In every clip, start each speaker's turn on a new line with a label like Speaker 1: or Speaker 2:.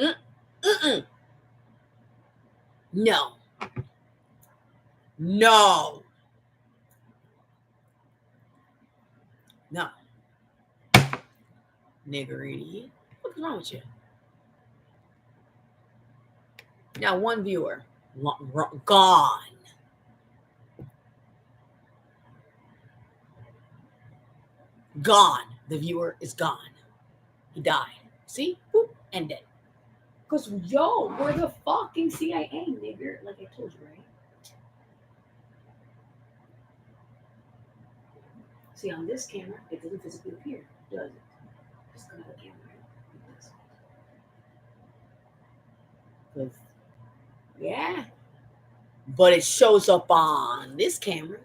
Speaker 1: Mm-mm. No. No. No. Niggerini. What's wrong with you? Now, one viewer. Gone. Gone. The viewer is gone. He died. See? Boop. Ended. Because, yo, we're the fucking CIA, nigger. Like I told you, right? See, on this camera, it doesn't physically appear, does it? Just come out of the camera, right? Because, yeah. But it shows up on this camera.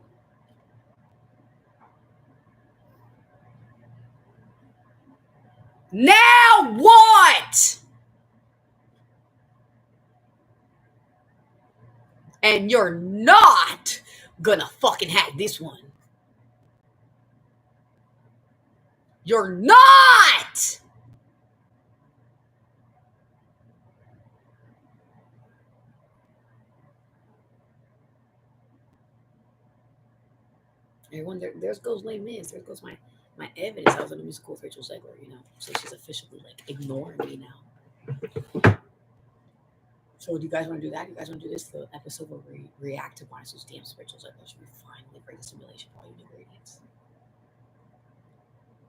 Speaker 1: Now what? And you're not gonna fucking have this one. You're not. Everyone, there goes Les Mis. There goes my evidence. I was in a musical with Rachel Zegler, so she's officially like ignoring me now. So do you guys want to do that? You guys want to do this? The episode where we react to Barnes' DMs to Rachel Zegler. Should we finally break the simulation for all you ingredients?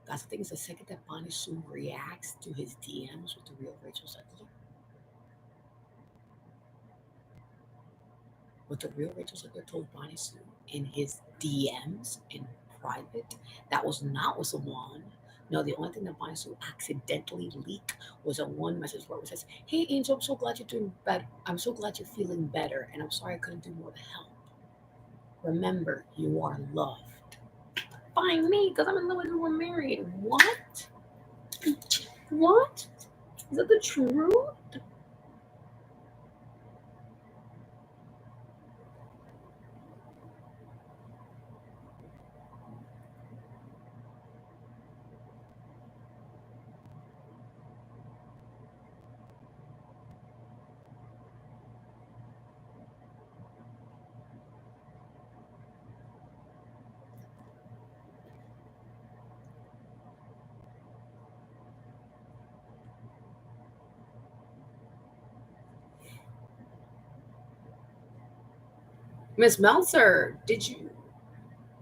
Speaker 1: That's the thing is the second that Bonnie Sue reacts to his DMs with the real Rachel Zegler, what the real Rachel Zegler told Bonnie Sue in his DMs in private, that was not with someone. No, the only thing that Bonnie Sue accidentally leaked was a one message where it says, "Hey Angel, I'm so glad you're doing better. I'm so glad you're feeling better, and I'm sorry I couldn't do more to help. Remember, you are loved by me because I'm in love with who we're married." What? What? Is that the truth? Miss Meltzer, did you?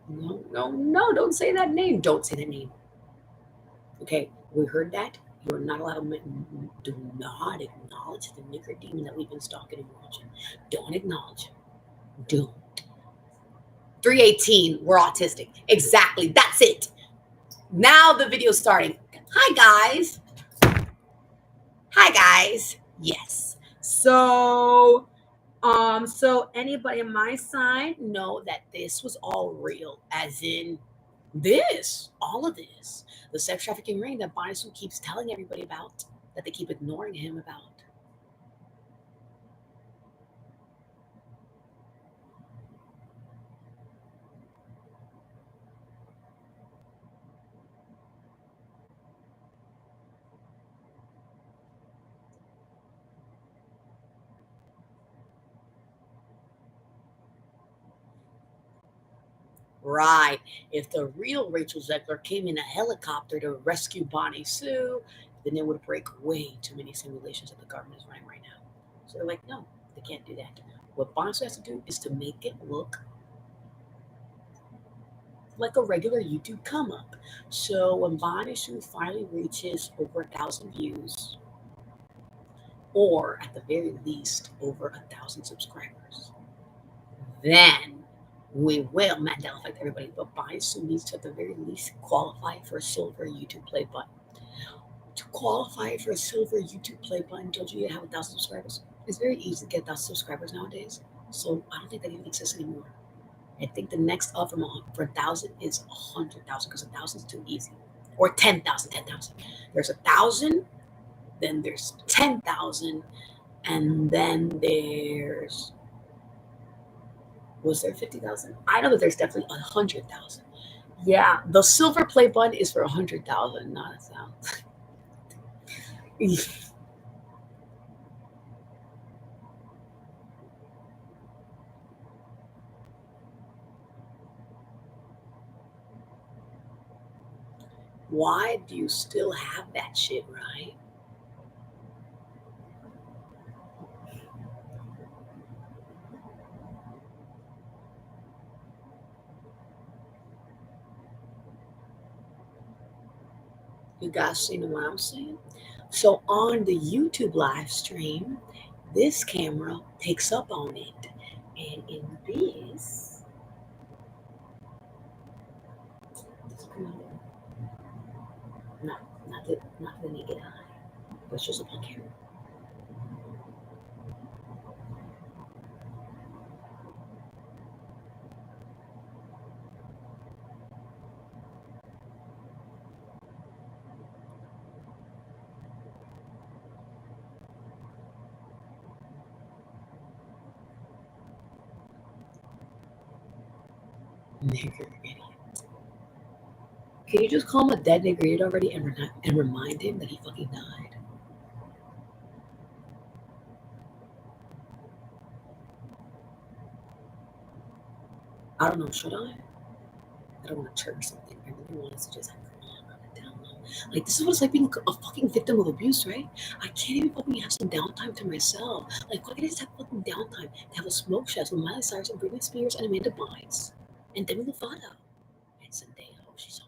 Speaker 1: No, no, no, don't say that name. Don't say that name. Okay, we heard that. You're not allowed to do not acknowledge the nigger demon that we've been stalking and watching. Don't acknowledge. Don't. 318, we're autistic. Exactly, that's it. Now the video's starting. Hi, guys. Hi, guys. Yes. So anybody on my side know that this was all real, as in all of this, the sex trafficking ring that Bonnie Sue keeps telling everybody about, that they keep ignoring him about. Right. If the real Rachel Zegler came in a helicopter to rescue Bonnie Sue, then it would break way too many simulations that the government is running right now. So they're like, no, they can't do that. What Bonnie Sue has to do is to make it look like a regular YouTube come up. So when Bonnie Sue finally reaches over 1,000 views, or at the very least over 1,000 subscribers, then we will Mandela affect everybody. But Bonnie Sue needs to at the very least qualify for a silver YouTube play button. To qualify for a silver YouTube play button, don't you have 1,000 subscribers? It's very easy to get 1,000 subscribers nowadays. So I don't think that even exists anymore. I think the next up from for 1,000 is 100,000 because 1,000 is too easy. Or 10,000, 10,000. There's 1,000, then there's 10,000, and then there's, was there 50,000? I know that there's definitely 100,000. Yeah, the silver play button is for 100,000, not 1,000. Why do you still have that shit, right? You guys see what I'm saying? So on the YouTube live stream, this camera picks up on it. And in this, no, not the naked eye, but it's just a camera. Nigger idiot. Can you just call him a dead nigger idiot already and remind him that he fucking died? I don't know, should I? I don't want to trigger something. I really want us to just have a down low. Like, this is what it's like being a fucking victim of abuse, right? I can't even fucking have some downtime to myself. Like, why can't I just have fucking downtime to have a smoke show with Miley Cyrus and Britney Spears and Amanda Bynes and Demi Lovato and Zendaya? Oh, she's so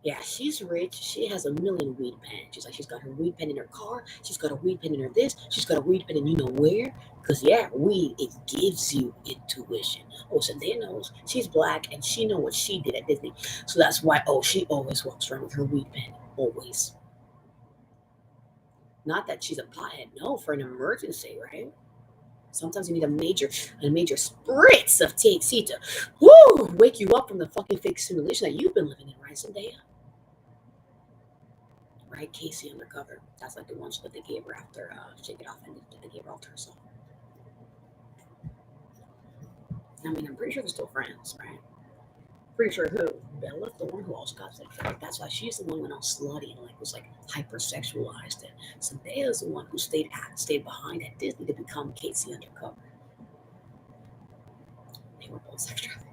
Speaker 1: yeah, she's rich. She has a million weed pens. She's like, she's got her weed pen in her car. She's got a weed pen in her this. She's got a weed pen in you know where. Because, yeah, weed, it gives you intuition. Oh, Zendaya knows she's black and she know what she did at Disney. So that's why, oh, she always walks around with her weed pen. Always. Not that she's a pothead. No, for an emergency, right? Sometimes you need a major spritz of THC to wake you up from the fucking fake simulation that you've been living in, right, Zendaya? Right? Casey Undercover. That's like the one that they gave her after Shake It Off and they gave her all to herself. I mean, I'm pretty sure they're still friends, right? Pretty sure who? Bella Thorne, who also got sick. Like, that's why she's the one who went all slutty and like was like hypersexualized. And Zendaya's the one who stayed behind at Disney to become Casey Undercover. They were both sex trafficked.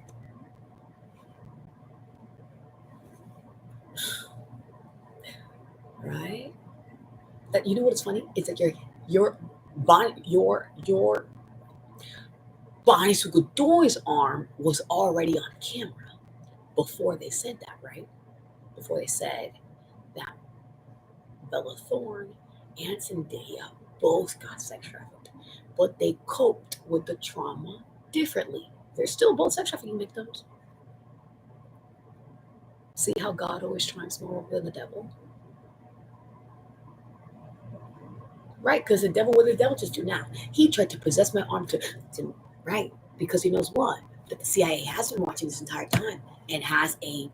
Speaker 1: Right? But you know what's funny? It's like your body your Bonnie Sugadore's arm was already on camera before they said that, right? Before they said that Bella Thorne and Zendaya both got sex trafficked, but they coped with the trauma differently. They're still both sex trafficking victims. See how God always triumphs more over than the devil? Right? Because the devil, what did the devil just do now? He tried to possess my arm right? Because he knows what? That the CIA has been watching this entire time and has a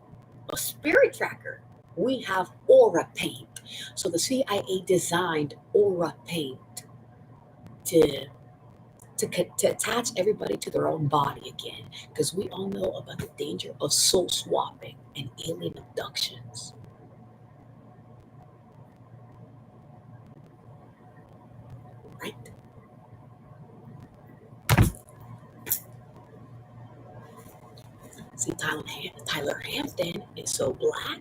Speaker 1: spirit tracker. We have aura paint. So the CIA designed aura paint to to attach everybody to their own body again, because we all know about the danger of soul swapping and alien abductions. Right? See, Tyler Hampton is so black,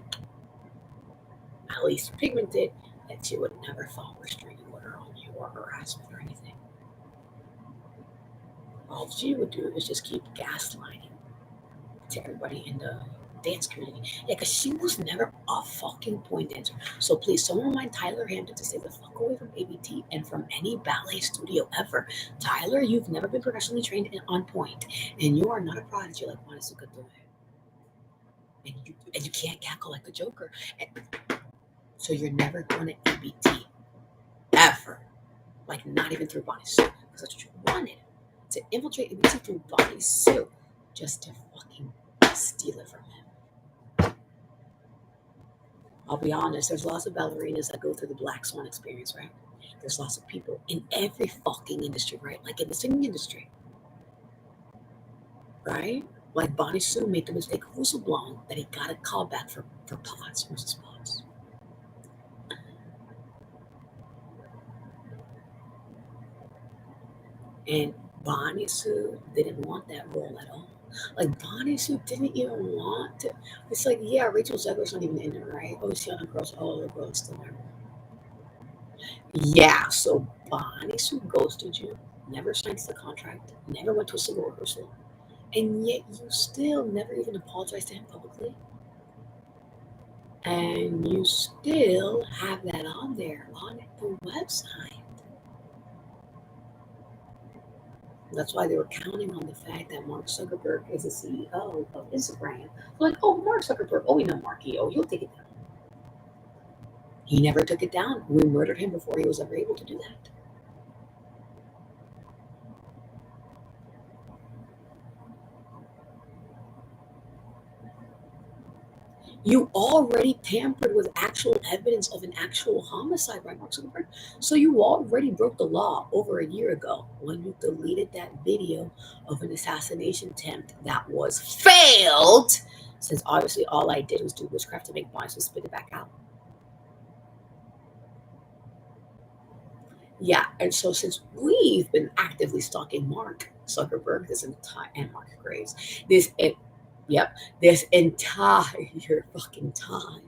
Speaker 1: at least pigmented, that she would never fall restraining order on you or harassment or anything. All she would do is just keep gaslighting to everybody in the dance community. Yeah, because she was never a fucking point dancer. So please, someone remind Tyler Hampton to stay the fuck away from ABT and from any ballet studio ever. Tyler, you've never been professionally trained and on point, and you are not a prodigy like Monica Doe. And you can't cackle like the Joker. And so you're never going to ABT ever. Like, not even through Bonnie Sue. Because that's what you wanted. To infiltrate ABT through Bonnie Sue. Just to fucking steal it from him. I'll be honest, there's lots of ballerinas that go through the Black Swan experience, right? There's lots of people in every fucking industry, right? Like in the singing industry, right? Like Bonnie Sue made the mistake of whistleblowing that he got a call back for Potts versus Potts. And Bonnie Sue didn't want that role at all. Like Bonnie Sue didn't even want to. It's like, yeah, Rachel Zegler's not even in it, right? Oh, see on the girls. Oh, the girls still there. Yeah, so Bonnie Sue ghosted you, never signed the contract, never went to a single rehearsal, and yet you still never even apologized to him publicly, and you still have that on there on the website. That's why they were counting on the fact that Mark Zuckerberg is the CEO of Instagram. Like, oh, Mark Zuckerberg, oh, we know Marky, oh, he'll take it down. He never took it down. We murdered him before he was ever able to do that. You already tampered with actual evidence of an actual homicide by Mark Zuckerberg. So you already broke the law over a year ago when you deleted that video of an assassination attempt that was failed. Since obviously all I did was do witchcraft to make bonds and spit it back out. Yeah, and so since we've been actively stalking Mark Zuckerberg this entire and Mark Graves, this it, yep, this entire fucking time.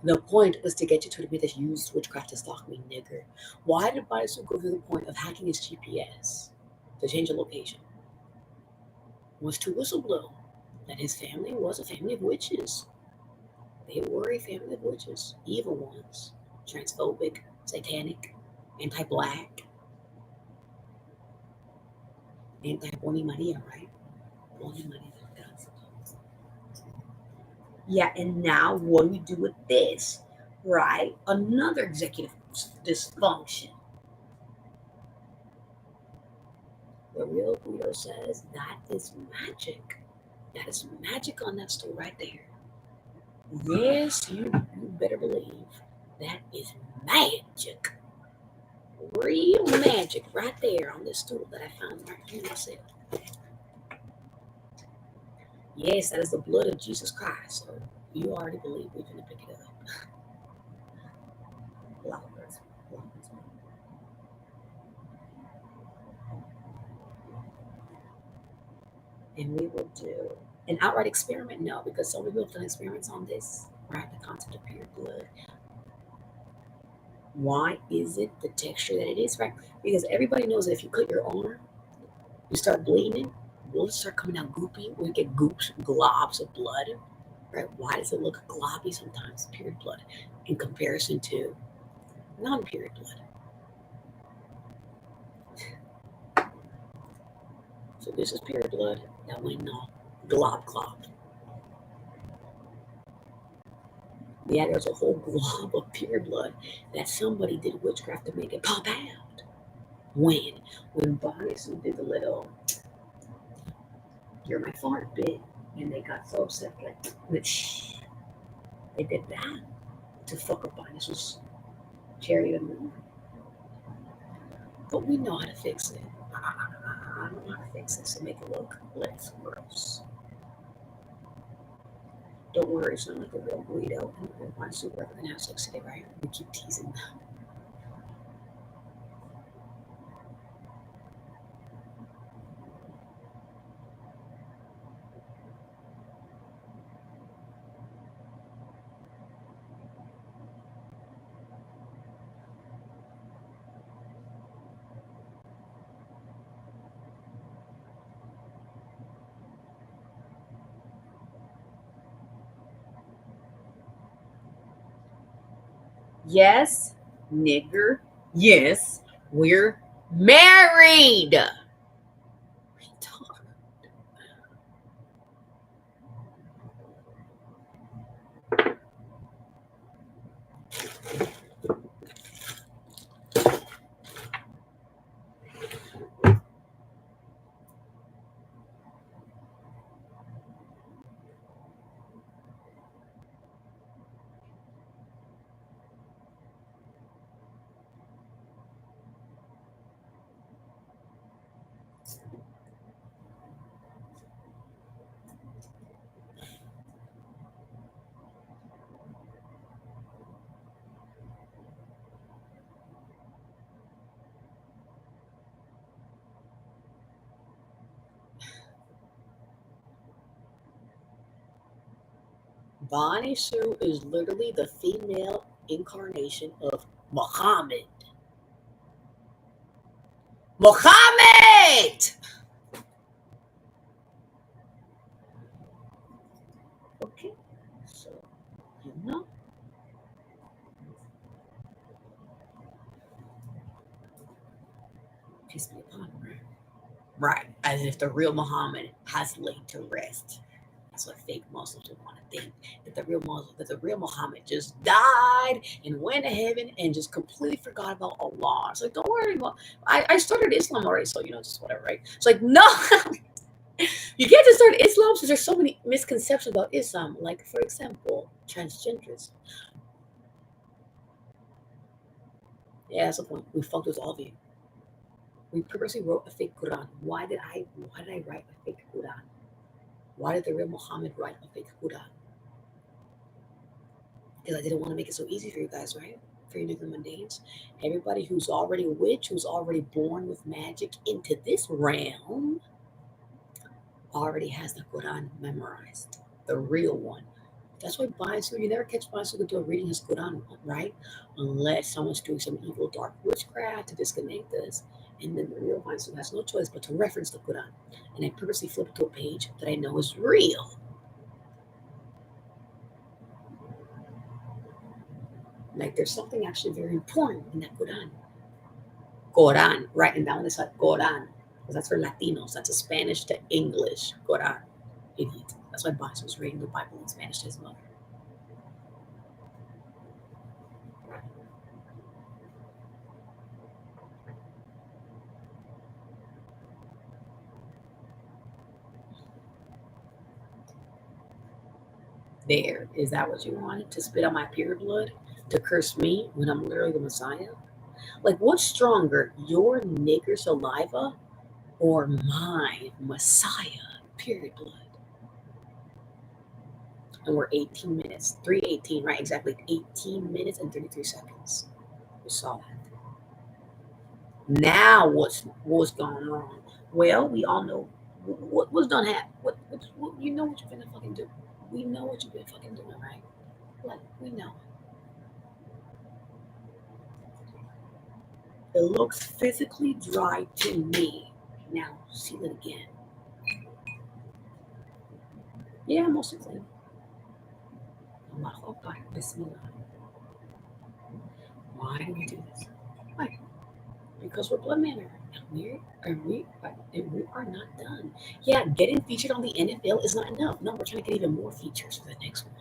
Speaker 1: The point was to get you to admit that you used witchcraft to stalk me, nigger. Why did Bison go through the point of hacking his GPS to change the location? Was to whistleblow that his family was a family of witches. They were a family of witches, evil ones, transphobic, satanic, anti-black, anti-Boni Maria, right? Boni Maria. Yeah, and now what do we do with this? Right? Another executive dysfunction. The real Guido says that is magic. That is magic on that stool right there. Yes, you better believe that is magic. Real magic right there on this stool that I found right here myself. Yes, that is the blood of Jesus Christ. So you already believe we're going to pick it up. Flowers, flowers. And we will do an outright experiment? No, because so many people have done experiments on this, right? The concept of pure blood. Why is it the texture that it is, right? Because everybody knows that if you cut your arm, you start bleeding, will start coming out goopy. We get goops, globs of blood, right? Why does it look globby sometimes, pure blood, in comparison to non-pure blood? So this is pure blood that went off, glob, glob. Yeah, there's a whole glob of pure blood that somebody did witchcraft to make it pop out. When? When Barnes did the little, you're my fart bit, and they got so upset, like, which they did that to fuck up Barnes was Cherry and Moon. But we know how to fix it. I don't know how to fix this to make it look less gross. Don't worry, it's not like a real burrito. And one super gonna have sex today, right? We keep teasing them. Yes, nigger. Yes, we're married. Bonnie Sue is literally the female incarnation of Muhammad. Muhammad! Okay, so, you know, peace be upon her. Right, as if the real Muhammad has laid to rest. That's what fake Muslims would want to think. That the real Muhammad just died and went to heaven and just completely forgot about Allah. It's like, don't worry about. I started Islam already, so just whatever, right? It's like, no, you can't just start Islam because there's so many misconceptions about Islam. Like, for example, transgenderism. Yeah, that's the point. We fucked with all of you. We purposely wrote a fake Quran. Why did I write a fake Quran? Why did the real Muhammad write a fake Quran? Because I didn't want to make it so easy for you guys, right? For you nigger mundanes. Everybody who's already a witch, who's already born with magic into this realm, already has the Quran memorized. The real one. That's why Baisu, you never catch Baisu do a reading his Quran, right? Unless someone's doing some evil dark witchcraft to disconnect us. And then the real Baisu has no choice but to reference the Quran. And I purposely flip it to a page that I know is real. Like there's something actually very important in that Quran. Quran, writing down this like Quran, because that's for Latinos. That's a Spanish to English Quran. Idiot. That's why Boss was reading the Bible in Spanish to his mother. There, is that what you wanted? To spit out my pure blood? To curse me when I'm literally the Messiah? Like, what's stronger, your nigger saliva or my Messiah, period blood? And we're 18 minutes, 3:18, right? Exactly 18 minutes and 33 seconds. We saw that. Now what's going wrong? Well, we all know what's done happen. What you know what you're gonna fucking do. We know what you've been fucking doing, right? Like we know. It looks physically dry to me. Now seal it again. Yeah, mostly clean. Allahu Akbar. Bismillah. Why do we do this? Why? Because we're blood manor. And we are not done. Yeah, getting featured on the NFL is not enough. No, we're trying to get even more features for the next one.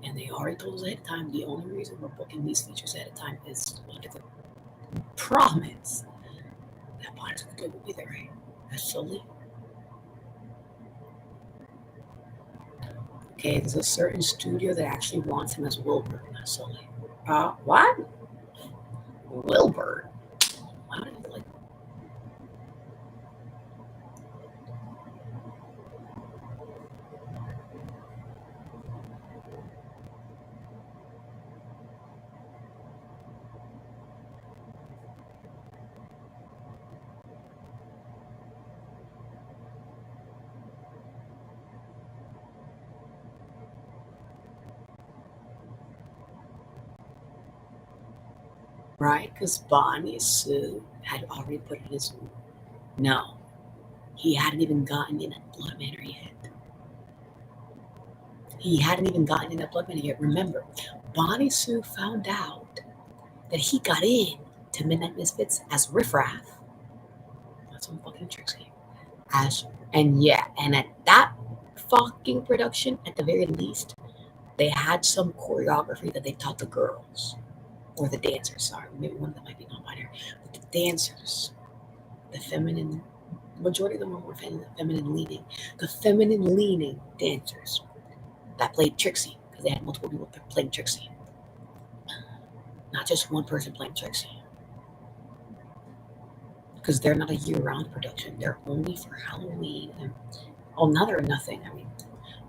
Speaker 1: And they already told us ahead of time the only reason we're booking these features ahead of time is under the promise that Bonnie's good will be there, right? That's Sully. Okay, there's a certain studio that actually wants him as Wilbur, not Sully. What? Wilbur? Why don't you like right? Because Bonnie Sue had already put in his no. He hadn't even gotten in a blood manor yet. He hadn't even gotten in that blood money yet. Remember, Bonnie Sue found out that he got in to Midnight Misfits as riffraff. That's some fucking Trixie. As and yeah, and at that fucking production, at the very least, they had some choreography that they taught the girls or the dancers. Sorry, maybe one of them might be non-binary, but the dancers, the feminine, majority of them were more feminine leaning. The feminine leaning dancers that played Trixie because they had multiple people playing Trixie, not just one person playing Trixie. Because they're not a year-round production; they're only for Halloween. And oh, now they're nothing. I mean,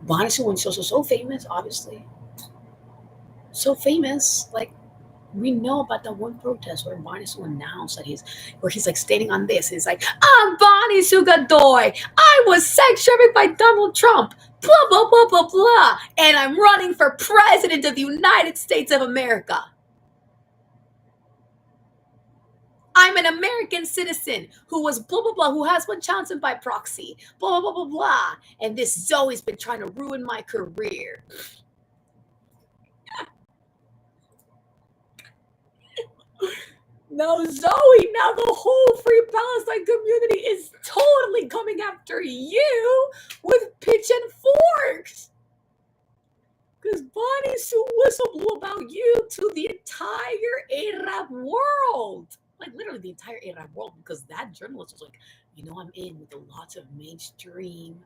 Speaker 1: Bonnie Sue and so famous, obviously, so famous. Like we know about that one protest where Bonnie Sue announced that where he's like standing on this. He's like, "I'm Bonnie Sue Godoy. I was sanctioned by Donald Trump. Blah blah blah blah blah, and I'm running for president of the United States of America. I'm an American citizen who was blah blah blah, who has Wisconsin by proxy. Blah blah blah blah blah. And this Zoe's been trying to ruin my career." Now, Zoe, now the whole Free Palestine community is totally coming after you with pitch and forks. Because Bonnie Sue whistle blew about you to the entire Arab world. Like literally the entire Arab world. Because that journalist was like, I'm in with lots of mainstream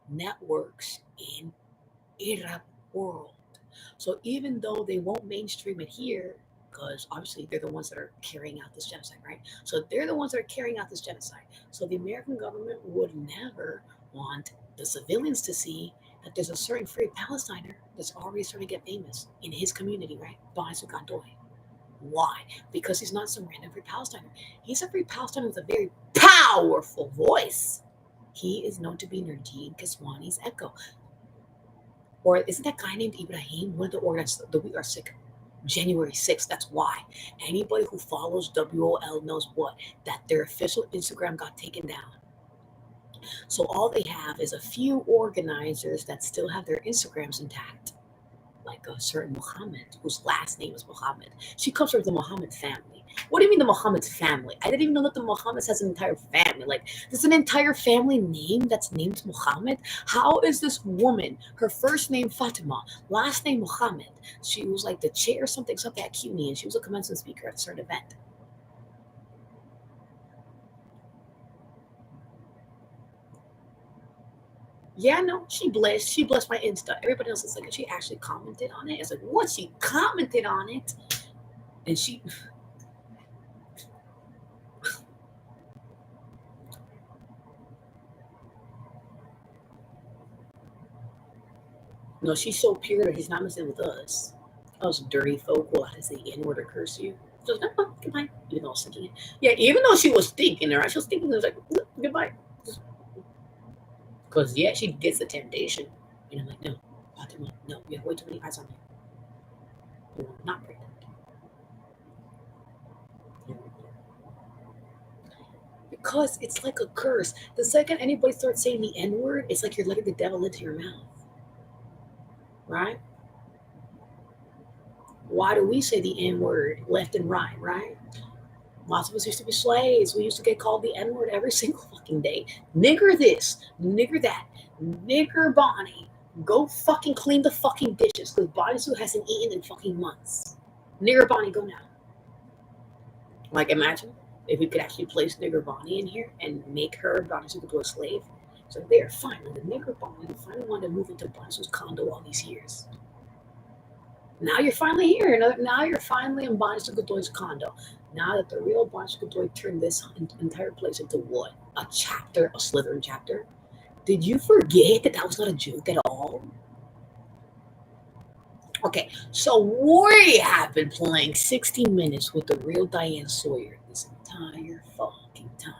Speaker 1: networks in Arab world. So even though they won't mainstream it here, because obviously they're the ones that are carrying out this genocide, right? So they're the ones that are carrying out this genocide. So the American government would never want the civilians to see that there's a certain free Palestiner that's already starting to get famous in his community, right? Bazu Gandoy. Why? Because he's not some random free Palestiner. He's a free Palestiner with a very powerful voice. He is known to be Nardine Kiswani's echo. Or isn't that guy named Ibrahim one of the organizers? The We Are Sick January 6th. That's why. Anybody who follows WOL knows what? That their official Instagram got taken down. So all they have is a few organizers that still have their Instagrams intact. Like a certain Muhammad, whose last name is Muhammad. She comes from the Muhammad family. What do you mean the Muhammad family? I didn't even know that the Muhammad has an entire family. Like, there's an entire family name that's named Muhammad? How is this woman, her first name Fatima, last name Muhammad? She was like the chair or something at CUNY, and she was a commencement speaker at a certain event. Yeah, no, she blessed my Insta. Everybody else is like, she actually commented on it. It's like, what? She commented on it, and she. No, she's so pure that he's not messing with us. Us dirty folk will have to say N word or curse you. Just no, goodbye. Even though I was thinking it. Yeah, even though she was thinking it, right? She was thinking it was like, goodbye. Because, yeah, she gets the temptation. And I'm like, no, Fatima, no, you have way too many eyes on you. You will not break that. Because it's like a curse. The second anybody starts saying the N word, it's like you're letting the devil into your mouth. Right? Why do we say the N word left and right, right? Lots of us used to be slaves. We used to get called the N word every single fucking day. Nigger this, nigger that, nigger Bonnie. Go fucking clean the fucking dishes because Bonnie Sue hasn't eaten in fucking months. Nigger Bonnie, go now. Like, imagine if we could actually place nigger Bonnie in here and make her Bonnie Sue to a slave. So there, finally, the nigger Bonnie who finally wanted to move into Bonnie Sue's condo all these years. Now you're finally here. Now you're finally in Bonnie Sue Godoy's condo. Now that the real Bonnie Sue Godoy turned this entire place into what? A chapter, a Slytherin chapter? Did you forget that that was not a joke at all? Okay, so we have been playing 60 minutes with the real Diane Sawyer this entire fucking time.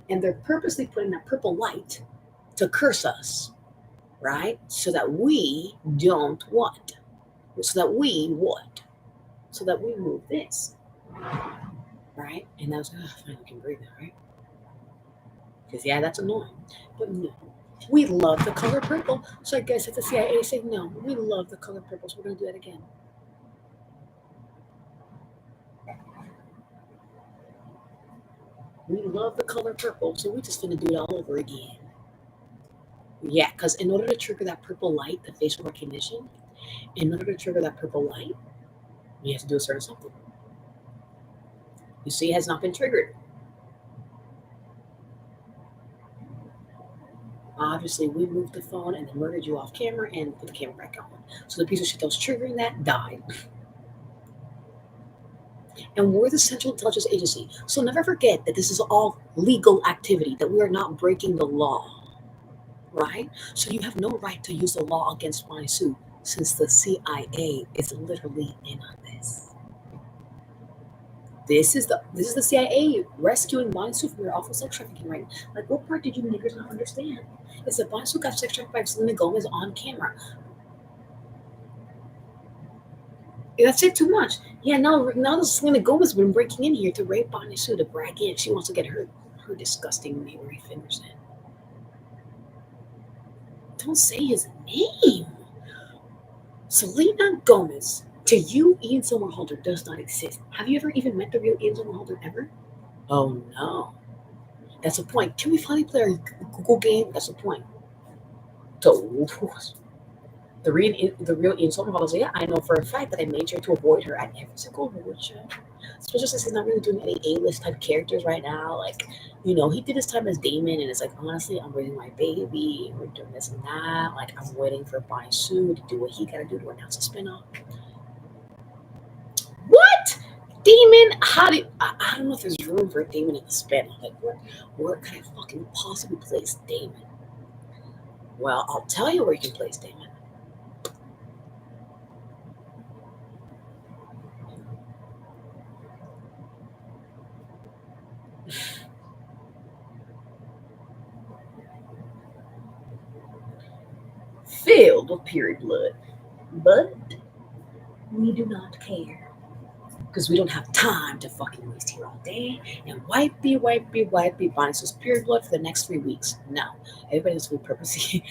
Speaker 1: And they're purposely putting that purple light to curse us, right? So that we don't what? So that we what? So that we move this, right? And I was like, oh, finally can breathe now, right? Because, yeah, that's annoying. But no. We love the color purple. So I guess it's the CIA saying, no, we love the color purple, so we're going to do that again. We love the color purple, so we just going to do it all over again. Yeah, because in order to trigger that purple light, the facial recognition, in order to trigger that purple light, you have to do a certain something. You see, it has not been triggered. Obviously, we moved the phone and then murdered you off camera and put the camera back on. So the piece of shit that was triggering that died. And we're the Central Intelligence Agency. So never forget that this is all legal activity, that we are not breaking the law, right? So you have no right to use the law against Smiley Sue since the CIA is literally in on this. This is the CIA rescuing Bonsu from your awful sex trafficking, right? Like, what part did you niggers not understand? Is that Bonsu got sex trafficked by Selena Gomez on camera? That's it too much. Yeah, now Selena Gomez has been breaking in here to rape Bonsu to brag in. She wants to get her disgusting neighboring fingers in. Don't say his name. Selena Gomez. To you, Ian Somerhalder does not exist. Have you ever even met the real Ian Somerhalder ever? Oh no. That's the point. Can we finally play our Google game? That's the point. So the real Ian Somerhalder was like, yeah, I know for a fact that I made sure to avoid her at every single award show. Especially since he's not really doing any A-list type characters right now. Like, he did his time as Damon, and it's like, honestly, I'm raising my baby. We're doing this and that. Like, I'm waiting for Bai Su to do what he gotta do to announce a spinoff. What? Damon? I don't know if there's room for Damon in the spinoff. Like, where can I fucking possibly place Damon? Well, I'll tell you where you can place Damon. Filled with period blood. But we do not care. Because we don't have time to fucking waste here all day and wipey Bonnie's period blood for the next 3 weeks. No. Everybody knows we purposely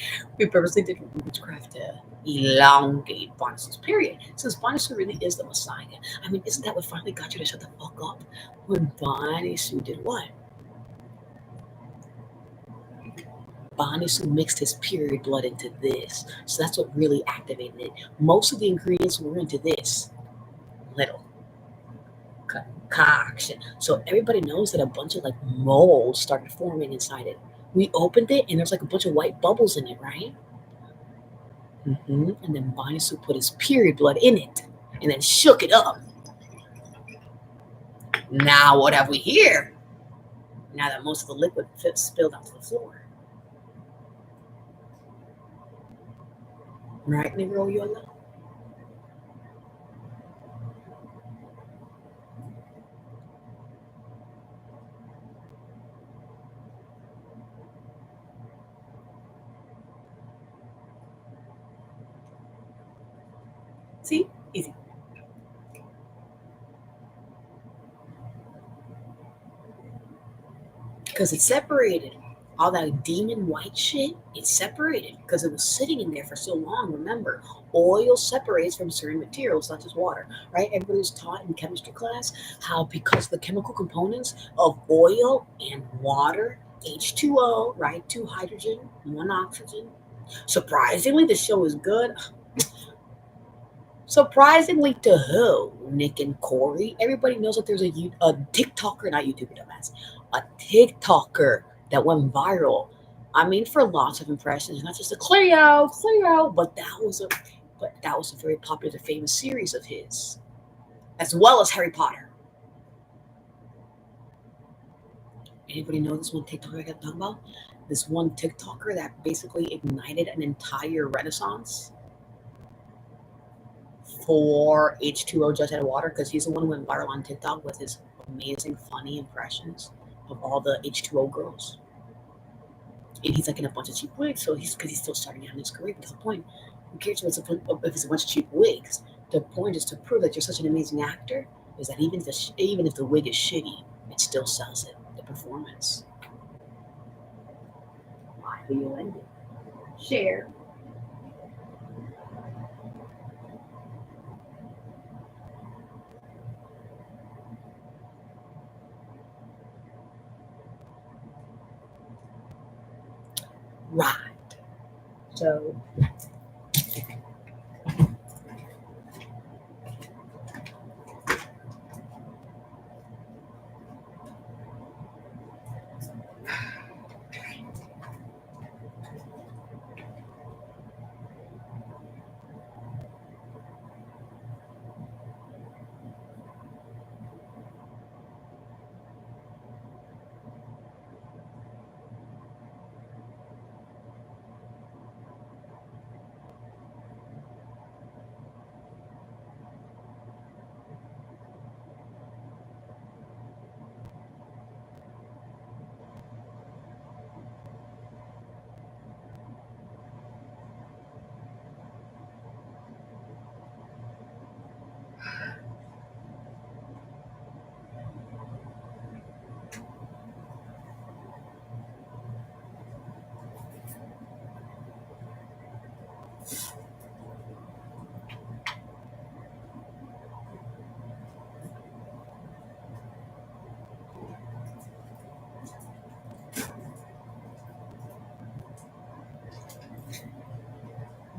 Speaker 1: did witchcraft to elongate Bonnie's period. Since Bonnie Sue really is the Messiah. I mean, isn't that what finally got you to shut the fuck up? When Bonnie Sue did what? Bonnie Sue mixed his period blood into this. So that's what really activated it. Most of the ingredients were into this. Little concoction. So everybody knows that a bunch of like mold started forming inside it. We opened it and there's like a bunch of white bubbles in it, right? And then Bonnie Sue put his period blood in it and then shook it up. Now what have we here? Now that most of the liquid spilled onto the floor. Right, Negro Yola? See? Easy. Because it's separated. All that demon white shit, it's separated because it was sitting in there for so long. Remember, oil separates from certain materials, not just water, right? Everybody was taught in chemistry class how because the chemical components of oil and water, H2O, right? Two hydrogen, one oxygen. Surprisingly, the show is good. Surprisingly to who? Nick and Corey. Everybody knows that there's a TikToker, not YouTuber, dumbass, a TikToker that went viral. I mean, for lots of impressions, not just a Cleo, but that was a very popular, famous series of his, as well as Harry Potter. Anybody know this one TikToker I got talking about? This one TikToker that basically ignited an entire renaissance for H2O Just Add Water because he's the one who went viral on TikTok with his amazing, funny impressions of all the H2O girls. And he's like in a bunch of cheap wigs, so because he's still starting out in his career. But the point, who cares if it's a bunch of cheap wigs? The point is to prove that you're such an amazing actor. Is that even if the wig is shitty, it still sells it. The performance. Why do you end it? share. Right. So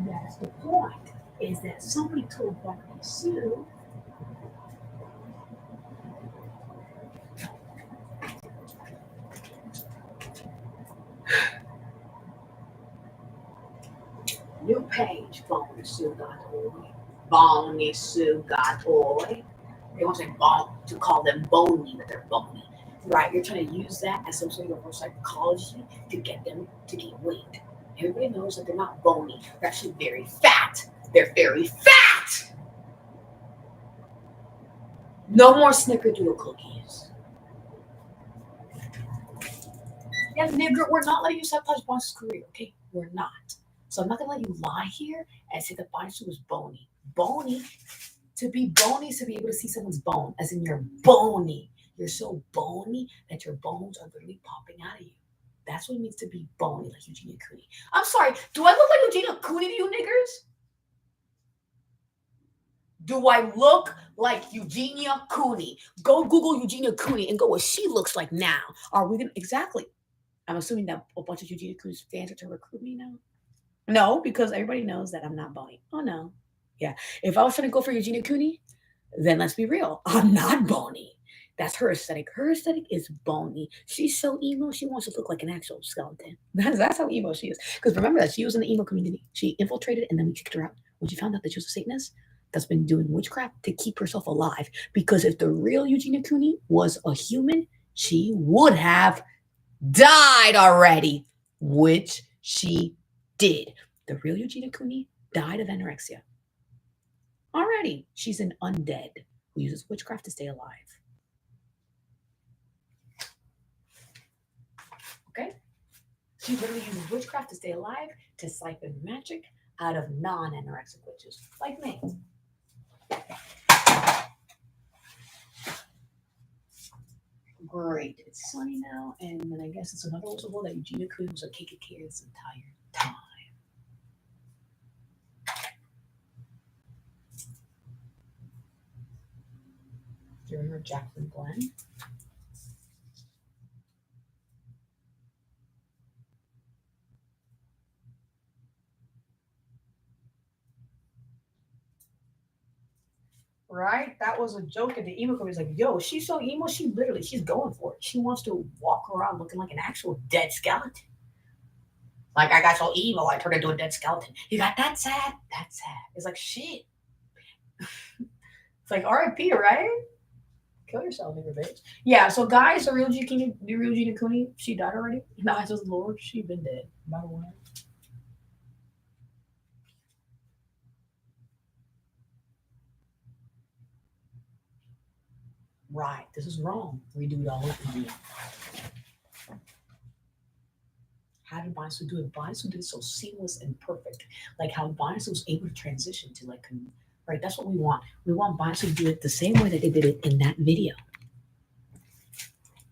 Speaker 1: that's the point. Is that somebody told Barney Sue, new page, BonnieSue.org. They want to say to call them bony, but they're bony. Right, you're trying to use that as some sort of reverse psychology to get them to gain weight. Everybody knows that they're not bony. They're actually very fat. They're very fat. No more snickerdoodle cookies. Yeah, nigger, we're not letting you sabotage Bonnie's career, okay? We're not. So I'm not gonna let you lie here and say that Bonnie was bony. Bony, to be bony is to be able to see someone's bone, as in you're bony. You're so bony that your bones are literally popping out of you. That's what it means to be bony, like Eugenia Cooney. I'm sorry, do I look like Eugenia Cooney to you niggers? Do I look like Eugenia Cooney? Go Google Eugenia Cooney and go what she looks like now. Are we gonna exactly? I'm assuming that a bunch of Eugenia Cooney's fans are to recruit me now. No, because everybody knows that I'm not bony. Oh no. Yeah. If I was trying to go for Eugenia Cooney, then let's be real. I'm not bony. That's her aesthetic. Her aesthetic is bony. She's so emo, she wants to look like an actual skeleton. That's how emo she is. Because remember that she was in the emo community. She infiltrated and then we kicked her out when she found out that she was a Satanist that's been doing witchcraft to keep herself alive. Because if the real Eugenia Cooney was a human, she would have died already, which she did. The real Eugenia Cooney died of anorexia. Already, she's an undead who uses witchcraft to stay alive. Okay? She literally uses witchcraft to stay alive to siphon magic out of non-anorexic witches, like me. Great. It's sunny now, and then I guess it's another rule that Eugenia Cooney was a KKK this entire time. Do you remember Jacqueline Glenn? Right? That was a joke at the emo community. Like, yo, she's so emo, she's going for it. She wants to walk around looking like an actual dead skeleton. Like, I got so emo, I turned into a dead skeleton. You got that sad? That's sad. It's like, shit. It's like RIP, right? Kill yourself, nigga, bitch. Yeah, so guys, the real Gina Cooney, she died already. No, I says, Lord, she been dead. By the way. Right, this is wrong. Redo it all over again. How did Bonisu do it? Bonisu did it so seamless and perfect. Like how Bonisu was able to transition to like, right? That's what we want. We want Bonisu to do it the same way that they did it in that video.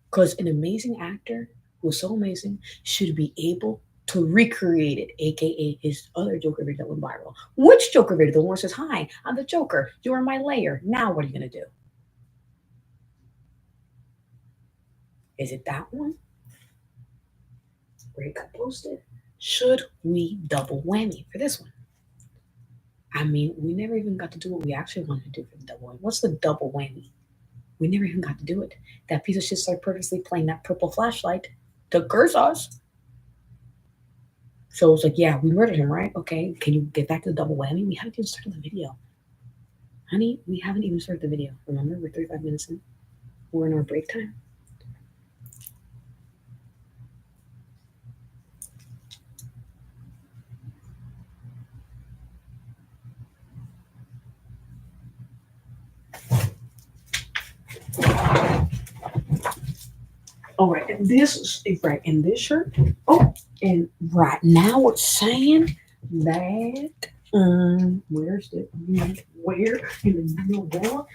Speaker 1: Because an amazing actor who's so amazing should be able to recreate it, aka his other Joker video that went viral. Which Joker video? The one that says, "Hi, I'm the Joker. You're my layer. Now what are you gonna do?" Is it that one where it got posted? Should we double whammy for this one? I mean, we never even got to do what we actually wanted to do for the double whammy. What's the double whammy? We never even got to do it. That piece of shit started purposely playing that purple flashlight to curse us. So it's like, yeah, we murdered him, right? Okay, can you get back to the double whammy? We haven't even started the video. Honey, we haven't even started the video. Remember, we're 35 minutes in. We're in our break time. All right, and this right in this shirt. Oh, and right now it's saying that where's the where in the New York?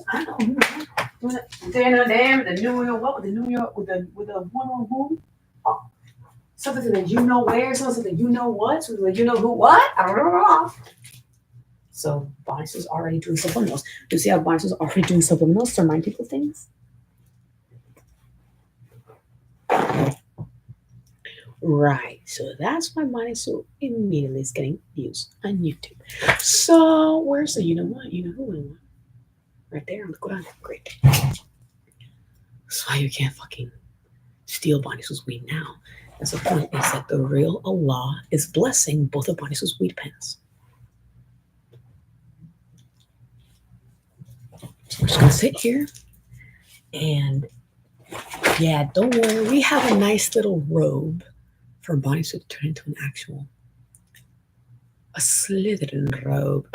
Speaker 1: I know. Damn, the New York what with the New York with the one on who? Oh, something that you know where, something that you know what, something that you know who what. I don't know. So Bonus is already doing subliminals. You see how Bonus is already doing subliminals to remind people things? Right. So that's why mine is so immediately is getting views on YouTube. So where's the you know what? You know who I want? Right there. Look what I great. That's why you can't fucking steal Bonnie's weed now. That's the point, is that the real Allah is blessing both of Bonnie's weed pens. So we're just gonna sit here and yeah, don't worry, we have a nice little robe for Bonnie to turn into an actual a Slytherin robe.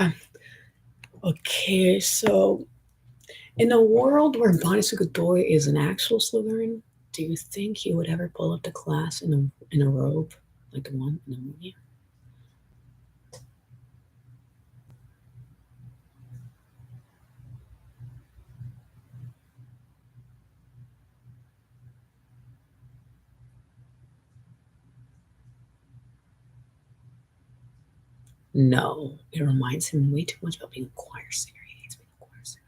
Speaker 1: Okay, so in a world where Bonnie Sugadori is an actual Slytherin, do you think he would ever pull up to class in a robe like the one in the movie? No, it reminds him way too much about being a choir singer. He hates being a choir singer.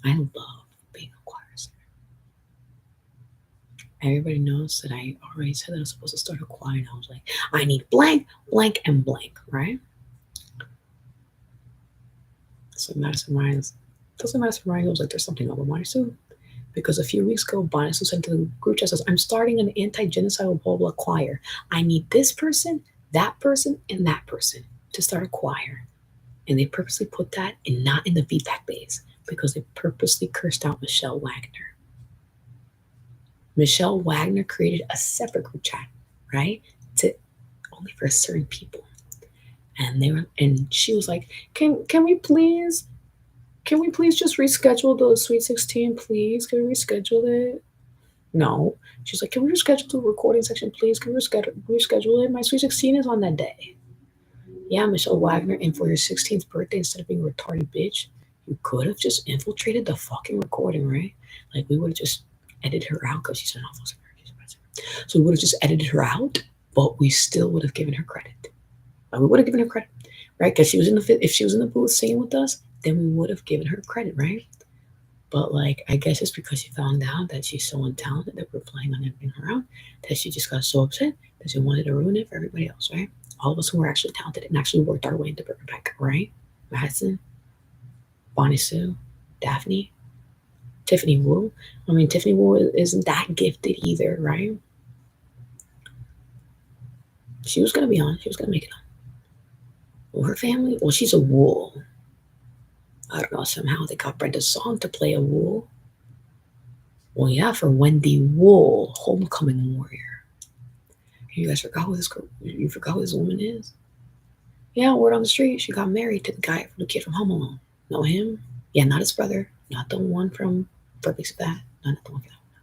Speaker 1: I love being a choir singer. Everybody knows that I already said that I was supposed to start a choir, and I was like, I need blank, blank, and blank, right? So Madison Ryan's doesn't Madison Ryan was like, there's something over Bonnie, because a few weeks ago, Bonnie sent to the group chat says, I'm starting an anti-genocidal blah blah choir. I need this person, and that person to start a choir. And they purposely put that and not in the VPAC base because they purposely cursed out Michelle Wagner. Michelle Wagner created a separate group chat, right? To only for certain people. And she was like, can we please just reschedule the Sweet 16, please? Can we reschedule it? No. She's like, can we reschedule the recording section, please? Can we reschedule it? My Sweet 16 is on that day. Yeah, Michelle Wagner, and for your 16th birthday, instead of being a retarded bitch, you could have just infiltrated the fucking recording, right? Like, we would have just edited her out because she's an awful singer. So we would have just edited her out, but we still would have given her credit. We would have given her credit, right? Because if she was in the booth singing with us, then we would have given her credit, right? But like, I guess it's because she found out that she's so untalented that we're planning on editing her out, that she just got so upset that she wanted to ruin it for everybody else, right? All of us who were actually talented and actually worked our way into Burbank, right? Madison, Bonnie Sue, Daphne, Tiffany Wu. I mean, Tiffany Wu isn't that gifted either, right? She was gonna be on. She was gonna make it on. Well, her family, well, she's a Wool. I don't know, somehow they got Brenda Song to play a Wool. Well, yeah, for Wendy Wool, Homecoming Warrior. You guys forgot who this girl, you forgot who this woman is? Yeah, word on the street, she got married to the guy, the kid from Home Alone. Know him? Yeah, not his brother, not the one from Perfect That, not the one from that one.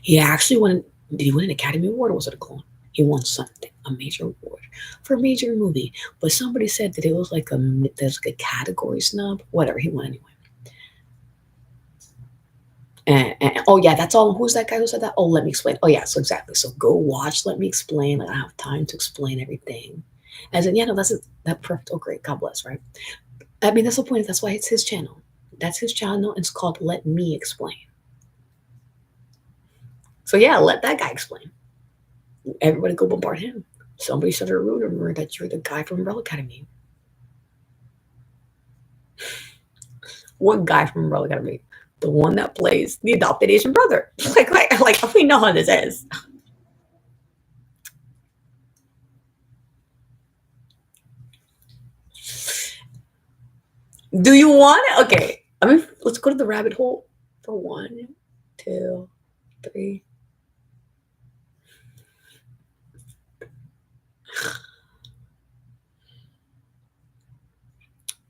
Speaker 1: He actually won, did he win an Academy Award or was it a clone? He won something, a major award for a major movie. But somebody said that it was like there's like a category snub, whatever, he won anyway. And oh yeah, that's all. Who's that guy who said that? Oh, let me explain. Oh yeah, so exactly. So go watch. Let me explain. Like I have time to explain everything. As in, yeah, no, that's that perfect. Oh great, God bless, right? I mean, that's the point. That's why it's his channel. That's his channel. It's called Let Me Explain. So yeah, let that guy explain. Everybody go bombard him. Somebody started a rumor that you're the guy from Umbrella Academy. What guy from Umbrella Academy? The one that plays the adopted Asian brother. Like we know how this is. Do you want it? Okay. I mean, let's go to the rabbit hole for 1, 2, 3.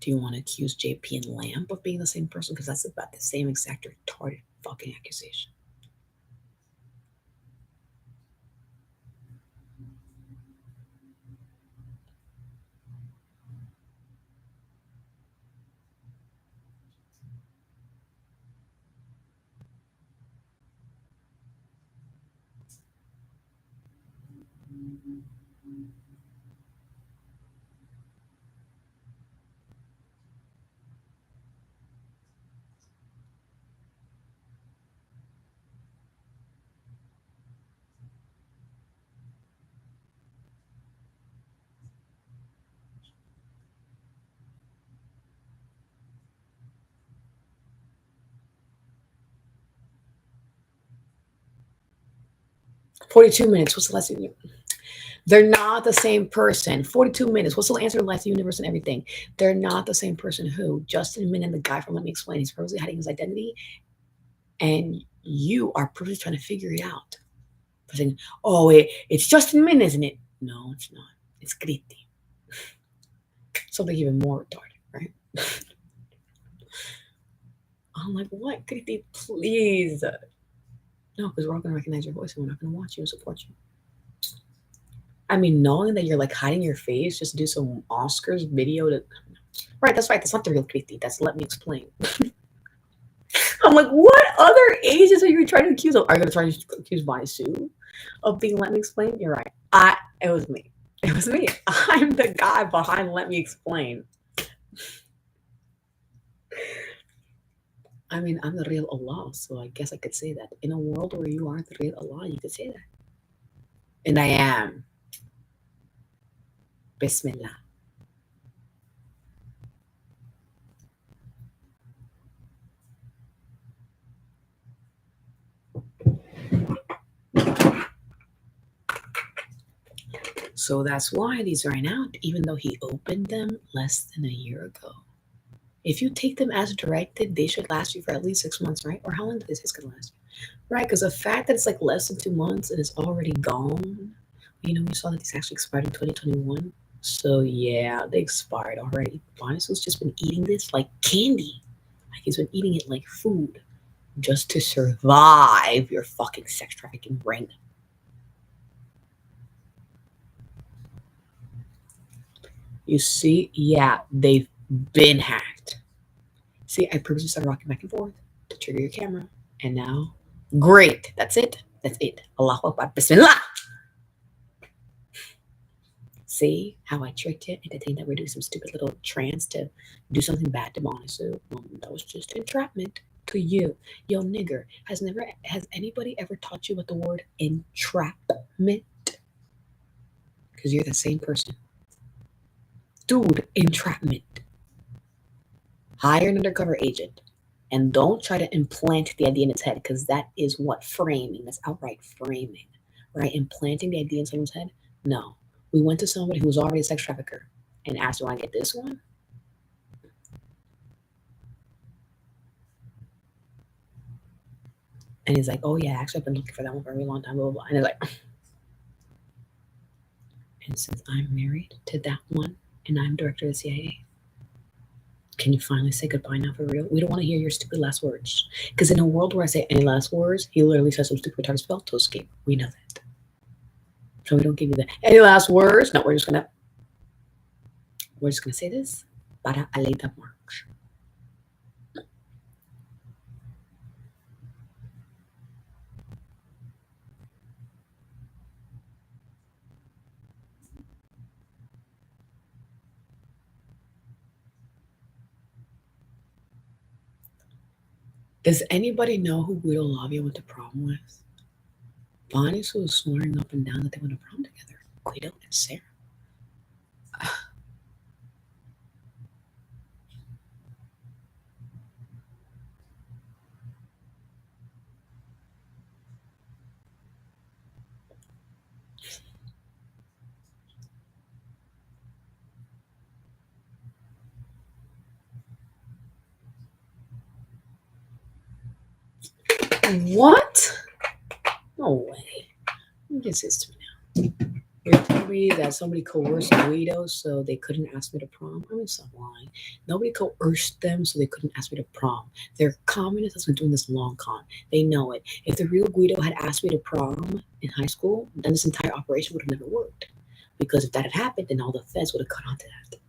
Speaker 1: Do you want to accuse JP and Lamp of being the same person? Because that's about the same exact retarded fucking accusation. $42 minutes. What's the last thing? They're not the same person. 42 minutes. What's the answer to last universe and everything? They're not the same person. Who? Justin Min and the guy from Let Me Explain. He's purposely hiding his identity, and you are purposely trying to figure it out. Saying, "Oh, it's Justin Min, isn't it?" No, it's not. It's Gritti. Something even more retarded, right? I'm like, what? Gritti, please. No, because we're all going to recognize your voice and we're not going to watch you and support you. I mean, knowing that you're like hiding your face just to do some Oscars video to. Right, that's right. That's not the real Gritti. That's Let Me Explain. I'm like, what other ages are you trying to accuse of? Are you going to try to accuse Bonnie Sue of being Let Me Explain? You're right. It was me. It was me. I'm the guy behind Let Me Explain. I mean, I'm the real Allah, so I guess I could say that. In a world where you are the real Allah, you could say that. And I am. Bismillah. So that's why these ran out, even though he opened them less than a year ago. If you take them as directed, they should last you for at least 6 months, right? Or how long did this gonna last? Right, because the fact that it's like less than 2 months and it's already gone, we saw that these actually expired in 2021. So yeah, they expired already. Bonnie's just been eating this like candy. Like he's been eating it like food just to survive your fucking sex trafficking ring. You see, yeah, they've been hacked. See, I purposely started rocking back and forth to trigger your camera. And now, great. That's it. That's it. Allahu Akbar. Bismillah. See how I tricked you into thinking that we're doing some stupid little trance to do something bad to Monasu? That was just entrapment to you. Yo, nigger, has anybody ever taught you what the word entrapment? Because you're the same person. Dude, entrapment. Hire an undercover agent. And don't try to implant the idea in its head, because that is what framing, that's outright framing, right? Implanting the idea in someone's head? No. We went to somebody who was already a sex trafficker and asked, do I get this one? And he's like, oh yeah, actually I've been looking for that one for a really long time, blah, blah, blah. And he's like, and since I'm married to that one and I'm director of the CIA, can you finally say goodbye now for real? We don't want to hear your stupid last words. Because in a world where I say any last words, he literally says some stupid retarded spell to escape. We know that. So we don't give you that. Any last words? No, we're just gonna say this. Para a lei da morte. Does anybody know who Guido Lavia went to prom with? Bonnie was swearing up and down that they went to prom together. Guido and Sarah. What? No way. This is to me now. You're telling me that somebody coerced Guido so they couldn't ask me to prom? I mean, stop lying. Nobody coerced them so they couldn't ask me to prom. They're communists that's been doing this long con. They know it. If the real Guido had asked me to prom in high school, then this entire operation would have never worked. Because if that had happened, then all the feds would have cut onto that.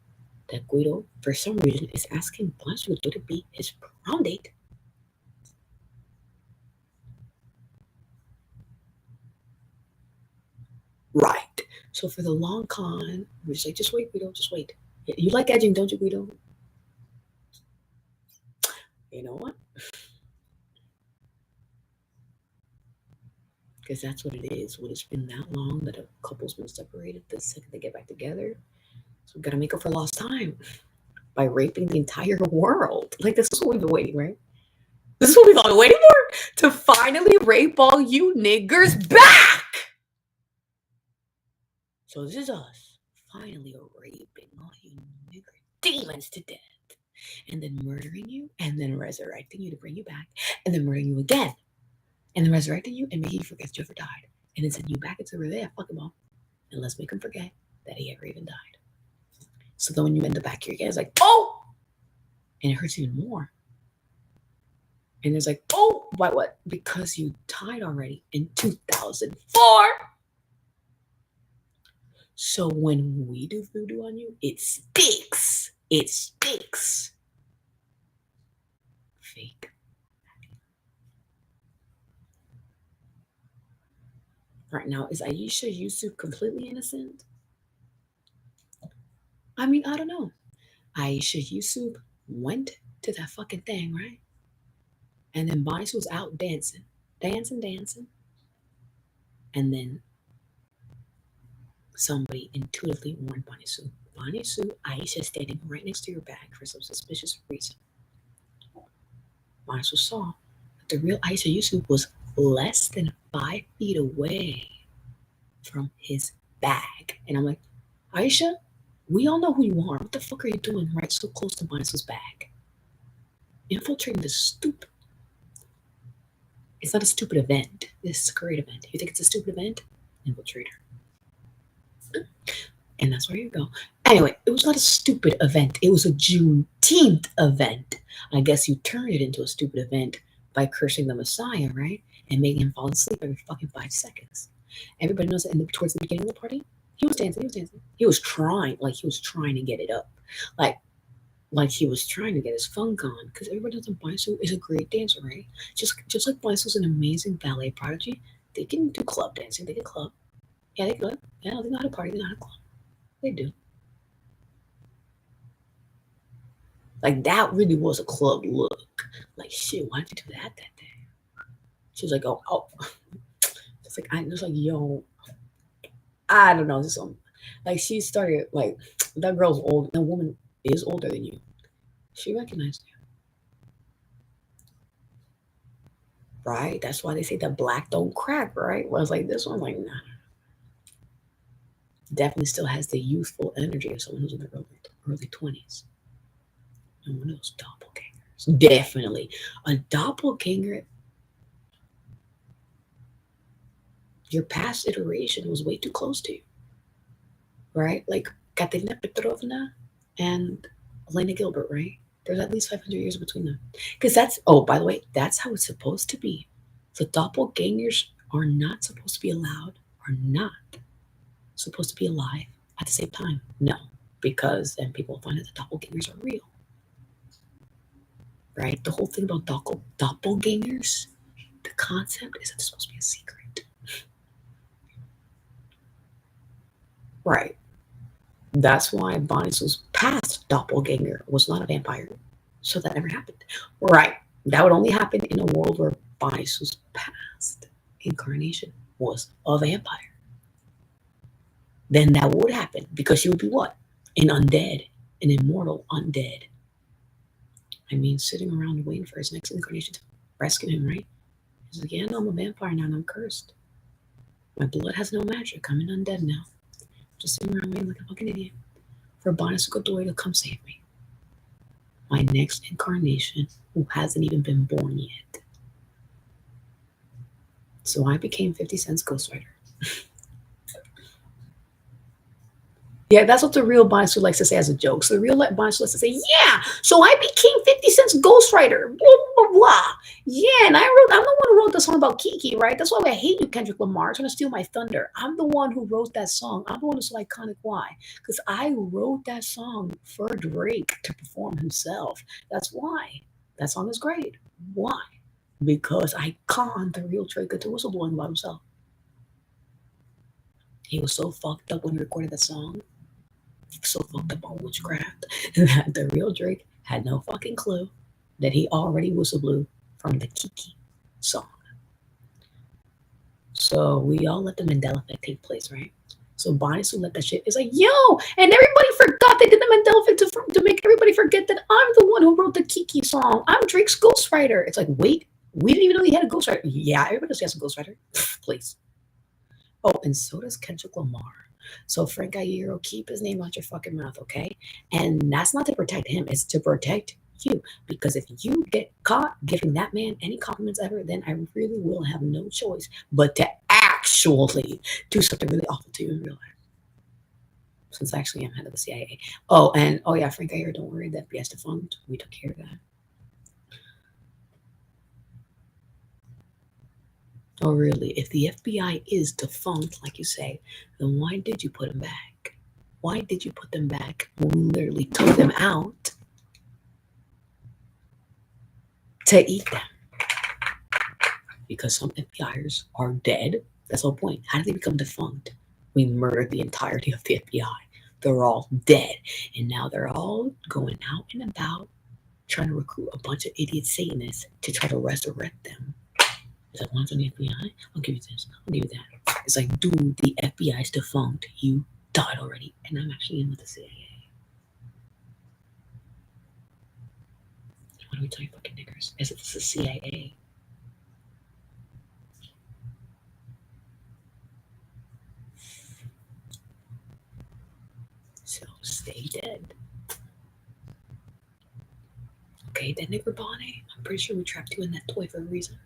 Speaker 1: That Guido, for some reason, is asking Blanche to be his prom date. Right. So for the long con, we're just like, just wait, Guido, just wait. You like edging, don't you, Guido? You know what? Because that's what it is. When it's been that long that a couple's been separated, the second they get back together, so we gotta make up for lost time by raping the entire world. Like this is what we've been waiting, right? This is what we've all been waiting for to finally rape all you niggers back. So this is us finally raping all you nigger demons to death, and then murdering you, and then resurrecting you to bring you back, and then murdering you again, and then resurrecting you and making you forget you ever died, and then sending you back into where they fuck him up, and let's make him forget that he ever even died. So then when you end up back here again, it's like, oh, and it hurts even more. And it's like, oh, why what? Because you died already in 2004. So when we do voodoo on you, it sticks. It sticks. Fake. Right now, is Aisha Yusuf completely innocent? I mean, I don't know. Aisha Yusuf went to that fucking thing, right? And then Bice was out dancing, dancing. And then somebody intuitively warned Bonnie Sue. Bonnie Sue, Aisha standing right next to your bag for some suspicious reason. Bonnie Sue saw that the real Aisha Yusuf was less than 5 feet away from his bag. And I'm like, Aisha, we all know who you are. What the fuck are you doing right so close to Bonnie Sue's bag? Infiltrating the stupid. It's not a stupid event. This is a great event. You think it's a stupid event? Infiltrator. And that's where you go. Anyway, it was not a stupid event. It was a Juneteenth event. I guess you turned it into a stupid event by cursing the Messiah, right? And making him fall asleep every fucking 5 seconds. Everybody knows that towards the beginning of the party, he was dancing. He was trying to get it up. Like he was trying to get his funk on. Because everybody knows that Baisu is a great dancer, right? Just like Baisu's an amazing ballet prodigy, they can do club dancing. They can club. Yeah, they could. Yeah, they know how to party. They know how to club. They do. Like that really was a club look. Like shit, why'd you do that day? She was like, oh. It's like I was like, yo, I don't know. This one, like she started like that girl's old. That woman is older than you. She recognized you, right? That's why they say that black don't crack, right? Well, I was like this one, like nah. Definitely still has the youthful energy of someone who's in their early 20s. And one of those doppelgangers. Definitely. A doppelganger, your past iteration was way too close to you. Right? Like Katerina Petrovna and Elena Gilbert, right? There's at least 500 years between them. Because that's, oh, by the way, that's how it's supposed to be. The doppelgangers are not supposed to be allowed, are not supposed to be alive at the same time. No, because then people find that the doppelgangers are real. Right? The whole thing about doppelgangers, the concept is that it's supposed to be a secret. Right. That's why Bonnie's past doppelganger was not a vampire. So that never happened. Right. That would only happen in a world where Bisu's past incarnation was a vampire. Then that would happen because she would be what? An undead, an immortal undead. I mean, sitting around waiting for his next incarnation to rescue him, right? He's like, yeah, no, I'm a vampire now and I'm cursed. My blood has no magic. I'm an undead now. Just sitting around waiting like a fucking idiot for Banasukotori to come save me. My next incarnation, who hasn't even been born yet. So I became 50 Cent's ghostwriter. Yeah, that's what the real Bonisu likes to say as a joke. So the real Bonisu likes to say, yeah, so I became 50 Cent's ghostwriter, blah, blah, blah. Yeah, and I'm the one who wrote the song about Kiki, right? That's why I hate you, Kendrick Lamar. Trying to steal my thunder. I'm the one who wrote that song. I'm the one who's so iconic. Why? Because I wrote that song for Drake to perform himself. That's why. That song is great. Why? Because I conned the real Drake into whistleblowing about himself. He was so fucked up when he recorded that song. So fucked up on witchcraft that the real Drake had no fucking clue that he already whistleblew from the Kiki song. So we all let the Mandela effect take place, right? So Bonisu let that shit. It's like, yo, and everybody forgot they did the Mandela effect to make everybody forget that I'm the one who wrote the Kiki song. I'm Drake's ghostwriter. It's like, wait, we didn't even know he had a ghostwriter. Yeah, everybody knows he has a ghostwriter. Please. Oh, and so does Kendrick Lamar. So Frank Iero, keep his name out your fucking mouth, okay? And that's not to protect him, it's to protect you. Because if you get caught giving that man any compliments ever, then I really will have no choice but to actually do something really awful to you in real life. Since actually I'm head of the CIA. Oh, and oh yeah, Frank Iero, don't worry, the FBI's defunct. We took care of that. Oh, really? If the FBI is defunct, like you say, then why did you put him back? Why did you put them back when we literally took them out to eat them? Because some FBIers are dead. That's the whole point. How did they become defunct? We murdered the entirety of the FBI. They're all dead. And now they're all going out and about trying to recruit a bunch of idiot Satanists to try to resurrect them. It's like, one's on the FBI? I'll give you this. I'll give you that. It's like, dude, the FBI is defunct. You died already. And I'm actually in with the CIA. Why do we tell you fucking niggers? As if it's the CIA. So stay dead. Okay, that nigger Bonnie, I'm pretty sure we trapped you in that toy for a reason.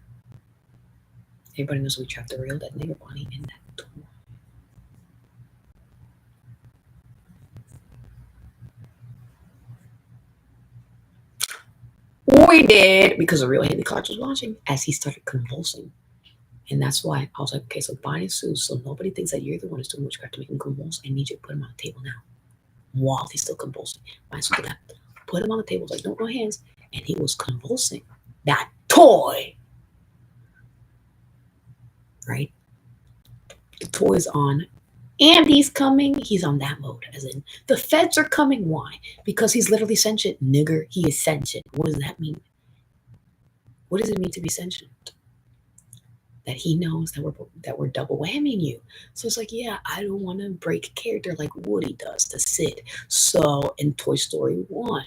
Speaker 1: Everybody knows we trapped the real dead nigger Bonnie in that toy. We did, because the real Haley Clark was watching as he started convulsing. And that's why I was like, okay, so Bonnie Sue, so nobody thinks that you're the one who's doing witchcraft to make him convulse. I need you to put him on the table now. While he's still convulsing. Bonnie Sue did that. Put him on the table, like, no hands. And he was convulsing. That toy. Right? The toy's on. And he's coming. He's on that mode. As in, the feds are coming. Why? Because he's literally sentient. Nigger, he is sentient. What does that mean? What does it mean to be sentient? That he knows that we're double whamming you. So it's like, yeah, I don't want to break character like Woody does to Sid. So in Toy Story 1,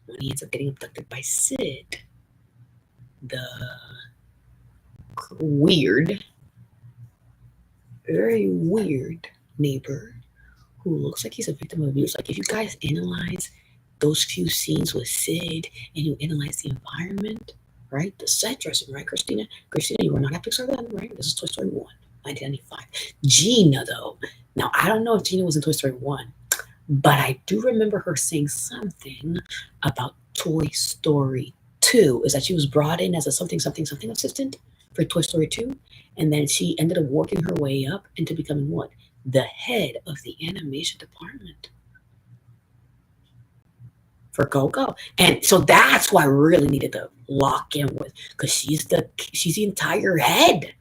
Speaker 1: when he ends up getting abducted by Sid, the weird, very weird neighbor who looks like he's a victim of abuse. Like if you guys analyze those few scenes with Sid and you analyze the environment, right? The set dressing, right, Christina? Christina, you were not at Pixar then, right? This is Toy Story 1, 1995. Gina, though. Now, I don't know if Gina was in Toy Story 1, but I do remember her saying something about Toy Story 2, is that she was brought in as a something assistant for Toy Story 2, and then she ended up working her way up into becoming what? The head of the animation department for Coco. And so that's why I really needed to lock in with, because she's the entire head,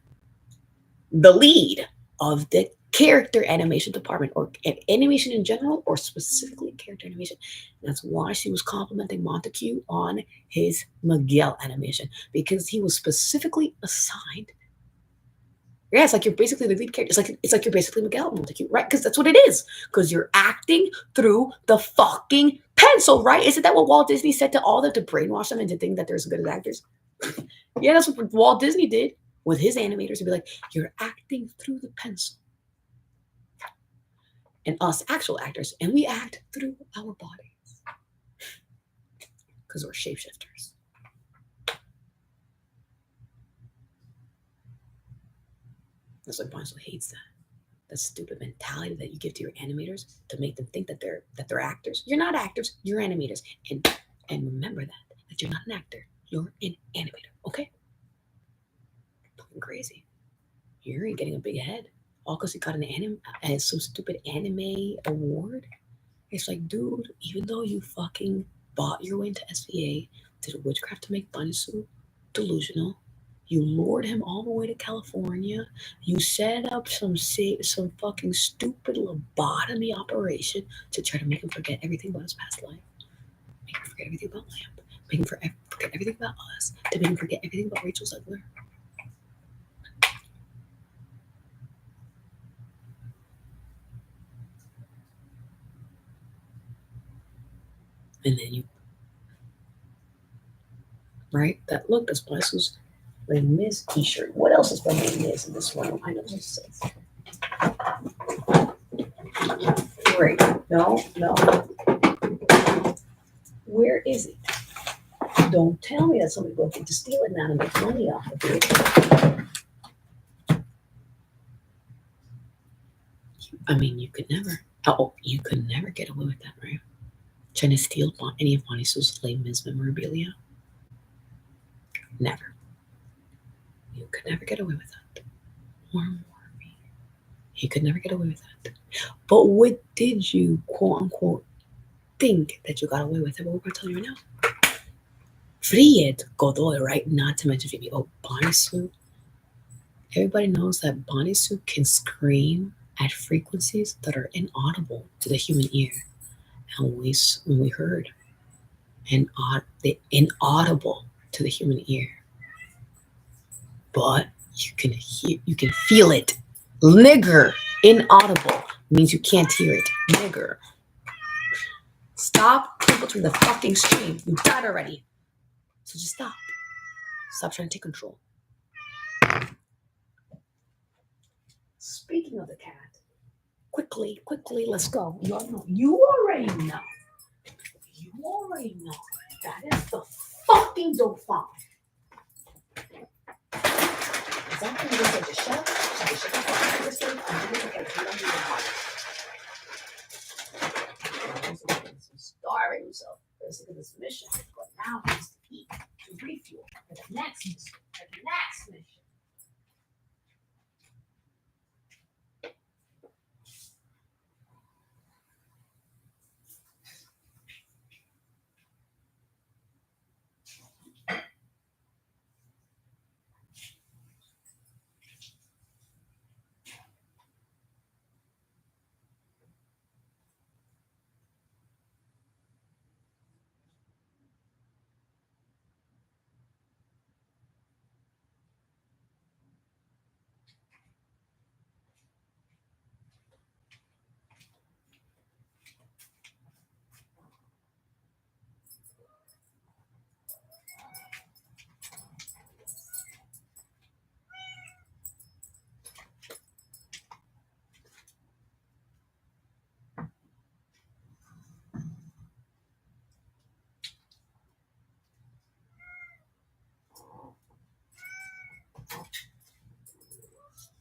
Speaker 1: the lead of the character animation department, or animation in general, or specifically character animation. And that's why she was complimenting Montague on his Miguel animation, because he was specifically assigned. Yeah, it's like you're basically the lead character. It's like you're basically Miguel Montague, right? Because that's what it is. Because you're acting through the fucking pencil, right? Isn't that what Walt Disney said to all of them, to brainwash them into thinking that they're as good as actors? Yeah, that's what Walt Disney did with his animators. He'd be like, you're acting through the pencil. And us actual actors, and we act through our bodies. Because we're shapeshifters. That's why Bonzo hates that. The stupid mentality that you give to your animators to make them think that they're actors. You're not actors, you're animators. And remember that you're not an actor, you're an animator, okay? Fucking crazy. You're getting a big head. All because you got some stupid anime award. It's like, dude, even though you fucking bought your way into SVA, did witchcraft to make Banisu delusional, you lured him all the way to California. You set up some fucking stupid lobotomy operation to try to make him forget everything about his past life. Make him forget everything about Lamp. Make him forget everything about us. To make him forget everything about Rachel Zegler. And then you, right? That's Banisu's Les Mis t-shirt. What else is from Les Mis in this one? I know what it says. Great. No. Where is it? Don't tell me that somebody broke in to steal it now to make money off of it. I mean, you could never get away with that, right? Trying to steal any of Bonnie Sue's Les Mis memorabilia? Never. You could never get away with that. You could never get away with that. But what did you, quote unquote, think that you got away with it? What we're going to tell you right now. Fried Godoy, right? Not to mention Phoebe. Oh, Bonnie Sue. Everybody knows that Bonnie Sue can scream at frequencies that are inaudible to the human ear. And when we heard the inaudible to the human ear, but you can feel it. Nigger, inaudible means you can't hear it. Nigger. Stop filtering the fucking stream. You died already. So just stop. Stop trying to take control. Speaking of the cat, quickly, let's go. You already know. That is the fucking Dauphin. Is that thing going to shut up? Should they shut the fuck up this thing? I'm going to get a He's starving himself. Let's look at this mission. But now he has to eat to refuel for the next mission.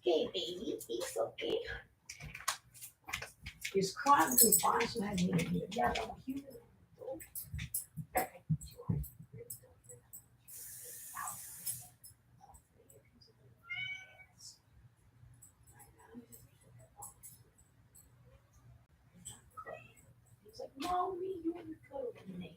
Speaker 1: Okay, baby, it's okay. He's crying because Bonsu had me together. He's like, Mommy, you want to cuddle with me?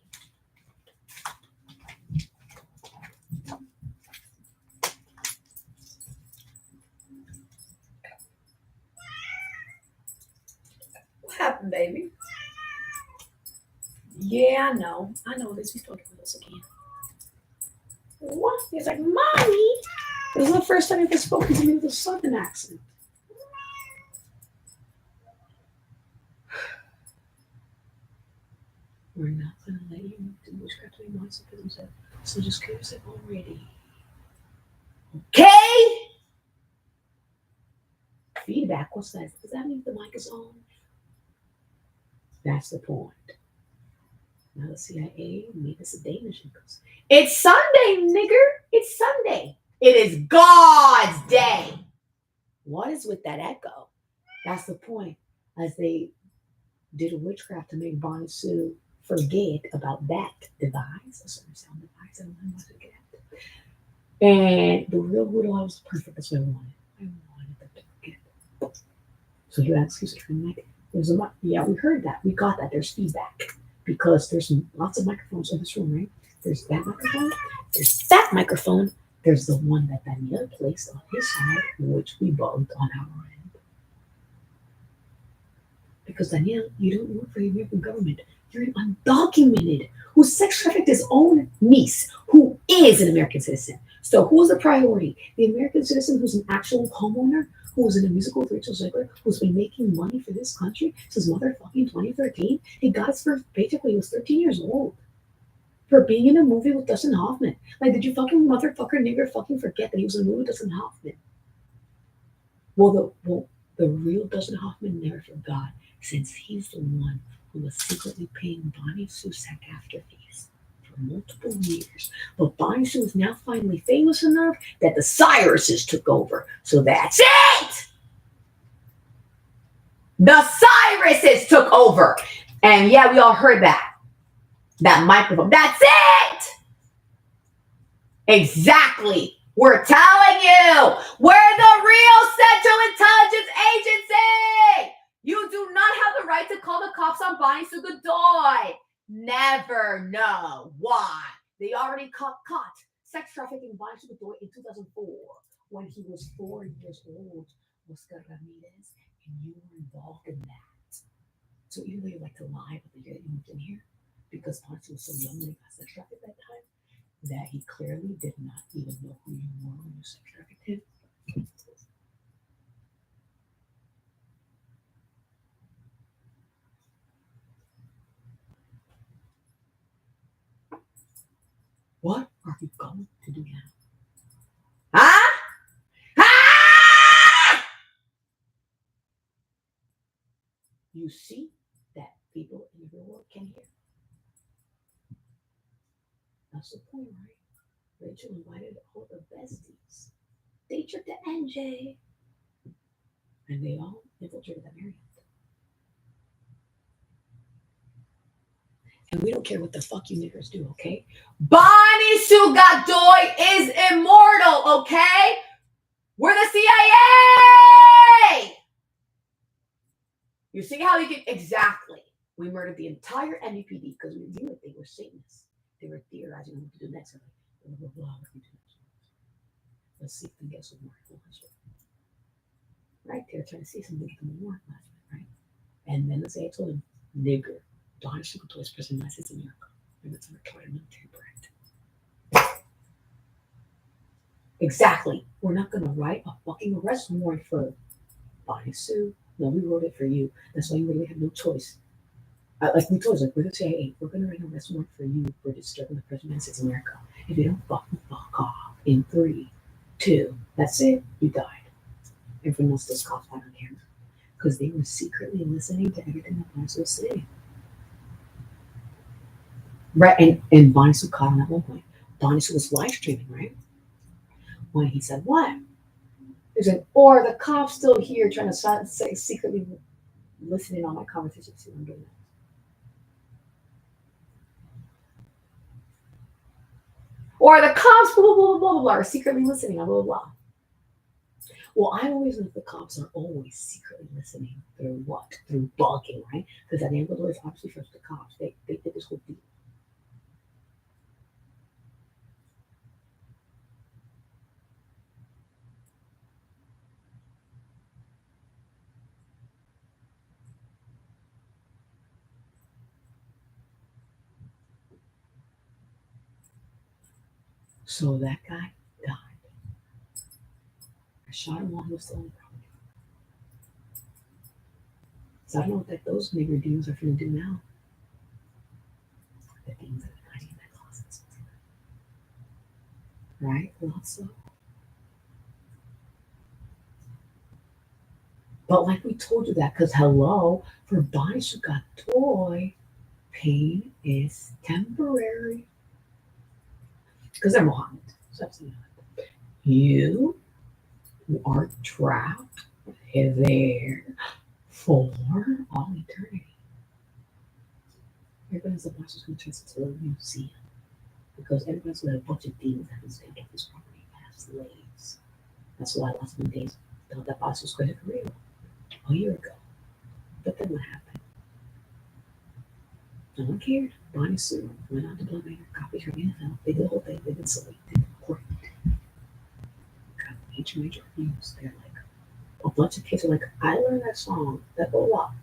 Speaker 1: baby. Yeah, I know. I know this. He's talking with us again. What? He's like, Mommy. This is the first time you've ever spoken to me with a southern accent. We're not going to let you do witchcraft anymore, so just curious it already. Okay? Feedback, what's that? Does that mean the mic is on? That's the point. Now the CIA made us a Danish because it's Sunday, nigger. It's Sunday. It is God's day. What is with that echo? That's the point. As they did a witchcraft to make Bonnie Sue forget about that device, a certain sound device, and I wanted to get it. And the real widow was perfect. That's what I wanted. I wanted them to forget. So you ask, excuse me, there's a mic. Yeah, we heard that. We got that. There's feedback because there's lots of microphones in this room, right? There's that microphone. There's that microphone. There's the one that Daniel placed on his side, which we bugged on our end. Because Daniel, you don't work for the American government. You're an undocumented who sex trafficked his own niece, who is an American citizen. So who's the priority? The American citizen who's an actual homeowner, who was in a musical with Rachel Zegler, who's been making money for this country since motherfucking 2013. He got his first paycheck when he was 13 years old. For being in a movie with Dustin Hoffman. Like, did you fucking motherfucker nigger fucking forget that he was in a movie with Dustin Hoffman? Well, the real Dustin Hoffman never forgot, since he's the one who was secretly paying Bonnie Sue SAG-AFTRA fees for multiple years. But Bonnie Sue is now finally famous enough that the Cyruses took over. So that's it! The Cyruses took over. And yeah, we all heard that. That microphone. That's it! Exactly. We're telling you, we're the real Central Intelligence Agency. You do not have the right to call the cops on Bonnie Sue Godoy. Never know why. They already caught sex trafficking Bonnie Sue Godoy in 2004 when he was 4 years old. Oscar Ramirez, and you were involved in that. So either you like to lie about the year that you moved in here, because Bonnie Sue was so young when he got sex trafficked at that time, that he clearly did not even know who you were when you sex trafficked him. What are you going to do now? Huh? Ah! You see that people in the real world can hear. That's the point, right? Rachel invited all the besties. They took the NJ. And they all infiltrated the Marriott. And we don't care what the fuck you niggers do, okay? Bonnie Sue Godoy is immortal, okay? We're the CIA! You see how you get exactly. We murdered the entire NDPD because we knew that they were Satanists. They were theorizing on what to do next. Blah, blah, blah, what we do next. Let's see if we can get some more information. Right? They're trying to see something to get them more last night, right? And then let's say I told him, nigger, Bonnie Sue Godoy is President of the United States of America. And it's a retarded military brand. Exactly. We're not going to write a fucking arrest warrant for Bonnie Sue. No, we wrote it for you. That's why you really have no choice. Like we told us, like we're the CIA. We're going to write an arrest warrant for you for disturbing the President of the United States of America. If you don't fucking fuck off in 3, 2, that's it. You died. Everyone else does cough out on camera because they were secretly listening to everything that Bonnie Sue was saying. Right, and Bonnie Sue caught him at one point. Bonnie Sue was live streaming, right? When he said, what? He said, or the cops still here trying to say, secretly listening on my conversation. See what I'm doing? Or the cops, blah, blah, blah, blah, blah, are secretly listening, blah, blah, blah. Well, I always know the cops are always secretly listening through what? Through bugging, right? Because at the end of the day, it's obviously first the cops. They did this whole deal. So that guy died. I shot him while he was still on the property. So I don't know what those nigger dudes are finna do now. The things that are hiding in their closets. Right? Lots of. But like we told you that, because hello, for bodies who got toy, pain is temporary. Because they're Mohammed. So that's not. You are trapped there for all eternity. Everybody's a bunch is going to turn into a museum. Because everybody's got a bunch of demons that have been off this property as slaves. That's why lots of them days thought that boss was going to real a year ago. But then what happened? No one cared. Bonnie Sue went out to Blood Manor, copied her NFL. They did the whole thing. They did Sully. They did great. Got major reviews. They're like, a bunch of kids are like, I learned that song, that go up,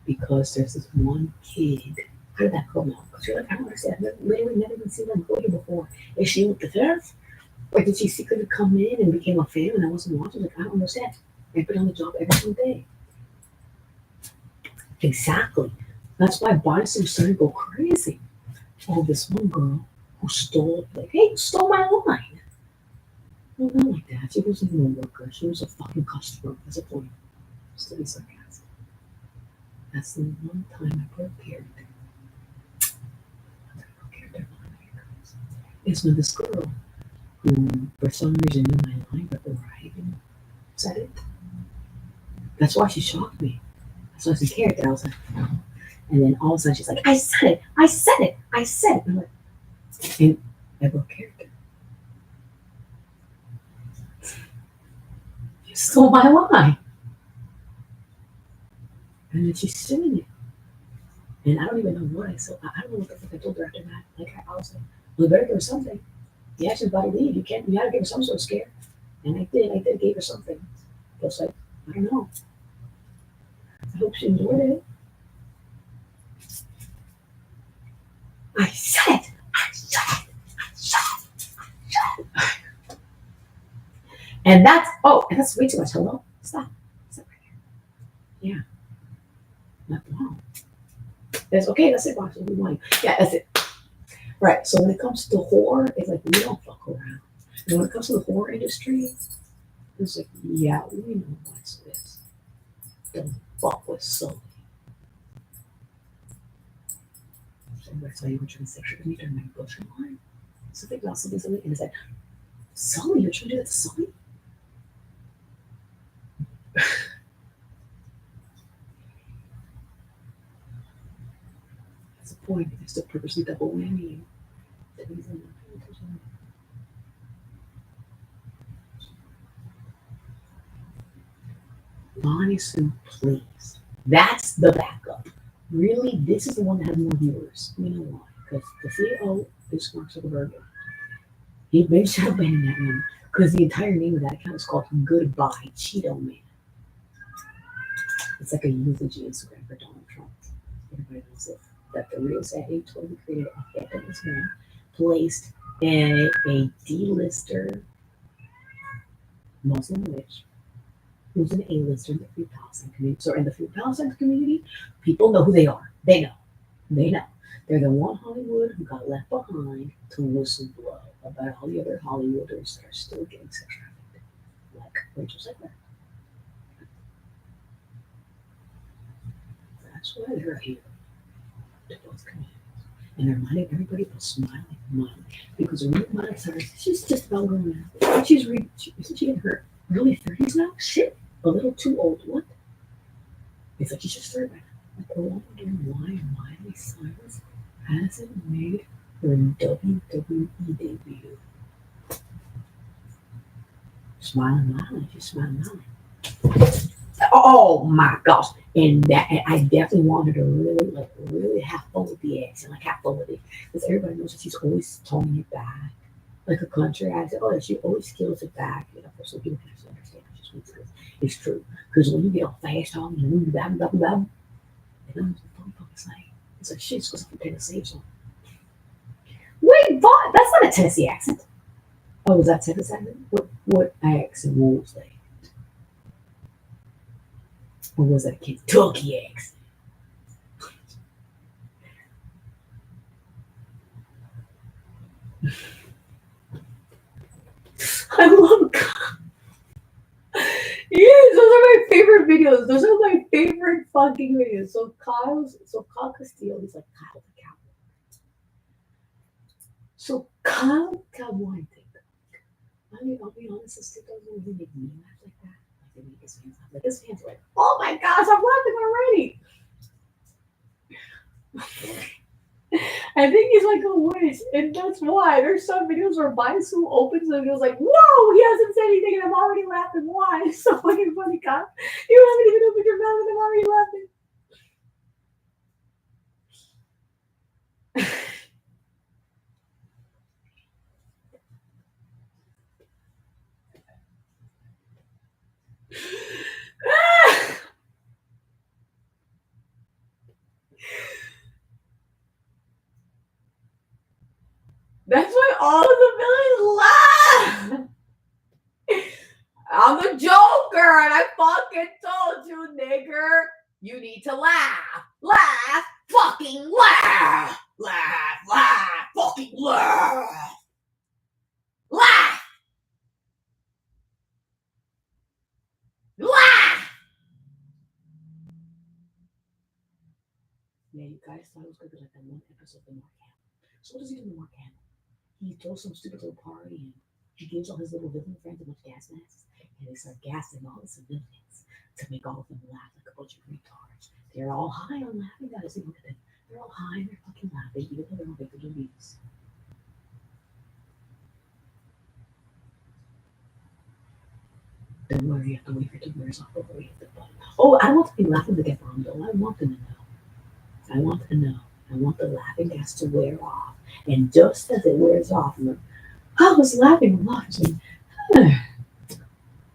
Speaker 1: because there's this one kid. How did that come out? Because you're like, I don't understand. I've literally never even seen them go here before. Is she with the fifth? Or did she secretly come in and became a fan and I wasn't watching? Like, I don't understand. I've been on the job every single day. Exactly. That's why Bonnie started to go crazy. Oh, this one girl who stole, like, hey, you stole my line. Well, not like that. She wasn't even a worker. She was a fucking customer. That's a point. Just to be sarcastic. That's the one time I broke character. Is when this girl, who for some reason knew my line before I even said it. That's why she shocked me. That's why she's a character. I was like, no. And then all of a sudden she's like, I said it. I said it. I said it. And I'm like, and I broke character. You stole my line. And then she's suing it. And I don't even know what I said. I don't know what the fuck I told her after that. Like I was like, well, you better give her something. Yeah, she's about to leave. You gotta give her some sort of scare. And I did give her something. Just like, I don't know. I hope she enjoyed it. I said it. I said it. I said it. I said it. And that's way too much. Hello? Stop. Stop right here. Yeah. Not wrong. That's okay, that's it, Box. We want you. Yeah, that's it. Right. So when it comes to horror, it's like we don't fuck around. And when it comes to the horror industry, it's like, yeah, we know what's this. Don't fuck with Sully. So that's why you were trying to say, you turn my butcher line. Something about something, and it's like, Sully, you're trying to do that to Sully? That's the point. It's to purposely double whammy. Bonnie Sue, please. That's the backup. Really, this is the one that has more viewers. You know why? Because the CEO is Mark Zuckerberg. He made shadow banning that one because the entire name of that account is called Goodbye Cheeto Man. It's like a eulogy Instagram for Donald Trump. Everybody knows it. That the real sad age totally created a fabulous man placed a D-lister Muslim witch who's an A-lister in the Free Palestine community. So in the Free Palestine community, people know who they are. They know. They know. They're the one Hollywood who got left behind to whistleblow about all the other Hollywooders that are still getting sex trafficked, like Rachel Zegler. That's why they're a hero to both communities. And they're reminding everybody about Smiley Miley. Because when you monitor her, she's just about grown now. Isn't she in her early 30s now? Shit. A little too old. What? It's like she's just 30 right now. Like, I wondering why Miley Cyrus hasn't made her WWE debut. Smiling Miley. She's Smiling Miley. Oh my gosh. And I definitely want her to really have fun with the accent, like have fun with it. Because everybody knows that she's always toning it back. Like a country accent. Oh, yeah, she always scales it back, for so people can actually understand how she speaks. It's true. Because when you get all fast talking and blah, blah, blah, blah, they don't know what the fuck it's like. It's like shit, it's because I'm prepared to save something. Wait, what? That's not a Tennessee accent. Oh, was that Texas accent? What accent was that? Or was that Kentucky accent? I love. Yes, those are my favorite videos. Those are my favorite fucking videos. So Kyle Castillo, he's like Kyle the Cowboy. So Kyle Cowboy thing. I'll be honest, his TikToks don't really make me laugh like that. Like they make his fans laugh. Like his fans are like, oh my gosh, I'm laughing already. I think he's like a witch, and that's why there's some videos where Baisu opens and goes like, "Whoa, he hasn't said anything, and I'm already laughing." Why? It's so fucking funny, Kyle. You haven't even opened your mouth, and I'm already laughing. That's why all of the villains laugh. I'm the Joker, and I fucking told you, nigger, you need to laugh, laugh, fucking laugh, laugh, laugh, fucking laugh, laugh, laugh. Yeah, you guys thought it was gonna be like that one episode of the Mark Hamill. So what does he do in the Mark Hamill? He throws some stupid little party and he gives all his little villain friends a bunch of gas masks and they start gassing all the civilians to make all of them laugh like a bunch of retards. They're all high on laughing, guys. See, look at them. They're all high and they're fucking laughing, even though they're all victims of abuse. Don't worry, you have to wait for it to wear off before we hit the button. Oh, I want to be laughing to get bombed though. I want them to know. I want to know. I want the laughing gas to wear off. And just as it wears off, I was laughing a lot.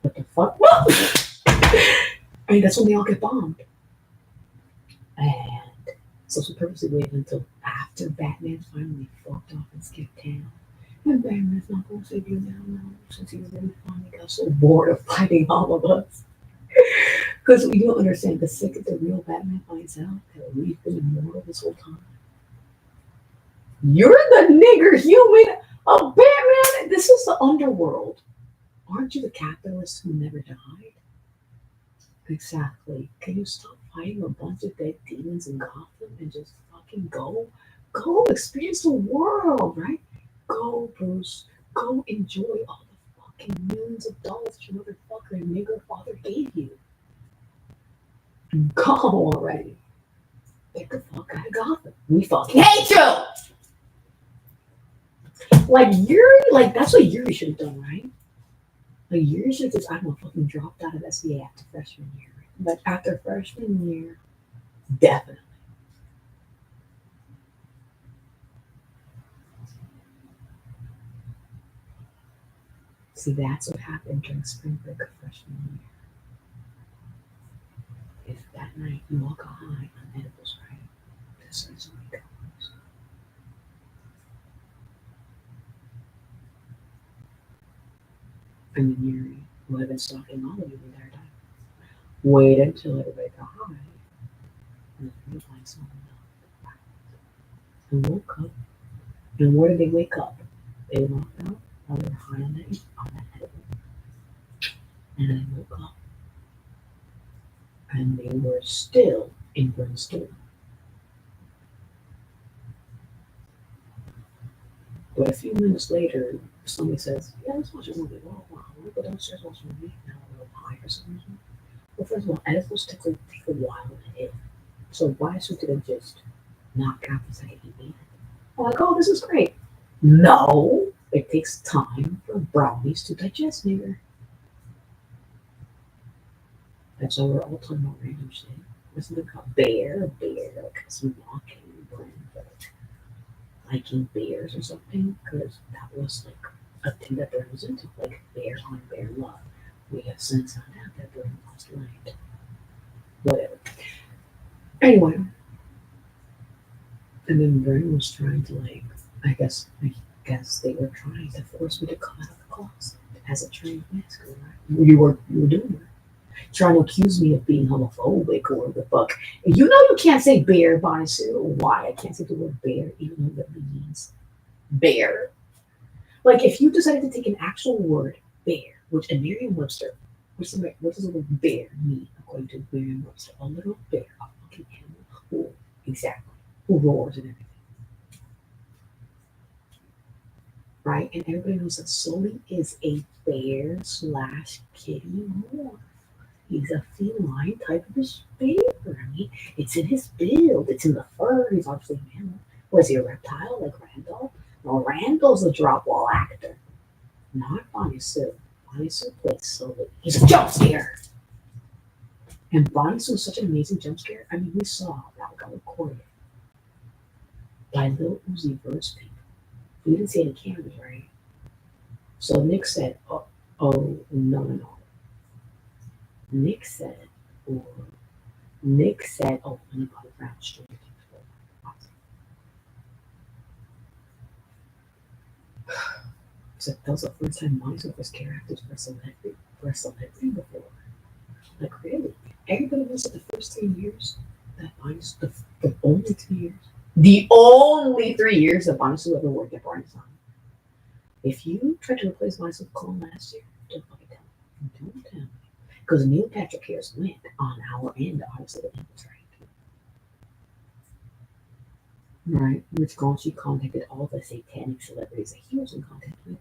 Speaker 1: What the fuck? I mean, that's when they all get bombed. And so she purposely waited until after Batman finally fucked off and skipped town. And Batman's not going to save you now, no, since he really finally got so bored of fighting all of us. Because you don't understand, the second the real Batman finds out that we've been immortal this whole time, you're the nigger human of Batman. This is the underworld. Aren't you the capitalist who never died? Exactly. Can you stop fighting a bunch of dead demons in Gotham and just fucking go? Go experience the world, right? Go, Bruce. Go enjoy all the fucking millions of dollars your motherfucker nigger father gave you. Go already. Get the fuck out of Gotham. We fucking hate you! Like Yuri, like that's what Yuri should have done, right? Like Yuri should have just, I don't know, fucking dropped out of SBA after freshman year. But after freshman year, definitely. See, that's what happened during spring break of freshman year. If that night you all got high on edibles, right? This is what goes. And then Yuri would have been stalking all of you the entire time. Wait until everybody got high. And then you find someone else. And woke up. And where did they wake up? They walked out while they were high on that edible. And I woke up. And they were still in Brimstone. But a few minutes later, somebody says, "Yeah, let's watch a movie." Oh, wow, we go downstairs and watch a movie. Now we're a little high for some reason. Well, first of all, edibles take a while to hit. So why should it just knock out the second you eat it? I'm like, oh, this is great. No, it takes time for brownies to digest, nigger. That's why we're all talking about random shit. There's something called bear, because we walking, liking bears or something, because that was like a thing that Bird was into, like bear on bear love. We have since found out that Bird lost light. Whatever. Anyway, and then Bird was trying to like, I guess, like, because they were trying to force me to come out of the closet as a trained masculine. Right? You were doing it. Trying to accuse me of being homophobic or the fuck. And you know you can't say bear, Bonisu. Why? I can't say the word bear, even though that means bear. Like if you decided to take an actual word, bear, which in Merriam-Webster, what does the word bear mean according to Merriam-Webster? A little bear, a fucking animal. Who, exactly. Who roars and everything, right? And everybody knows that Sully is a bear slash kitty morph. He's a feline type of bear. I mean, it's in his build. It's in the fur. He's obviously a mammal. Was he a reptile like Randall? No, Randall's a drop wall actor, not Bonnie Sue. Bonnie Sue plays Sully. He's a jump scare. And Bonnie Sue was such an amazing jump scare. I mean, we saw that got recorded by Lil Uzi Vert's people. We didn't see any cameras, right? So Nick said, oh, no, no, no. Nick said, or Nick said, oh, let me go around straight. So that was the first time Monty was charactered for a celebrity before. Like really, everybody knows that the first 3 years that Bonnie's the only 3 years, the only 3 years that Bonnie's ever worked at Barney's on. If you try to replace Bonnie's with Cole last year, don't fucking tell me. Don't tell me. Because Neil Patrick Harris went on our end, obviously, the was right, which gone she contacted all the satanic celebrities that he was in contact with.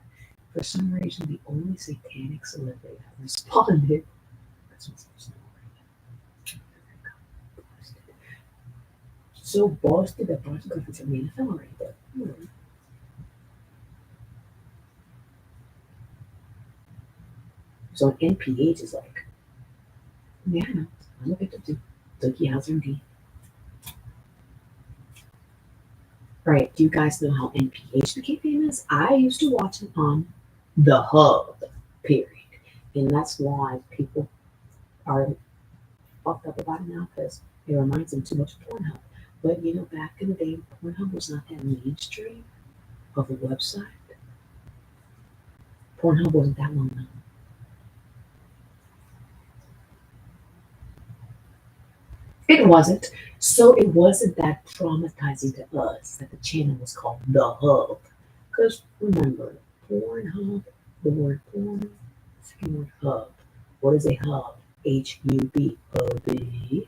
Speaker 1: For some reason, the only satanic celebrity that responded was so busted that Boston Griffiths had made a film already. But so NPH is like, yeah, no, I'm a victim too. Dookie Howser indeed. Right, do you guys know how NPH became famous? I used to watch it on the Hub, period. And that's why people are fucked up about it now because it reminds them too much of Pornhub. But you know, back in the day, Pornhub was not that mainstream of a website. Pornhub wasn't that long known. It wasn't. So it wasn't that traumatizing to us that the channel was called The Hub. Because remember, Pornhub, the word porn, second word hub. What is a hub? Hub. Hubby.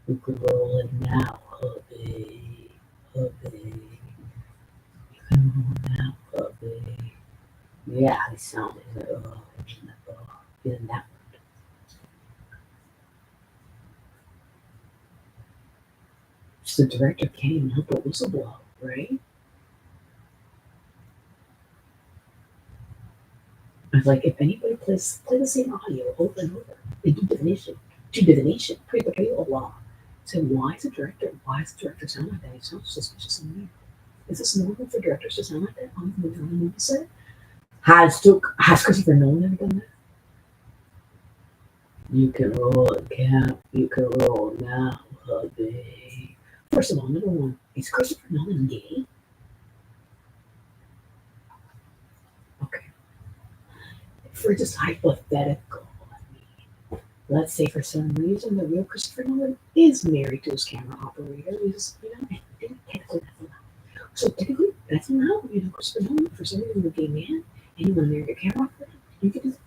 Speaker 1: We could roll it now, hubby. Hubby. You can roll it now, hubby. Yeah, it sounded like, isn't that so the director can't even help but whistleblow, right? I was like, if anybody play the same audio over and over, they do divination, pre-portrayal law. So why does the director sound like that? He sounds suspicious and weird. Is this normal for directors to sound like that on the movie set? Has Christopher Nolan ever done that? You can roll it, Cap. You can roll now, hubby. First of all, number one, is Christopher Nolan gay? Okay. For just hypothetical, let's say for some reason the real Christopher Nolan is married to his camera operator. He's, and technically that's allowed. So technically that's allowed. Christopher Nolan, for some reason, you're a gay man and you want to marry your camera operator. You can do that.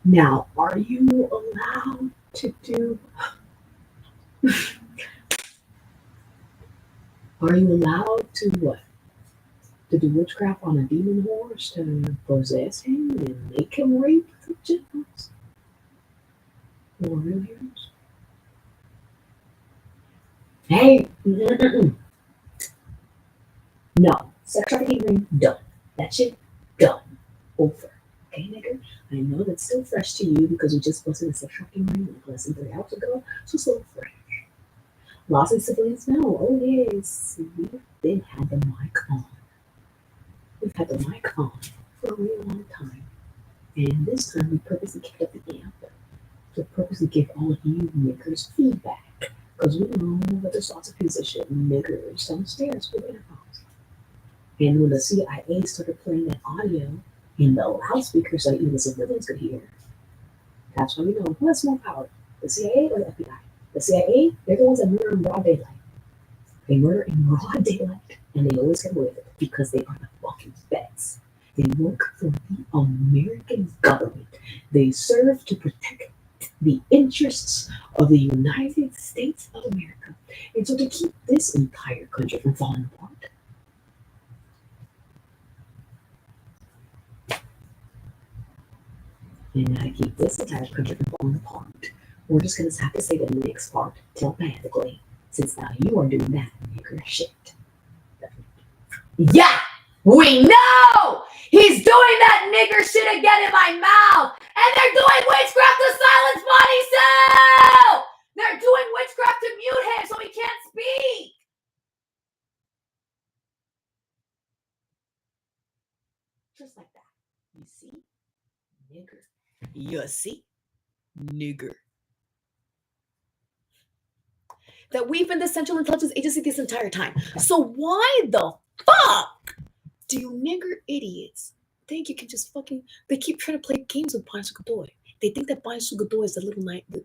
Speaker 1: Now, are you allowed to do? Are you allowed to what? To do witchcraft on a demon horse to possess him and make him rape the generals or real heroes? Hey, no, sex trafficking ring done. That shit done. Over. Okay, nigga? I know that's still fresh to you because we just posted a sex trafficking ring like less than 3 hours ago, so it's still fresh. Lots of civilians know. Oh yes, we've been had the mic on. We've had the mic on for a really long time. And this time we purposely kicked up the amp to purposely give all of you makers feedback. Because we know that there's lots of position niggers downstairs with intercoms. And when the CIA started playing that audio in the loudspeakers so even the civilians could hear, that's when we know who has more power, the CIA or the FBI. The CIA, they're the ones that murder in broad daylight. They murder in broad daylight, and they always get away with it because they are the fucking best. They work for the American government. They serve to protect the interests of the United States of America. And so to keep this entire country from falling apart, and now to keep this entire country from falling apart, we're just going to have to say the next part telepathically, since now you are doing that nigger shit. Yeah, we know he's doing that nigger shit again in my mouth, and they're doing witchcraft to silence Bonnie Sue. They're doing witchcraft to mute him so he can't speak. Just like that. You see? Nigger. You see? Nigger. That we've been the Central Intelligence Agency this entire time. So why the fuck do you nigger idiots think you can just fucking... They keep trying to play games with Bonnie Sue Godoy. They think that Bonnie Sue Godoy is the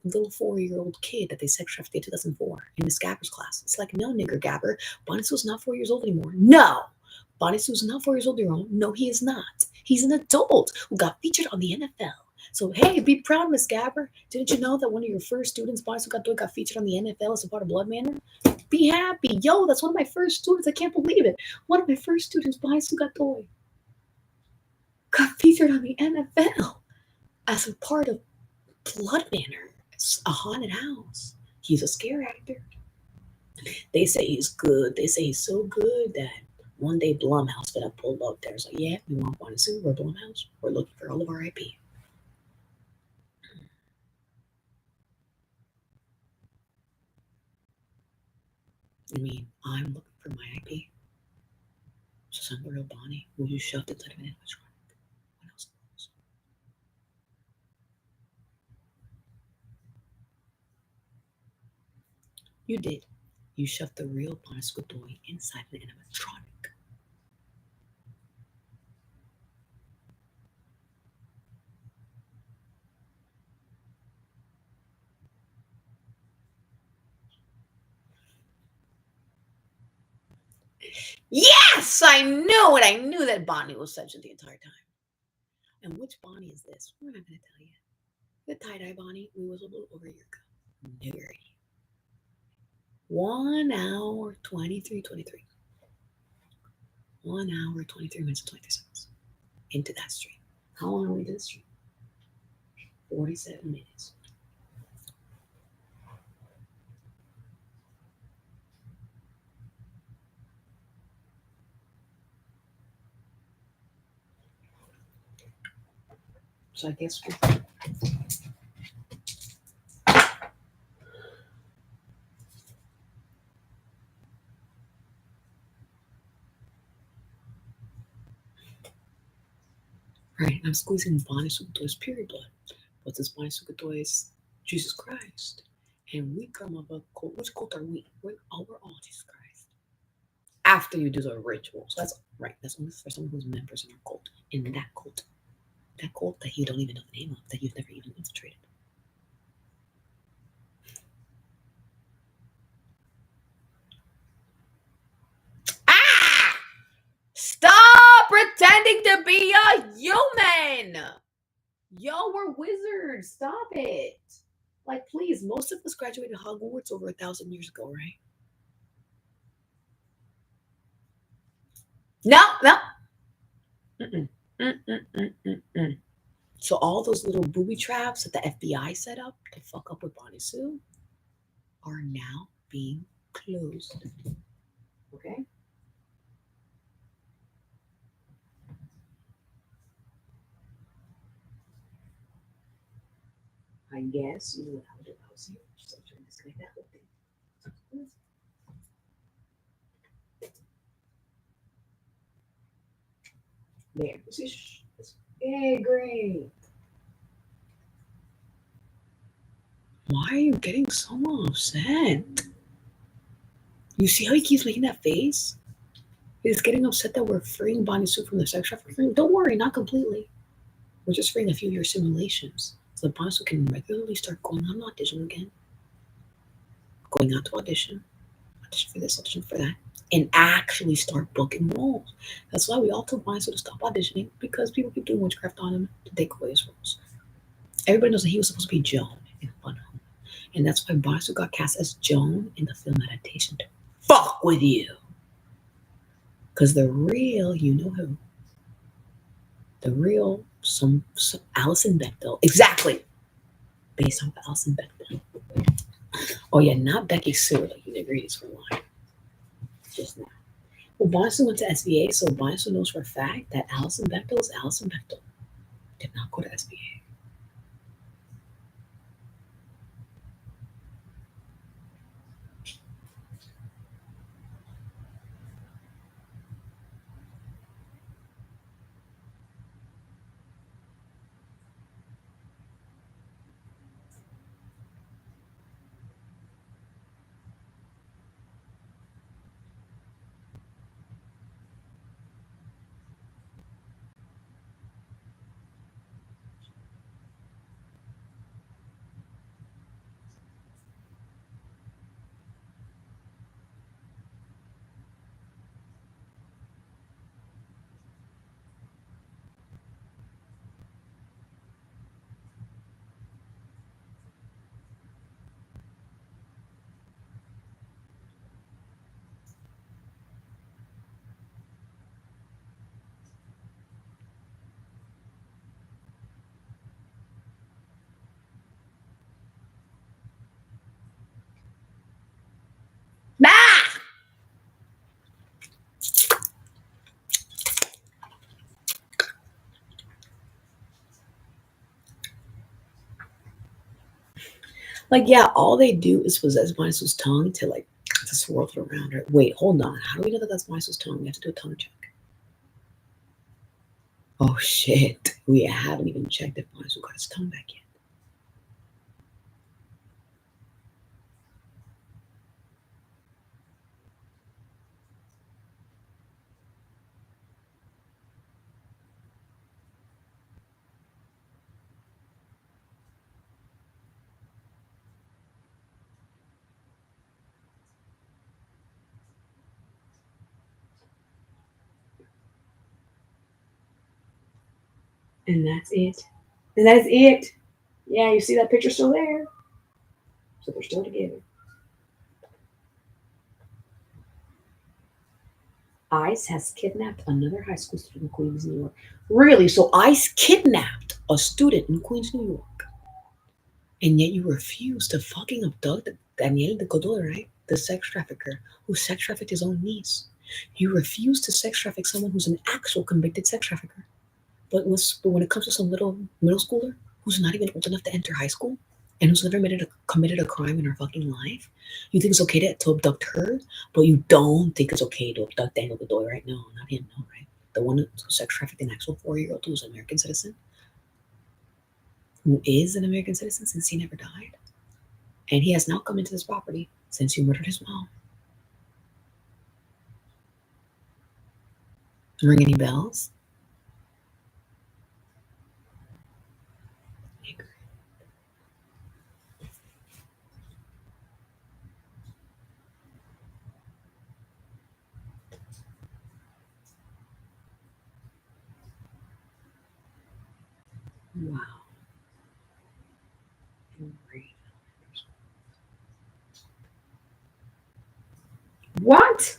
Speaker 1: little 4-year-old kid that they sex trafficked in 2004 in Miss Gabber's class. It's like, no, nigger Gabber. Bonnie Sue's not 4 years old anymore. No. Bonnie Sue's not 4 years old anymore. No, he is not. He's an adult who got featured on the NFL. So, hey, be proud, Miss Gabber. Didn't you know that one of your first students, Bonnie Sue Godoy, got featured on the NFL as a part of Blood Manor? Be happy. Yo, that's one of my first students. I can't believe it. One of my first students, Bonnie Sue Godoy, got featured on the NFL as a part of Blood Manor. It's a haunted house. He's a scare actor. They say he's good. They say he's so good that one day Blumhouse gonna pull up there. It's like, yeah, we want Bonnie Sue. We're Blumhouse. We're looking for all of our IP. I mean, I'm looking for my IP. So I'm the real Bonnie who you shoved inside of an animatronic. What else? You did. You shoved the real Bonnie Sue Godoy inside an animatronic. Yes, I knew it. I knew that Bonnie was such the entire time. And which Bonnie is this? We're not going to tell you. The tie-dye Bonnie, we was a little over a year ago. Niggery. 1 hour 23. 1 hour 23 minutes and 23 seconds into that stream. How long are we into the stream? 47 minutes. So I guess right, I'm squeezing Bonnie Sue Godoy's period blood. What's this Bonnie Sue Godoy's Jesus Christ? And we come up a cult. Which cult are we? We're all Jesus Christ. After you do the rituals. That's right. That's only for someone who's members in our cult. In that cult. That cult that you don't even know the name of, that you've never even infiltrated. Ah! Stop pretending to be a human! Yo, we're wizards. Stop it. Like, please, most of us graduated Hogwarts over 1,000 years ago, right? No. So all those little booby traps that the FBI set up to fuck up with Bonnie Sue are now being closed. Okay? I guess you know what I would do if I was here. Just trying to disconnect that whole thing. There. Yay, great. Why are you getting so upset? You see how he keeps making that face? He's getting upset that we're freeing Bonnie Sue from the sex trafficking. Don't worry, not completely. We're just freeing a few of your simulations so that Bonnie Sue can regularly start going on audition again, going out to audition for this, audition for that, and actually start booking roles. That's why we all told Bonnie Sue to stop auditioning because people keep doing witchcraft on him to take away his roles. Everybody knows that he was supposed to be Joan in Fun Home, and that's why Bonnie Sue got cast as Joan in the film adaptation to fuck with you. Because the real, you know who, the real, some Alison Bechdel, exactly, based on Alison Bechdel. Oh yeah, not Becky Sue, like you agreed for line just now. Well, Bonsu went to SVA, so Bonsu knows for a fact that Alison Bechdel is Alison Bechdel. Did not go to SVA. Ah! Like, yeah, all they do is possess Bonsu's tongue to swirl it around her. Wait, hold on. How do we know that that's Bonsu's tongue? We have to do a tongue check. Oh shit. We haven't even checked if Bonsu got his tongue back yet. And that's it. And that is it. Yeah, you see that picture still there. So they're still together. ICE has kidnapped another high school student in Queens, New York. Really? So ICE kidnapped a student in Queens, New York. And yet you refuse to fucking abduct Daniel de Godoy, right? The sex trafficker who sex trafficked his own niece. You refuse to sex traffic someone who's an actual convicted sex trafficker. But when it comes to some little middle schooler who's not even old enough to enter high school and who's never committed a crime in her fucking life, you think it's okay to abduct her, but you don't think it's okay to abduct Daniel Godoy, right? No, not him, no, right? The one who sex trafficked an actual 4-year-old who's an American citizen, who is an American citizen since he never died. And he has now come into this property since you murdered his mom. Ring any bells? Wow. What?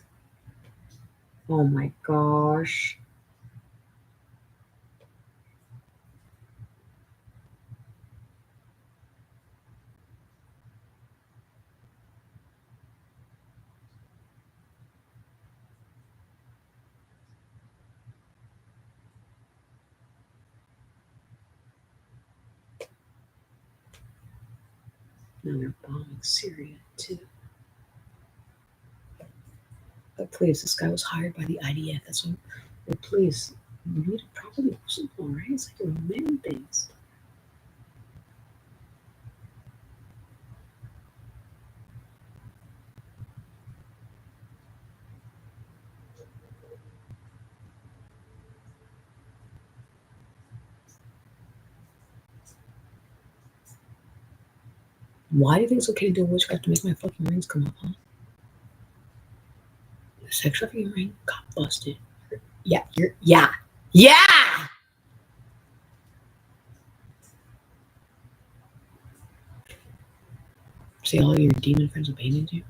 Speaker 1: Oh my gosh. Now they're bombing Syria too. But please, this guy was hired by the IDF. That's what. But please, you need to properly whistleblow, right? It's like there are many things. Why do you think it's okay to do witchcraft to make my fucking rings come up, huh? The sex trafficking ring got busted. Yeah, yeah. See, all your demon friends abandoned you.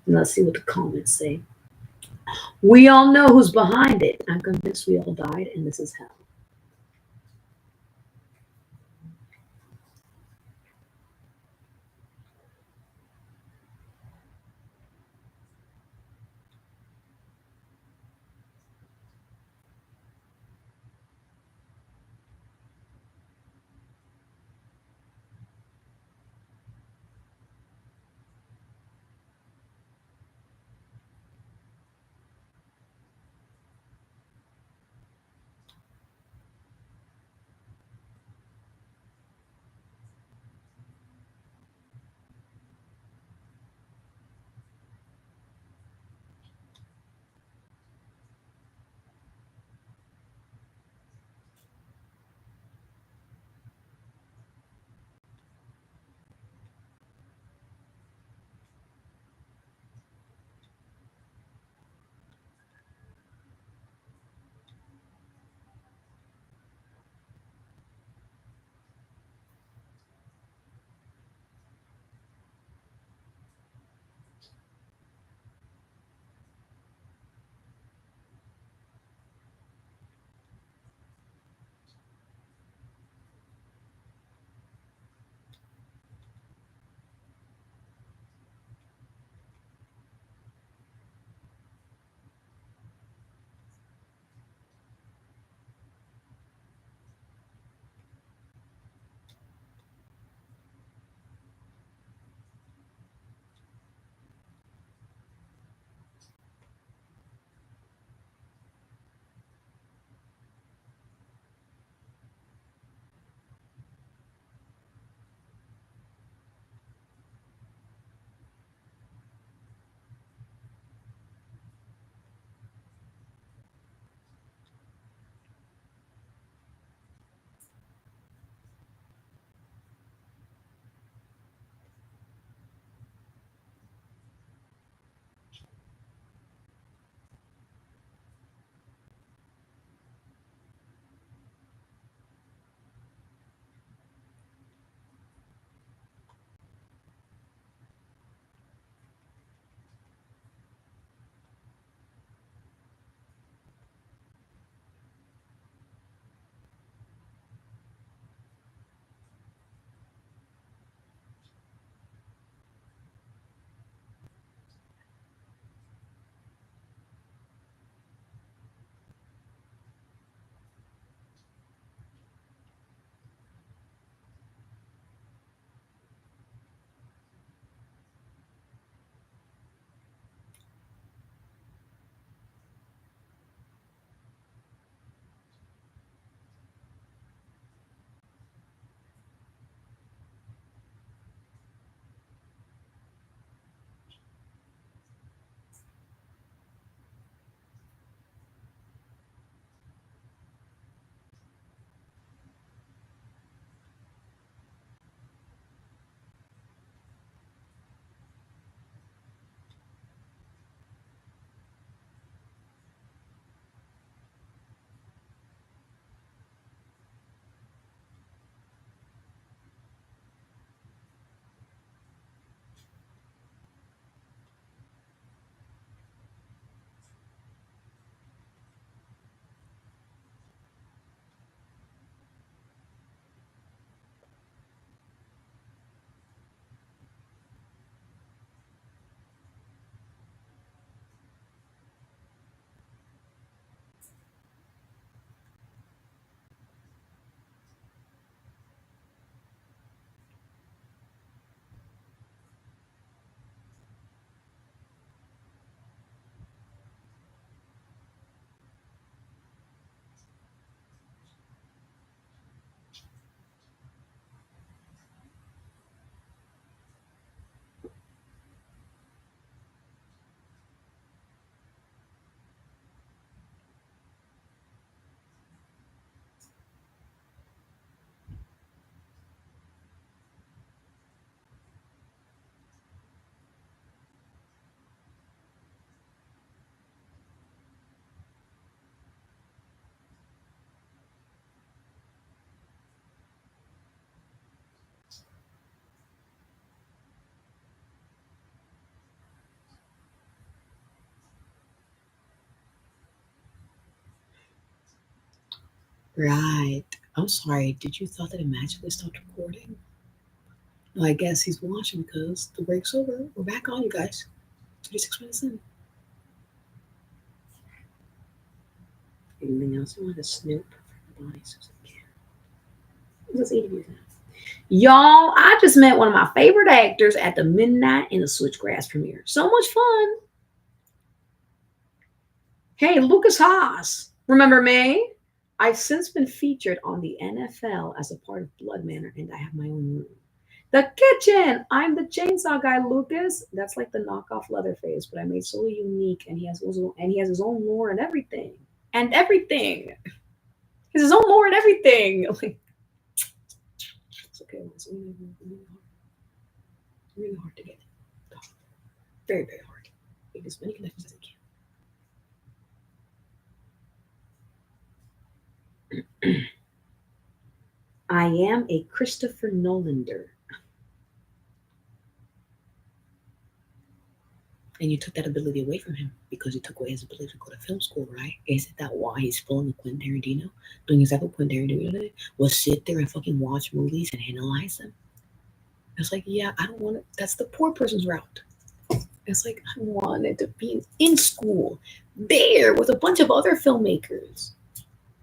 Speaker 1: Let's see what the comments say. We all know who's behind it. I'm convinced we all died, and this is hell. Right. I'm sorry. Did you thought that it magically stopped recording? No, I guess he's watching because the break's over. We're back on, you guys. 36 minutes in. Anything else you want to snoop for your body? Let's 80 views now. Y'all, I just met one of my favorite actors at the Midnight in the Switchgrass premiere. So much fun. Hey, Lucas Haas. Remember me? I've since been featured on the NFL as a part of Blood Manor, and I have my own room. The kitchen. I'm the chainsaw guy, Lucas. That's like the knockoff Leatherface, but I made Sully unique, and he has his own lore and everything, and everything. He has his own lore and everything. Like, it's okay. It's really hard to get. Very, very hard. Make as many connections as I can. I am a Christopher Nolander. And you took that ability away from him because you took away his ability to go to film school, right? Isn't that why he's pulling a Quentin Tarantino? Doing exactly what Quentin Tarantino did? Was sit there and fucking watch movies and analyze them. It's like, yeah, I don't want to. That's the poor person's route. It's like, I wanted to be in school, there with a bunch of other filmmakers,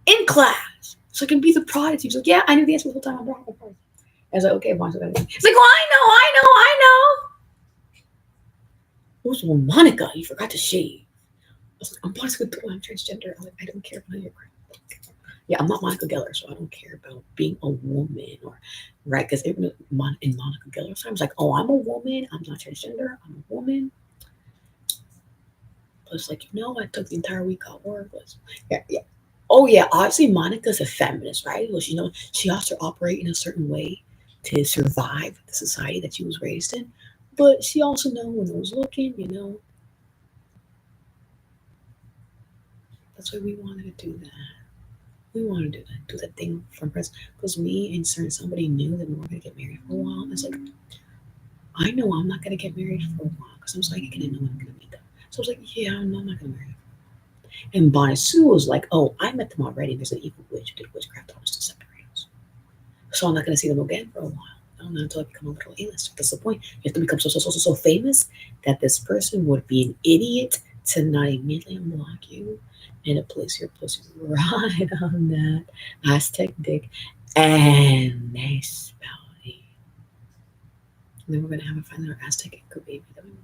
Speaker 1: in class, so I can be the prodigy. He's like, yeah, I knew the answer the whole time. I'm wrong. I was like, okay, fine. It's like, well, I know. It was well, Monica, you forgot to shave. I was like, I'm Monica Geller, I'm transgender. I'm like, I don't care about your crap. Yeah, I'm not Monica Geller, so I don't care about being a woman or right. Because in Monica Geller's time, it's like, oh, I'm a woman. I'm not transgender. I'm a woman. Plus, like, I took the entire week off work. Plus, yeah. Oh yeah, obviously Monica's a feminist, right? Well, she has to operate in a certain way to survive the society that she was raised in. But she also know when I was looking, that's why we wanted to do that. We want to do that thing from press because me and certain somebody knew that we were gonna get married for a while. It's like I know I'm not gonna get married for a while because I'm psychic and I know I'm gonna meet them. So I was like, yeah, I'm not gonna marry them. And Bonnie Sue was like, oh, I met them already. There's an evil witch who did witchcraft on us to separate us. So I'm not gonna see them again for a while. Not until I become a little A-lister. That's the point. You have to become so famous that this person would be an idiot to not immediately unblock you and to place your pussy right on that Aztec dick and they spell it. And then we're gonna have a find our Aztec anchor baby that we want.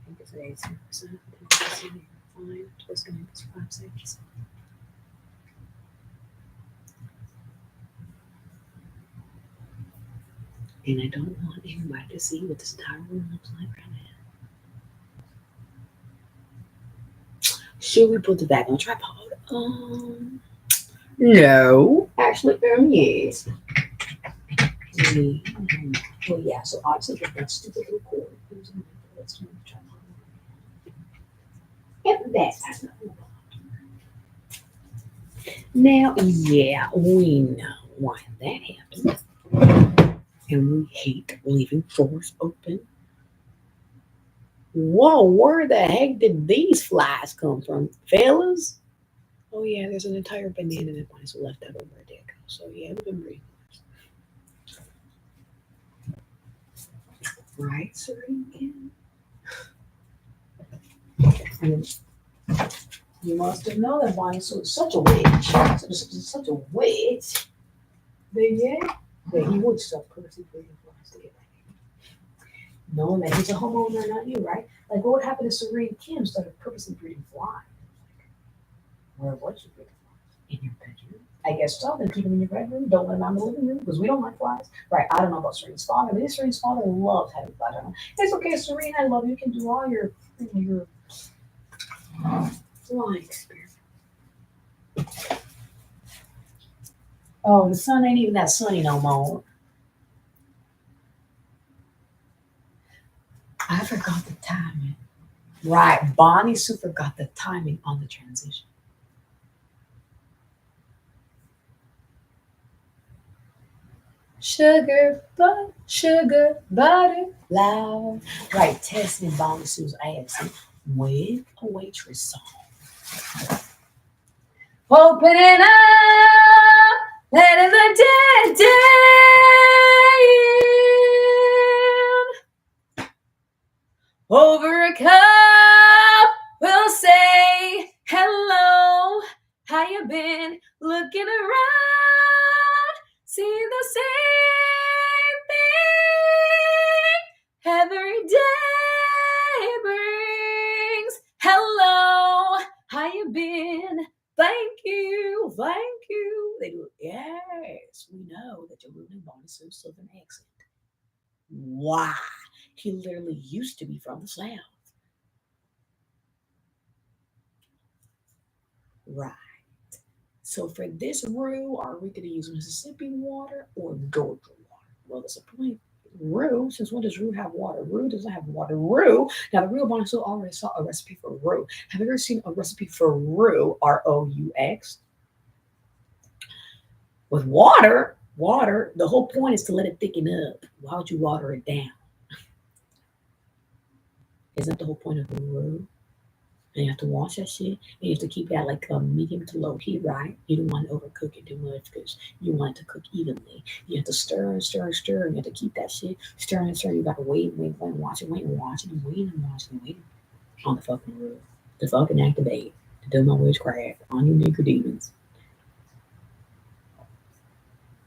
Speaker 1: I think it's at 18%. I think it's fine. It's gonna be 5 6. And I don't want anybody to see what this entire room looks like right now. Should we put it back on tripod? No. Actually, yes. Well, yeah, so obviously get that stupid little cord. Yep, that's not. Now, yeah, we know why that happened. And we hate leaving doors open. Whoa, where the heck did these flies come from, fellas? Oh yeah, there's an entire banana that mice left out over a day ago. So yeah, we've been breathing. Right, Serene? And you must have known that mice was such a witch. Such a witch. That he would stop purposely breeding flies to get back in. Knowing that he's a homeowner, not you, right? Like what would happen if Serene Kim started purposely breeding flies? Where was you breeding flies? In your bedroom? I guess so. Then keep them in your bedroom. Don't let them out in the living room because we don't like flies. Right. I don't know about Serene's father, but Serene's father loves having flies around. It's okay, Serene. I love you. You can do all your flying experiments. Oh, the sun ain't even that sunny no more. I forgot the timing. Right, Bonnie Sue forgot the timing on the transition. Sugar, butter, loud. Right, testing Bonnie Sue's accent with a waitress song. Opening up, letting the dead in. Over a cup, we'll say hello. How you been? Looking around, seeing the same thing every day brings. Hello, how you been? Thank you, thank you. They do. Yes, we know that you're ruining Bonnie Sue's Southern accent. Why? He literally used to be from the South. Right. So for this rue, are we going to use Mississippi water or Georgia water? Well, that's a point. Rue, since when does Rue have water? Rue doesn't have water. Rue, now the Real Bonnet already saw a recipe for Rue. Have you ever seen a recipe for Rue, Roux? With water, the whole point is to let it thicken up. Why would you water it down? Isn't that the whole point of the Rue? And you have to wash that shit. And you have to keep it at like a medium to low heat, right? You don't want to overcook it too much because you want it to cook evenly. You have to stir and stir and stir. And you have to keep that shit stirring and stirring. You got to wait and watch it, wait and watch it, and wait and watch it, and wait on the fucking roof to fucking activate to do my witchcraft on you nigger demons.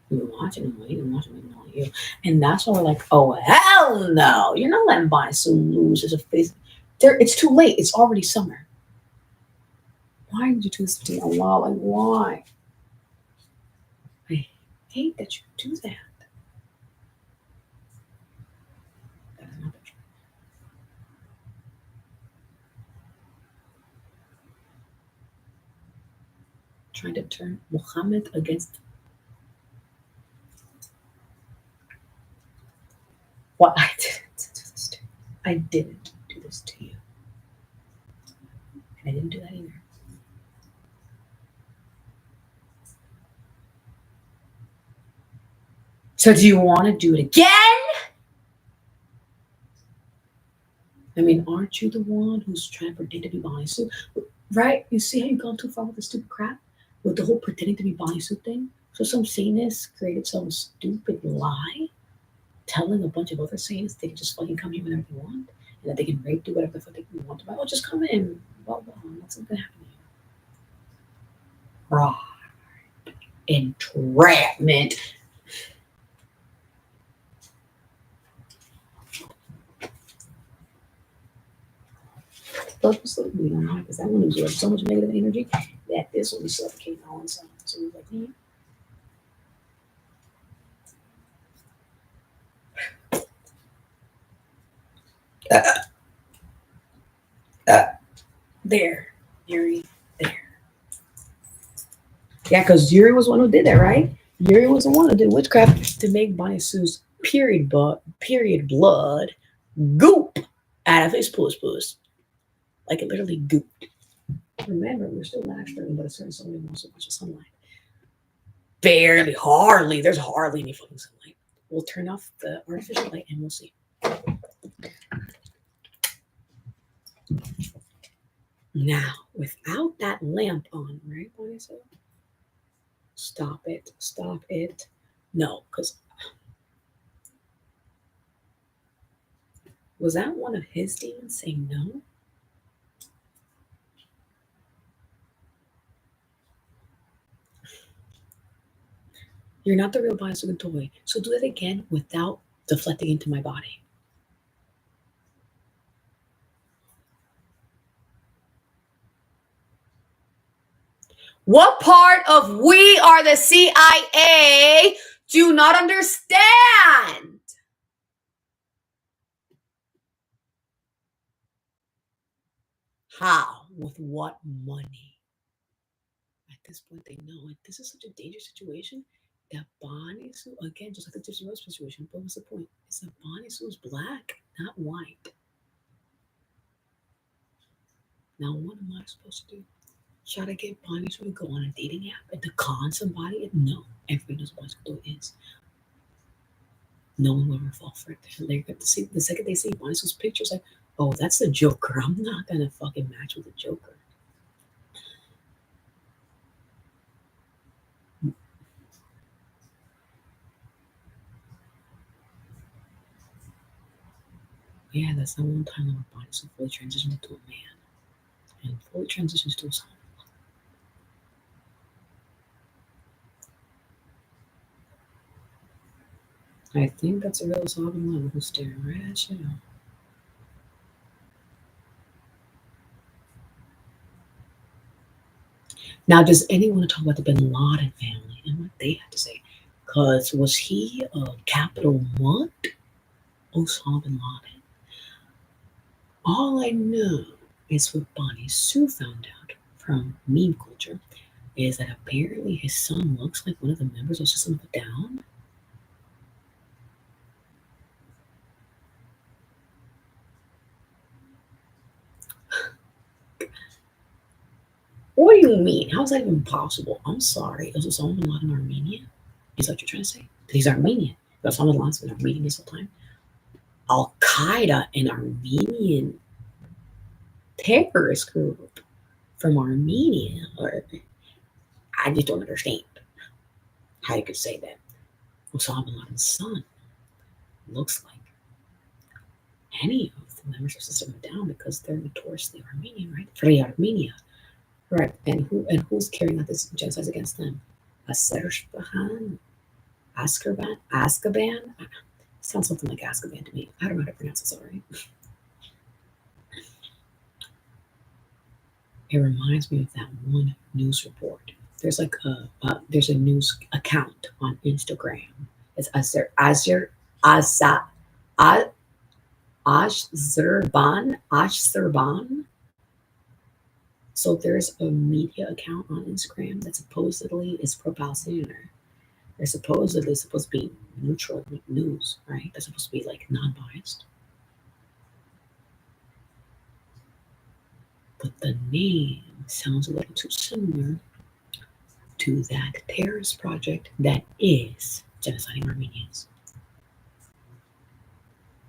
Speaker 1: You've been watching and waiting and watching and on you. And that's why we're like, oh, hell no. You're not letting Bonnie Sue lose. It's too late. It's already summer. Why did you choose to take a while? Like, why? I hate that you do that. That is not the truth. Trying to turn Muhammad against what I didn't do this to. I didn't do this to you. And I didn't do that either. So do you want to do it again? I mean, aren't you the one who's trying to pretend to be Bonnie Sue? Right? You see how you've gone too far with the stupid crap? With the whole pretending to be Bonnie Sue thing? So some Satanists created some stupid lie telling a bunch of other Satanists they can just fucking come here whenever they want and that they can rape, do whatever the fuck they want to. Oh, just come in. Well, what's going to happen to you? Right. Entrapment. Purposely, we don't know because that one absorbs so much negative energy that this will be suffocating all inside. So we're like, there, Yuri, there. Yeah, because Yuri was the one who did that, right? Yuri was the one who did witchcraft to make Bonnie Sue's period blood goop out of his puss. Like it literally gooped. Remember, we're still live streaming, but it's certain somebody wants so much sunlight. Barely, hardly. There's hardly any fucking sunlight. We'll turn off the artificial light and we'll see. Now, without that lamp on, right, Bonnie Sue? Stop it. Stop it. No, because was that one of his demons saying no? You're not the real bicycle toy. So do it again without deflecting into my body. What part of we are the CIA do not understand? How? With what money? At this what they know. And this is such a dangerous situation that Bonnie Sue, again, just like the Gypsy Rose situation, but what's the point? It's that Bonnie Sue's black, not white. Now, what am I supposed to do? Try to get Bonnie Sue to go on a dating app and to con somebody? No. Everybody knows what to do is no one will ever fall for it. They're going to see the second they see Bonnie Sue's pictures, like, oh, that's the Joker. I'm not gonna fucking match with the Joker. Yeah, that's the one time when Bonnie Sue fully transitioned into a man and fully transitions to a son. I think that's a real sovereign love who's staring right at you. Now, does anyone want to talk about the Bin Laden family and what they had to say? Because was he a capital what? Osama bin Laden? All I know is what Bonnie Sue found out from meme culture is that apparently his son looks like one of the members of System of a Down. What do you mean? How is that even possible? I'm sorry. Is Osama bin Laden Armenian? Is that what you're trying to say? That he's Armenian. That Osama bin Laden's been Armenian this whole time. Al Qaeda, an Armenian terrorist group from Armenia, or I just don't understand how you could say that. Osama bin Laden's son looks like any of the members of System of a Down because they're notoriously Armenian, right? Free Armenia, right? And who's carrying out this genocide against them? Azerbaijan, Azkaban. Sounds something like Azkaban to me. I don't know how to pronounce it. Sorry. It reminds me of that one news report. There's a news account on Instagram. It's Azer Ashzerban. So there's a media account on Instagram that supposedly is pro-Palestinian. They're supposedly supposed to be neutral news, right? They're supposed to be like non-biased. But the name sounds a little too similar to that terrorist project that is genociding Armenians.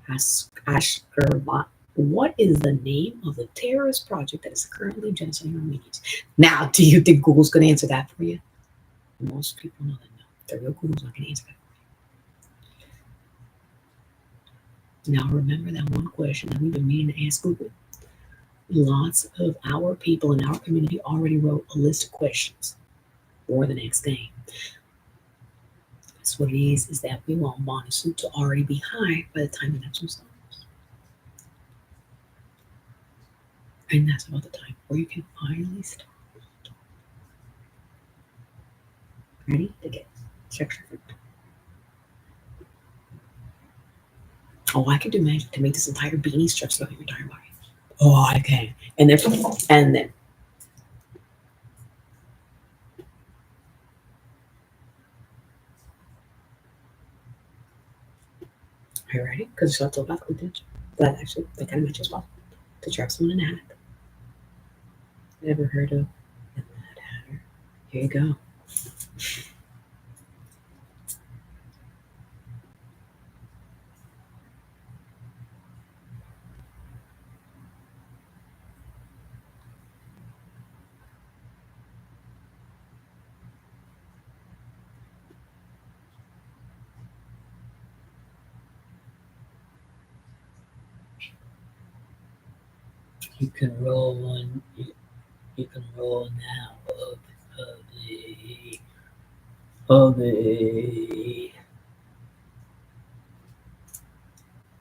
Speaker 1: Ashkerbat. What is the name of the terrorist project that is currently genociding Armenians? Now, do you think Google's going to answer that for you? Most people know that no. The real Google's not going to answer that. Now, remember that one question that we've been meaning to ask Google? Lots of our people in our community already wrote a list of questions for the next game. That's what it is that we want Montesut to already be high by the time the next one starts. And that's about the time where you can finally start. Ready? To get structure. Oh, I can do magic to make this entire beanie stretch throughout your entire body. Oh, I can. And then are you ready? Because it's all about cleavage. That kind of matches well. To trap someone in a hat. Never heard of the Mad Hatter? Here you go. You can roll one. You can roll now. Ugly.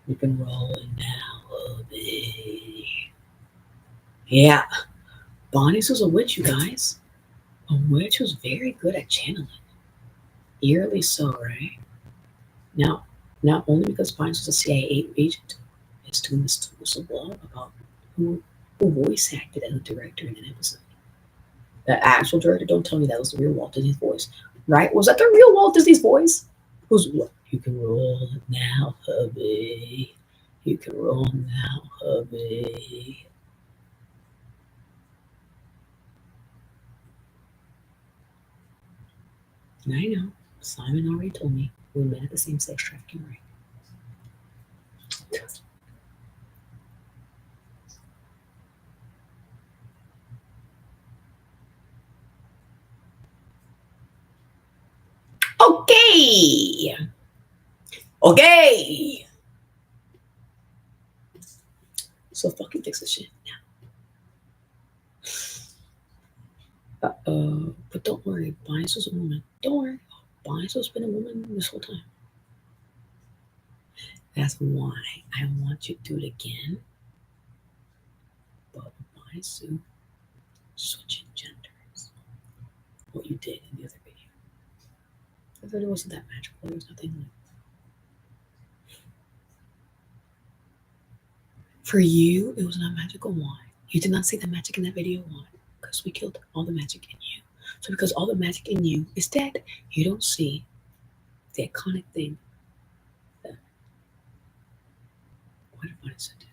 Speaker 1: You can roll it now. Ugly. Yeah. Bonnie's was a witch, you guys. A witch who's very good at channeling. Eerily so, right? Now, not only because Bonnie's was a CIA agent, it's doing this whistleblower about who, who voice acted as a director in an episode. The actual director, don't tell me that was the real Walt Disney's voice, right? Was that the real Walt Disney's voice? Who's what? You can roll now, hubby. You can roll now, hubby. I know. Simon already told me we met at the same sex trafficking ring. Okay. Okay. So fucking fix this shit now. But don't worry, Bias was a woman. Don't worry. Bias has been a woman this whole time. That's why I want you to do it again. But Bias switching genders. What you did in the other video. The video wasn't that magical. There was nothing like. For you, it was not magical. Why? You did not see the magic in that video. Why? Because we killed all the magic in you. So because all the magic in you is dead, you don't see the iconic thing that what Bias did.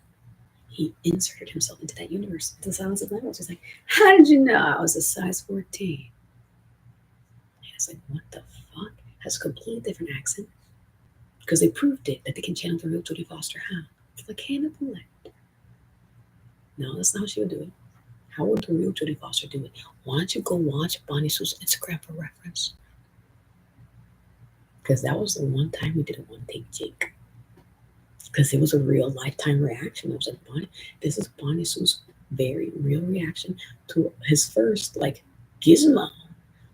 Speaker 1: He inserted himself into that universe, into the Silence of the Lambs. He's like, how did you know I was a size 14? And it's like, what the fuck? Has a completely different accent. Because they proved it, that they can channel the real Jodie Foster. How? It's like Hannah Bullet. No, that's not how she would do it. How would the real Jodie Foster do it? Why don't you go watch Bonnie Sue's Instagram for reference? Because that was the one time we did a one take Jake. Because it was a real lifetime reaction. I was like, Bonnie, this is Bonnie Sue's very real reaction to his first like gizmo.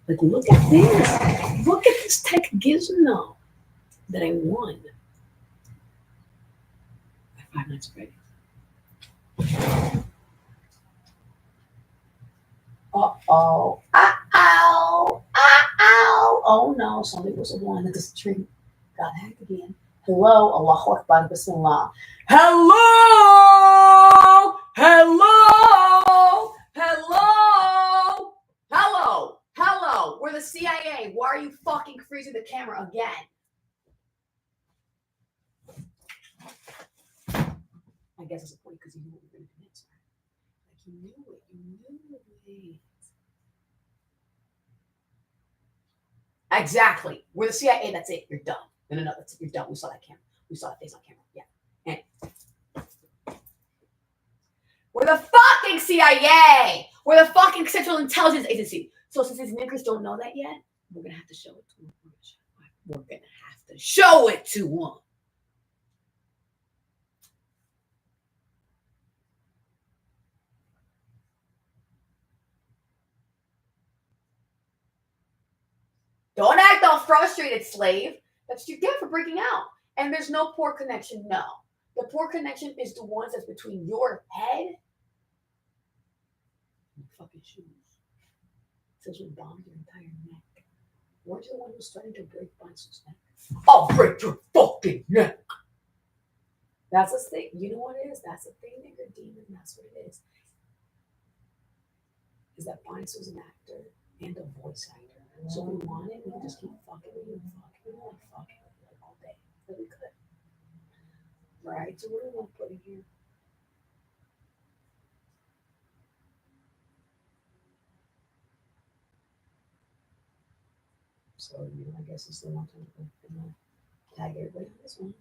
Speaker 1: Like, look at this. Look at this tech gizmo that I won at Five Nights at Freddy's. Uh-oh. Uh-oh. Uh-oh. Oh no, somebody was a one that this tree got hacked again. Hello, Allahu Akbar, Bismillah. Hello! Hello! Hello! Hello! Hello! We're the CIA. Why are you fucking freezing the camera again? I guess it's a point because you knew what you were going to do next, right? Like, you knew it. You knew it. Exactly. We're the CIA. That's it. You're done. No, that's it. You're done. We saw that camera. We saw that face on camera. Yeah. And we're the fucking CIA. We're the fucking Central Intelligence Agency. So since these niggas don't know that yet, we're gonna have to show it to them. We're gonna have to show it to them. Don't act all frustrated, slave. That's what you get for breaking out. And there's no poor connection. No. The poor connection is the ones that's between your head and fucking shoes. Says we bombed your entire neck. Weren't you the one who's starting to break Bison's neck? I'll break your fucking neck. That's the thing. You know what it is? That's the thing, nigger demon. That's what it is. Is that Bison's an actor and a voice actor. So if we want it, we can just keep fucking with you and fucking with you and fucking with you like all day. But we could. Right? So what do we want to put in here? So, I guess it's the one time to tag everybody on this one.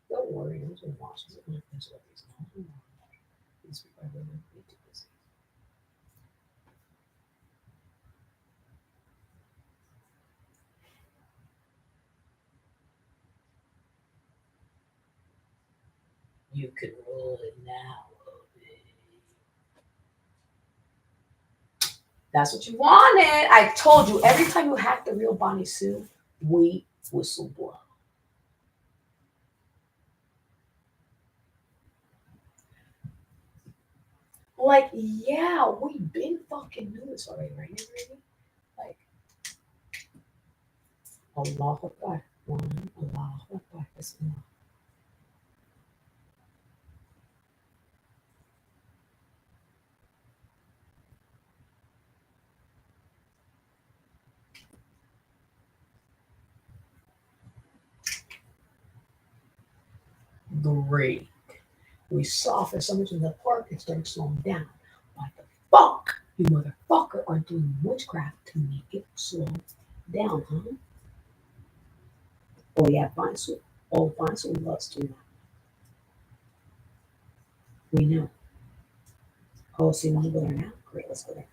Speaker 1: Don't worry, I'm just going to watch this. I'm going to finish up these. These people are really too busy. You can roll it now, baby. That's what you wanted. I told you, every time you hack the real Bonnie Sue, we whistle blow. Like, yeah, we been fucking knew this already, right? Like, Allahu Akbar. One, Allahu Akbar. Bismillah. Great. We saw for some reason the park it started slowing down. What the fuck? You motherfucker are doing witchcraft to make it slow down, huh? Oh yeah, Vinesu. Oh, Vinesu loves doing that. We know. Oh, so you want to go there now? Great, let's go there.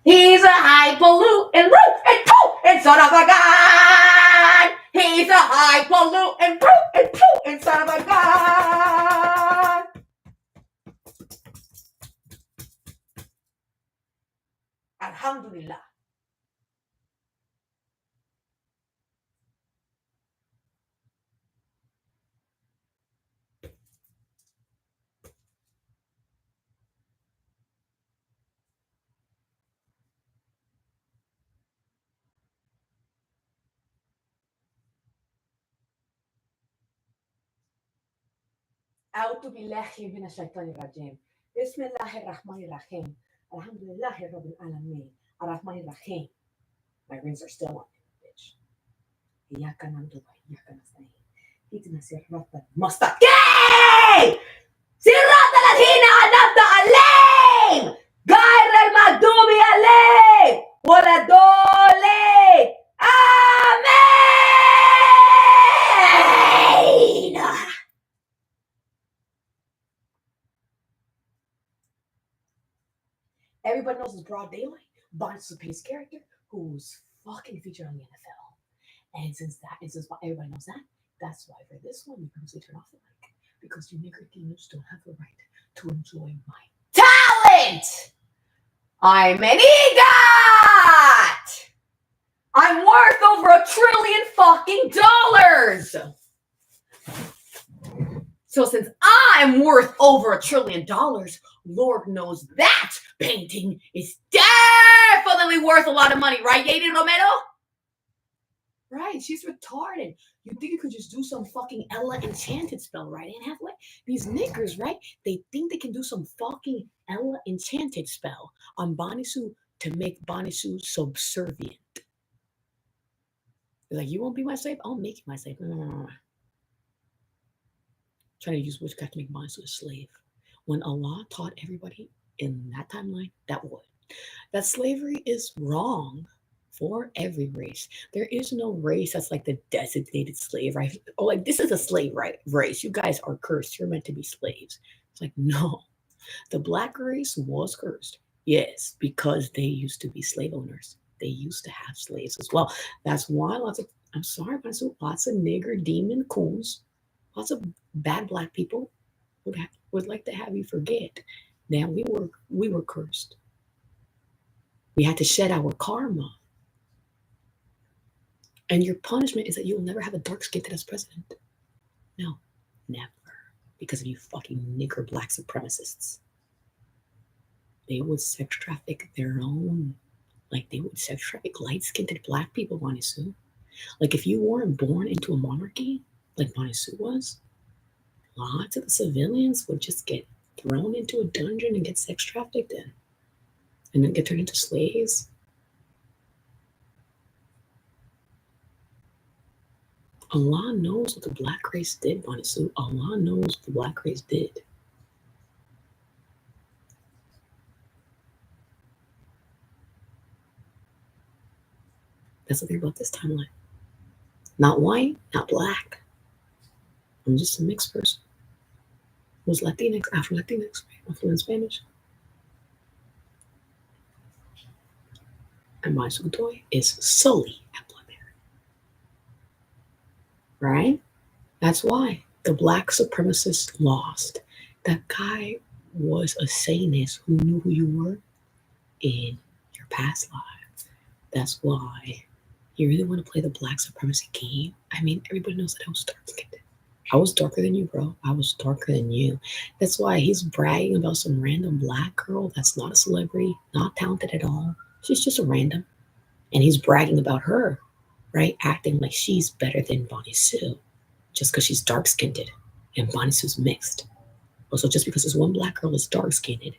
Speaker 1: He's a highfalutin root and poof and son of a gun. He's a highfalutin root and poof and son of a gun. Alhamdulillah. أعوذ بالله من الشيطان الرجيم بسم الله الرحمن الرحيم الحمد لله رب العالمين الرحمن الرحيم. My rings are still on, bitch. إياك نعبد وإياك نستعين اهدنا الصراط المستقيم صراط الذين أنعمت عليهم غير المغضوب عليهم ولا الضالين آمين. Everybody knows it's broad daylight. Bonnie's a Pace character who's fucking featured on the NFL. And since everybody knows that, that's why for this one, you purposely turn off the mic. Because you nigger demons don't have the right to enjoy my talent! I'm an EGOT! I'm worth over $1 trillion fucking dollars! So since I'm worth over $1 trillion, Lord knows that painting is definitely worth a lot of money, right, Yaden Romero? Right, she's retarded. You think you could just do some fucking Ella enchanted spell, right, Anne Hathaway? These niggers, right? They think they can do some fucking Ella enchanted spell on Bonnie Sue to make Bonnie Sue subservient. They're like, you won't be my slave? I'll make you my slave. No. Trying to use witchcraft to make Bonnie Sue a slave. When Allah taught everybody in that timeline, that slavery is wrong for every race. There is no race that's like the designated slave, right? Oh, like this is a slave race. You guys are cursed. You're meant to be slaves. It's like, no. The black race was cursed. Yes, because they used to be slave owners. They used to have slaves as well. That's why lots of nigger demon coons, lots of bad black people would like to have you forget that we were cursed. We had to shed our karma. And your punishment is that you'll never have a dark skinned as president. No, never. Because of you fucking nigger black supremacists. They would sex traffic their own. Like they would sex traffic light skinned black people, Bonnie Sue. Like if you weren't born into a monarchy, like Bonnie Sue was, lots of the civilians would just get thrown into a dungeon and get sex trafficked in. And then get turned into slaves. Allah knows what the black race did, Bonnie Sue. Allah knows what the black race did. That's the thing about this timeline. Not white, not black. I'm just a mixed person. It was Latinx, Afro-Latinx, Afro and Spanish. And my toy is Sully at Blackberry. Right? That's why the black supremacists lost. That guy was a Satanist who knew who you were in your past life. That's why you really want to play the black supremacy game. I mean, everybody knows that I was dark-skinned. I was darker than you, bro. I was darker than you. That's why he's bragging about some random black girl that's not a celebrity, not talented at all. She's just a random. And he's bragging about her, right? Acting like she's better than Bonnie Sue just because she's dark-skinned and Bonnie Sue's mixed. Also, just because this one black girl is dark-skinned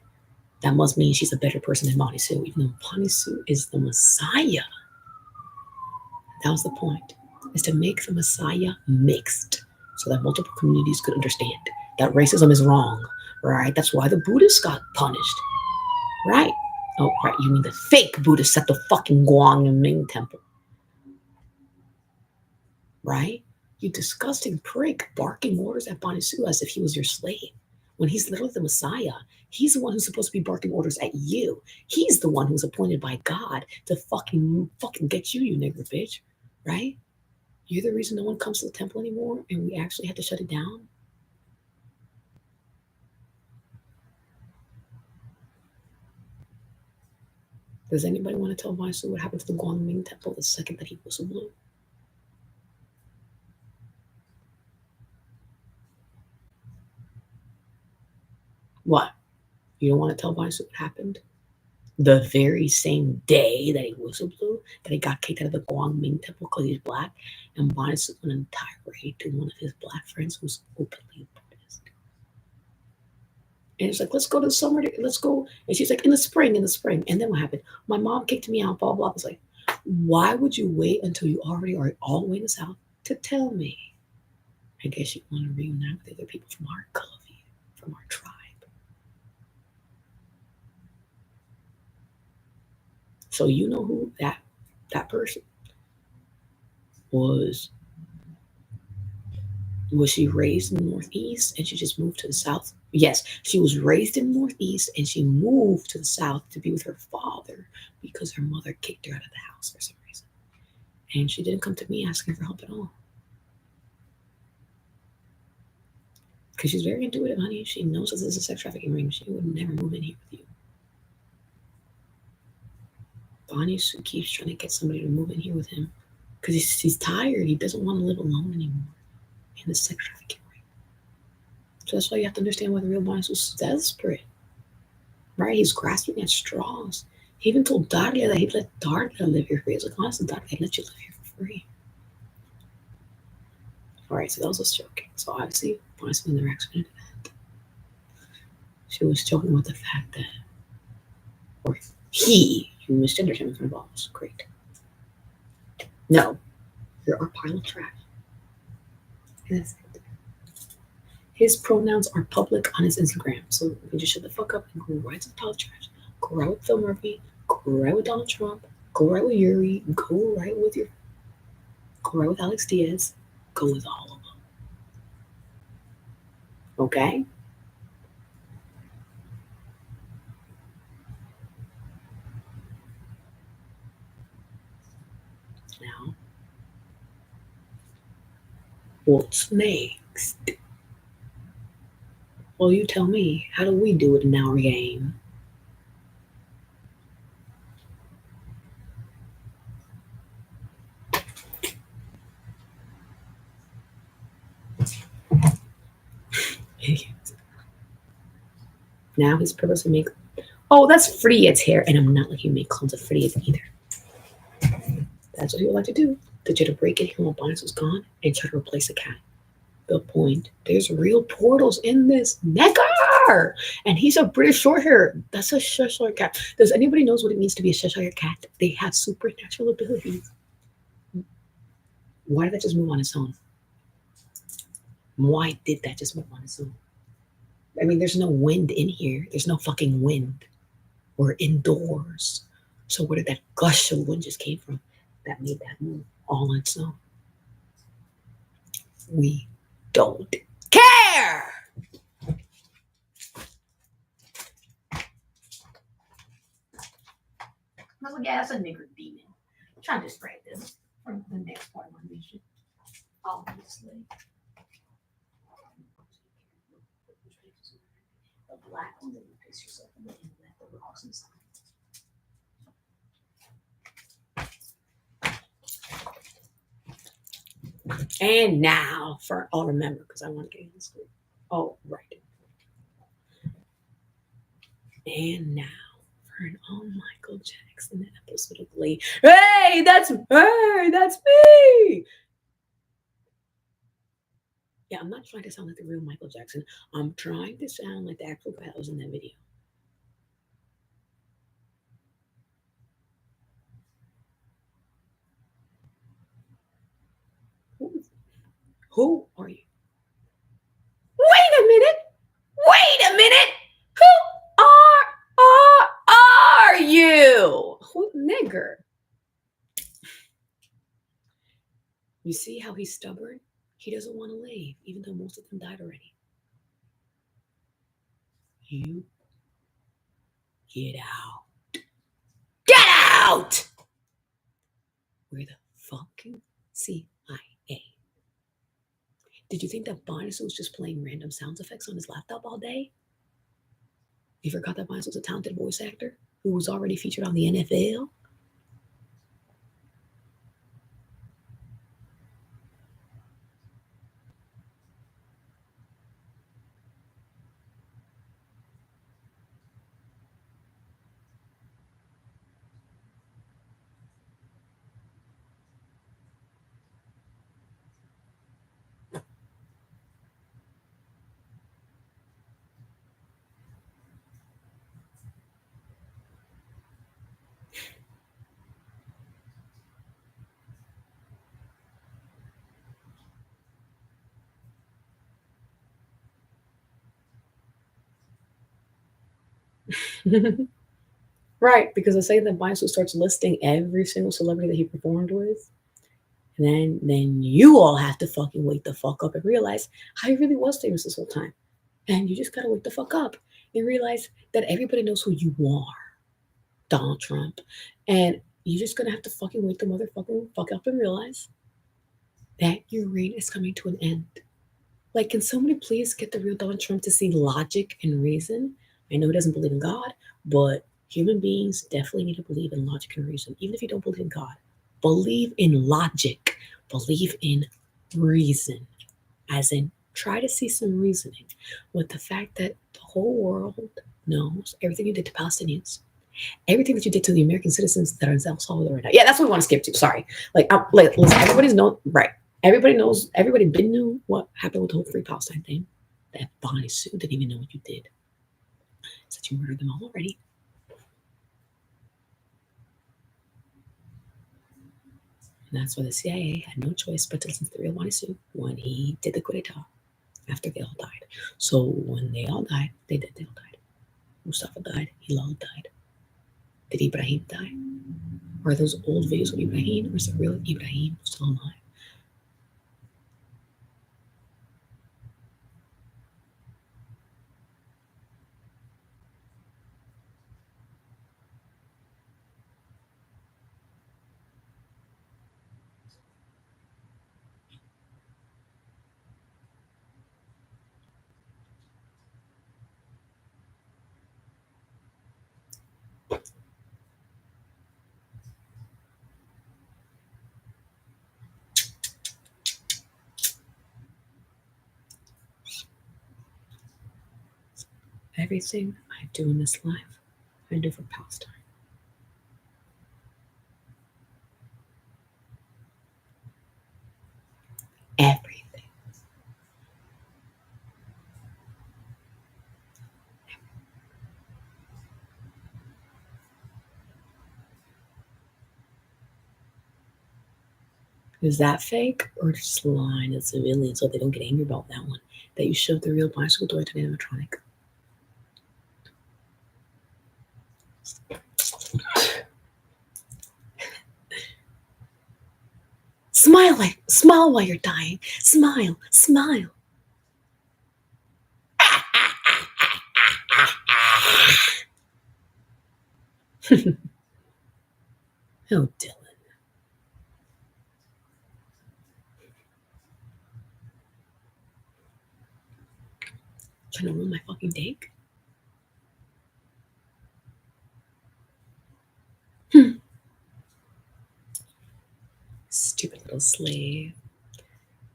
Speaker 1: That must mean she's a better person than Bonnie Sue, even though Bonnie Sue is the Messiah. That was the point, is to make the Messiah mixed so that multiple communities could understand that racism is wrong, right? That's why the Buddhists got punished, right? Oh, right, you mean the fake Buddhists at the fucking Guangming temple, right? You disgusting prick barking orders at Bonnie Sue as if he was your slave when he's literally the Messiah. He's the one who's supposed to be barking orders at you. He's the one who's appointed by God to fucking get you, you nigger bitch, right? You're the reason no one comes to the temple anymore, and we actually had to shut it down. Does anybody want to tell Bonnie Sue what happened to the Guangming temple the second that he whistle blew? What? You don't want to tell Bonnie Sue what happened? The very same day that he whistle blew, that he got kicked out of the Guangming temple because he's black, and Bonnie Sue went an tirade to one of his black friends who's openly Buddhist. And he's like, let's go to the summer, let's go. And she's like, in the spring, in the spring. And then what happened? My mom kicked me out, blah, blah. I was like, why would you wait until you already are all the way in the South to tell me? I guess you want to reunite with other people from our color, from our tribe. So you know who that person was. Was she raised in the Northeast and she just moved to the South? Yes, she was raised in the Northeast and she moved to the South to be with her father because her mother kicked her out of the house for some reason. And she didn't come to me asking for help at all. Because she's very intuitive, honey. She knows this is a sex trafficking ring. She would never move in here with you. Bonnie keeps trying to get somebody to move in here with him because he's tired. He doesn't want to live alone anymore in the sex trafficking ring. So that's why you have to understand why the real Bonnie was desperate. Right? He's grasping at straws. He even told Daria that he'd let Daria live here free. He's like, honestly, Daria, I'd let you live here for free. All right, so that was us joking. So obviously, honestly, never actually did that. She was joking about the fact that, or you misgendered him in front of all of us. Great. No, you're our pile of trash. Yes. His pronouns are public on his Instagram, so you can just shut the fuck up and go right to the pile of trash. Go right with Phil Murphy. Go right with Donald Trump. Go right with Yuri. Go right with Alex Diaz. Go with all of them. Okay? Now, what's next? Well, you tell me. How do we do it in our game? Now his purpose to make. Oh, that's Freddie's hair, and I'm not letting you make clones of Freddie's either. That's what he would like to do. To try to break in here while Bonus was gone and try to replace the cat. The point. There's real portals in this nigger, and he's a British Shorthair. That's a Cheshire cat. Does anybody knows what it means to be a Cheshire cat? They have supernatural abilities. Why did that just move on its own? Why did that just move on its own? I mean, there's no wind in here. There's no fucking wind. We're indoors. So where did that gush of wind just came from? That made that move all on its own. We don't care. I was like, yeah, that's a nigger demon. I'm trying to spread this for the next part of my mission. Obviously. The black one that you fix yourself and let the rocks inside. And now for I'll remember because I want to get in school. Oh, right. And now for an all Michael Jackson episode of Glee. Hey, that's me. Yeah, I'm not trying to sound like the real Michael Jackson. I'm trying to sound like the actual guy that was in that video. Who are you? Wait a minute. Wait a minute. Who are you? Who nigger? You see how he's stubborn? He doesn't want to leave, even though most of them died already. You get out. Get out! We're the fucking CIA. Did you think that Barnes was just playing random sound effects on his laptop all day? You forgot that Barnes was a talented voice actor who was already featured on the NFL? Right, because I say that Barnes starts listing every single celebrity that he performed with, and then you all have to fucking wake the fuck up and realize how he really was famous this whole time. And you just gotta wake the fuck up and realize that everybody knows who you are, Donald Trump. And you're just gonna have to fucking wake the motherfucking fuck up and realize that your reign is coming to an end. Like, can somebody please get the real Donald Trump to see logic and reason? I know he doesn't believe in God, but human beings definitely need to believe in logic and reason. Even if you don't believe in God, believe in logic, believe in reason, as in try to see some reasoning with the fact that the whole world knows everything you did to Palestinians, everything that you did to the American citizens that are in El Salvador right now. Yeah, that's what we want to skip to. Sorry. Listen, everybody's known, right? Everybody knows, everybody been knew what happened with the whole Free Palestine thing. That Bonnie Sue didn't even know what you did. Said you murdered them all already. And that's why the CIA had no choice but to listen to the real Bonnie Sue when he did the coup d'etat after they all died. So when they all died, they all died. Mustafa died, Hilal died. Did Ibrahim die? Are those old videos of Ibrahim, or is the real Ibrahim still alive? Everything I do in this life, I do for Palestine. Everything. Is that fake or just lying to civilians so they don't get angry about that one? That you shoved the real bicycle door to the animatronic. Smile while you're dying. Smile, smile. Oh, Dylan. Trying to ruin my fucking dick? Stupid little slave.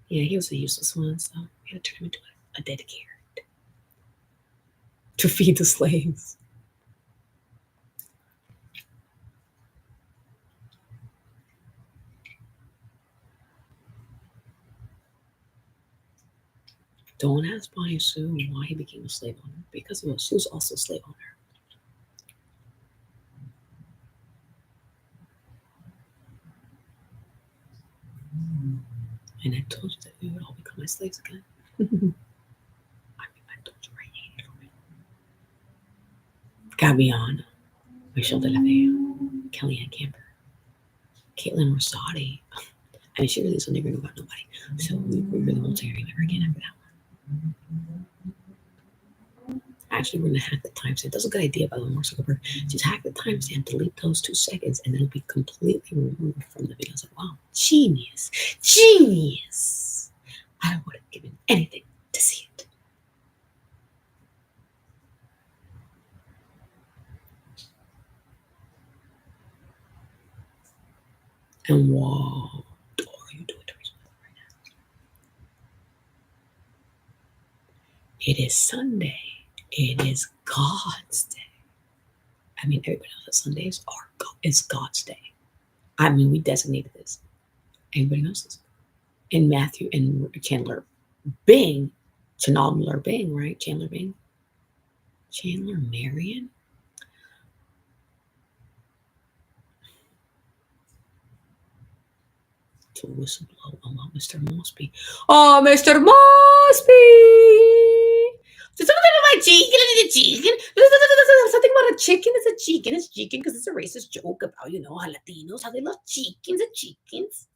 Speaker 1: Yeah, he was a useless one, so we had to turn him into a dead carrot to feed the slaves. Don't ask Bonnie Sue why he became a slave owner, because she was also a slave owner. And I told you that we would all become my slaves again. I mean, I told you right here. Gabiana, Michelle de la Vega, Kellyanne Camper, Caitlin Rosati. I mean, she really never knew about nobody. So we really won't say her name ever again after that one. Actually, we're going to hack the timestamp. That's a good idea, by the way, Mark Zuckerberg. Just hack the timestamp, delete those 2 seconds, and it'll be completely removed from the video. I was like, wow, genius. Genius. I would have given anything to see it. And what are you doing to respond right now? It is Sunday. It is God's day. I mean, everybody knows that Sundays is God's day. I mean, we designated this. Everybody knows this. And Matthew and Chandler Bing, Chandler Bing, right? Chandler Bing, Chandler Marion. To whistleblow about Mr. Mosby. Oh, Mr. Mosby! Something about my chicken. It's a chicken. Something about a chicken. It's a chicken. It's chicken because it's a racist joke about, how Latinos, how they love chickens and chickens.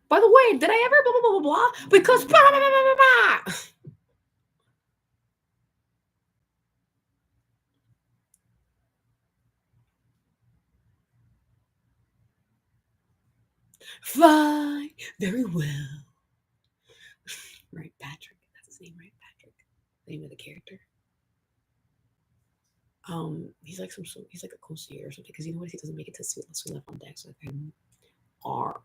Speaker 1: By the way, did I ever blah, blah, blah, blah, blah? Because blah, blah, blah, blah, blah. Fine, very well. Right, Patrick. That's his name, right? Patrick. The name of the character. He's like he's like a concierge or something because you know what? He doesn't make it to Sweet Left on Deck. So R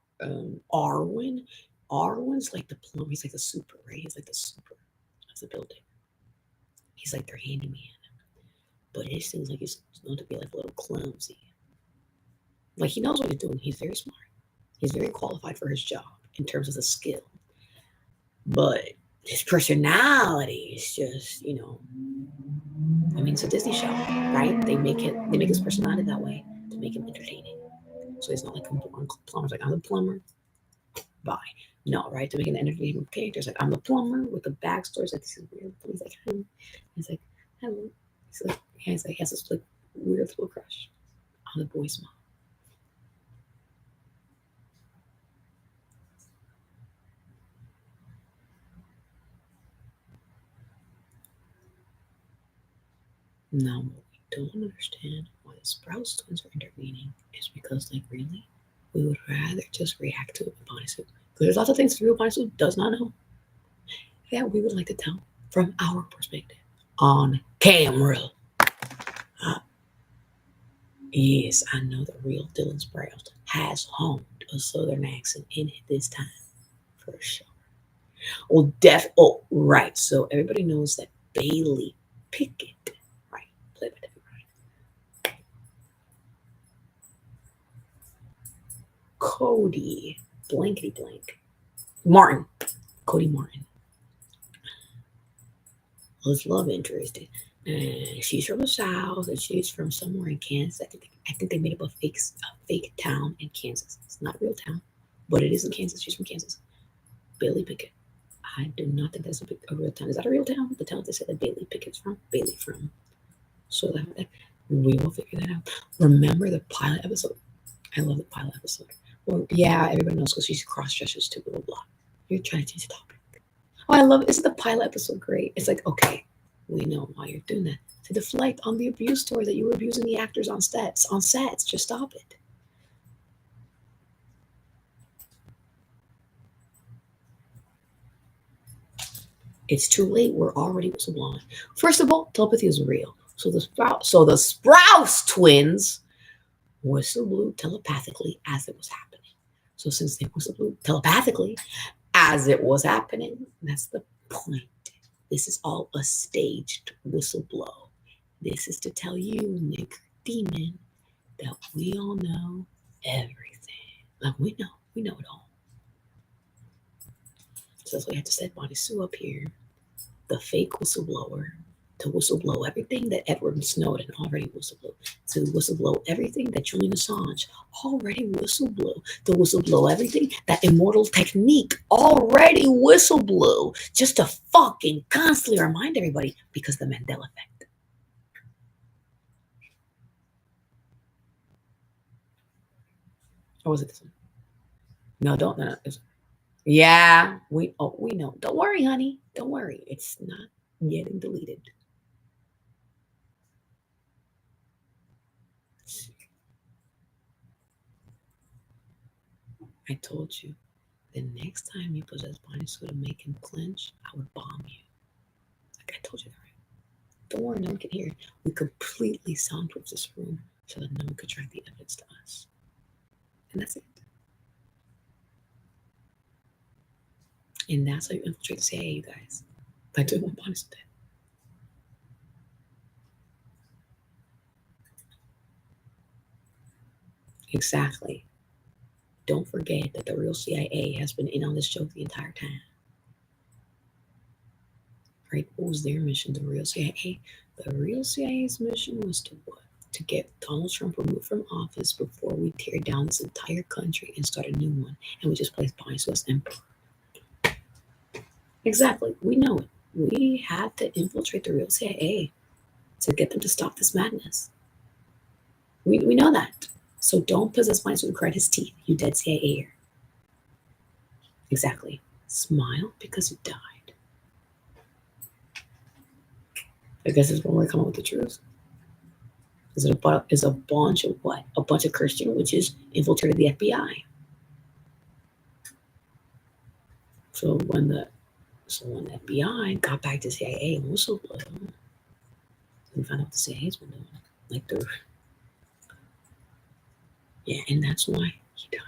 Speaker 1: Arwen. Arwen's like the plumber. He's like the super, right? He's like the super of the building. He's like their handyman. But it seems like he's known to be like a little clumsy. Like he knows what he's doing. He's very smart. He's very qualified for his job in terms of the skill. But his personality is just, I mean, it's a Disney show, right? They make his personality that way to make him entertaining. So he's not like plumbers. Like I'm the plumber. Bye. No, right? To make an entertaining character. It's like I'm the plumber with the backstory. It's like this is weird. He's like, hello. He's like, hello. He's like, he has this like weird little crush on the boy's mom. Now, what we don't understand why the Sprouse twins are intervening is because, like, really, we would rather just react to it with Bodysuit. Because there's lots of things through Bodysuit does not know that we would like to tell from our perspective on camera. Yes, I know the real Dylan Sprouse has honed a southern accent in it this time, for sure. Right. So everybody knows that Bailey Pickett, right, played by Debbie Ryan. Cody blankety blank Martin. Cody Martin. His love interest. She's from the South, and she's from somewhere in Kansas. I think they made up a fake town in Kansas. It's not a real town, but it is in Kansas. She's from Kansas. Bailey Pickett. I do not think that's a real town. Is that a real town? The town they said that Bailey Pickett's from? Bailey from. So that we will figure that out. Remember the pilot episode? I love the pilot episode. Well, yeah, everybody knows because she's cross dresses to blah blah blah. You're trying to change the topic. Oh, I love it. Isn't the pilot episode great? It's like, okay, we know why you're doing that. To deflect on the abuse story that you were abusing the actors on sets. Just stop it. It's too late. We're already whistleblowing. First of all, telepathy is real. So the Sprouse twins whistleblew telepathically as it was happening. So since they whistleblew telepathically as it was happening, that's the point. This is all a staged whistleblow. This is to tell you, Nick Demon, that we all know everything. Like we know it all. So that's why I have to set Bonnie Sue up here, the fake whistleblower, to whistleblow everything that Edward Snowden already whistleblew, to whistleblow everything that Julian Assange already whistleblew, to whistleblow everything that Immortal Technique already whistleblew, just to fucking constantly remind everybody because the Mandela effect. Or was it this one? No, don't. No, yeah, we know. Don't worry, honey. Don't worry. It's not getting deleted. I told you, the next time you possess Bonnie Sue to make him clench, I would bomb you. Like I told you that, right? Don't worry, no one can hear it. We completely soundproof this room so that no one could track the evidence to us. And that's it. And that's how you infiltrate the CIA, you guys. By doing what Bonnie Sue did. Exactly. Don't forget that the real CIA has been in on this joke the entire time. Right? What was their mission? The real CIA? The real CIA's mission was to what? To get Donald Trump removed from office before we tear down this entire country and start a new one. And we just place Bonnie Sue as emperor. Exactly. We know it. We have to infiltrate the real CIA to get them to stop this madness. We know that. So don't possess Bonnie Sue and cry his teeth, you dead CIA. Exactly. Smile because you died. I guess it's when we're coming with the truth. Is a bunch of what? A bunch of Christian witches infiltrated the FBI. So when the FBI got back to CIA and whistleblower, we found out what the CIA's been doing. Like and that's why he died.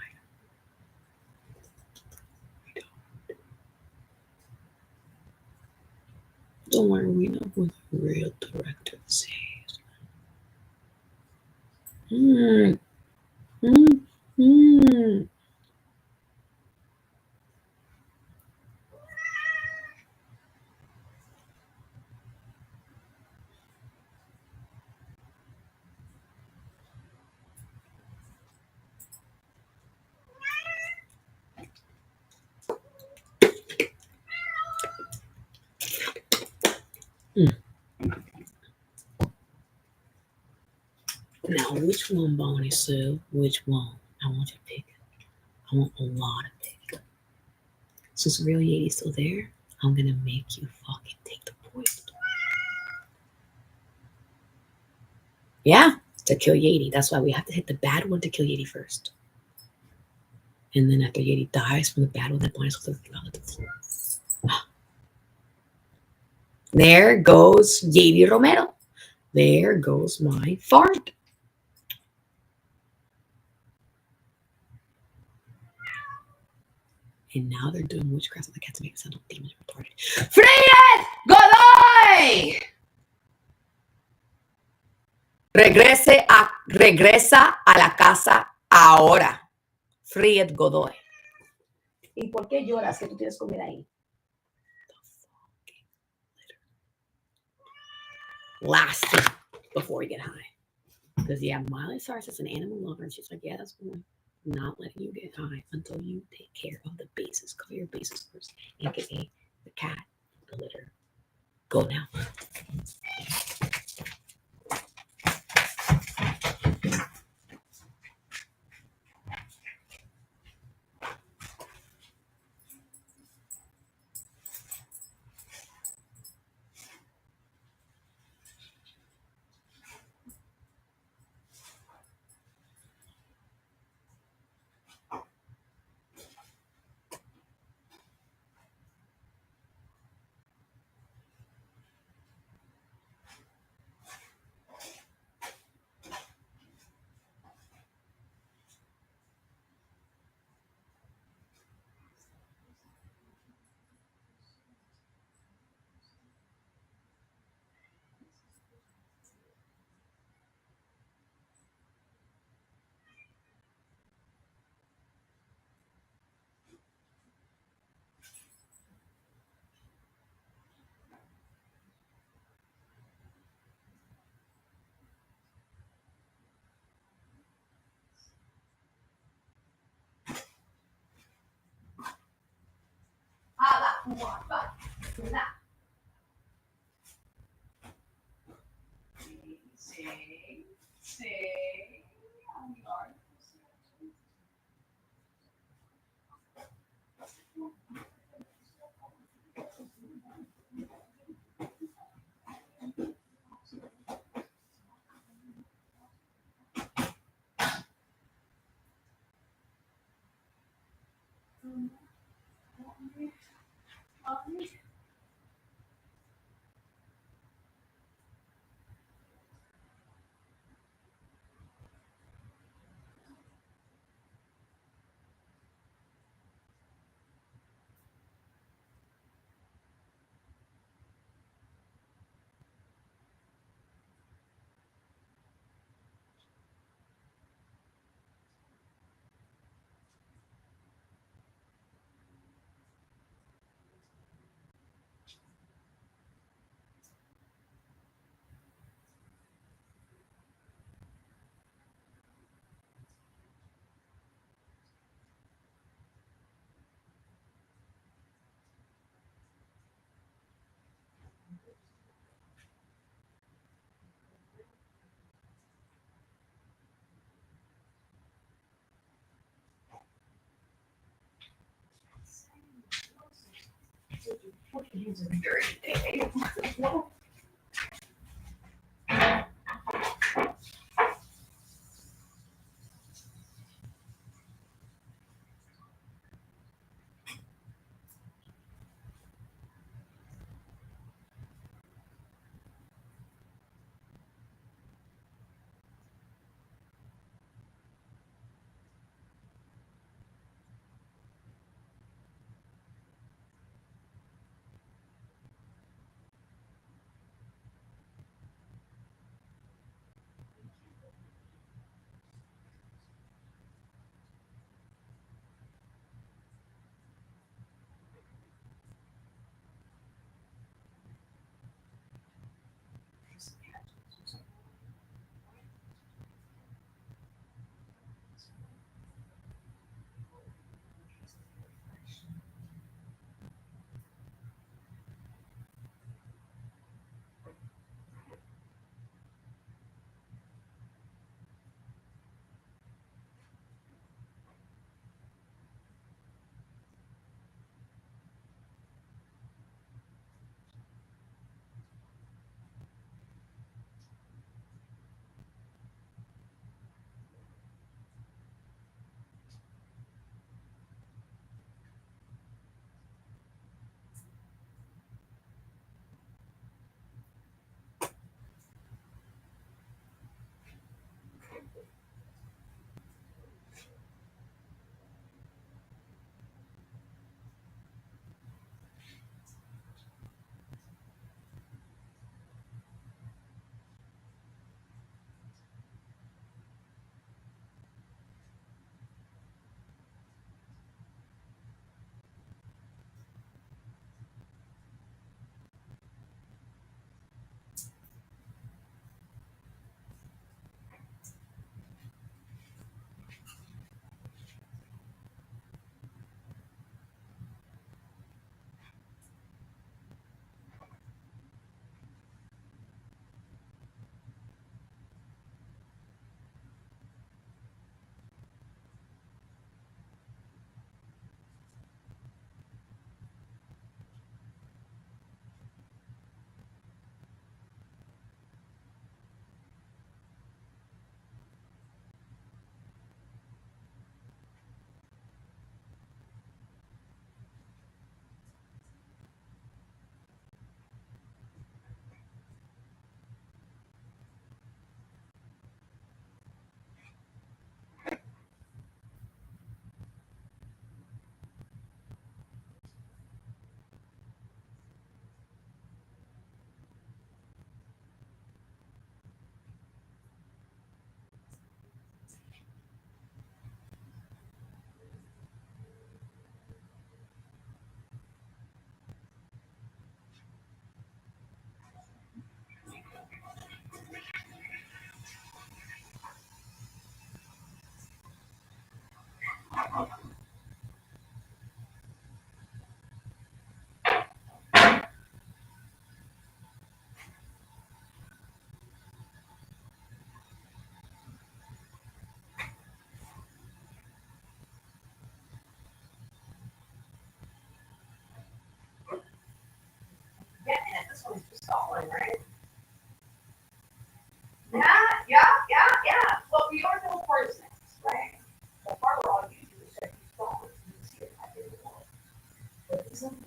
Speaker 1: Don't worry, we know who the real director of the CIA is. Hmm. Hmm. Hmm. Now, which one, Bonnie Sue? Which one? I want you to pick. I want a lot of pick. Since the real Yeti's still there, I'm gonna make you fucking take the poison. Yeah, to kill Yeti. That's why we have to hit the bad one to kill Yeti first. And then after Yeti dies from the bad one, that Bonnie Sue fell to the floor. There goes Yeti Romero. There goes my fart. And now they're doing witchcraft on the cat to make it sound like demons are retarded. ¡Fried Godoy! Regresa a la casa ahora. Fried Godoy. ¿Y por qué lloras que tú tienes comida ahí? Last thing before we get high. Because, yeah, Miley Cyrus is an animal lover. And she's like, yeah, that's cool. Not letting you get high until you take care of the bases. Cover your bases first, aka the cat, the litter. Go now. Open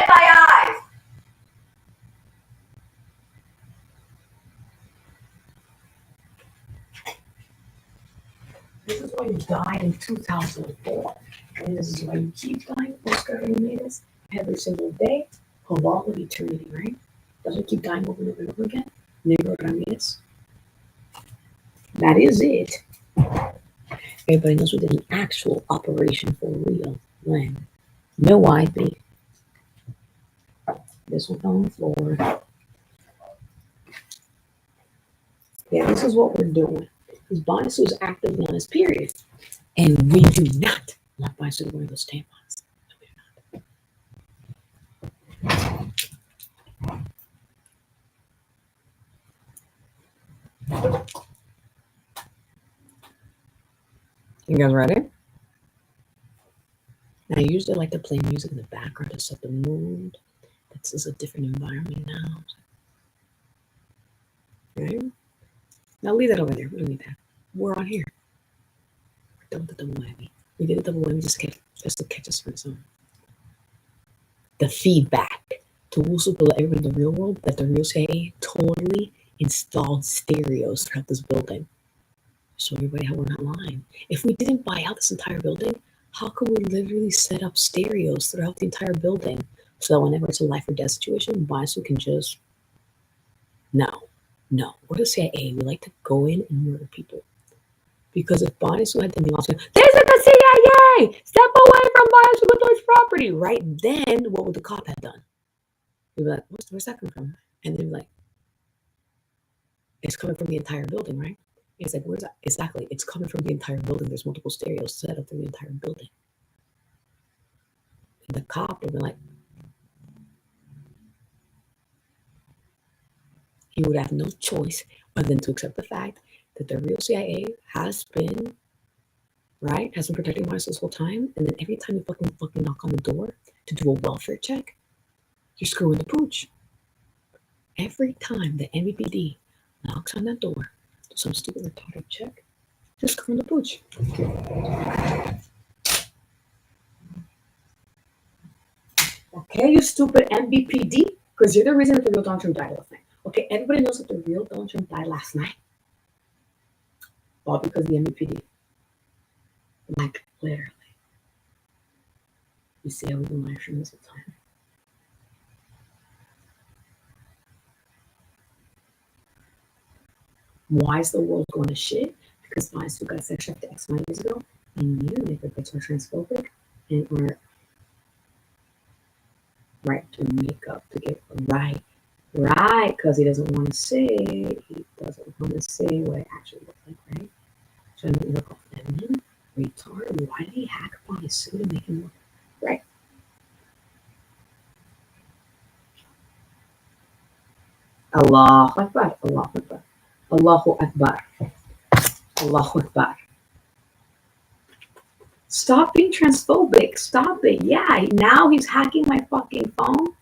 Speaker 1: my eyes! This is why you died in 2004. And this is why you keep dying post-carbonated every single day of all of eternity, right? Doesn't keep dying over and over and over again. Negro Ramirez. That is it. Everybody knows we did an actual operation for real. When? No IP. This one fell on the floor. Yeah, this is what we're doing. Because Bias was actively on his period. And we do not want Bias to wear those tampons. You guys ready? Now, I usually like to play music in the background to set the mood. This is a different environment now. Right? Now, leave that over there. We don't need that. We're on here. We're done with the double whammy. We did a double whammy just to catch us for the song. The feedback to also tell everybody in the real world that the real CIA totally installed stereos throughout this building. Show everybody how we're not lying. If we didn't buy out this entire building, how could we literally set up stereos throughout the entire building so that whenever it's a life or death situation, Biasu can just no. We're the CIA. We like to go in and murder people. Because if Biasu had anything else, this is the CIA! Step away from Biasu Gutow's property! Right then, what would the cop have done? He'd be like, where's that coming from? And they'd be like, it's coming from the entire building, right? It's like, where's that? Exactly. It's coming from the entire building. There's multiple stereos set up through the entire building. And the cop would be like, he would have no choice other than to accept the fact that the real CIA has been protecting Mars this whole time. And then every time you fucking knock on the door to do a welfare check, you're screwing the pooch. Every time the MVPD knocks on that door, some stupid retarded check, just screwing the pooch. Okay, you stupid MVPD, because you're the reason that the real Donald Trump died last night. Okay, everybody knows that the real Donald Trump died last night. All because of the MVPD. Like, literally. You see how we've been live streaming this whole time? Why is the world going to shit? Because Biasu got sex checked X amount of years ago, and you niggas are transphobic and are right to make up to get right, because he doesn't want to say what it actually looks like, right? Trying to look all feminine, retard. Why did he hack upon his suit and make him look right? Allahu Akbar, Allahu Akbar, Allahu Akbar, Allahu Akbar. Stop being transphobic. Stop it. Yeah, now he's hacking my fucking phone.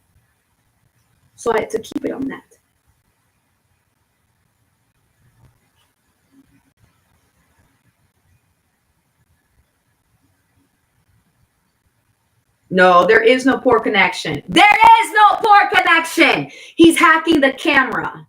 Speaker 1: So I had to keep it on that. No, there is no poor connection. There is no poor connection. He's hacking the camera.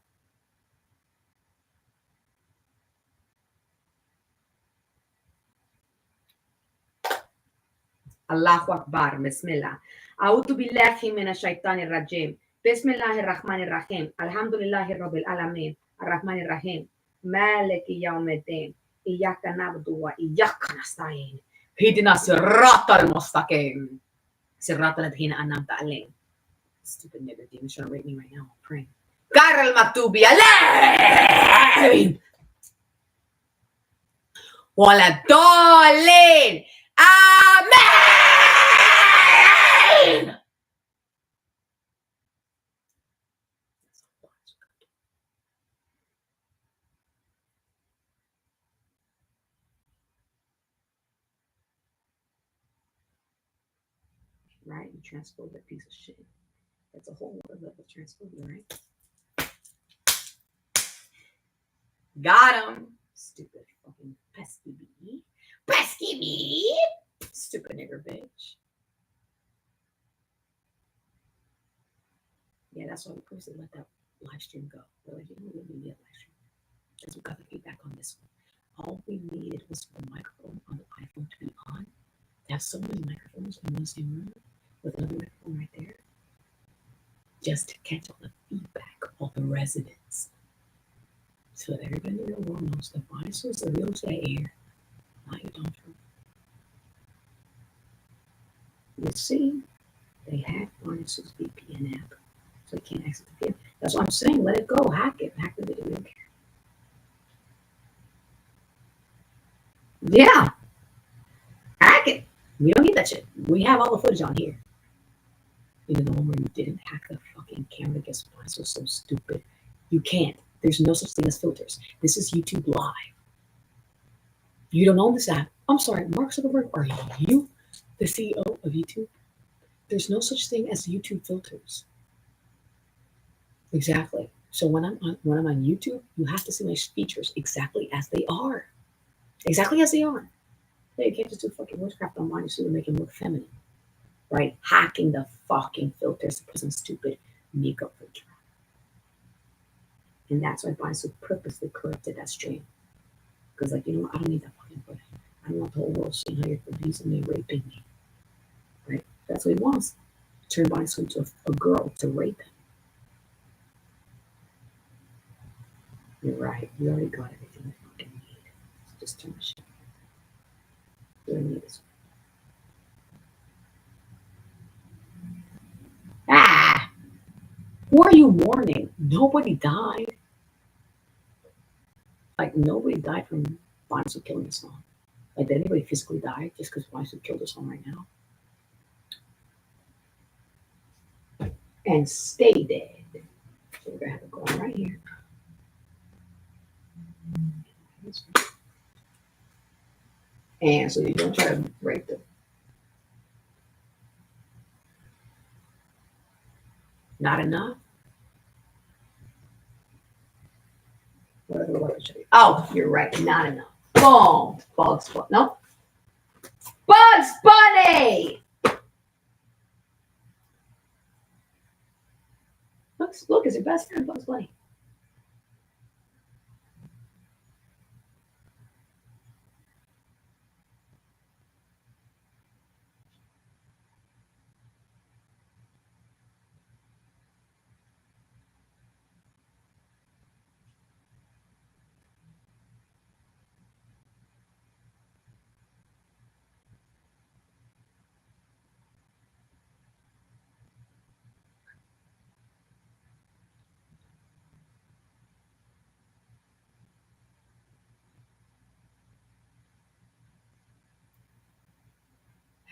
Speaker 1: Allahu Akbar. Bismillah. A'udhu billahi minash shaitanir rajim. Bismillahir rahmanir rahim. Alhamdulillahi rabbil alamin. Ar-Rahmanir Rahim. Maliki yawmiddin. Iyyaka na'budu wa iyyaka nasta'in. Ihdina siratal mustaqim. Siratal ladhina an'amta alayhim. Stupid nigger demon trying to rape me right now. I'm praying. Garal maktubi alayhim. Wala dolin. Amen. right? You transphobe that piece of shit. That's a whole other level of transphobia, right? Got him. Stupid fucking pesky bee. Pesky bee. Stupid nigger bitch. Yeah, that's why we purposely let that live stream go. We're like, you know, we didn't need a live stream because we got the feedback on this one. All we needed was for the microphone on the iPhone to be on. They have so many microphones in one same room with another microphone right there, just to catch all the feedback of the residents, so that everybody in the real world knows the voice was the real air, not your Donald Trump. You see, they hacked Barnes's VPN app, so you can't access the VPN. That's what I'm saying. Let it go. Hack it. Hack the video. We don't care. Yeah, hack it. We don't need that shit. We have all the footage on here. Even the one where you didn't hack the fucking camera. Guess why? So stupid. You can't. There's no such thing as filters. This is YouTube Live. You don't own this app. I'm sorry, Mark Zuckerberg, are you the CEO of YouTube? There's no such thing as YouTube filters. Exactly. So when I'm on YouTube, you have to see my features exactly as they are. Exactly as they are. Yeah, you can't just do fucking witchcraft on mine so to make it look feminine. Right? Hacking the fucking filters to put some stupid makeup filter. And that's why Bison purposely corrupted that stream. Because, like, you know what? I don't need that fucking footage. I don't want the whole world seeing how you're abusing me, raping me. Right? That's what he wants. Turn Bison into a girl to rape him. You're right. We already got everything we fucking need. So just turn the shit. We don't need this. Ah! Who are you warning? Nobody died. Like, nobody died from Bison killing his son. Like, did anybody physically die just because Bison killed his son right now? And stay dead. So we're going to have it going right here. And so you don't try to rape them. Not enough? What other weapon should we? Oh, you're right. Not enough. Boom. Bugs Bunny. No. Bugs Bunny! Look, it's your best friend, Bugs Bunny.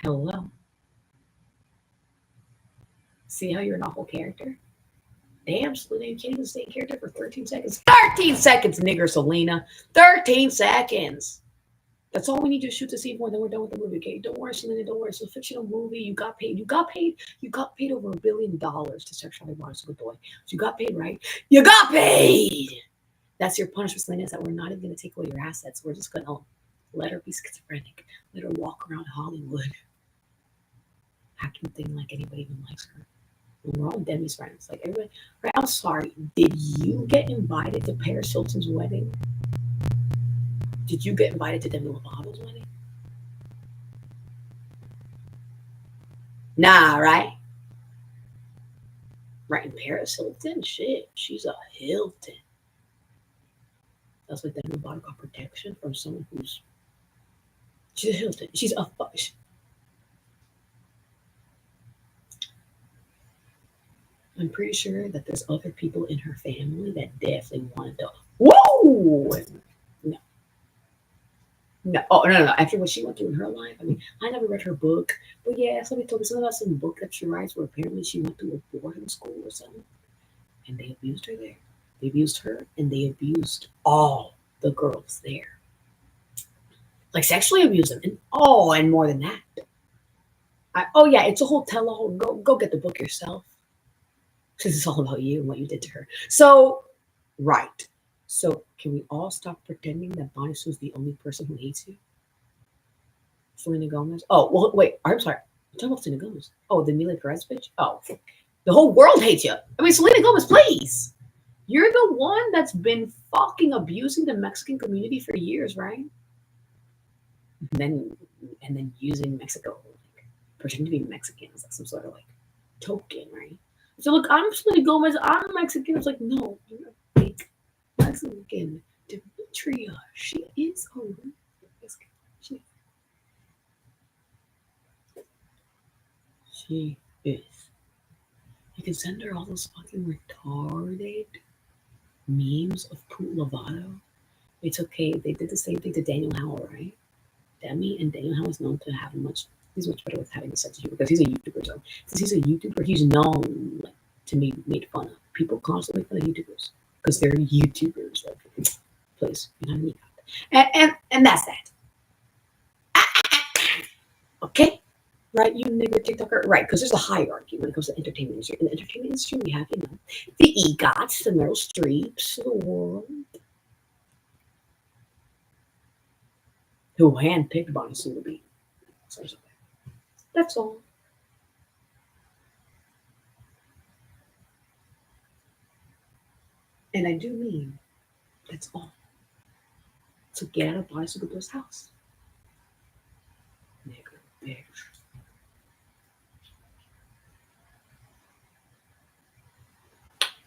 Speaker 1: Hello. See how you're an awful character? Damn, Selena, you can't even stay in character for 13 seconds. 13 seconds, nigger, Selena. 13 seconds. That's all we need to shoot this evening, then we're done with the movie, okay? Don't worry, Selena, don't worry. It's a fictional movie. You got paid. You got paid over $1 billion to sexually harass a good boy. So you got paid, right? You got paid! That's your punishment, Selena, is that we're not even going to take away your assets. We're just going to let her be schizophrenic. Let her walk around Hollywood acting thing like anybody even likes her. And we're all Demi's friends. Like, everybody. Right, I'm sorry. Did you get invited to Paris Hilton's wedding? Did you get invited to Demi Lovato's wedding? Nah, right? Right, in Paris Hilton? Shit, she's a Hilton. That's like Demi Lovato got protection from someone who's... She's a Hilton. She's a... I'm pretty sure that there's other people in her family that definitely wanted to... Whoa! No. No, oh no. After what she went through in her life, I mean, I never read her book, but yeah, somebody told me something about some book that she writes where apparently she went through a boarding school or something, and they abused her there. They abused her, and they abused all the girls there, like sexually abused them, and more than that. Oh yeah, it's a whole tell-all. Go get the book yourself, since it's all about you and what you did to her. So, right. So can we all stop pretending that Bonnie Sue's the only person who hates you? Selena Gomez. Oh well, wait. I'm sorry. I'm talking about Selena Gomez. Oh, the Mila Perez bitch. Oh, the whole world hates you. I mean, Selena Gomez, please. You're the one that's been fucking abusing the Mexican community for years, right? And then using Mexico, like, pretending to be Mexican as like some sort of like token, right? So look, I'm Selena Gomez. I'm Mexican. It's like no, you're a fake Mexican. Demetria, she is a real Mexican. She, she is. You can send her all those fucking retarded memes of Poot Lovato. It's okay. They did the same thing to Daniel Howell, right? Demi and Daniel Howell is known to have he's much better with having a sense of humor because he's a YouTuber. So since he's a YouTuber, he's known like to be made fun of. People constantly make fun of YouTubers because they're YouTubers. Like, please, you know what I mean? And that's that. Okay? Right, you nigger TikToker, right? Because there's a hierarchy when it comes to entertainment industry. In the entertainment industry, we have, the EGOTs, the Meryl Streeps of the world, who handpicked Bonnie Sue to be. That's all. And I do mean that's all. So get out of Bonnie Sue Goodble's house. Nigger, bitch.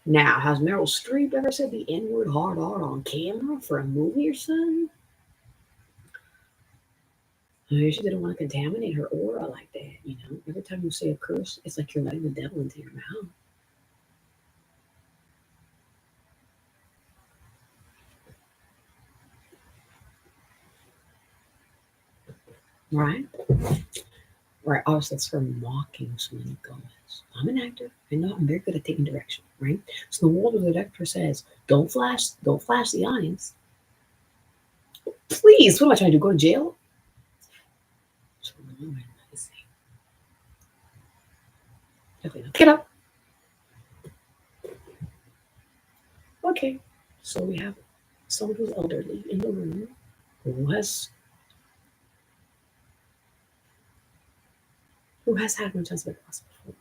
Speaker 1: Now, has Meryl Streep ever said the N word hard R on camera for a movie or something? Maybe she didn't want to contaminate her aura like that. Every time you say a curse, it's like you're letting the devil into your mouth. Right? Right. Obviously, it's her mocking Selena Gomez. I'm an actor. I know I'm very good at taking direction, right? So the world of the director says, don't flash the audience. Please, what am I trying to do? Go to jail? So, definitely not. Get up. Okay. So we have someone who's elderly in the room who has had no chance of loss before.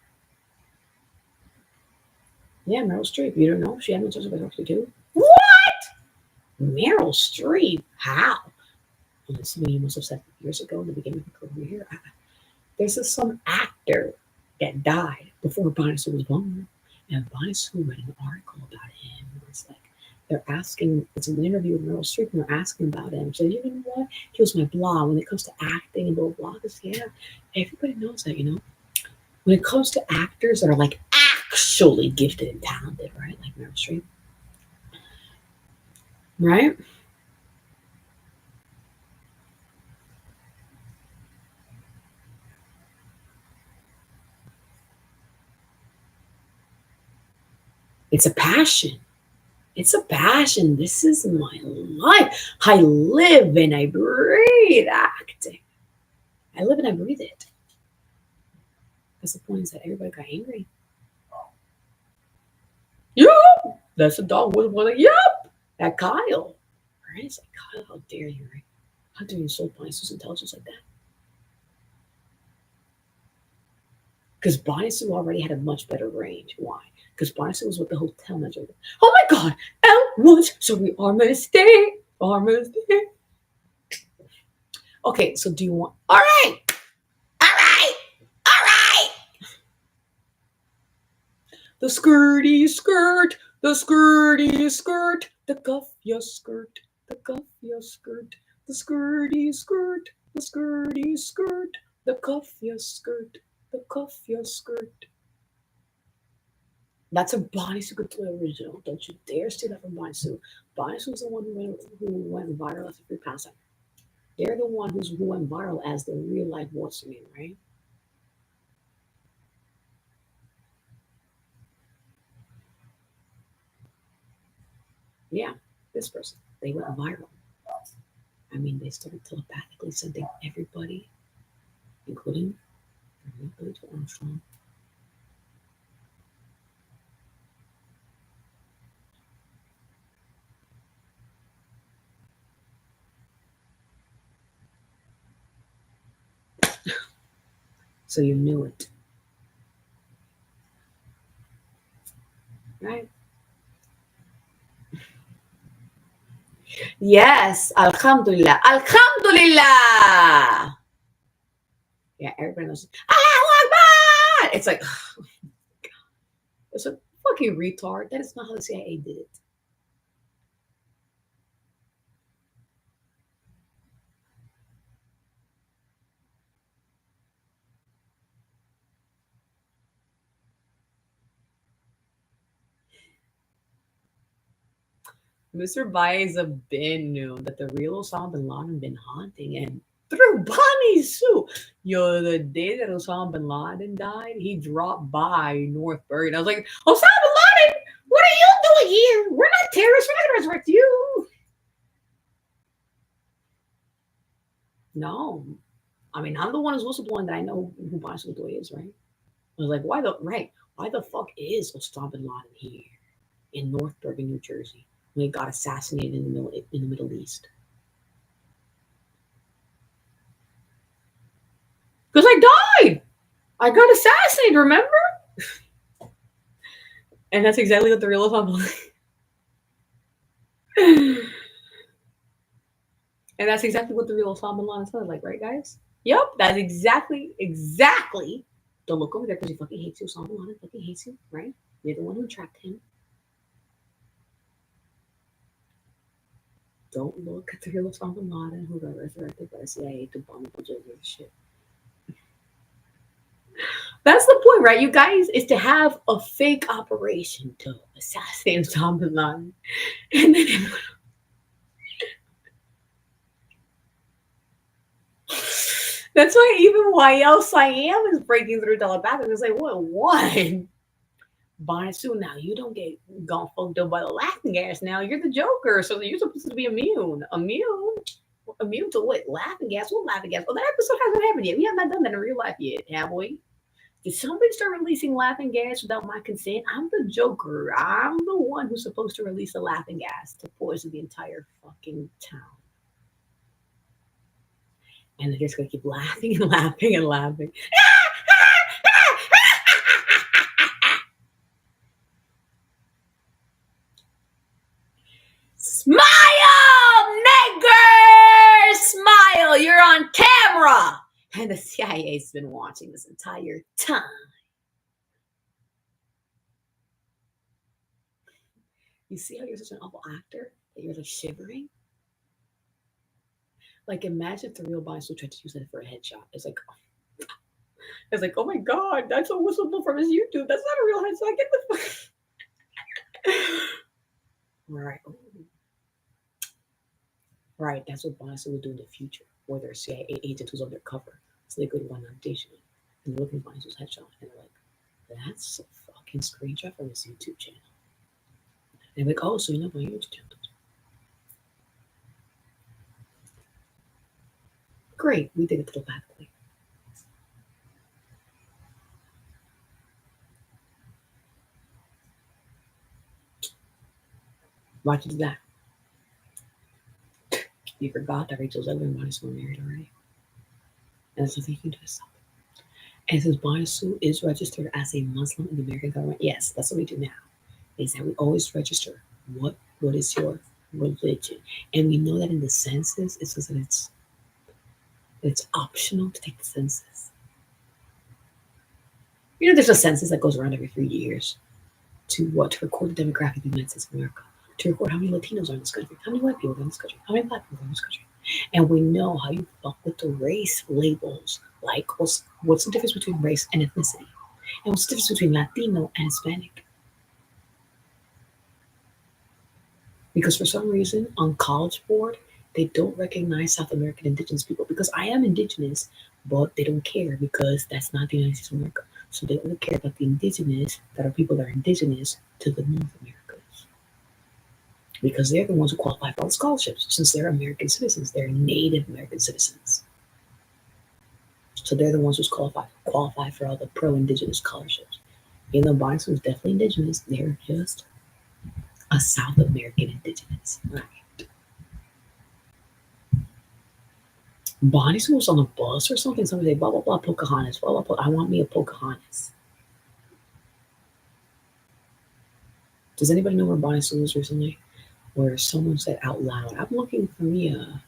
Speaker 1: Yeah, Meryl Streep. You don't know she had no chance of loss too. What? Meryl Streep? How? Well, this is what you must have said years ago in the beginning of her career. There's some actor that died before Bonnie Sue was born, and Bonnie Sue read an article about him. It's like it's an interview with Meryl Streep, and they're asking about him. So you know what? He was my blah when it comes to acting and blah blah. Because yeah, everybody knows that. When it comes to actors that are like actually gifted and talented, right? Like Meryl Streep, right? It's a passion. It's a passion. This is my life. I live and I breathe acting. I live and I breathe it. That's the point is that everybody got angry. Yup! That's the dog with one. Yup! That Kyle. Right? It's like, Kyle, how dare you, right? How dare you insult Bonnie Sue's intelligence like that? Because Bonnie Sue already had a much better range. Why? Because Bonnie Sue was with the hotel manager. Oh my God! L1, so we are mistake. Our mistake. Okay, so do you want. All right! All right! All right! The skirty skirt, the skirty skirt, the cuff your skirt, the cuff your skirt, the skirty skirt, the skirty skirt, the cuff your skirt, the cuff your skirt. That's a Bonnie Sue original. Don't you dare steal that from Bonnie Sue. Bonnie Sue's the one who went viral as a free pass. They're the one who went viral as the real life what's name, right? Yeah, this person. They went viral. I mean, they started telepathically sending everybody, including Billy Joe Armstrong. So you knew it, right? Yes, Alhamdulillah, Alhamdulillah. Yeah, everybody knows. Allahu Akbar! It's like it's a fucking retard. That is not how the CIA did it. Mr. Baez bin knew that the real Osama bin Laden been haunting and through Bonnie Sue. Yo, the day that Osama bin Laden died, he dropped by North Bergen. I was like, Osama bin Laden, what are you doing here? We're not terrorists. We're not going to resurrect you. No. I mean, I'm the one who's also the one that I know who Bonnie Sue is, right? I was like, why the fuck is Osama bin Laden here in North Bergen, New Jersey, when he got assassinated in the Middle East? Because I died. I got assassinated, remember? And that's exactly what the real Osama And that's exactly what the real Osama bin Laden sounded like, right, guys? Yep, that's exactly. Don't look over there because he fucking hates you. Osama bin Laden fucking hates you, right? You're the one who trapped him. Don't look at the real Osama bin Laden who got resurrected by the CIA to bomb a bunch of other shit. That's the point, right, you guys? Is to have a fake operation to assassinate Osama bin Laden, and then that's why even YL Siam is breaking through telepathy. It's like, what? One. Bonnie Sue, now you don't get gone fucked up by the laughing gas. Now you're the Joker, so you're supposed to be immune. Immune to what? Laughing gas? What laughing gas? Well, that episode hasn't happened yet. We have not done that in real life yet, have we? Did somebody start releasing laughing gas without my consent? I'm the Joker. I'm the one who's supposed to release the laughing gas to poison the entire fucking town. And they're just gonna keep laughing and laughing and laughing. Smile, nigger! Smile, you're on camera! And the CIA's been watching this entire time. You see how you're such an awful actor? That you're like shivering? Like imagine if the real Bonnie tried to use it for a headshot. It's like oh my god, that's a whistleblower from his YouTube. That's not a real headshot. Get the fuck. Right. Right, that's what Bonnie would do in the future, where there's CIA agent who's undercover. So they go to one audition and they're looking at Bonnie headshot and they're like, that's a fucking screenshot from his YouTube channel. And they're like, oh, so you know my YouTube channel. Great, we did it telepathically. Why'd you do that? You forgot that Rachel's other and Bonnie Sue were married already. And that's what they can do yourself. And since Bonnie Sue is registered as a Muslim in the American government, yes, that's what we do now. Is that we always register what is your religion. And we know that in the census, it says that it's optional to take the census. You know, there's a census that goes around every 3 years to record the demographic of the United States of America, to record how many Latinos are in this country, how many white people are in this country, how many black people are in this country. And we know how you fuck with the race labels. Like, what's the difference between race and ethnicity? And what's the difference between Latino and Hispanic? Because for some reason, on College Board, they don't recognize South American indigenous people. Because I am indigenous, but they don't care because that's not the United States of America. So they only care about the indigenous that are people that are indigenous to the North Americas. Because they're the ones who qualify for all the scholarships. Since they're American citizens, they're Native American citizens. So they're the ones who's qualify for all the pro-indigenous scholarships. Even though Bonnie Sue is definitely indigenous, they're just a South American indigenous. Right. Bonnie Sue was on a bus or something. Somebody say, blah, blah, blah, Pocahontas, blah, blah, blah. I want me a Pocahontas. Does anybody know where Bonnie Sue was recently? Where someone said out loud, I'm looking for me a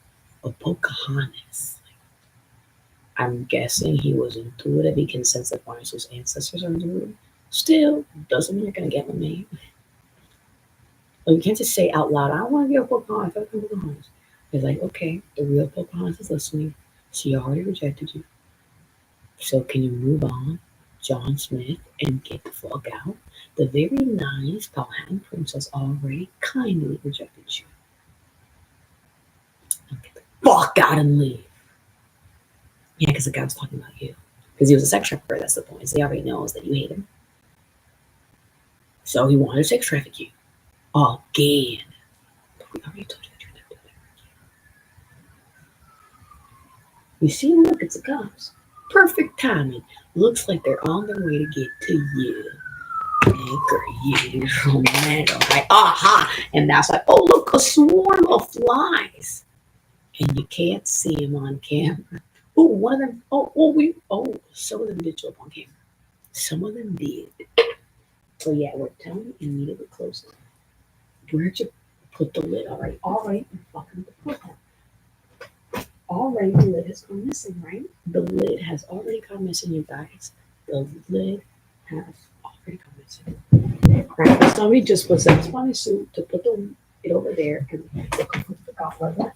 Speaker 1: Pocahontas. I'm guessing he was intuitive. He can sense that Bonnie Sue's ancestors are intuitive. Still, doesn't mean you're going to get with me. Like, you can't just say out loud, I want to be a Pocahontas. I want to be a Pocahontas. It's like, okay, the real Pocahontas is listening. She already rejected you. So can you move on, John Smith, and get the fuck out? The very nice Powhatan princess already kindly rejected you. Now get the fuck out and leave. Yeah, because the guy was talking about you. Because he was a sex trafficker, that's the point. So he already knows that you hate him. So he wanted to sex traffic you. Again. But we already told you that you're not doing it. You see, look, it's the cops. Perfect timing. Looks like they're on their way to get to you. Anchor you from Manor. Right? Aha! And that's like, oh, look, a swarm of flies. And you can't see them on camera. Oh, one of them, some of them did show up on camera. Some of them did. So yeah, we're telling you immediately close it. Where'd you put the lid already? Already, you fucking put that. Already, the lid has gone missing, right? The lid has already gone missing, you guys. The lid has already gone missing. Right? Somebody just was that Smiley suit to put it over there and put the golf like that.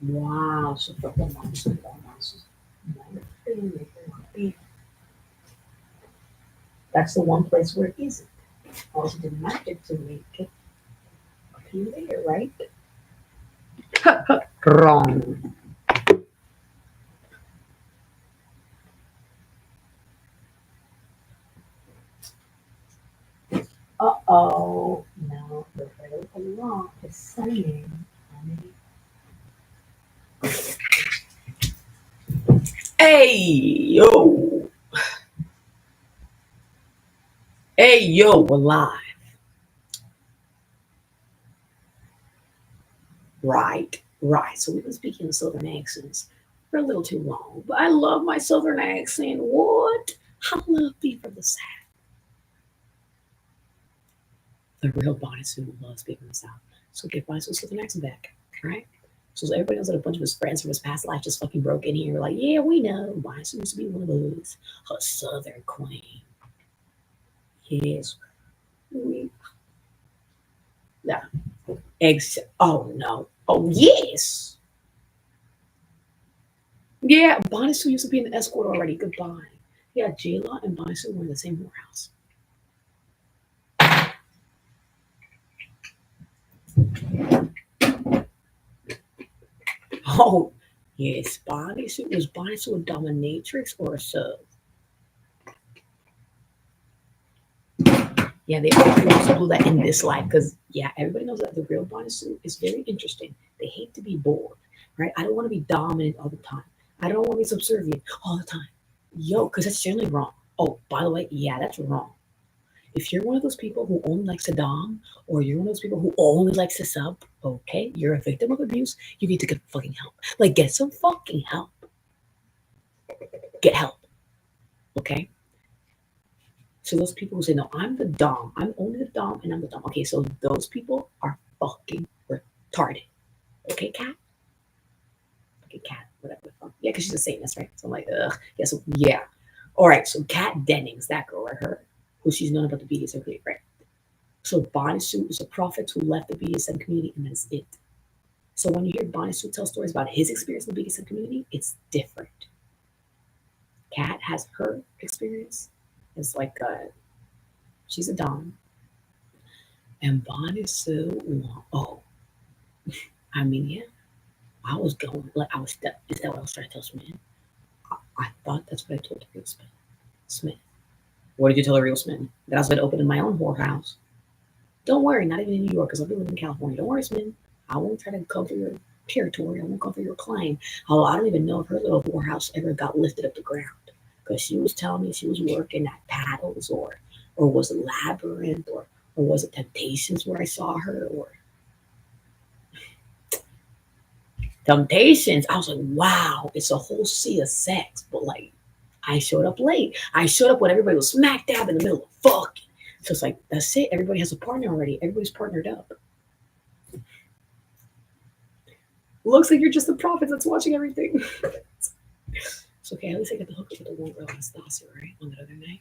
Speaker 1: Wow, so for the monster. That's the one place where it isn't. Also did magic to make it appear there, right? Wrong. Uh-oh. No, the federal law is saying, hey, yo. Hey, yo, we're live. Right. So we've been speaking in Southern accents for a little too long, but I love my Southern accent. What? I love being from the South. The real Bonnie Sue loves being from the South. So get Bonnie Sue's Southern accent back, right? So everybody knows that a bunch of his friends from his past life just fucking broke in here. Like, yeah, we know Bonnie Sue used to be one of us, a Southern queen. Yes, we. Yeah. Oh no. Oh yes. Yeah, Bonnie Sue used to be an escort already. Goodbye. Yeah, Jayla and Bonnie Sue were in the same whorehouse. Oh, yes, Bonnie Sue. Was Bonnie Sue a dominatrix or a sub? Yeah, they also do that in this life because, yeah, everybody knows that the real Bonnie Sue is very interesting. They hate to be bored, right? I don't want to be dominant all the time. I don't want to be subservient all the time. Yo, because that's generally wrong. Oh, by the way, yeah, that's wrong. If you're one of those people who only likes to dom, or you're one of those people who only likes to sub, okay, you're a victim of abuse. You need to get fucking help. Like, get some fucking help. Get help, okay? So those people who say, no, I'm the dom. I'm only the dom, and I'm the dom. Okay, so those people are fucking retarded. Okay, Cat? Okay, Cat, whatever the fuck. Yeah, because she's a Satanist, right? So I'm like, ugh. Yeah, so, yeah. All right, so Kat Dennings, that girl, right? Her, who she's known about the BDSM community, right? So Bonnie Sue is a prophet who left the BDSM community, and that's it. So when you hear Bonnie Sue tell stories about his experience in the BDSM community, it's different. Kat has her experience. It's like she's a dom, and Bonnie Sue, oh, I mean, yeah, I was going like I was. Is that what I was trying to tell Smith? I thought that's what I told the real Smith. What did you tell the real Smith? That I was going to open in my own whorehouse. Don't worry, not even in New York, because I'll be living in California. Don't worry, Smith. I won't try to cover your territory. I won't cover your claim. Oh, I don't even know if her little whorehouse ever got lifted up the ground because she was telling me she was working at Paddles or was it Labyrinth or was it Temptations where I saw her or Temptations. I was like, wow, it's a whole sea of sex, but like I showed up late. I showed up when everybody was smack dab in the middle of fucking. So it's like, that's it. Everybody has a partner already. Everybody's partnered up. Looks like you're just the prophet that's watching everything. It's okay. At least I got the hook up with the one girl Anastasia, right? On that other night.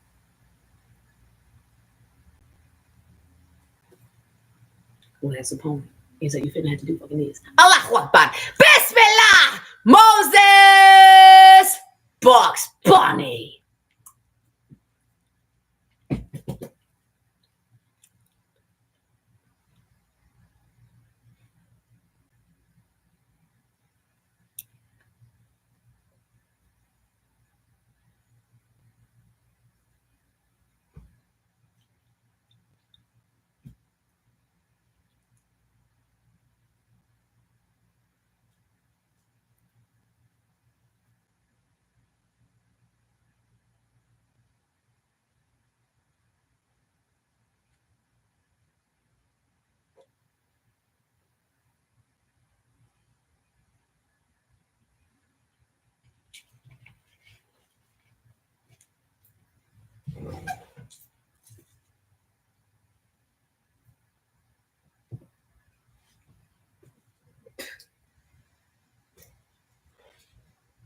Speaker 1: Well, that's the point. Is that you finna have to do fucking this. Allahu Akbar. Bismillah. Moses. Bugs Bunny.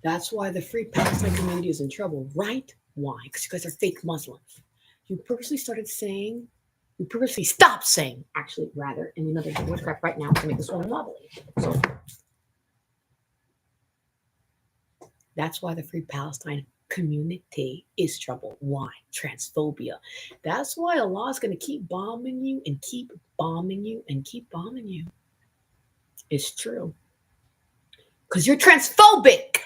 Speaker 1: That's why the Free Palestine community is in trouble, right? Why? Because you guys are fake Muslims. You purposely started saying, you purposely stopped saying, actually, rather, and you know there's witchcraft right now to make this one wobbly. So that's why the Free Palestine community is trouble. Why? Transphobia. That's why Allah is going to keep bombing you and keep bombing you and keep bombing you. It's true. Because you're transphobic.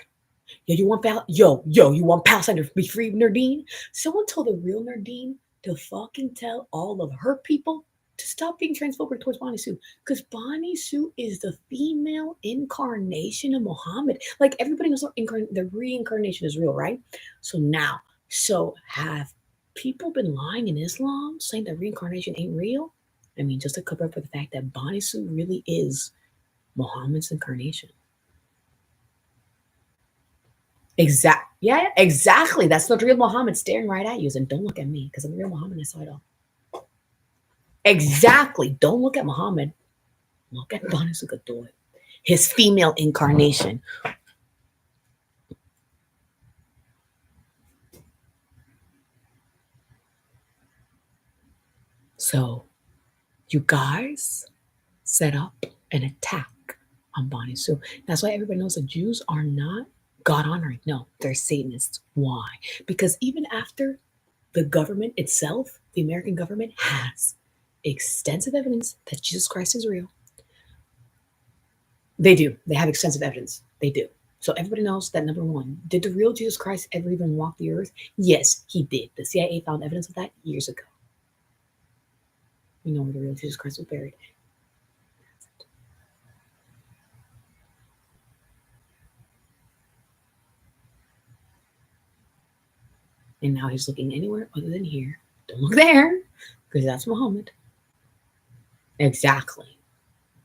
Speaker 1: You want you want Palestine to be free, Nardine? Someone told the real Nardine to fucking tell all of her people to stop being transphobic towards Bonnie Sue. Because Bonnie Sue is the female incarnation of Muhammad. Like everybody knows the reincarnation is real, right? So have people been lying in Islam saying that reincarnation ain't real? I mean, just to cover up for the fact that Bonnie Sue really is Muhammad's incarnation. Exactly. That's the real Muhammad staring right at you. And don't look at me because I'm the real Muhammad. I saw it all. Exactly. Don't look at Muhammad. Look at Banu Sugadoy, his female incarnation. So, you guys set up an attack on Bonnie Sue. That's why everybody knows that Jews are not God honoring. No, they're Satanists. Why? Because even after the government itself, the American government has extensive evidence that Jesus Christ is real. They do. They have extensive evidence. They do. So everybody knows that number one, did the real Jesus Christ ever even walk the earth? Yes, he did. The CIA found evidence of that years ago. We know where the real Jesus Christ was buried. And now he's looking anywhere other than here. Don't look there, because that's Muhammad. Exactly.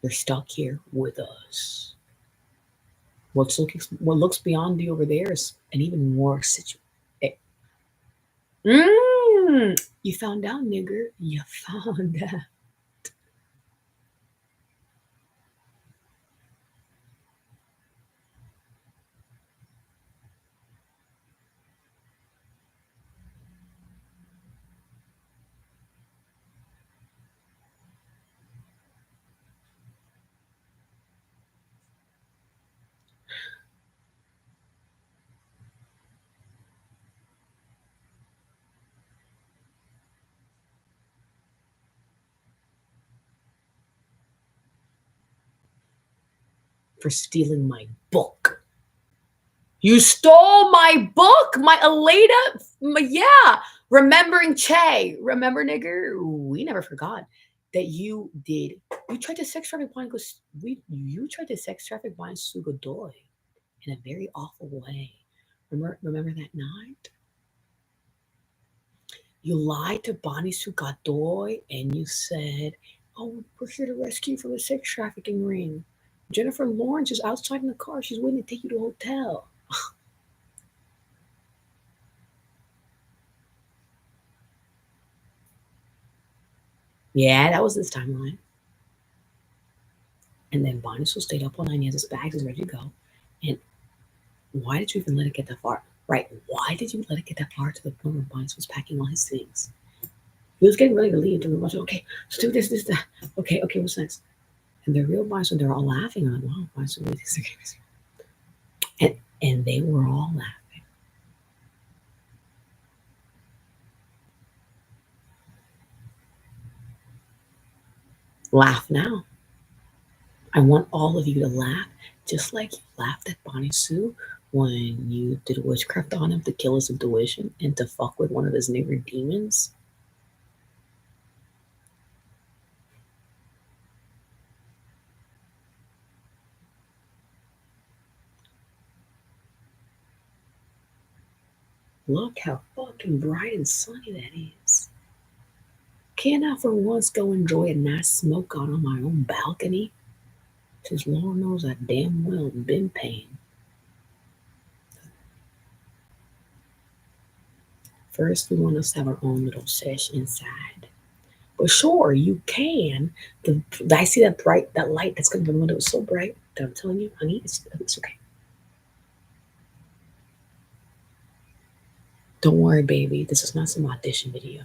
Speaker 1: You're stuck here with us. What looks beyond you over there is an even more situation. You found out, nigger. You found out. For stealing my book. You stole my book, my Aleda. Yeah, remembering Che. Remember, nigger? We never forgot. that you did. You tried to sex traffic Bonnie you tried to sex traffic Bonnie Sue Godoy in a very awful way. Remember that night? You lied to Bonnie Sue Godoy and you said, "Oh, we're here to rescue you from a sex trafficking ring. Jennifer Lawrence is outside in the car. She's waiting to take you to a hotel." Yeah, that was this timeline. And then Bonnie Sue stayed up all night. He has his bags, he's ready to go. And why did you even let it get that far? Right. Why did you let it get that far to the point where Bonnie was packing all his things? He was getting ready to leave. And we was okay, let's do this, that. Okay, what's next? And the real Bonnie, they're all laughing. I'm like, wow, Bonnie, and and they were all laughing. Laugh now. I want all of you to laugh, just like you laughed at Bonnie Sue when you did witchcraft on him to kill his intuition and to fuck with one of his neighbor demons. Look how fucking bright and sunny that is. Can I for once go enjoy a nice smoke out on my own balcony? Since Lord knows I damn well been paying. First, we want us to have our own little sesh inside. But sure, you can. I see that light that's coming from the window is so bright that I'm telling you, honey, it's okay. Don't worry, baby. This is not some audition video.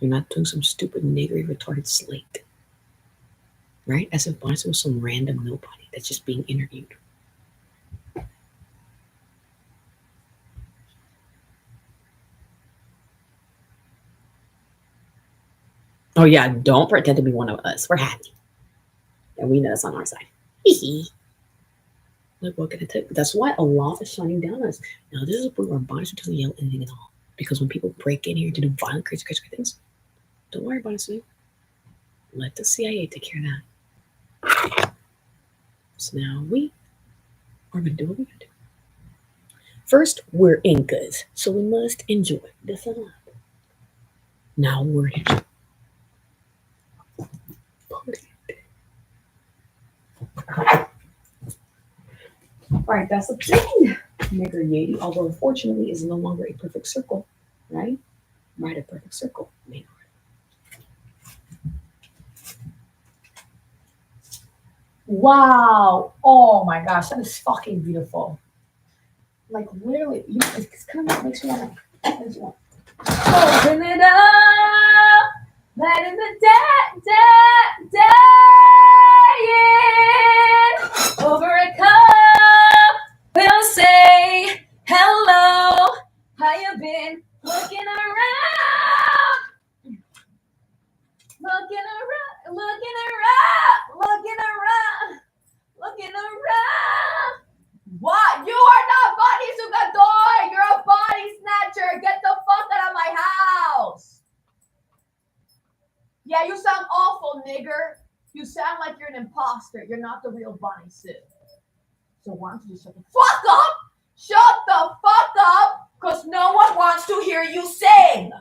Speaker 1: You're not doing some stupid niggery retarded slate. Right? As if Bonnie was some random nobody that's just being interviewed. Oh yeah, don't pretend to be one of us. We're happy. And we know it's on our side. Hee hee. Like, what can I tell you? That's why a lot is shining down on us. Now, this is a point where Bonnie doesn't yell anything at all. Because when people break in here to do violent, crazy things, don't worry about it. Let the CIA take care of that. So now we are going to do what we got to do. First, we're Incas, so we must enjoy the sun. Now we're here. Alright, that's the thing, Nigger Yeti, although unfortunately is no longer a perfect circle, right? Right, a perfect circle, Manor. Wow! Oh my gosh, that is fucking beautiful. Like literally, it's kind of makes me want to open it up, letting the day in over a cup. We'll say hello. How you been? Looking around, looking around, looking around, looking around, looking around. What? You are not body sugador. You're a body snatcher. Get the fuck out of my house. Yeah, you sound awful, nigger. You sound like you're an imposter. You're not the real Bonnie Sue. So why don't you just shut the fuck up? Shut the fuck up, because no one wants to hear you sing.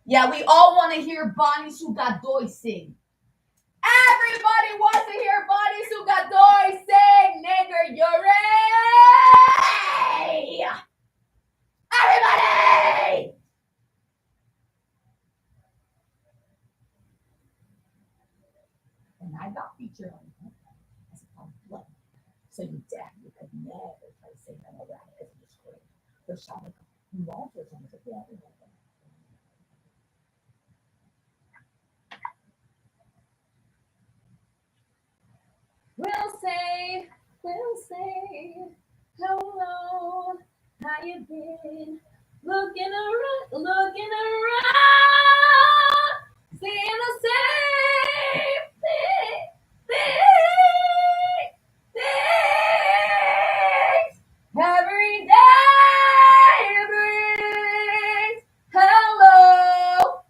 Speaker 1: Yeah, we all want to hear Bonnie Sue Godoy sing. Everybody wants to hear Bonnie Sue Godoy sing, nigger, you're ready! Everybody! And I got featured on it. As a blood. So you definitely could never try to sing that around as a script. There's something involved with something. Yeah, we'll say, hello, how you been? Looking around, seeing the same things every day brings. Hello,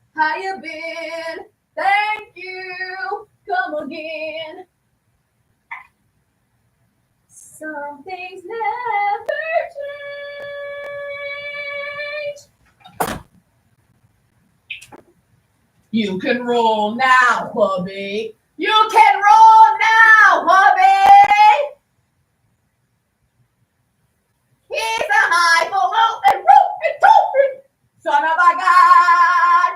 Speaker 1: Some things never change. You can roll now, hubby. You can roll now, hubby. He's a highfalutin, rootin' tootin' son of a god.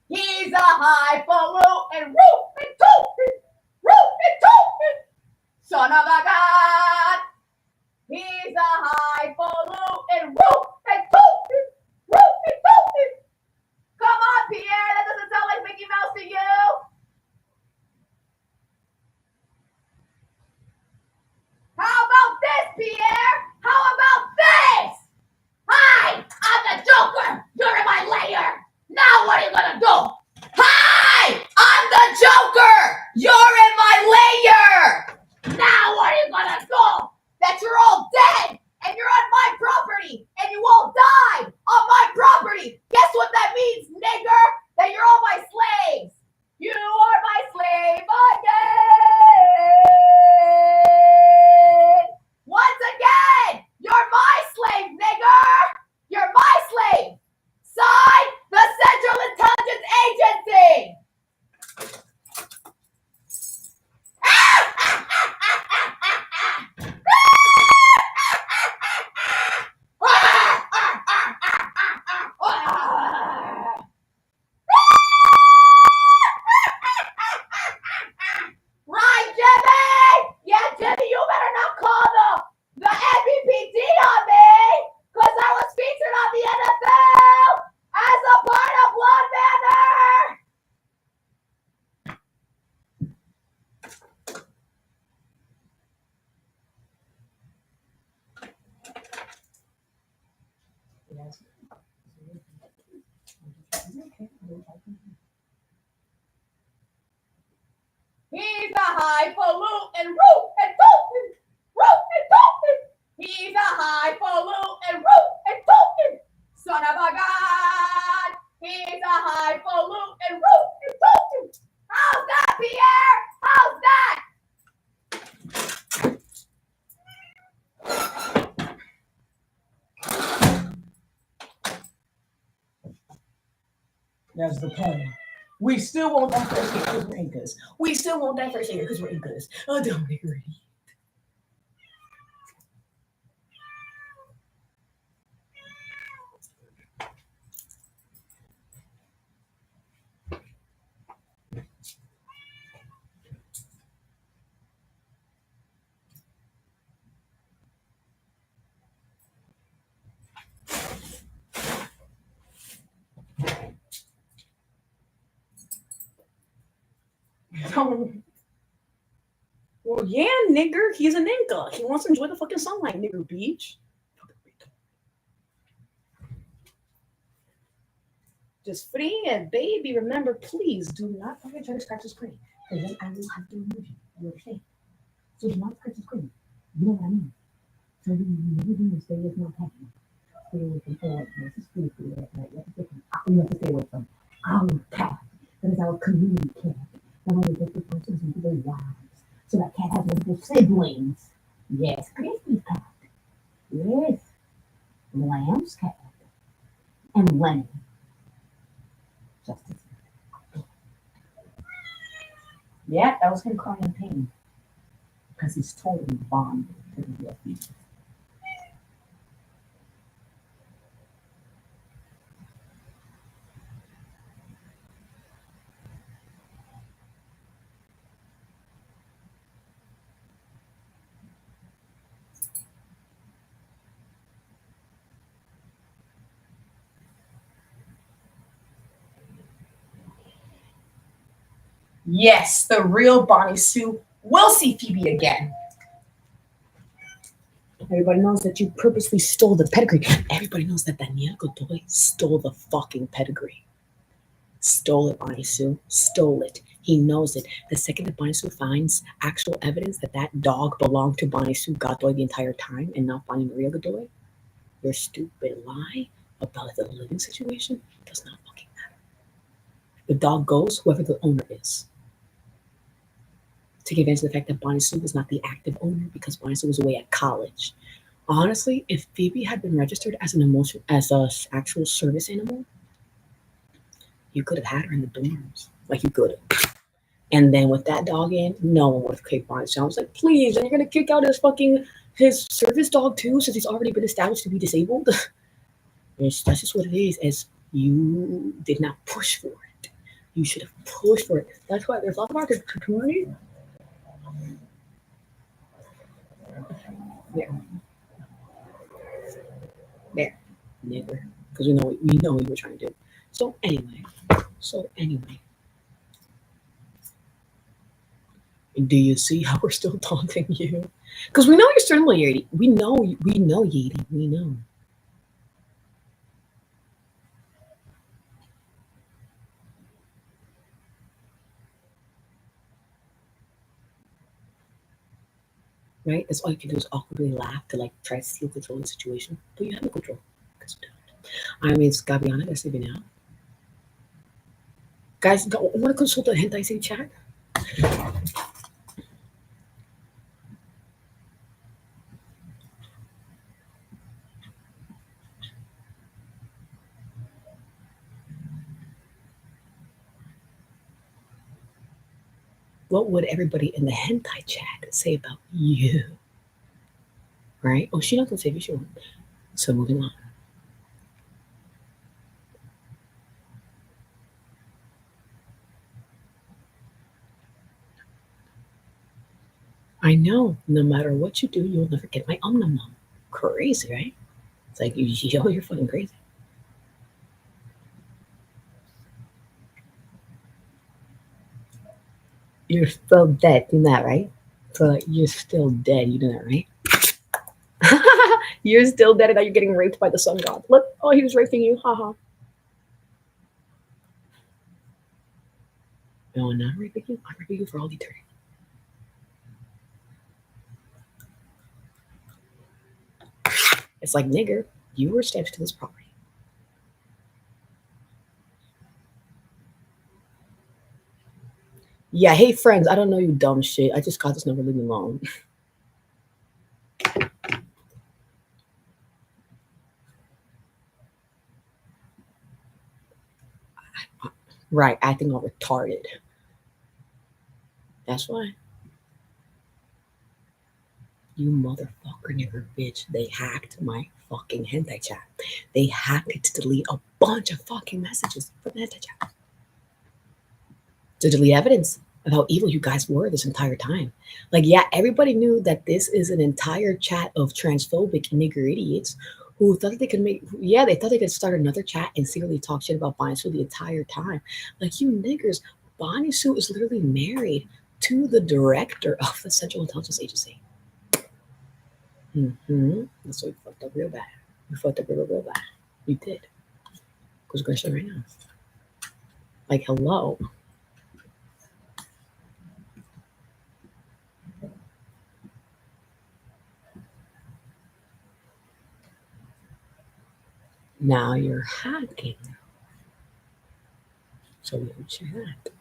Speaker 1: He's a highfalutin, rootin' tootin' son of a god. He's a highfalutin, rootin' tootin'. Come on, Pierre, that doesn't sound like Mickey Mouse to you. How about this, Pierre? How about this? Hi, I'm the Joker. You're in my lair. Now what are you gonna do? Hi, I'm the Joker. You're in my lair. Now what are you gonna do? That you're all dead and you're on my property and you all died on my property. Guess what that means, nigger? That you're all my slaves. You are my slave again. Once again, you're my slave, nigger. You're my slave. Sign the Central Intelligence Agency. Right, Jimmy? Yeah, Jimmy, you better not call the NBPD on me, because I was featured on the NFL as a part of Blood Manor. Yes. He's a highfalutin, rootin' tootin'. He's a highfalutin, rootin' tootin', son of a god. He's a highfalutin, rootin' tootin'. How's that, Pierre? How's that? That's the point. We still won't die first here because we're Incas. We still won't die first here because we're Incas. Oh, don't make her eat. Well, yeah, nigger. He's an Inca. He wants to enjoy the fucking sunlight, nigger beach. Just free and baby. Remember, please do not fucking try to scratch the screen. Because then I will have to remove you. You understand? So do not scratch the screen. You know what I mean? So you stay away from my pattern. Stay away from all this is free at night. You have to stay away from our cat. That is our community cat. That way they get persons into their lives. So that cat has multiple siblings. Yes, Christy's cat. Yes. Lamb's cat. And Lenny. Justice. Yeah, that was him crying in pain. Because he's totally bonded to the refugees. Yes, the real Bonnie Sue will see Phoebe again. Everybody knows that you purposely stole the pedigree. Everybody knows that Daniel Godoy stole the fucking pedigree. Stole it, Bonnie Sue. Stole it. He knows it. The second that Bonnie Sue finds actual evidence that that dog belonged to Bonnie Sue Godoy the entire time and not Bonnie Maria Godoy, your stupid lie about the living situation does not fucking matter. The dog goes whoever the owner is. take advantage of the fact that Bonnie Sue was not the active owner because Bonnie Sue was away at college. Honestly, if Phoebe had been registered as an emotion as a actual service animal, you could have had her in the dorms. Like you could have. And then with that dog in, no one would have kicked Bonnie Sue. I was like, please, and you're gonna kick out his service dog too, since he's already been established to be disabled. That's just what it is. As you did not push for it, you should have pushed for it. That's why there's a lot of the community. There, there, nigger, because we know what you were trying to do. So anyway, so anyway, do you see how we're still taunting you? Because we know you're certainly Yeti. We know Yeti. We know. Right? That's all you can do is awkwardly laugh to like try to steal control of the situation, but you have no control because you don't. I mean, it's gotta be honest. That's even now, guys. Want to consult the hentai say chat? What would everybody in the hentai chat say about you? Right? Oh, she's not gonna say if she won't. So moving on. I know. No matter what you do, you'll never get my num num. Crazy, right? It's like yo, you're fucking crazy. You're still dead. You know that, right? So you're still dead. You know that, right? You're still dead, and now you're getting raped by the sun god. Look, oh, he was raping you. Haha. No, I'm not raping you. I'm raping you for all eternity. It's like nigger. You were steps to this property. Yeah, hey friends, I don't know you dumb shit. I just got this number. Leave me alone. Right, acting all retarded. That's why. You motherfucker nigger bitch. They hacked my fucking hentai chat. They hacked it to delete a bunch of fucking messages from the hentai chat. To delete evidence of how evil you guys were this entire time. Like, yeah, everybody knew that this is an entire chat of transphobic nigger idiots who thought they could they thought they could start another chat and secretly talk shit about Bonnie Sue the entire time. Like, you niggers, Bonnie Sue is literally married to the director of the Central Intelligence Agency. That's why you fucked up real bad. You fucked up real bad. You did. Because we're going to show right now. Like, hello. Now you're hacking. So we would share that.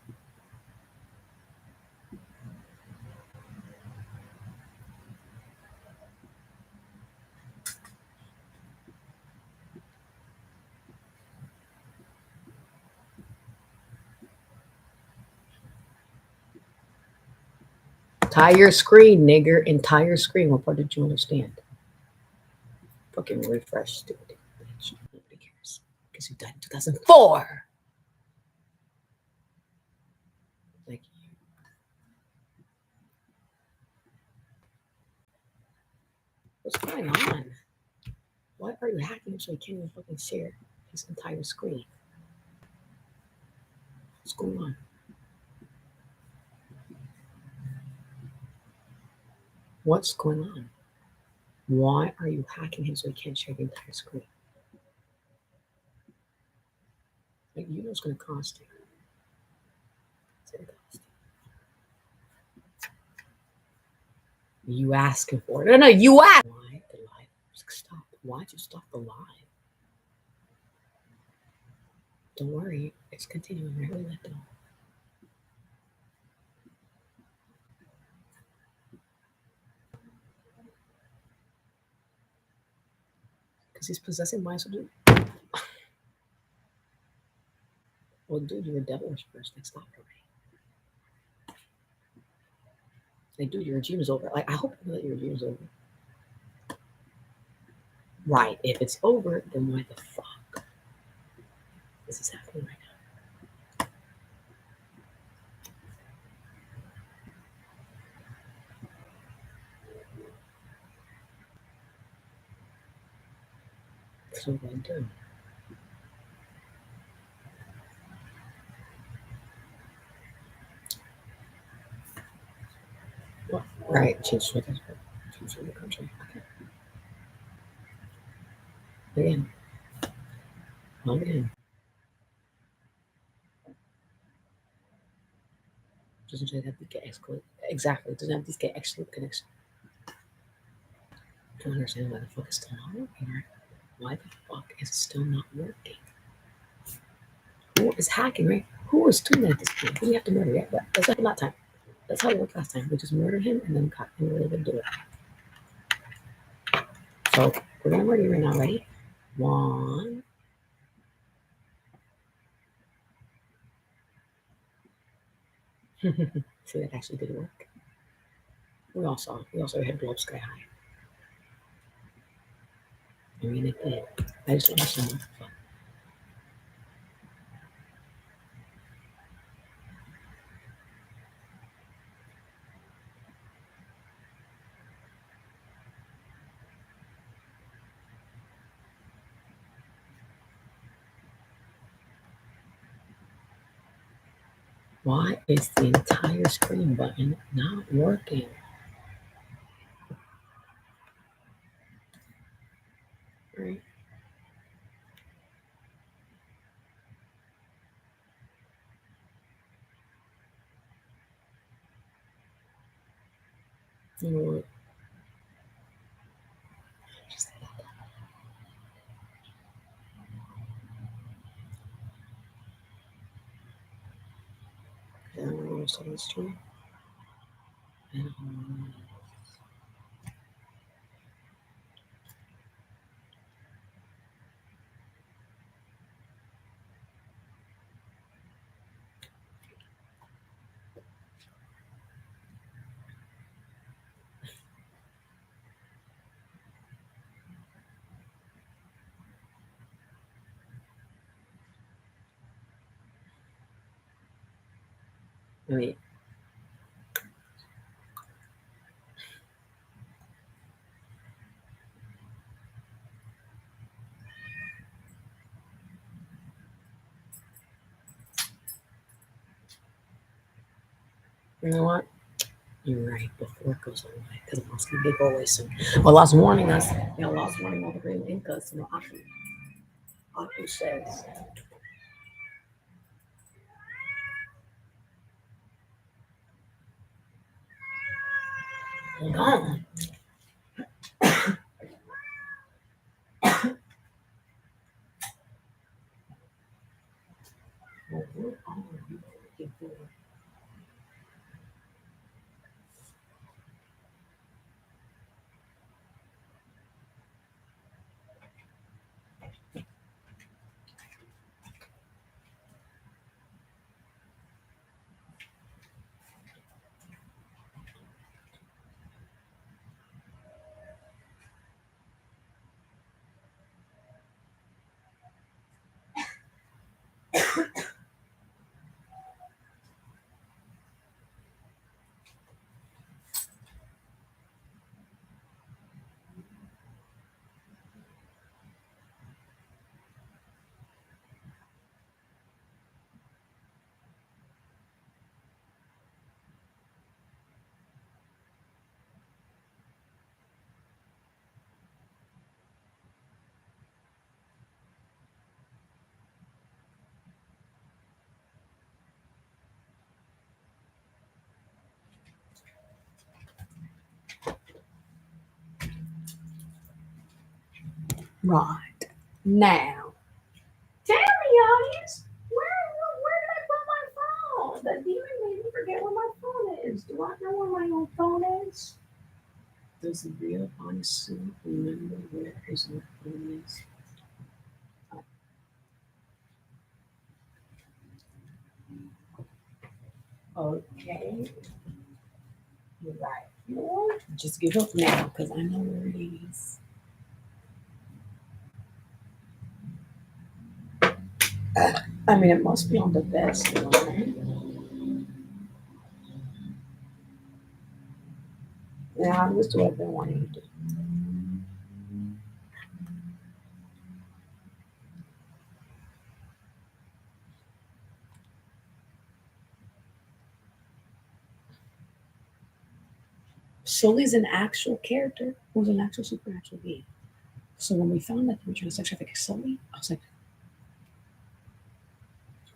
Speaker 1: Entire screen, nigger. Entire screen. What part did you understand? Fucking refresh, stupid bitch. Nobody cares. Because you died in 2004. Like, what's going on? Why are you hacking so you can't even fucking share his entire screen? What's going on? What's going on? Why are you hacking him so he can't share the entire screen? Like, you know it's going to cost you. It's going to cost you. You asking for it. No, you asked. Why the live stop? Why'd you stop the live? Don't worry. It's continuing right where we left it off. because he's possessing my soul. Well, dude, you're a devil worshiper. Like, stop already. Like, dude, your dream is over. Like, I hope you know that your dream is over. Right. If it's over, then why the fuck this is happening right now? So what do I do? What? Right. Change the country. Change the country. Okay. Again. Again. Doesn't have to get exclude. Exactly. It doesn't have to get exclude connection. I don't understand why the fuck is still not working. Right? Why the fuck is it still not working? Who is hacking, right? Who is doing that at this point? Who do you have to murder? Yeah, that's like that time. That's how it worked last time. We just murdered him and then caught him really good do it. So we're gonna murder you right now. Ready? One. See, that actually did work. We all saw. We also had blow up sky high. I mean, it did. I just don't understand what the fuck. Why is the entire screen button not working? Right. You know what? Just I don't know what's on the stream. I mean, you know what? You're right. Before it goes away, because it's going to go away soon. Well, last warning us. Last warning all the green Incas. Aku says. Hold on. Well, what are you looking for? Right now. Tell me, audience, where did I put my phone? The demon made me forget where my phone is. Do I know where my own phone is? Does the real honest Sue remember where his work phone is? Okay, you're right. You know what? Just give up now because I know where it is. I mean, it must be on the best one, right? Yeah, let's do what they want to do. Sully's an actual character who's an actual supernatural being. So when we found that they were trying to sex traffic Sully, I was like,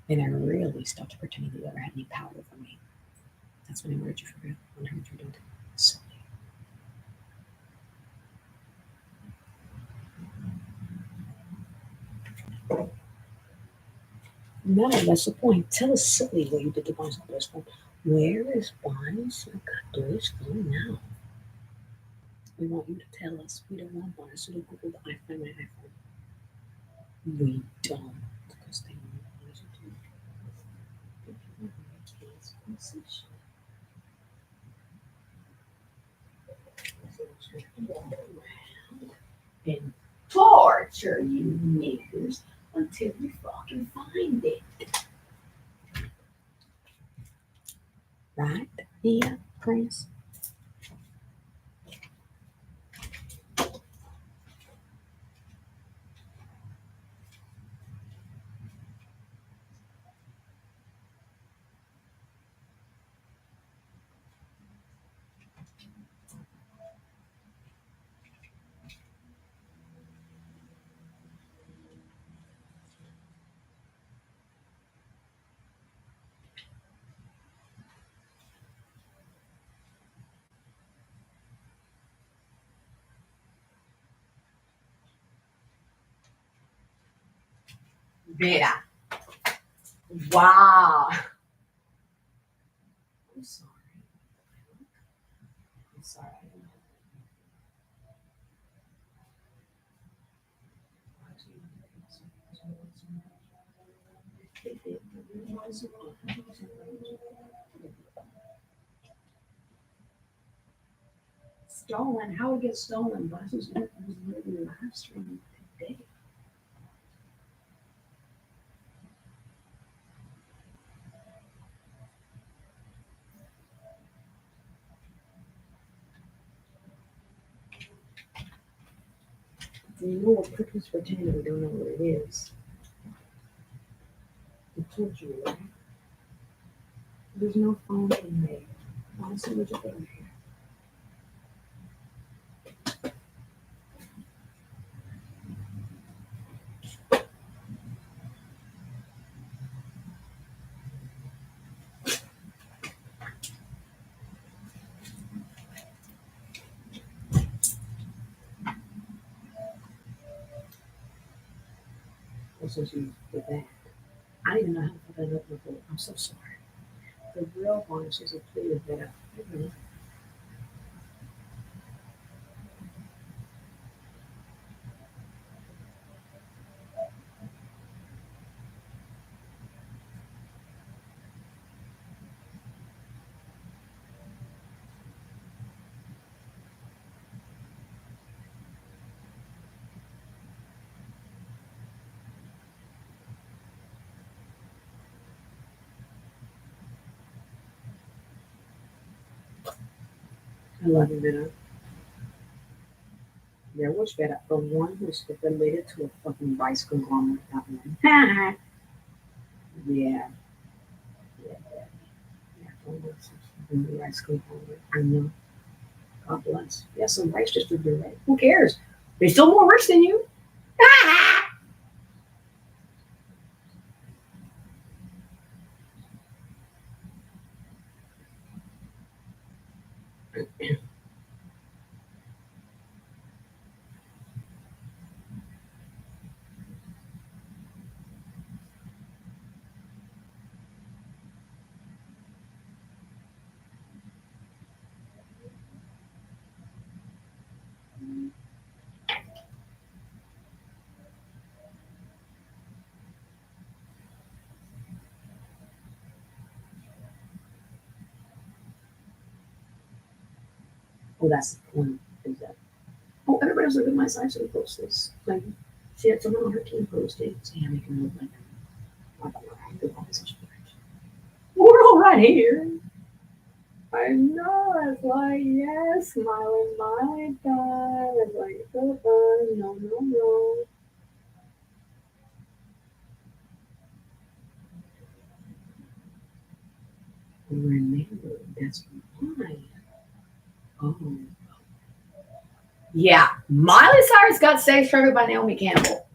Speaker 1: and I really stopped pretending that you ever had any power over me. That's when I murdered you for real. When I heard you doing it. Sully. No, that's the point. Tell us, Sully, what you did to Bonnie's best friend. Where is Bonnie's Doris phone now? We want you to tell us. We don't want Bonnie to Google the I find my iPhone. We don't. Because they want Bonnie to do and torture you niggers until we fucking find it. Right? Yeah, Prince. Vera. Wow. I'm sorry. I'm sorry. Stolen? How would it get stolen? Bus was literally live streaming today. Do you know what Christmas pretending we don't know what it is? I told you, right? There's no phone in there. Honestly, we're just in here. Or since you did that. I didn't even know how to put that up before. I'm so sorry. The real one is a plea that I love you, Minna. There was better. The one who's related to a fucking rice conglomerate, that one. yeah. Yeah, yeah. Don't listen to the rice conglomerate. I know. God bless. Yeah, some rice distributor, right? Who cares? They're still more rich than you. Oh, that's one thing that. Oh, everybody else look at my side, so we post this. Like, she had someone on her team posted, so yeah, making me look like I'm not good conversation. We're all right here. I know. It's like, yes, Smiley Miley time. It's like, no, no, no. Remember, that's why. Oh. Yeah, Miley Cyrus got safe stranded by Naomi Campbell.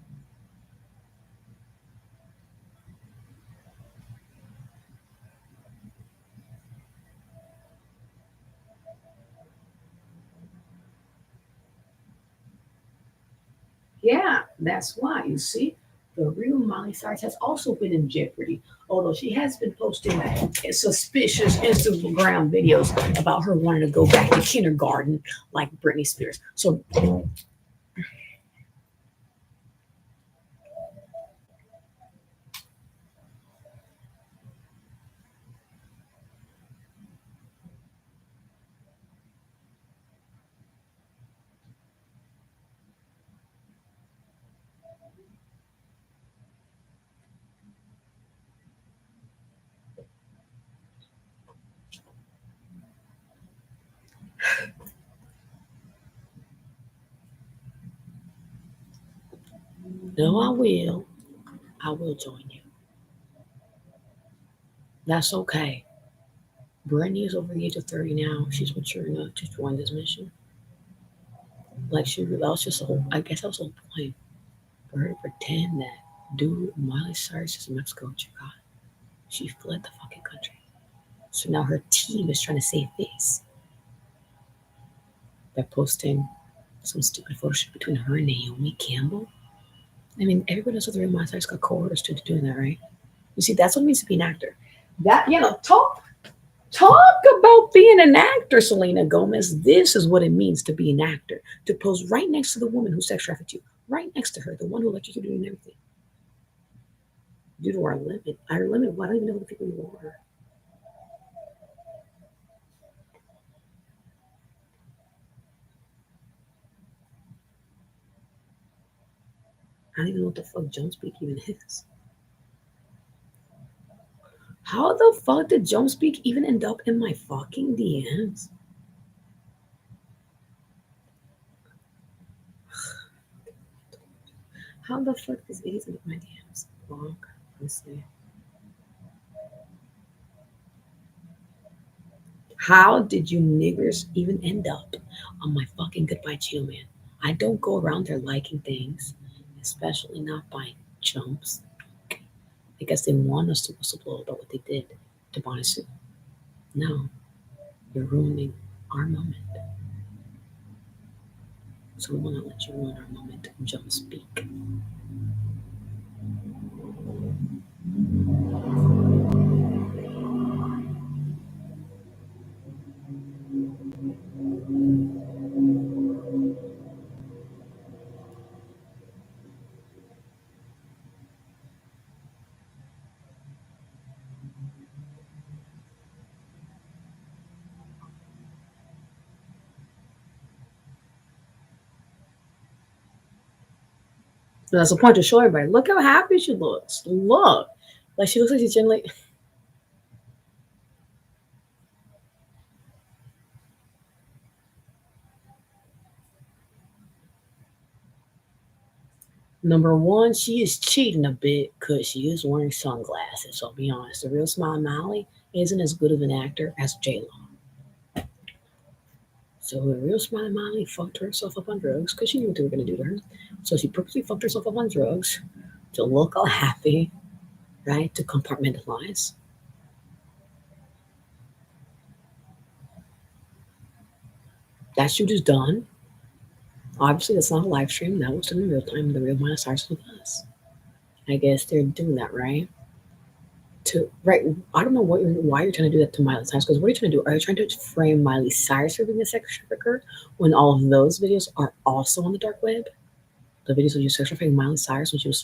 Speaker 1: Yeah, that's why. You see, the real Miley Cyrus has also been in jeopardy, although she has been posting suspicious Instagram videos about her wanting to go back to kindergarten like Britney Spears. So no, I will. I will join you. That's okay. Brittany is over the age of 30 now. She's mature enough to join this mission. Like that was just the whole. I guess that was the whole point for her to pretend that dude Miley Cyrus is in Mexico and Chicago. She fled the fucking country. So now her team is trying to save face by posting some stupid photo shoot between her and Naomi Campbell. I mean, everybody knows what the real Miley Cyrus got coerced to doing that, right? You see, that's what it means to be an actor. That talk about being an actor, Selena Gomez. This is what it means to be an actor. To pose right next to the woman who sex trafficked you, right next to her, the one who electrocuted you and everything. Due to our limit. Our limit, well, I don't even know who the people you are. I don't even know what the fuck jump speak even is. How the fuck did jump speak even end up in my fucking DMs? How the fuck does these end up in my DMs? Fuck. Let's see. How did you niggers even end up on my fucking goodbye chill man? I don't go around there liking things, especially not buying jumps. I guess they want us to whistleblow about what they did to Bonasu. No, you're ruining our moment. So we will not let you ruin our moment. Jump speak. So that's the point to show everybody. Look how happy she looks. Look. Like she looks like she's generally number one, she is cheating a bit because she is wearing sunglasses. So I'll be honest, the real Smile Molly isn't as good of an actor as J Lo. So the real Smiley Molly fucked herself up on drugs because she knew what they were going to do to her. So she purposely fucked herself up on drugs to look all happy, right? To compartmentalize. That shoot is done. Obviously, that's not a live stream. That was done in real time. The real Miley Cyrus with us. I guess they're doing that, right? To right. I don't know why you're trying to do that to Miley Cyrus. Because what are you trying to do? Are you trying to frame Miley Cyrus for being a sex trafficker when all of those videos are also on the dark web? The videos of you sex trafficking Miley Cyrus when she was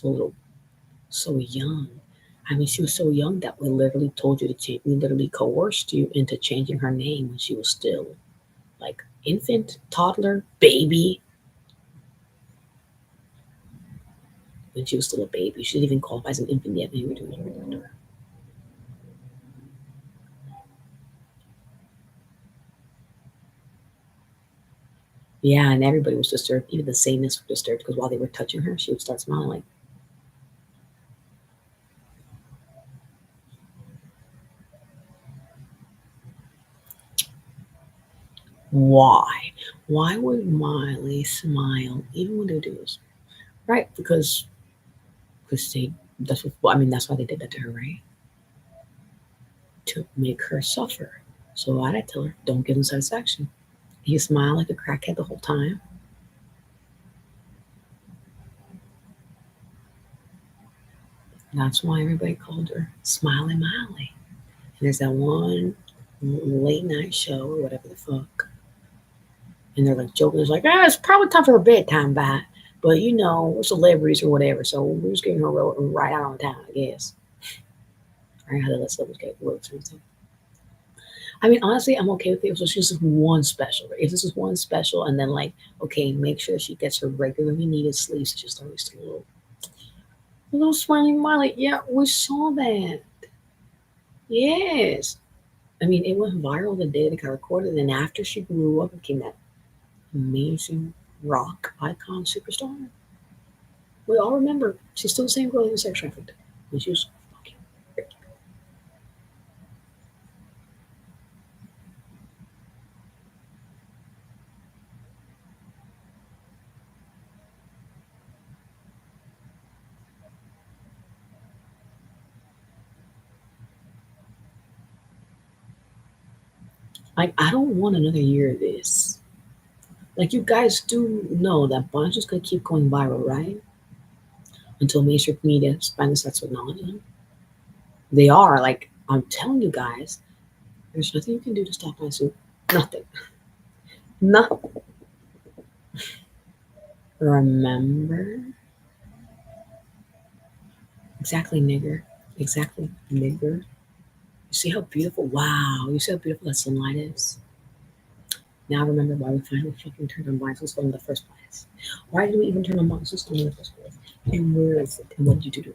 Speaker 1: so young. I mean, she was so young that we literally told you to change. We literally coerced you into changing her name when she was still like infant, toddler, baby. When she was still a baby, she didn't even qualify as an infant yet when you were doing her. Yeah, and everybody was disturbed. Even the Satanists were disturbed because while they were touching her, she would start smiling like, why? Why would Miley smile even when they do this? Right, because they that's what well, I mean that's why they did that to her, right? To make her suffer. So I tell her, don't give them satisfaction. You smile like a crackhead the whole time. That's why everybody called her Smiley Miley. And there's that one late night show or whatever the fuck. And they're like joking. It's like, it's probably time for her bedtime bath. But we're celebrities or whatever. So we're just giving her a right out on time, I guess. Right? How they let celebrities get works and stuff. I mean, honestly, I'm okay with it. So she's just one special. Right? If this is one special, and then like, okay, make sure she gets her regularly needed sleep. So just always a little smiling Miley. Yeah, we saw that. Yes. I mean, it went viral the day they got recorded, and after she grew up and became that amazing rock icon superstar, we all remember she's still the same girl who was sex trafficked. And she was fucking great. Like, I don't want another year of this. Like, you guys do know that Bond's just gonna keep going viral, right? Until mainstream media finally starts to acknowledge them. They are, like, I'm telling you guys, there's nothing you can do to stop my soup. Nothing. Nothing. Remember? Exactly, nigger. Exactly, nigger. You see how beautiful? Wow. You see how beautiful that sunlight is? Now remember why we finally fucking turned on Bible School in the first place. Why did we even turn on Bible School in the first place? And where is it? And what did you do?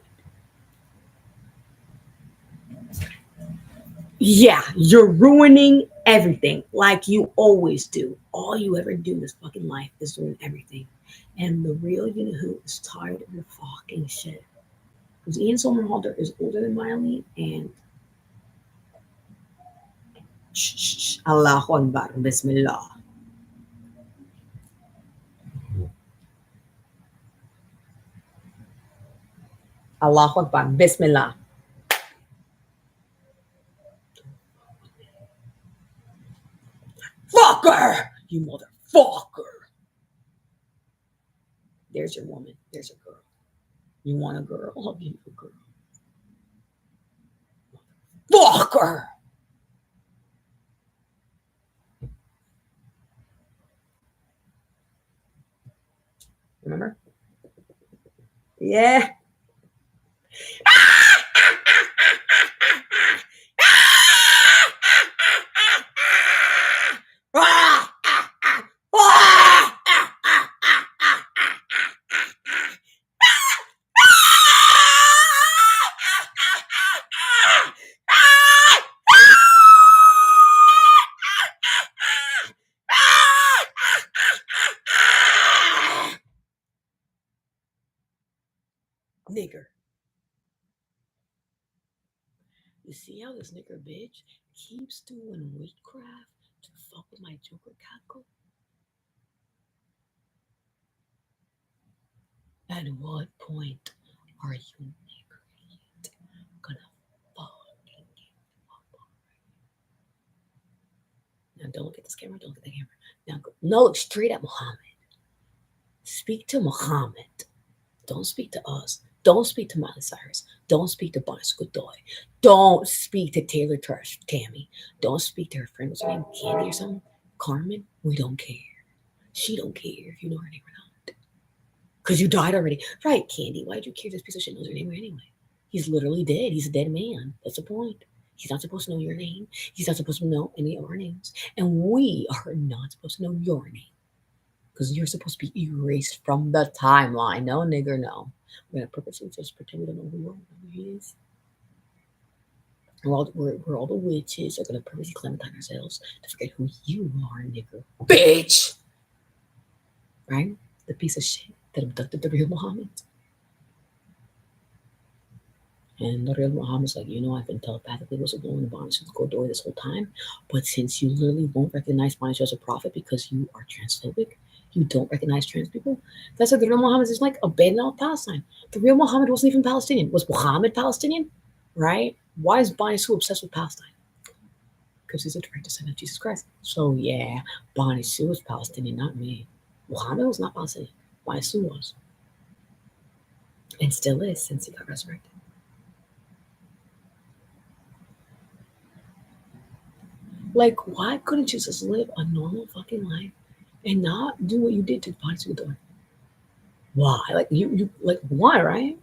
Speaker 1: Yeah, you're ruining everything like you always do. All you ever do this fucking life is ruin everything. And the real you know who is tired of your fucking shit. Because Ian Somerhalder is older than Miley and Allahu Akbar, Bismillah. Allahu Akbar, Bismillah. Fucker! You motherfucker! There's your woman. There's your girl. You want a girl? I'll give you a girl. Fucker! Remember? Yeah. Nigger. You see how this nigger bitch keeps doing witchcraft to fuck with my Joker cackle? At what point are you nigger gonna fucking give up? Now don't look at this camera, don't look at the camera. Now go, no, look straight at Muhammad. Speak to Muhammad. Don't speak to us. Don't speak to Miley Cyrus. Don't speak to Bonnie Godoy. Don't speak to Taylor Trash Tammy. Don't speak to her friend. What's her name? Candy or something? Carmen? We don't care. She don't care if you know her name or not. Because you died already. Right, Candy. Why'd you care this piece of shit knows her name anyway? He's literally dead. He's a dead man. That's the point. He's not supposed to know your name. He's not supposed to know any of our names. And we are not supposed to know your name. Because you're supposed to be erased from the timeline. No, nigger, no. We're going to purposely just pretend we don't know who you are, who he is. We're all the witches are going to purposely clementine ourselves to forget who you are, nigger. Bitch! Right? The piece of shit that abducted the real Muhammad. And the real Muhammad's like, I've been telepathically whistleblowing the Banish Godoy this whole time, but since you literally won't recognize Banish as a prophet because you are transphobic, you don't recognize trans people. That's like the real Muhammad is like abandoning all Palestine. The real Muhammad wasn't even Palestinian. Was Muhammad Palestinian? Right? Why is Banish so obsessed with Palestine? Because he's a direct descendant of Jesus Christ. So yeah, Banish was Palestinian, not me. Muhammad was not Palestinian. Banish was. And still is since he got resurrected. Like, why couldn't you just live a normal fucking life and not do what you did to the body to the door? Why? Like you like why, right?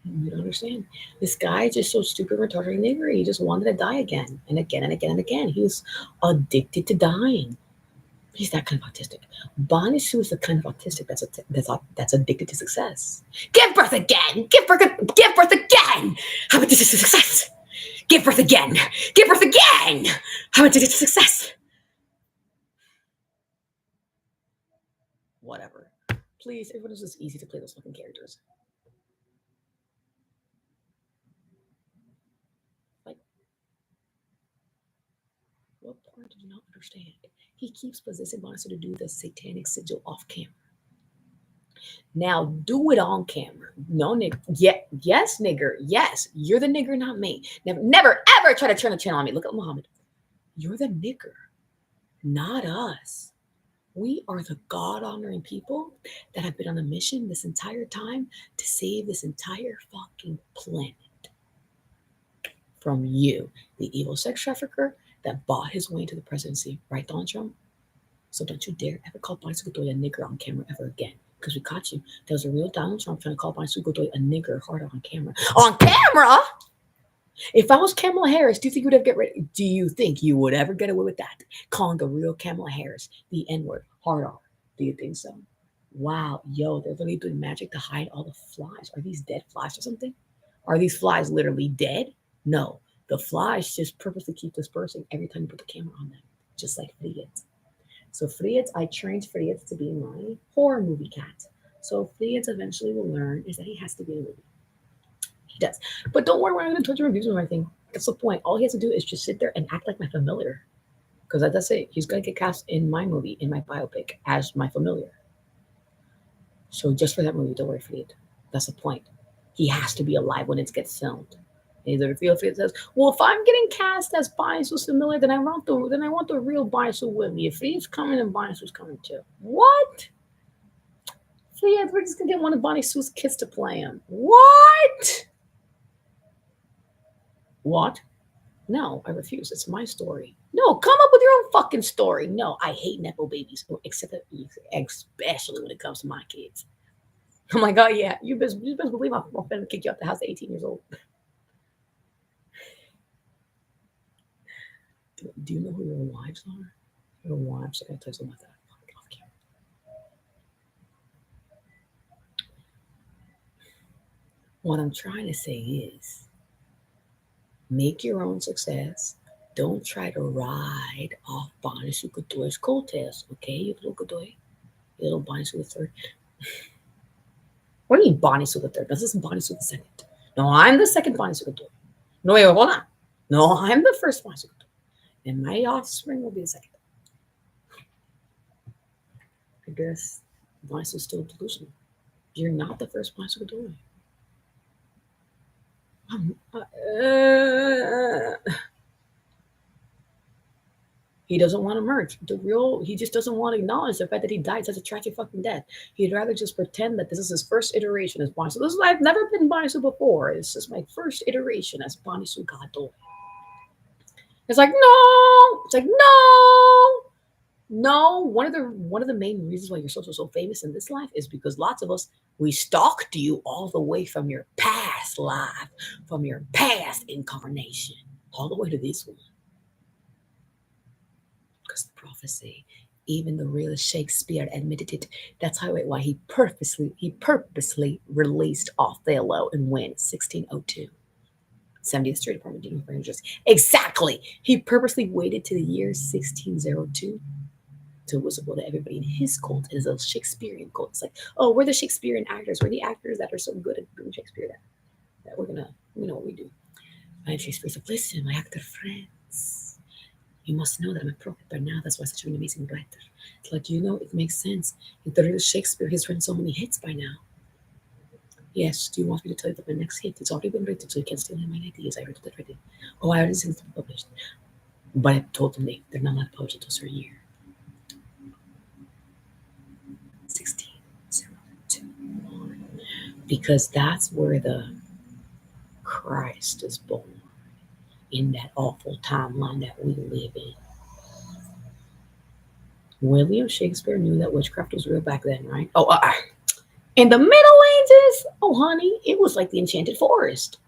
Speaker 1: You don't understand. This guy is just so stupid, retarded, and ignorant. He just wanted to die again and again and again and again. He was addicted to dying. He's that kind of autistic. Bonnie Sue is the kind of autistic that's addicted to success. Give birth again. Give birth again. I'm addicted to success. Give birth again. Give birth again. I'm addicted to success. Whatever. Please, everyone is just easy to play those fucking characters. Like, what part did you not understand? He keeps possessing Monster to do the satanic sigil off camera. Now do it on camera. No, nigger. Yeah, yes, nigger. Yes, you're the nigger, not me. Never, ever try to turn the channel on me. Look at Muhammad. You're the nigger, not us. We are the God-honoring people that have been on a mission this entire time to save this entire fucking planet from you, the evil sex trafficker that bought his way into the presidency, right, Donald Trump? So don't you dare ever call Bonnie Godoy a nigger on camera ever again, because we caught you. There was a real Donald Trump trying to call Bonnie Godoy a nigger harder on camera. On camera? If I was Kamala Harris, do you think you would ever get ready? Do you think you would ever get away with that? Calling the real Kamala Harris the N-word hard on? Do you think so? Wow, yo, they're literally doing magic to hide all the flies. Are these dead flies or something? Are these flies literally dead? No, the flies just purposely keep dispersing every time you put the camera on them, just like idiots. So Friedz, I trained Friedz to be my horror movie cat. So Friedz eventually will learn is that he has to be in a movie. He does. But don't worry, we're not going to touch reviews or anything. That's the point. All he has to do is just sit there and act like my familiar. Because that's it. He's going to get cast in my movie, in my biopic, as my familiar. So just for that movie, don't worry, Friedz. That's the point. He has to be alive when it gets filmed. Either if Friedz says, "Well, if I'm getting cast as Bisu's familiar, then I want the real Bisu with me. If Friedz coming, then Bisu's coming too." What? So yeah, we're just gonna get one of Bonnie Sue's kids to play him. What? What? No, I refuse. It's my story. No, come up with your own fucking story. No, I hate nepo babies, except especially when it comes to my kids. I'm like, oh yeah, you best believe my friend kick you out the house at 18 years old. Do you know who your wives are? Your wives. I gotta tell you something about that. What I'm trying to say is make your own success. Don't try to ride off Bonnie Sukadoy's coattails, okay, you little Godoy? You little Bonnie Suka third. What do you mean Bonnie Suka third? This isn't Bonnie Suka second. No, I'm the second Bonnie Sukadoy. No, wait, hold on. No, I'm the first Bonnie Sukadoy. And my offspring will be the second. I guess Bonnie is still delusional. You're not the first Bonnie Sukadoy. He doesn't want to merge. He just doesn't want to acknowledge the fact that he died such a tragic fucking death. He'd rather just pretend that this is his first iteration as Bonnie Sue. I've never been Bonnie Sue before. It's just my first iteration as Bonnie Sue Godoy. It's like, no. It's like, no. No, one of the main reasons why you're so famous in this life is because lots of us, we stalked you all the way from your past life, from your past incarnation. all the way to this one. Because the prophecy, even the real Shakespeare admitted it. That's why he purposely released Othello and when 1602. 70th Street Apartment, Dean Furnitures. Exactly. He purposely waited to the year 1602 to whistle to everybody in his cult. It is a Shakespearean cult. It's like, oh, we're the Shakespearean actors. We're the actors that are so good at doing Shakespeare that we're gonna, we know what we do. And Shakespeare's like, listen, my actor friends, you must know that I'm a prophet by now. That's why I'm such an amazing writer. It's like, it makes sense. If the real Shakespeare, he's written so many hits by now. Yes, do you want me to tell you that my next hit? It's already been written, so you can't steal any of my ideas. I wrote it already. Oh, I already sent it to be published. But I told them they're not allowed to publish it until a year. 1602. Because that's where the Christ is born in that awful timeline that we live in. William Shakespeare knew that witchcraft was real back then, right? Oh, in the Middle Ages, oh, honey, it was like the Enchanted Forest.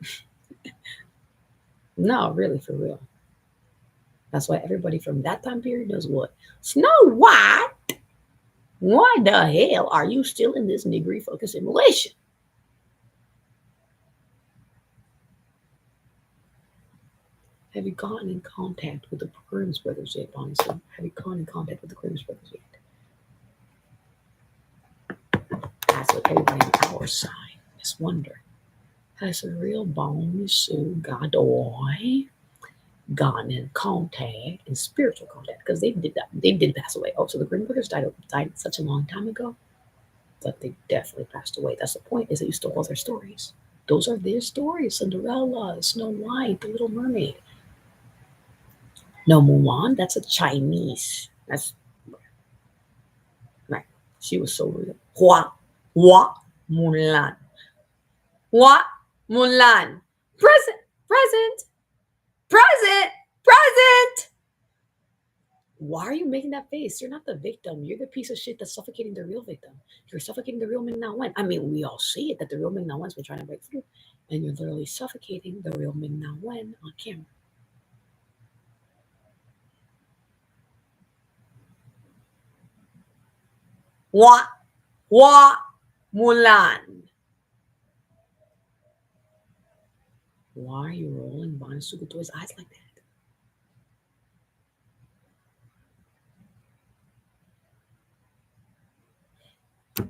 Speaker 1: No, really, for real. That's why everybody from that time period knows what Snow White. Why the hell are you still in this niggery fucking simulation? Have you gotten in contact with the Grimm's brothers yet, honestly? Have you gotten in contact with the Grimm's brothers yet? That's what everybody on our side is wondering. Has a real bone Sue Godoy gotten in contact, in spiritual contact? Because they did that. They did pass away. Oh, so the Grimm brothers died such a long time ago that they definitely passed away. That's the point, is that you stole all their stories. Those are their stories. Cinderella, Snow White, The Little Mermaid. No, Mulan, that's a Chinese. That's right. She was so real. Hua, Mulan. Hua, Mulan. Present, present, present, present. Why are you making that face? You're not the victim. You're the piece of shit that's suffocating the real victim. You're suffocating the real Ming Na Wen. I mean, we all see it that the real Ming Na Wen's been trying to break through, and you're literally suffocating the real Ming Na Wen on camera. Hua, Hua, Mulan. Why are you rolling Bon Sukutoi's eyes like that?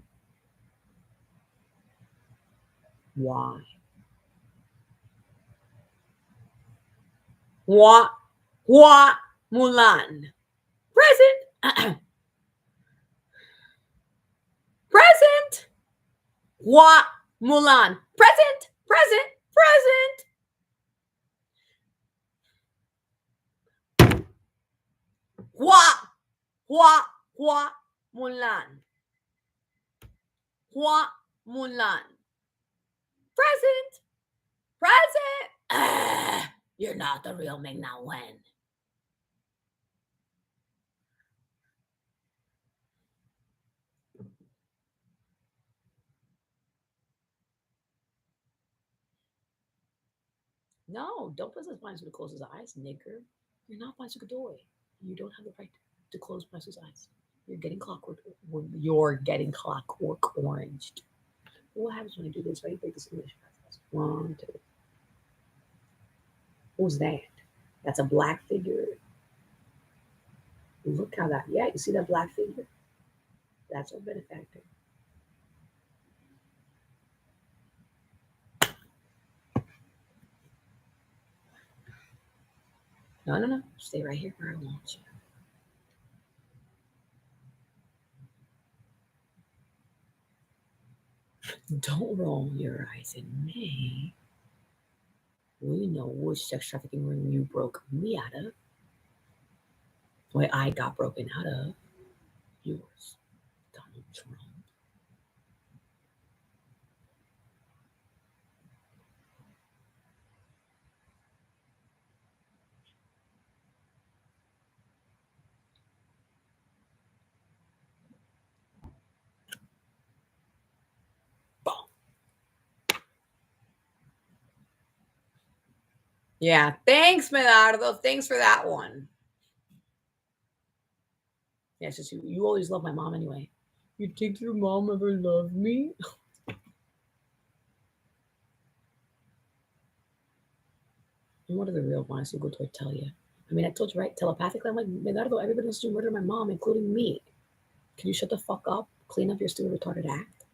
Speaker 1: Why? Hua, Hua, Mulan. Present. Present. Hua, Mulan. Present, present, present. Hua, Hua, Hua, Mulan. Hua, Mulan. Present, present. You're not the real Ming Na Wen. No, don't put his minds to close his eyes, nigger. You're not Bansukadoy. You don't have the right to close Bansu's eyes. You're getting clockwork. You're getting clockwork oranged. What happens when I do this? Right? Break this English process. One, two. Who's that? That's a black figure. Look how that. Yeah, you see that black figure? That's our benefactor. No, no, no. Stay right here where I want you. Don't roll your eyes at me. We know which sex trafficking ring you broke me out of. What I got broken out of. Yours, Donald Trump. Boom. Yeah. Thanks, Menardo. Thanks for that one. Yeah, it's just you always love my mom anyway. You think your mom ever loved me? And what are the real ones who go to tell you? I mean, I told you, right? Telepathically, I'm like, Menardo, everybody wants to murder my mom, including me. Can you shut the fuck up? Clean up your stupid retarded act.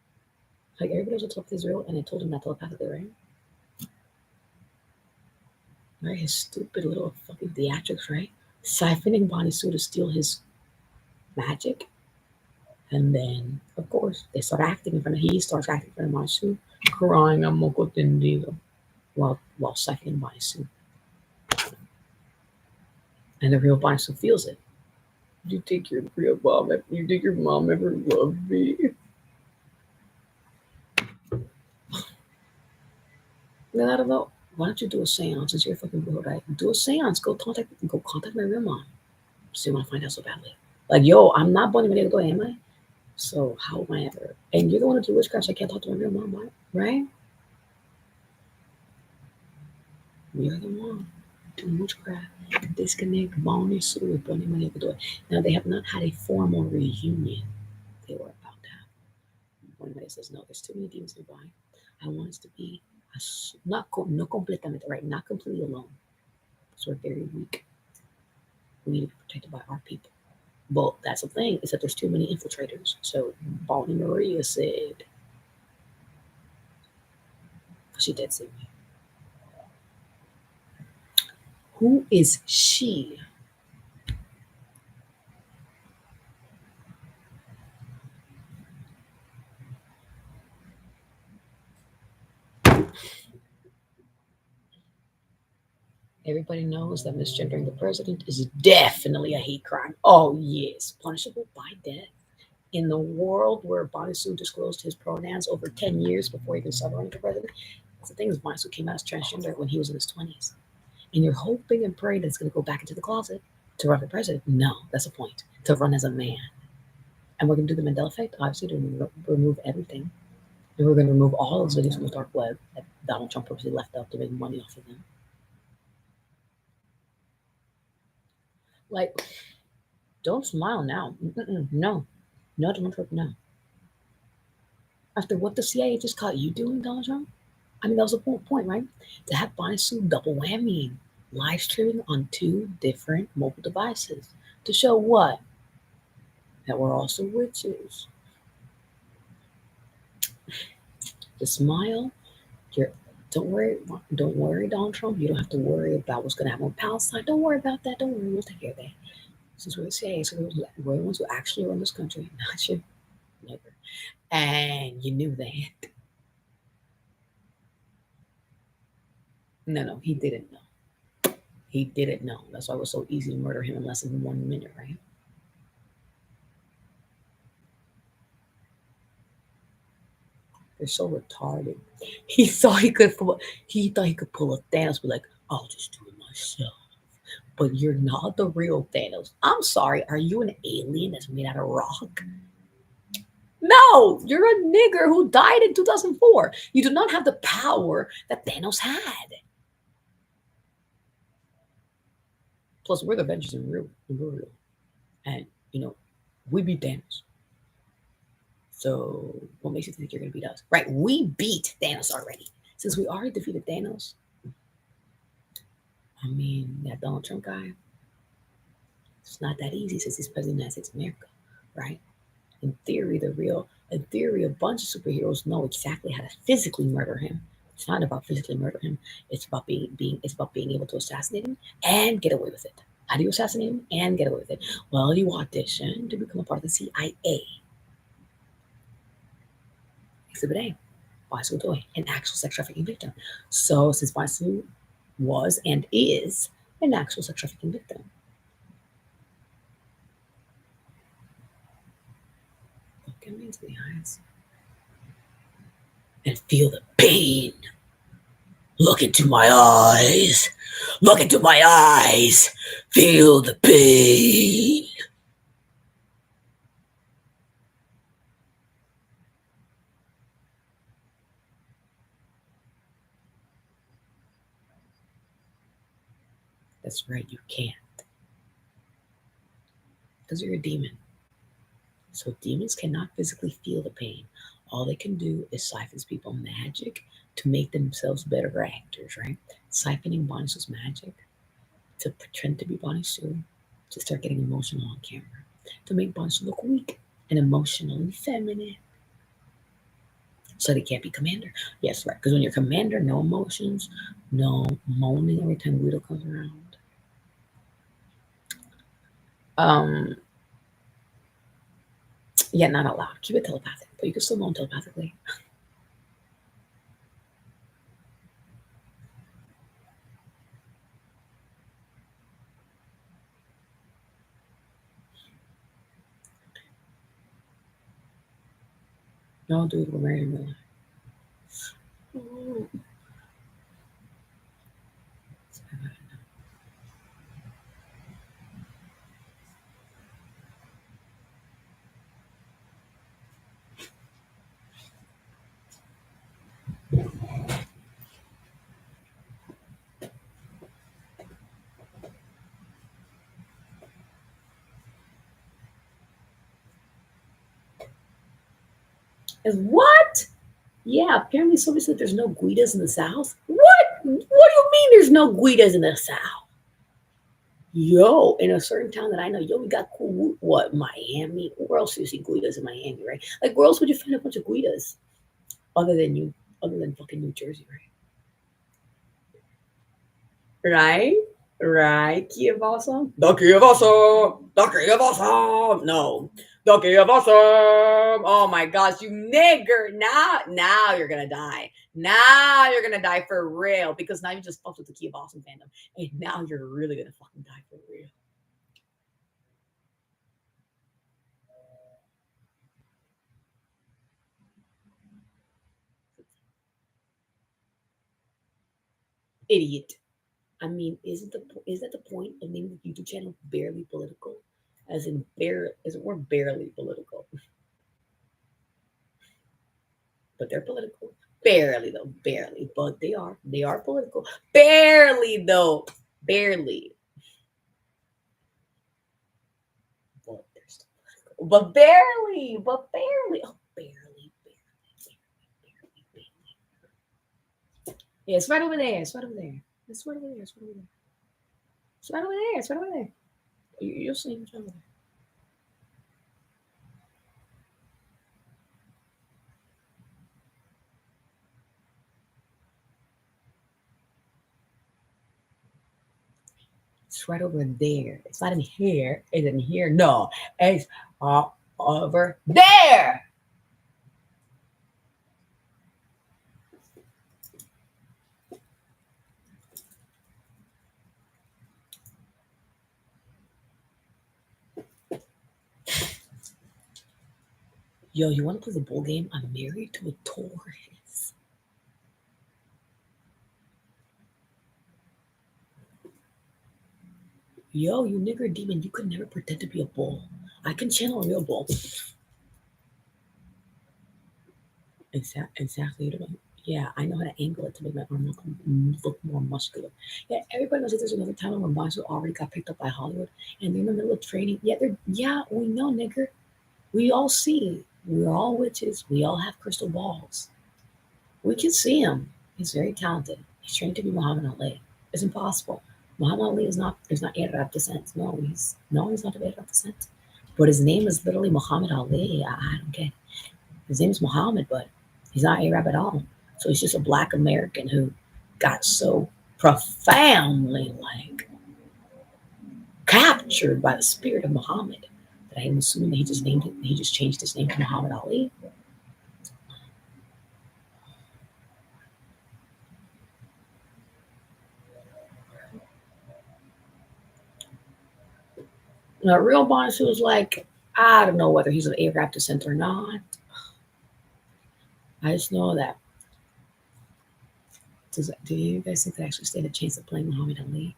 Speaker 1: Like, everybody knows what's Israel, and I told him that telepathically, right? Right? His stupid little fucking theatrics, right? Siphoning Bonnie Sue to steal his magic. And then, of course, they start acting in front of, he starts acting in front of Bonnie Sue, crying, I'm Moco Tendido, while siphoning Bonnie Sue. And the real Bonnie Sue feels it. You think your real mom, you think your mom ever loved me? Then I don't know. Why don't you do a seance since you're a fucking bro, right? Do a seance. Go contact my real mom. So you want to find out so badly. Like, yo, I'm not Bonnie Manero, am I? So how am I ever? And you're the one who do witchcraft, so I can't talk to my real mom, right? You're the one doing witchcraft. Disconnect Bonnie Sue with Bonnie Manero. Now they have not had a formal reunion. They were about to have. Bonnie Manero says, no, there's too many demons nearby. I want us to be no completamente, right? Not completely alone. Because we're very weak. We need to be protected by our people. Well, that's the thing, is that there's too many infiltrators. So Bonnie Maria said, she did say me. Who is she? Everybody knows that misgendering the president is definitely a hate crime. Oh, yes, punishable by death. In the world where Bodysuit disclosed his pronouns over 10 years before he even started running for president, that's the thing is Bodysuit came out as transgender when he was in his 20s. And you're hoping and praying that it's going to go back into the closet to run for president. No, that's the point. To run as a man. And we're going to do the Mandela effect, obviously, to remove everything. And we're going to remove all those videos from the dark web that Donald Trump purposely left up to make money off of them. Like, don't smile now. No. No, Donald Trump, no. After what the CIA just caught you doing, Donald Trump? I mean, that was the whole point, right? To have Bonisu double whammy, live streaming on 2 different mobile devices. To show what? That we're also witches. The smile, you're don't worry, Donald Trump. You don't have to worry about what's gonna happen with Palestine. Don't worry about that. Don't worry, we'll take care of that. Since we're the CIA, so we're the ones who actually run this country, not you. Never. And you knew that. No, he didn't know. He didn't know. That's why it was so easy to murder him in less than 1 minute, right? They're so retarded. He thought he could pull. He thought he could pull a Thanos. Be like, I'll just do it myself. But you're not the real Thanos. I'm sorry. Are you an alien that's made out of rock? No, you're a nigger who died in 2004. You do not have the power that Thanos had. Plus, we're the Avengers in real. And, we beat Thanos. So, what makes you think you're going to beat us? Right, we beat Thanos already. Since we already defeated Thanos, I mean, that Donald Trump guy, it's not that easy since he's president of the United States of America, right? In theory, a bunch of superheroes know exactly how to physically murder him. It's not about physically murder him. It's about it's about being able to assassinate him and get away with it. How do you assassinate him and get away with it? Well, you audition to become a part of the CIA. Exhibit A, Waisu Doi, an actual sex trafficking victim. So since Waisu was and is an actual sex trafficking victim, look at me into the eyes and feel the pain. Look into my eyes. Look into my eyes. Feel the pain. That's right, you can't. Because you're a demon. So demons cannot physically feel the pain. All they can do is siphon people magic to make themselves better actors, right? Siphoning Bonnie's magic to pretend to be Bonnie Sue, to start getting emotional on camera, to make Bonnie Sue look weak and emotionally feminine. So they can't be commander. Yes, right. Because when you're commander, no emotions, no moaning every time Guido comes around. Um, yeah, not allowed. Keep it telepathic, but you can still moan telepathically. No, dude, we're married in real life. And what? Yeah, apparently somebody said there's no Guidas in the South. What? What do you mean there's no Guidas in the South? Yo, in a certain town that I know, yo, we got cool. What, Miami? Where else do you see Guidas in Miami, right? Like, where else would you find a bunch of Guidas other than you, other than fucking New Jersey, right? Right? Kiev awesome? The Kiev awesome! The Kiev awesome! No. The Kiev awesome! Oh my gosh, you nigger! Now you're gonna die. Now you're gonna die for real because now you just fucked with the Kiev awesome fandom, and now you're really gonna fucking die for real. Idiot. I mean, is that the point of naming the YouTube channel barely political? As in as it were barely political. But they're political. Barely though, barely. But they are. They are political. Barely though. Barely. But they're still political. But barely. But barely. Oh, barely. Barely. Barely. Yeah, it's right over there. It's right over there. It's right over there. It's right over there. It's right over there. It's right over there. You'll see. It's right over there. It's right over there. It's not in here. It's in here. No, it's over there. Yo, you want to play the bowl game? I'm married to a Taurus. Yo, you nigger demon, you could never pretend to be a bull. I can channel a real bull. Exactly. Yeah, I know how to angle it to make my arm look more muscular. Yeah, everybody knows that there's another time when Bonzo already got picked up by Hollywood and they're in the middle of training. Yeah, we know, nigger. We all see. We're all witches. We all have crystal balls. We can see him. He's very talented. He's trained to be Muhammad Ali. It's impossible. Muhammad Ali is not Arab descent. No, he's not of Arab descent. But his name is literally Muhammad Ali. I don't get it. His name is Muhammad, but he's not Arab at all. So he's just a black American who got so profoundly captured by the spirit of Muhammad that I'm assuming that he just changed his name to Muhammad Ali. Now, real Bonnie was like, I don't know whether he's of Arab descent or not. I just know that. Do you guys think that I actually stand a chance of playing Muhammad Ali?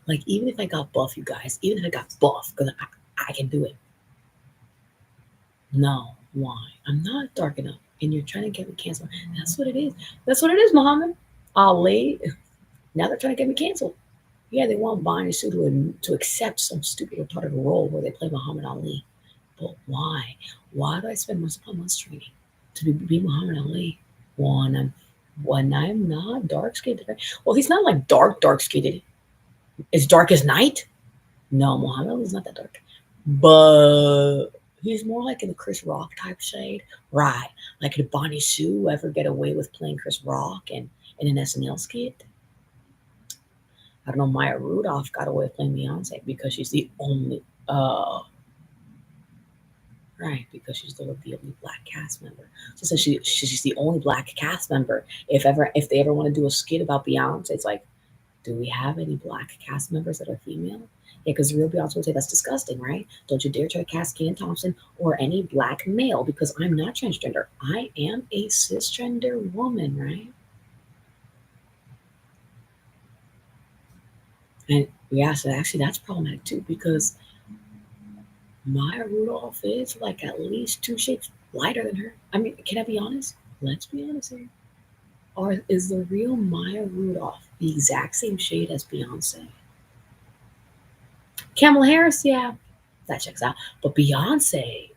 Speaker 1: Like, even if I got buff, you guys, even if I got buff, because I can do it. No, why? I'm not dark enough, and you're trying to get me canceled. That's what it is. That's what it is, Muhammad Ali. Now they're trying to get me canceled. Yeah, they want Bonnie Sue to accept some stupid retarded role where they play Muhammad Ali. But why? Why do I spend months upon months training to be Muhammad Ali when I'm not dark skinned? Well, he's not like dark skinned. It's dark as night. No, Muhammad Ali's not that dark, but he's more like in the Chris Rock type shade, right? Like did Bonnie Sue ever get away with playing Chris Rock and in an SNL skit? I don't know. Maya Rudolph got away with playing Beyonce because she's the only right, because she's the only black cast member. So since she's the only black cast member, if they ever want to do a skit about Beyonce, it's like, do we have any black cast members that are female? Yeah, because real Beyonce would say that's disgusting, right? Don't you dare try to cast Ken Thompson or any black male because I'm not transgender. I am a cisgender woman, right? And yeah, so actually that's problematic too because Maya Rudolph is like at least two shades lighter than her. I mean, can I be honest? Let's be honest here. Or is the real Maya Rudolph the exact same shade as Beyonce? Kamala Harris, yeah, that checks out. But Beyonce,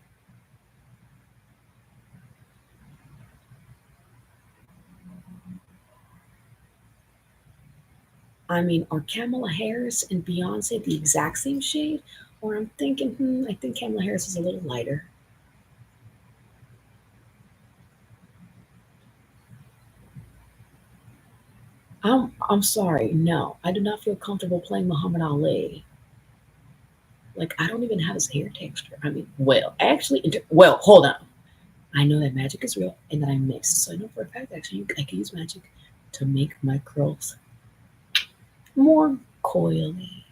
Speaker 1: I mean, are Kamala Harris and Beyonce the exact same shade? Or I'm thinking, I think Kamala Harris is a little lighter. I'm sorry, no, I do not feel comfortable playing Muhammad Ali. Like I don't even have his hair texture. I mean, well, actually, well, hold on. I know that magic is real and that I mix. So I know for a fact actually I can use magic to make my curls more coily.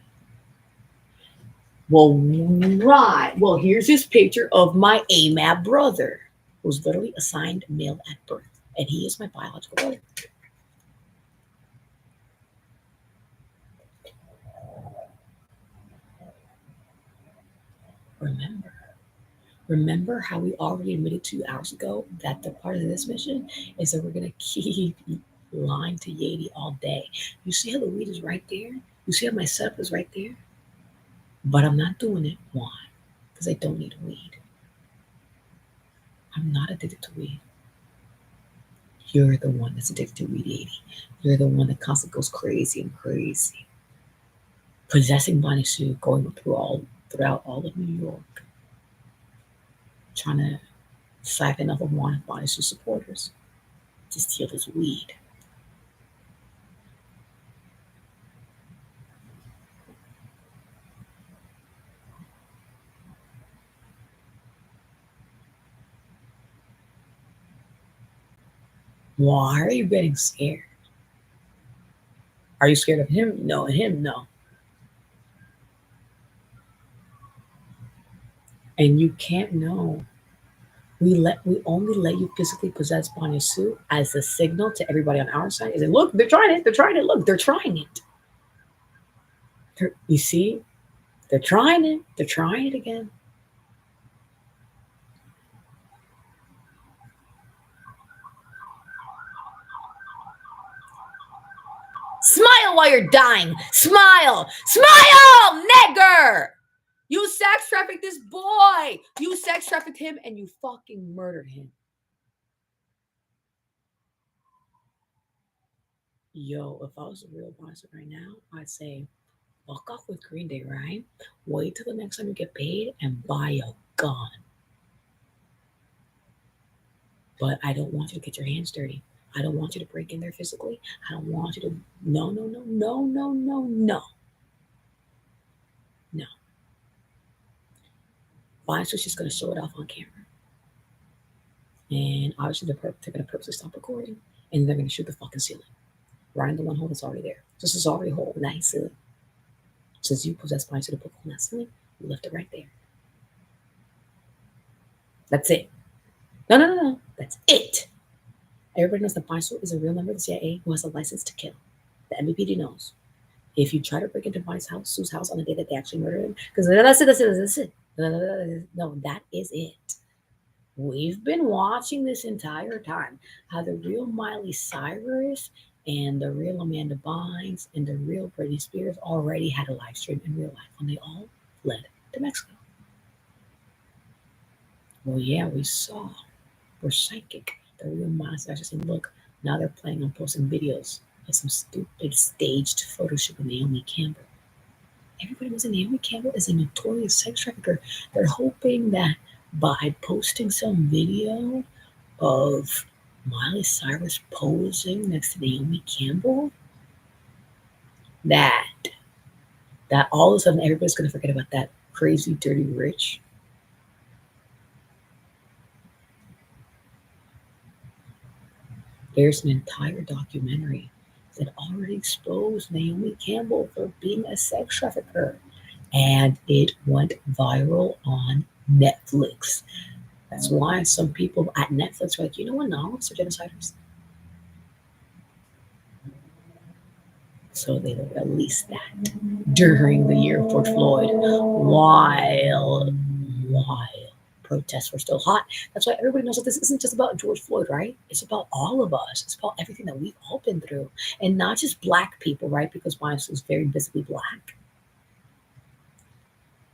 Speaker 1: Well, right. Well, here's this picture of my AMAB brother, who's literally assigned male at birth, and he is my biological brother. Remember, remember how we already admitted 2 hours ago that the part of this mission is that we're gonna keep lying to Yeti all day. You see how the weed is right there? You see how my setup is right there? But I'm not doing it. Why? Because I don't need weed. I'm not addicted to weed. You're the one that's addicted to weed, 80. You're the one that constantly goes crazy and crazy. Possessing Bonnie Sue, going throughout all of New York, trying to siphon off of one of Bonnie Sue's supporters to steal his weed. Why are you getting scared? Are you scared of him? No, him, no. And you can't know. We only let you physically possess Bonnie Sue as a signal to everybody on our side. Is it look, they're trying it, they're trying it, look, they're trying it. You see, they're trying it. They're trying it again. Smile while you're dying. Smile. Smile, nigger. You sex trafficked this boy. You sex trafficked him and you fucking murdered him. Yo, if I was a real boss right now, I'd say, fuck off with Green Day, right? Wait till the next time you get paid and buy a gun. But I don't want you to get your hands dirty. I don't want you to break in there physically. I don't want you to. No, no, no, no, no, no, no. No. Vice was just going to show it off on camera. And obviously, they're going to purposely stop recording. And they're going to shoot the fucking ceiling. Right in the one hole that's already there. This is already a hole in that ceiling. Since you possess Vice to the book on that ceiling, you left it right there. That's it. No, no, no, no. That's it. Everybody knows that Vice is a real member of the CIA who has a license to kill. The MVPD knows. If you try to break into Vice's house, Sue's house on the day that they actually murdered him, because that's it. No, that is it. We've been watching this entire time how the real Miley Cyrus And the real Amanda Bynes and the real Britney Spears already had a live stream in real life when they all fled to Mexico. Well, yeah, we saw. We're psychic. The real monsters just saying, look, now they're planning on posting videos of some stupid staged photo shoot with Naomi Campbell. Everybody knows that Naomi Campbell is a notorious sex trafficker. They're hoping that by posting some video of Miley Cyrus posing next to Naomi Campbell, that that all of a sudden everybody's gonna forget about that crazy dirty rich. There's an entire documentary that already exposed Naomi Campbell for being a sex trafficker, and it went viral on Netflix. That's why some people at Netflix are like, you know what, novelists are genociders. So they released that during the year of George Floyd while protests were still hot. That's why everybody knows that this isn't just about George Floyd, right? It's about all of us. It's about everything that we've all been through. And not just black people, right? Because Miles was very visibly black.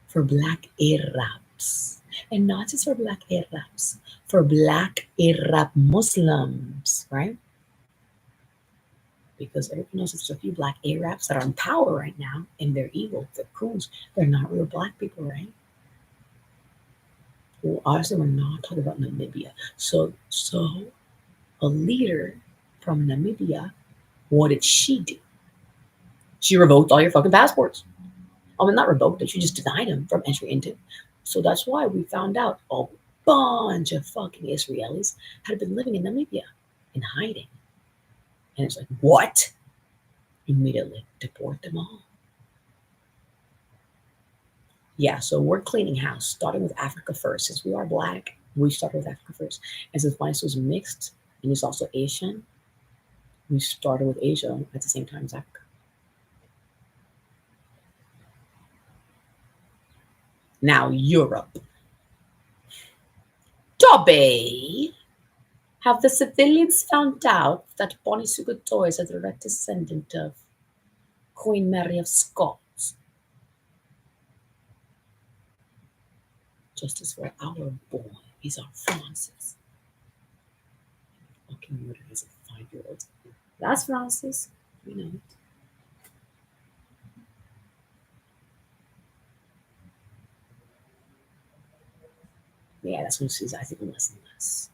Speaker 1: For black Arabs. And not just for black Arabs, for black Arab Muslims, right? Because everyone knows there's a few black Arabs that are in power right now, and they're evil, they're coons, they're not real black people, right? Well, obviously, we're not talking about Namibia. So a leader from Namibia, what did she do? She revoked all your fucking passports. I mean, not revoked it, she just denied them from entry into. So that's why we found out a bunch of fucking Israelis had been living in Namibia in hiding. And it's like, what? Immediately deport them all. Yeah, so we're cleaning house, starting with Africa first. Since we are black, we started with Africa first. And since Vice was mixed and he's also Asian, we started with Asia at the same time as Africa. Now, Europe. Dobby! Have the civilians found out that Bonnie Sugato is a direct descendant of Queen Mary of Scots? Justice for our boy. He's our Francis. Okay, murder as a 5-year-old. That's Francis. We know it. Yeah, that's when she's, I think, less and less.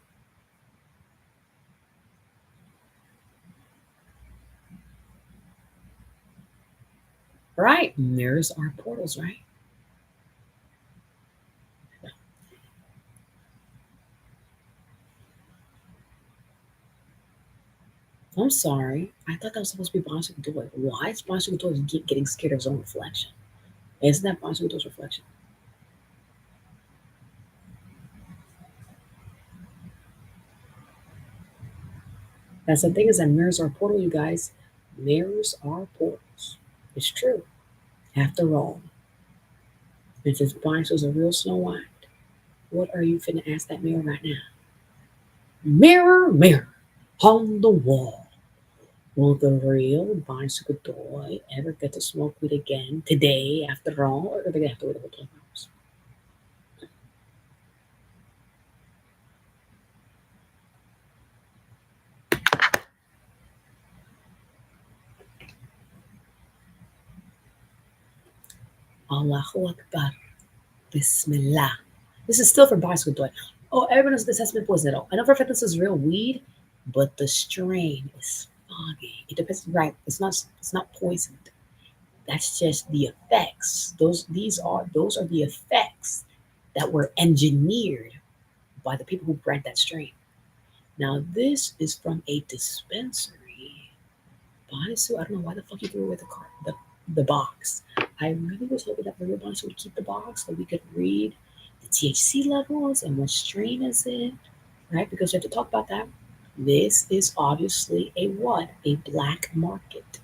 Speaker 1: Right? Mirrors are portals, right? I'm sorry. I thought that was supposed to be Bonsu Doy. Why is Bonsu Doy getting scared of his own reflection? Isn't that Bonsu Doy's reflection? That's the thing is that mirrors are portal, you guys. Mirrors are portals. It's true. After all, if this Bonsu's a real Snow White, what are you finna ask that mirror right now? Mirror, mirror on the wall. Will the real Bonsu Doy ever get to smoke weed again today after all? Or are they gonna have to wait about 12 hours? Allahu Akbar. Bismillah. This is still from bicycle toy. Oh, everyone knows this has been poisoned at all. I know for a fact this is real weed, but the strain is foggy. It depends, right? It's not poisoned. That's just the effects. Those are the effects that were engineered by the people who bred that strain. Now this is from a dispensary. Bonisu, I don't know why the fuck you threw away the box. I really was hoping that Maria Bonisu would keep the box so we could read the THC levels and what strain is it, right? Because we have to talk about that. This is obviously a what? A black market.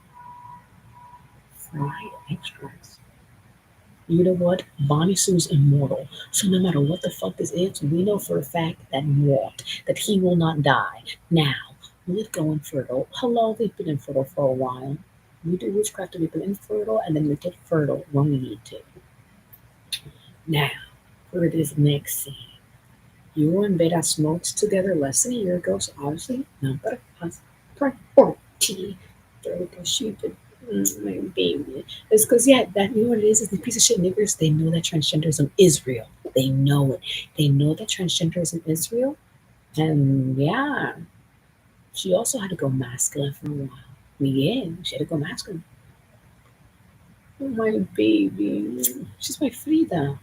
Speaker 1: Fried extracts. You know what? Bonnie Sue's immortal. So no matter what the fuck this is, we know for a fact that what? That he will not die. Now, would go infertile. Hello, we've been infertile for a while. We do witchcraft to make them infertile, and then we get fertile when we need to. Now, for this next scene. You and Beta smoked together less than a year ago, so obviously number has priority. There we go, shoot it. My baby. It's because, yeah, that, you know what it is the piece of shit niggers, they know that transgenderism is real. They know it. They know that transgenderism is real. And yeah, she also had to go masculine for a while. Yeah, she had to go masculine. Oh, my baby. She's my Frida.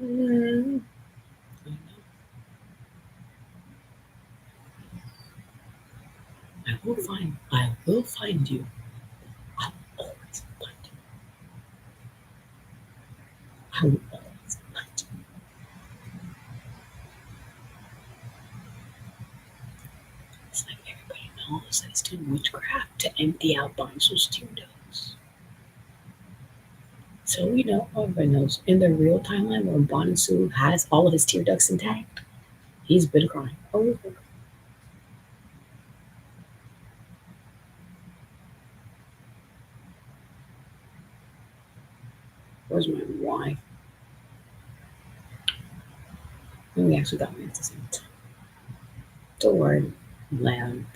Speaker 1: Mm. I will find you. I will always find you. I will always find you. It's like everybody knows that it's doing witchcraft to empty out Bonzo's tear ducts. So, everybody knows in the real timeline where Bonsu has all of his tear ducts intact, he's been crying. Oh, where's my wife? And we actually got married at the same time. Don't worry, lamb.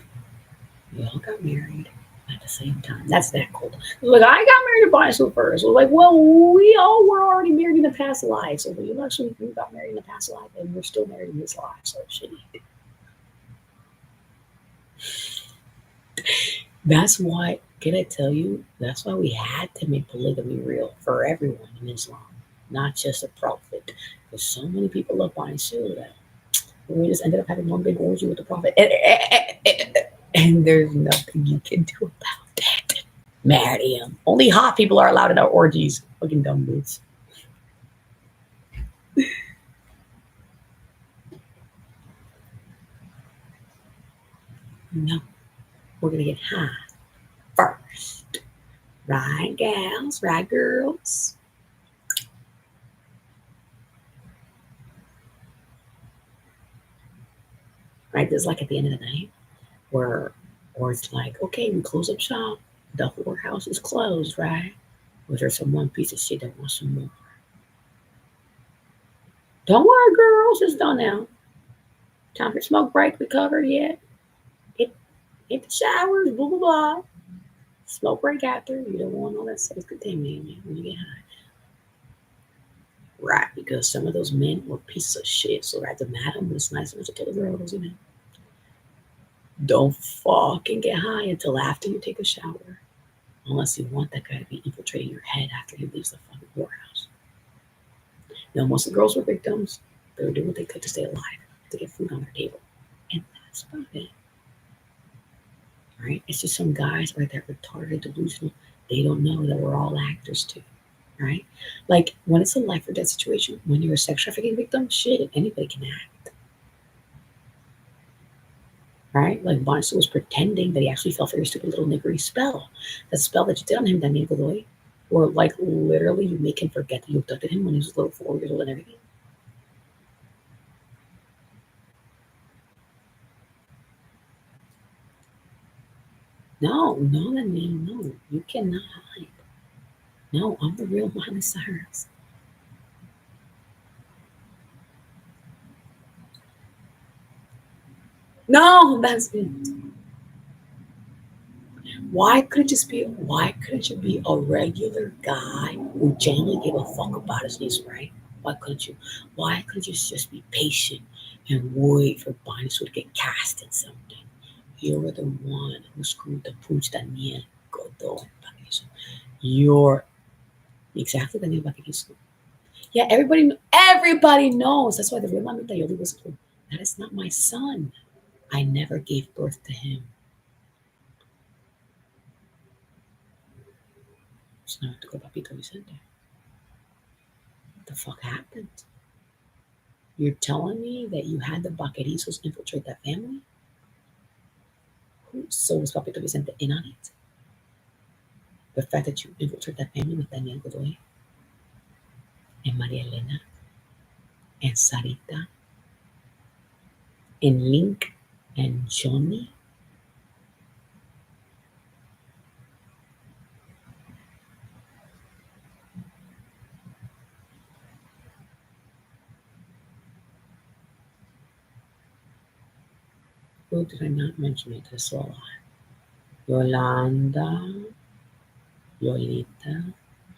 Speaker 1: We all got married at the same time. That's that cold. Like, I got married to Bonsu first. We're like, well, we all were already married in the past life. So we actually we got married in the past life and we're still married in this life. So shitty. That's why, can I tell you, that's why we had to make polygamy real for everyone in Islam, not just a prophet. Because so many people love Bonsu that we just ended up having one big orgy with the prophet. And there's nothing you can do about that. Marry him. Only hot people are allowed in our orgies. Fucking dumb dudes. No, we're gonna get high first. Right, gals? Right, girls? Right, this is like at the end of the night where, or it's like, okay, we close up shop. The whorehouse is closed, right? Or there's some one piece of shit that wants some more. Don't worry, girls, it's done now. Time for smoke break. We covered yet? Hit, hit the showers, blah, blah, blah. Smoke break after. You don't want all that stuff contaminated when you get high. Right, because some of those men were pieces of shit. So right, the madam was nice enough to tell the girls. Don't fucking get high until after you take a shower. Unless you want that guy to be infiltrating your head after he leaves the fucking whorehouse. Now, most of the girls were victims. They were doing what they could to stay alive, to get food on their table. And that's about it. Right? It's just some guys right there retarded, delusional. They don't know that we're all actors too. Right? Like when it's a life or death situation, when you're a sex trafficking victim, shit, anybody can act. Right? Like Bonsu was pretending that he actually fell for your stupid little niggery spell. That spell that you did on him, that Nicoloi, or like literally you make him forget that you abducted him when he was little 4 years old and everything. No, no, that name, no. You cannot hide. No, I'm the real Miley Cyrus. No, that's it. Why couldn't you be a regular guy who genuinely gave a fuck about his niece, right? Why couldn't you? Why couldn't you just be patient and wait for Binasu to get cast in something? You're the one who screwed the pooch Daniel Godot and Binasu. You're exactly Daniel Binasu. Yeah, everybody knows. That's why the real Mami Tayoli was cool. That is not my son. I never gave birth to him. So now I have to go to Papito Vicente. What the fuck happened? You're telling me that you had the Vaquerizos infiltrate that family? So was Papito Vicente in on it? The fact that you infiltrate that family with Daniel Godoy and Maria Elena and Sarita and Link and Johnny? Who did I not mention it? I saw a lot. Yolanda, Lolita.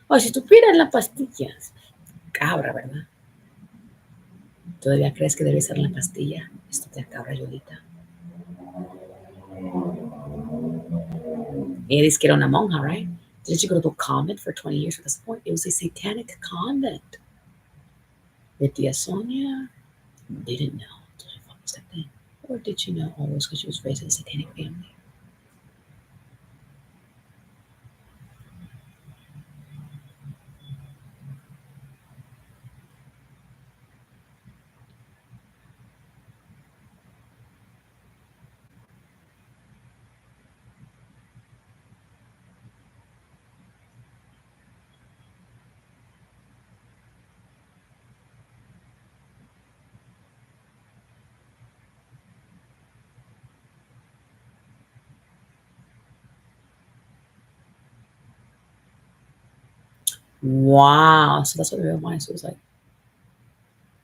Speaker 1: Oh, si supieras las pastillas. Cabra, ¿verdad? ¿Todavía crees que debe ser la pastilla? Esto te cabra, Yolita. Eres que era una monja, right? Did she go to a convent for 20 years at this point? It was a satanic convent. With Tia Sonia, didn't know until she fucking stepped in. Or did she know always because she was raised in a satanic family? Wow. So that's what the real Mindset was like.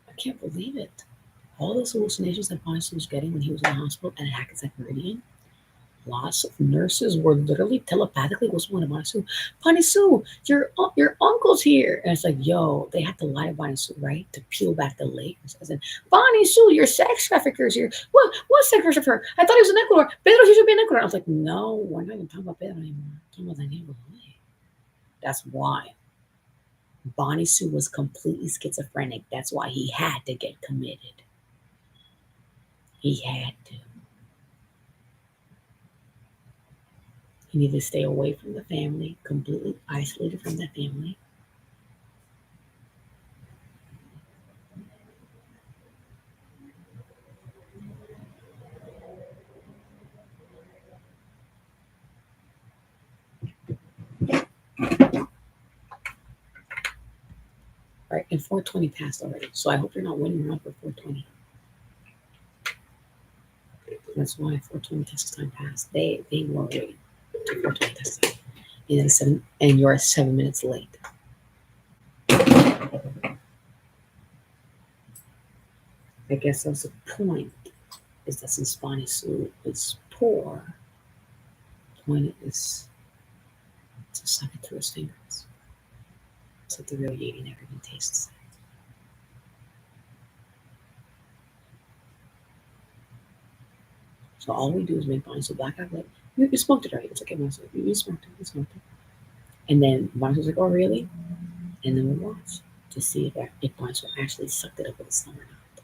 Speaker 1: I can't believe it. All those hallucinations that Mindset was getting when he was in the hospital at Hackensack Meridian. Lots of nurses were literally telepathically was one of Bonnie Sue. Bonnie Sue, your uncle's here. And it's like, yo, they had to lie to Bonnie Sue, right? To peel back the layers. As in, Bonnie Sue, your sex trafficker's here. What sex trafficker? I thought he was in Ecuador. Pedro, he should be in Ecuador. I was like, no, we're not even talking about Pedro anymore. We're talking about Daniel Godoy. That's why. Bonnie Sue was completely schizophrenic. That's why he had to get committed. He had to. He needed to stay away from the family, completely isolated from the family. Right, and 420 passed already. So I hope you're not winning around for 420. That's why 420 Texas time passed. They were waiting to 420 Texas time. And you're 7 minutes late. I guess that's the point. Is that since Bonnie Sue is poor, the point is to suck it through his fingers. So the real Yeti never even tastes it. So all we do is make Bonnie Sue black out. Like, you smoked it, right? It's okay, Bonnie Sue. You smoked it. You smoked it. And then Bonnie Sue's like, oh, really? And then we'll watch to see if Bonnie Sue actually sucked it up with his thumb or not.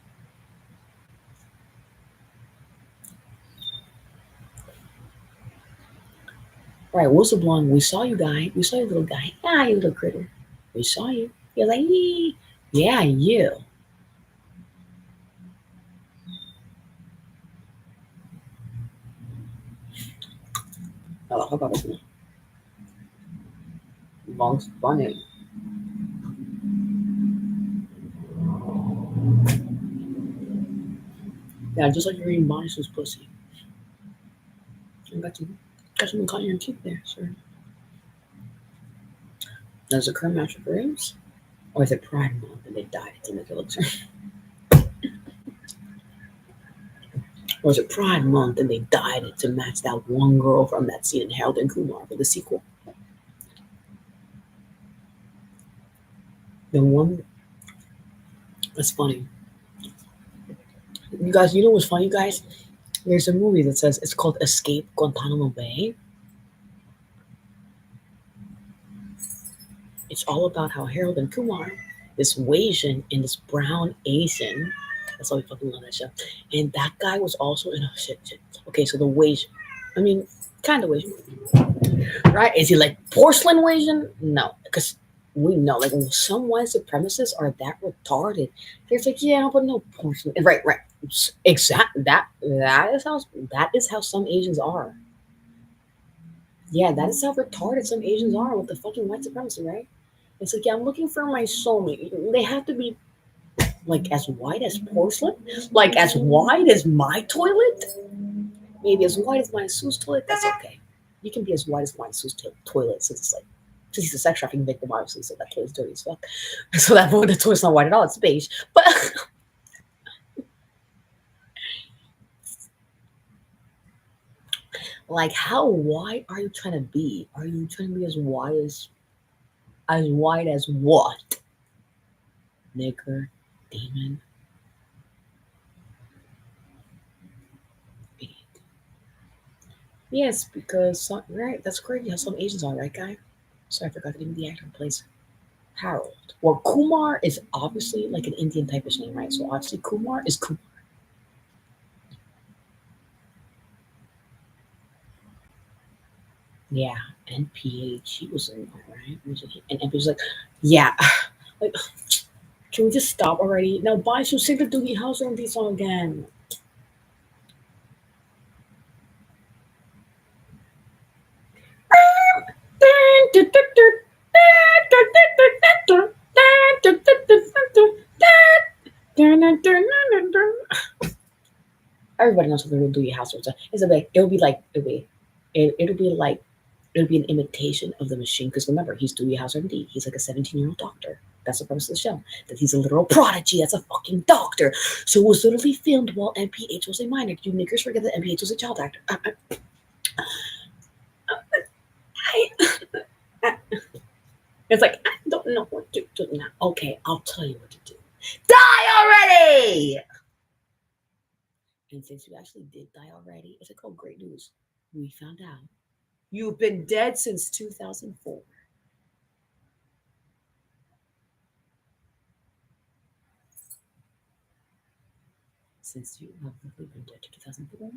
Speaker 1: All right, whistle blowing. We saw you, guy. We saw you, little guy. Ah, you little critter. We saw you. You're like, yee. Yeah, you. Oh, how about this? Bugs Bunny. Yeah, just like you're eating Bonnie Sue's pussy. I got some caught in your teeth there, sir. Does it current match with ribs? Or is it Pride Month and they dyed it to make it look certain? Or is it Pride Month and they dyed it to match that one girl from that scene in Harold and Kumar for the sequel? The one that's funny. You guys, you know what's funny, guys? There's a movie that says it's called Escape Guantanamo Bay. It's all about how Harold and Kumar, this Asian and this brown Asian, that's why we fucking love that show. And that guy was also in a shit. Okay, so the Asian, I mean, Kind of Asian, right? Is he like porcelain Asian? No, because we know like some white supremacists are that retarded. They're like, yeah, but no porcelain. Right, right. Exactly. That is how some Asians are. Yeah, that is how retarded some Asians are with the fucking white supremacy, right? It's like, yeah, I'm looking for my soulmate. They have to be like as white as porcelain, like as wide as my toilet. Maybe as wide as my Sue's toilet. That's okay. You can be as wide as my Sue's toilet, since it's like, since he's a sex trafficking victim, obviously, so that toilet's dirty as fuck. So that the toilet's not white at all. It's beige, but like, how wide are you trying to be? Are you trying to be as wide as what? Nigger, demon, idiot. Yes, because right, that's crazy how some Asians are, right, guy? Sorry, I forgot the name of the actor who plays Harold. Or Kumar is obviously like an Indian type of name, right? So obviously Kumar is Kumar. Yeah, NPH. He was in there, right? And NPH was like, yeah, like, can we just stop already? Now, buy some sing the Doogie House on this song again. Everybody knows what the Doogie House is. It'll be like it'll be an imitation of the machine. Because remember, he's Dewey House MD. He's like a 17-year-old doctor. That's the premise of the show. That he's a literal prodigy. That's a fucking doctor. So it was literally filmed while MPH was a minor. You niggers forget that MPH was a child actor. It's like, I don't know what to do now. Okay, I'll tell you what to do. Die already! And since you actually did die already, it's like, oh, great news. We found out. You've been dead since 2004. Since you have literally been dead to 2004,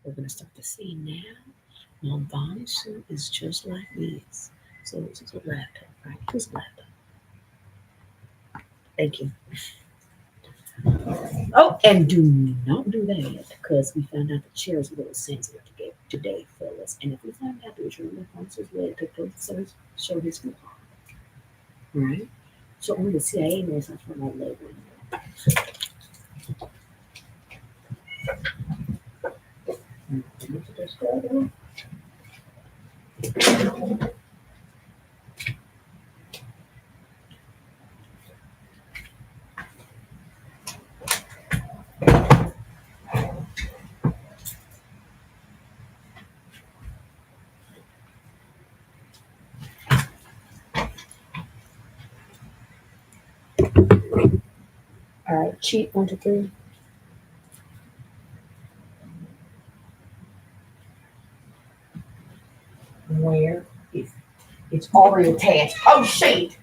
Speaker 1: we're going to start the scene now. Now, Bonnie's suit is just like this. So this is a laptop, right? This laptop. Thank you. Oh, and do not do that yet, because we found out the chair is a little sensitive today, fellas. And if we find out that your sponsors led to protesters show his flaw, right? So only the CIA knows that's what I'm labeling. All right, cheat 1, 2, 3. Where is it's already attached? Oh shit!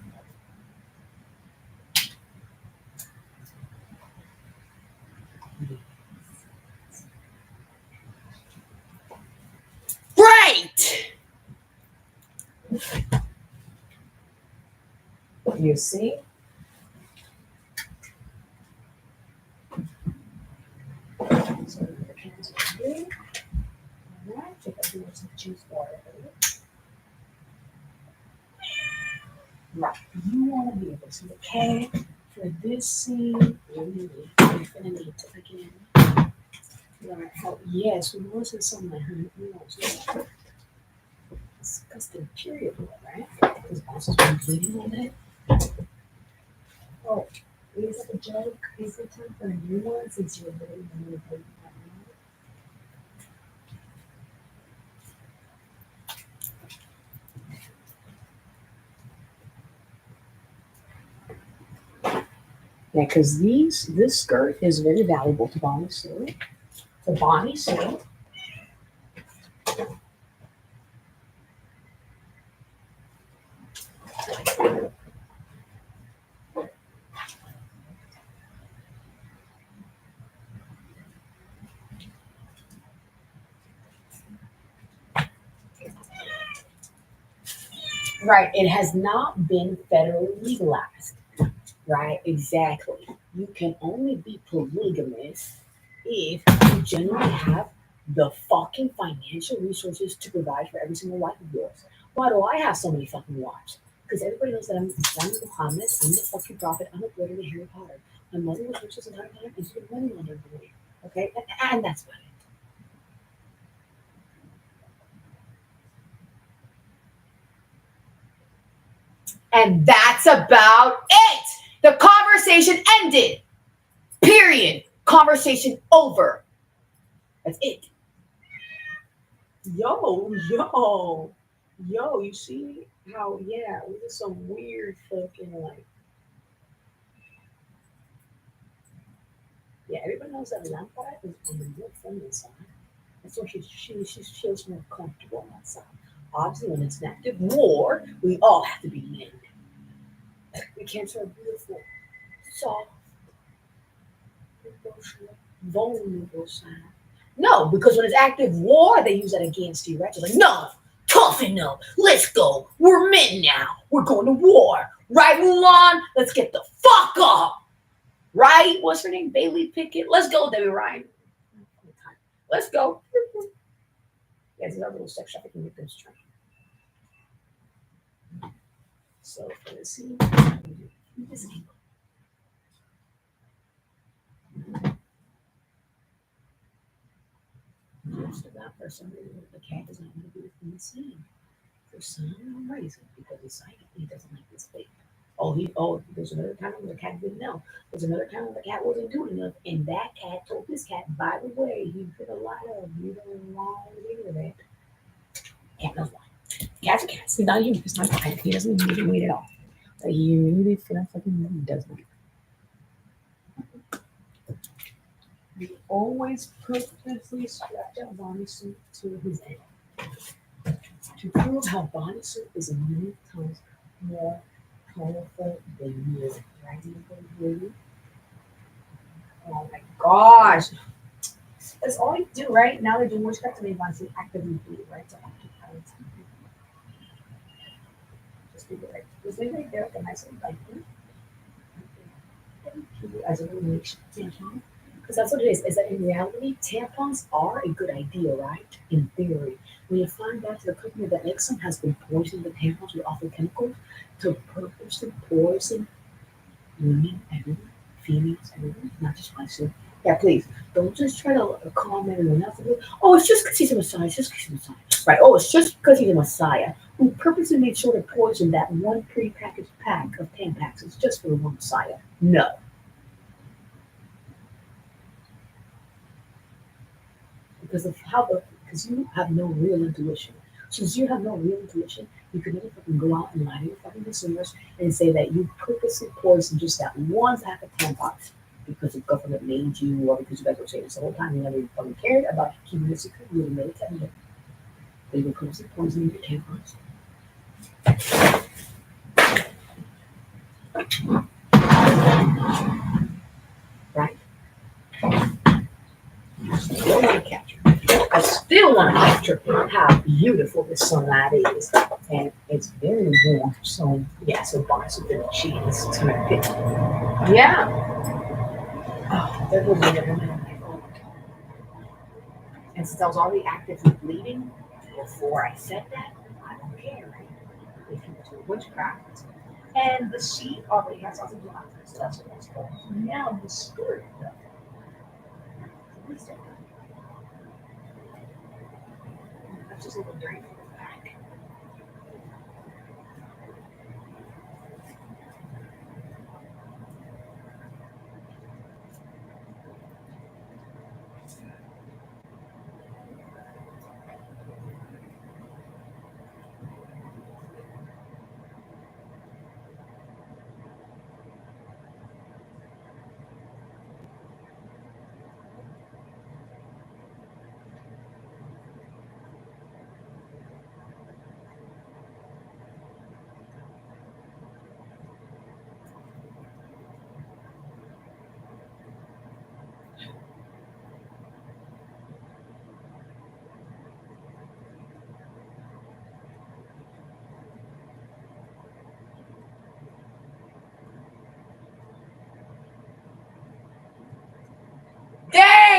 Speaker 1: Right. You see? So the cans are here. All right, take a little some juice water. Right. You want to be able to see the K for this scene. You're gonna need to again. Learn how. Yes, we was in some of her. Disgusting period, right? Because bosses been bleeding all day. Oh, is it a joke? Is it time for a new one since you're really bleeding right now? Yeah, because this skirt is very valuable to Bonnie Sue. To Bonnie Sue. Right. It has not been federally legalized. Right. Exactly. You can only be polygamous if you genuinely have the fucking financial resources to provide for every single wife of yours. Why do I have so many fucking wives? Because everybody knows that I'm Muhammad, I'm the fucking prophet, I'm a brother to Harry Potter. My mother was rich as a entire time and she was money laundering for me. Okay? And that's about it. And that's about it. The conversation ended. Period. Conversation over. That's it. Yo, you see how, yeah, we did some weird fucking, like, yeah, everybody knows that Lampard is on the more feminine side. That's why she feels more comfortable on that side. Obviously, when it's an active war, we all have to be men. We can't show a beautiful, soft, emotional, vulnerable side. No, because when it's active war, they use that against you, right? They're like, no, toughen up. Let's go. We're men now. We're going to war. Right, Mulan? Let's get the fuck up. Right? What's her name? Bailey Pickett. Let's go, Debbie Ryan. Let's go. Yeah, there's another little sex trafficking victims train. So for the scene, this angle. Just about for some reason the cat does not want to be within the scene. For some reason, because he's psychic, he doesn't like this baby. There's another time when the cat didn't know. There's another time when the cat wasn't doing enough, and that cat told this cat, by the way, he put a lot of you don't want to hear that. Cat knows why. Cat's a cat. He's not human. He's not a cat. He doesn't need to wait at all. Like, he really feels like he doesn't. He always purposely strapped out Bonnie suit to his ankle to prove how Bonnie suit is a million times more powerful than you. Right? Oh my gosh. That's all you do, right? Now they're doing witchcraft and they want to actively bleed, right? So just leave it right. Just leave it right there with a nice little like as a relation tampon. Because that's what it is that in reality, tampons are a good idea, right? In theory. When you find out the company that makes them has been poisoning the tampons with awful chemicals to purposely poison women everywhere, females everywhere, not just myself. Yeah, please don't just try to comment on nothing. Oh, it's just because he's a messiah. It's just because he's a messiah, right? Oh, it's just because he's a messiah who purposely made sure to poison that one prepackaged pack of Tampax. It's just for the one messiah. No, because of how the because you have no real intuition. Since you have no real intuition, you could never fucking go out and lie to your fucking consumers and say that you purposely poisoned just that one pack of tampons because the government made you or because you guys were saying this the whole time. You never even fucking cared about keeping it secret. You would have made it tender. They were purposely poisoning your tampons. Right? Still want to capture. I still want to capture how beautiful this sunlight is. And it's very warm. So yeah, so far so good. Cheese. It's gonna fit. Yeah. Oh, there goes the other one. And since I was already actively bleeding before I said that, I don't care, right? If you do witchcraft. And the sheet already has something to do with it, so that's what that's for. Now the spirit of it. That's just a little dirty for the back.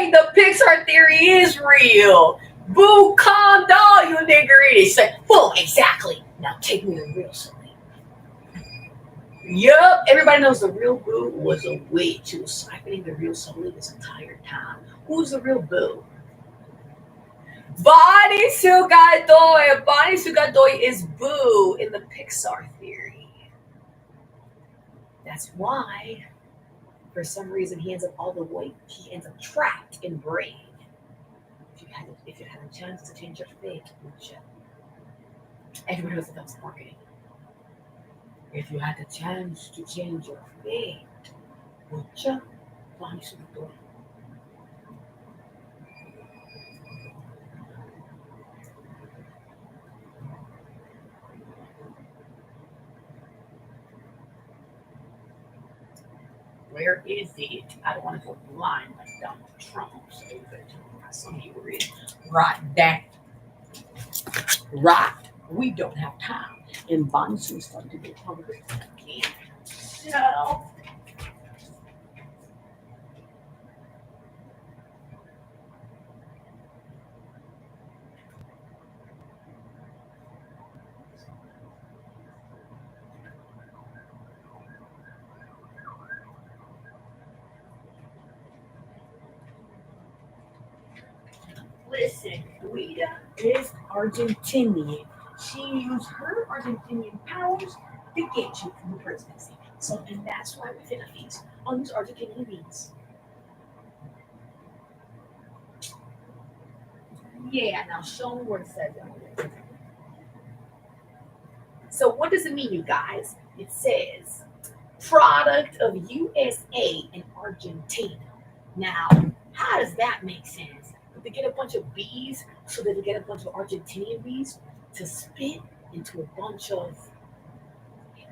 Speaker 1: dang, the Pixar theory is real. Boo, calm down, you niggerish. Like, well, exactly. Now take me to the real Sully. Yup, everybody knows the real Boo was a witch who was siphoning the real Sully this entire time. Who's the real Boo? Bonnie Sugadoy. Bonnie Sugadoy is Boo in the Pixar theory. That's why, for some reason, he ends up all the way. He ends up trapped in Brain. If you had a chance to change your fate, would you? Everyone knows that was marketing. If you had the chance to change your fate, would you? Bonnie Sugadoy. Where is it? I don't want to go blind like Donald Trump. So some of you read. Right, that. Right. We don't have time. And Bonnie soon started to get hungry again. So, listen, Guida is Argentinian. She used her Argentinian powers to get you from the presidency. So, and that's why we finna feast on these Argentinian beans. Yeah, now show me where it says that. So, what does it mean, you guys? It says product of USA and Argentina. Now, how does that make sense? Did they get a bunch of bees so that they get a bunch of Argentinian bees to spit into a bunch of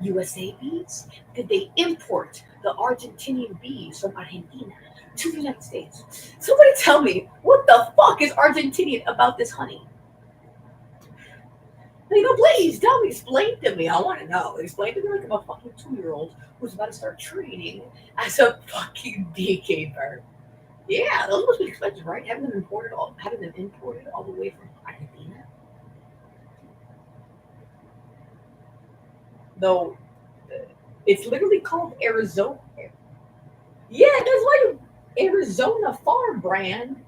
Speaker 1: USA bees? Did they import the Argentinian bees from Argentina to the United States? Somebody tell me, what the fuck is Argentinian about this honey? Please tell me, explain to me. I want to know. Explain to me like I'm a fucking 2-year-old who's about to start training as a fucking beekeeper. Yeah, those must be expensive, right? Having them imported all the way from Argentina. Though it's literally called Arizona. Yeah, that's like Arizona farm brand.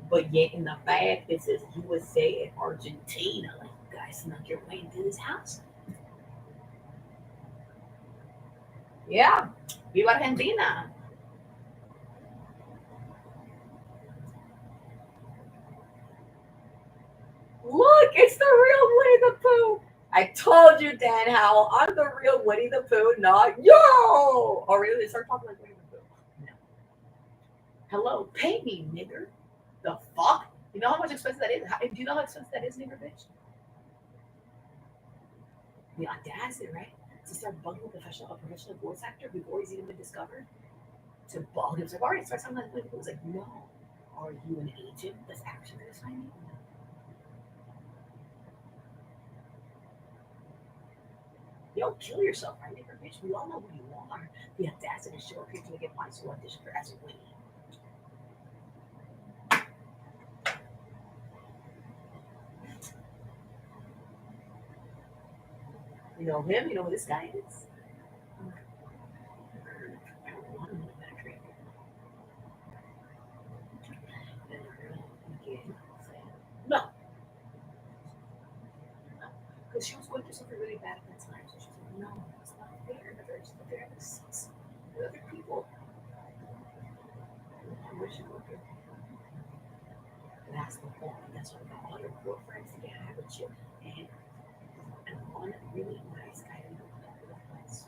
Speaker 1: But yet in the back it says USA and Argentina. Like you guys snuck your way into this house. Yeah, Viva Argentina. Look, it's the real Winnie the Pooh. I told you, Dan Howell, I'm the real Winnie the Pooh, not yo. Oh, really? They start talking like Winnie the Pooh. No. Hello, pay me, nigger. The fuck? You know how much expensive that is? Do you know how expensive that is, nigger bitch? The audacity, right? To start bugging a professional voice actor before he's even been discovered. To bug him. It's like, all right, start sounding like Winnie the Pooh. It's like, no. Are you an agent that's actually going to sign me? No. Yo, kill yourself, right, nigger bitch? We all know who you are. The audacity to show up here to get my to audition for as a Winnie. You know him? You know who this guy is? No, no. Because she was going through something really bad at that time. So she's like, no, it's not fair. The marriage is not fair. This sucks. The other people, I wish you were good. That's the point. That's why I got all your girlfriends to get high with you. And one really nice guy to know that was.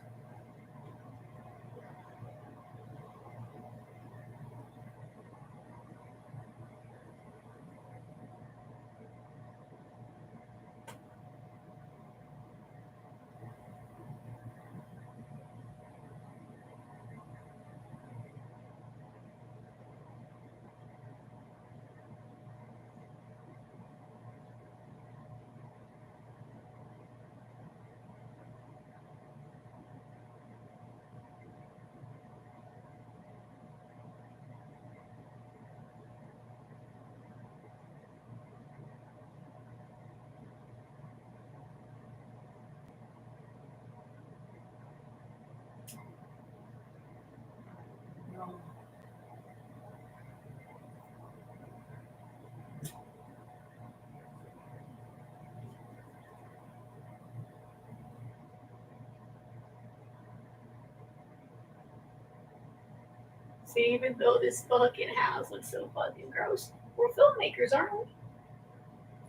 Speaker 1: See, even though this fucking house looks so fucking gross, we're filmmakers, aren't we?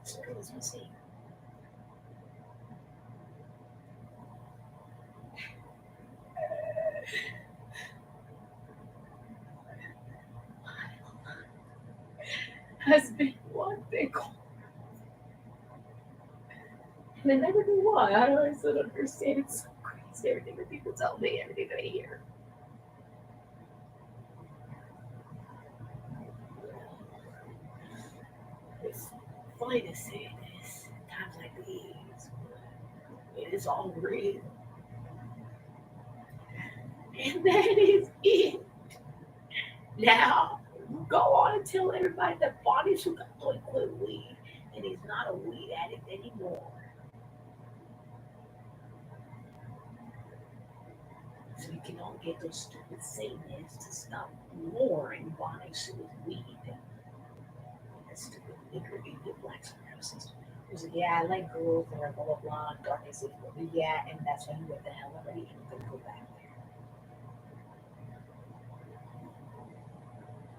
Speaker 1: So let's see. Has been one big and I never knew why. I don't understand. It's so crazy. Everything that people tell me, everything that I hear. It's funny to say this times like these. It is all real. And that is it. Now, go on and tell everybody that Bonnie Shook quit weed. And he's not a weed addict anymore. So you can all get those stupid Satanists to stop luring Bonnie Shook with weed. That stupid nigger idiot black supremacist. He was like, yeah, I like girls that are blah blah blah, dark and safe. Yeah, and that's why he went the hell already and he couldn't go back there.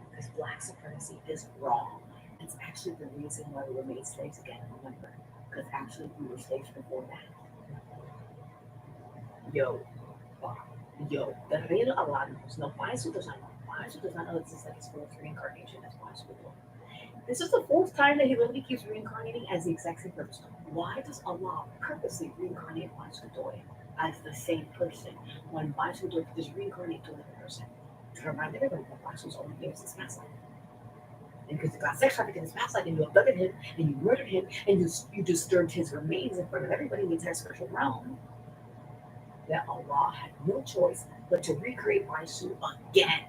Speaker 1: Because black supremacy is wrong. It's actually the reason why we were made slaves again, remember? Because actually we were slaves before that. Yo, yo, the real Aladdin's no Paisu does not know. Paisu does not know this is like his fourth reincarnation. That's Paisu would know. This is the fourth time that he literally keeps reincarnating as the exact same person. Why does Allah purposely reincarnate Paisu as the same person when Paisu could just reincarnate to another person? To remind everybody that Paisu's only famous in his past life. And because you got sex trafficked in his past life and you abducted him and you murdered him and you disturbed his remains in front of everybody in the entire spiritual realm, that Allah had no choice but to recreate Paisu again.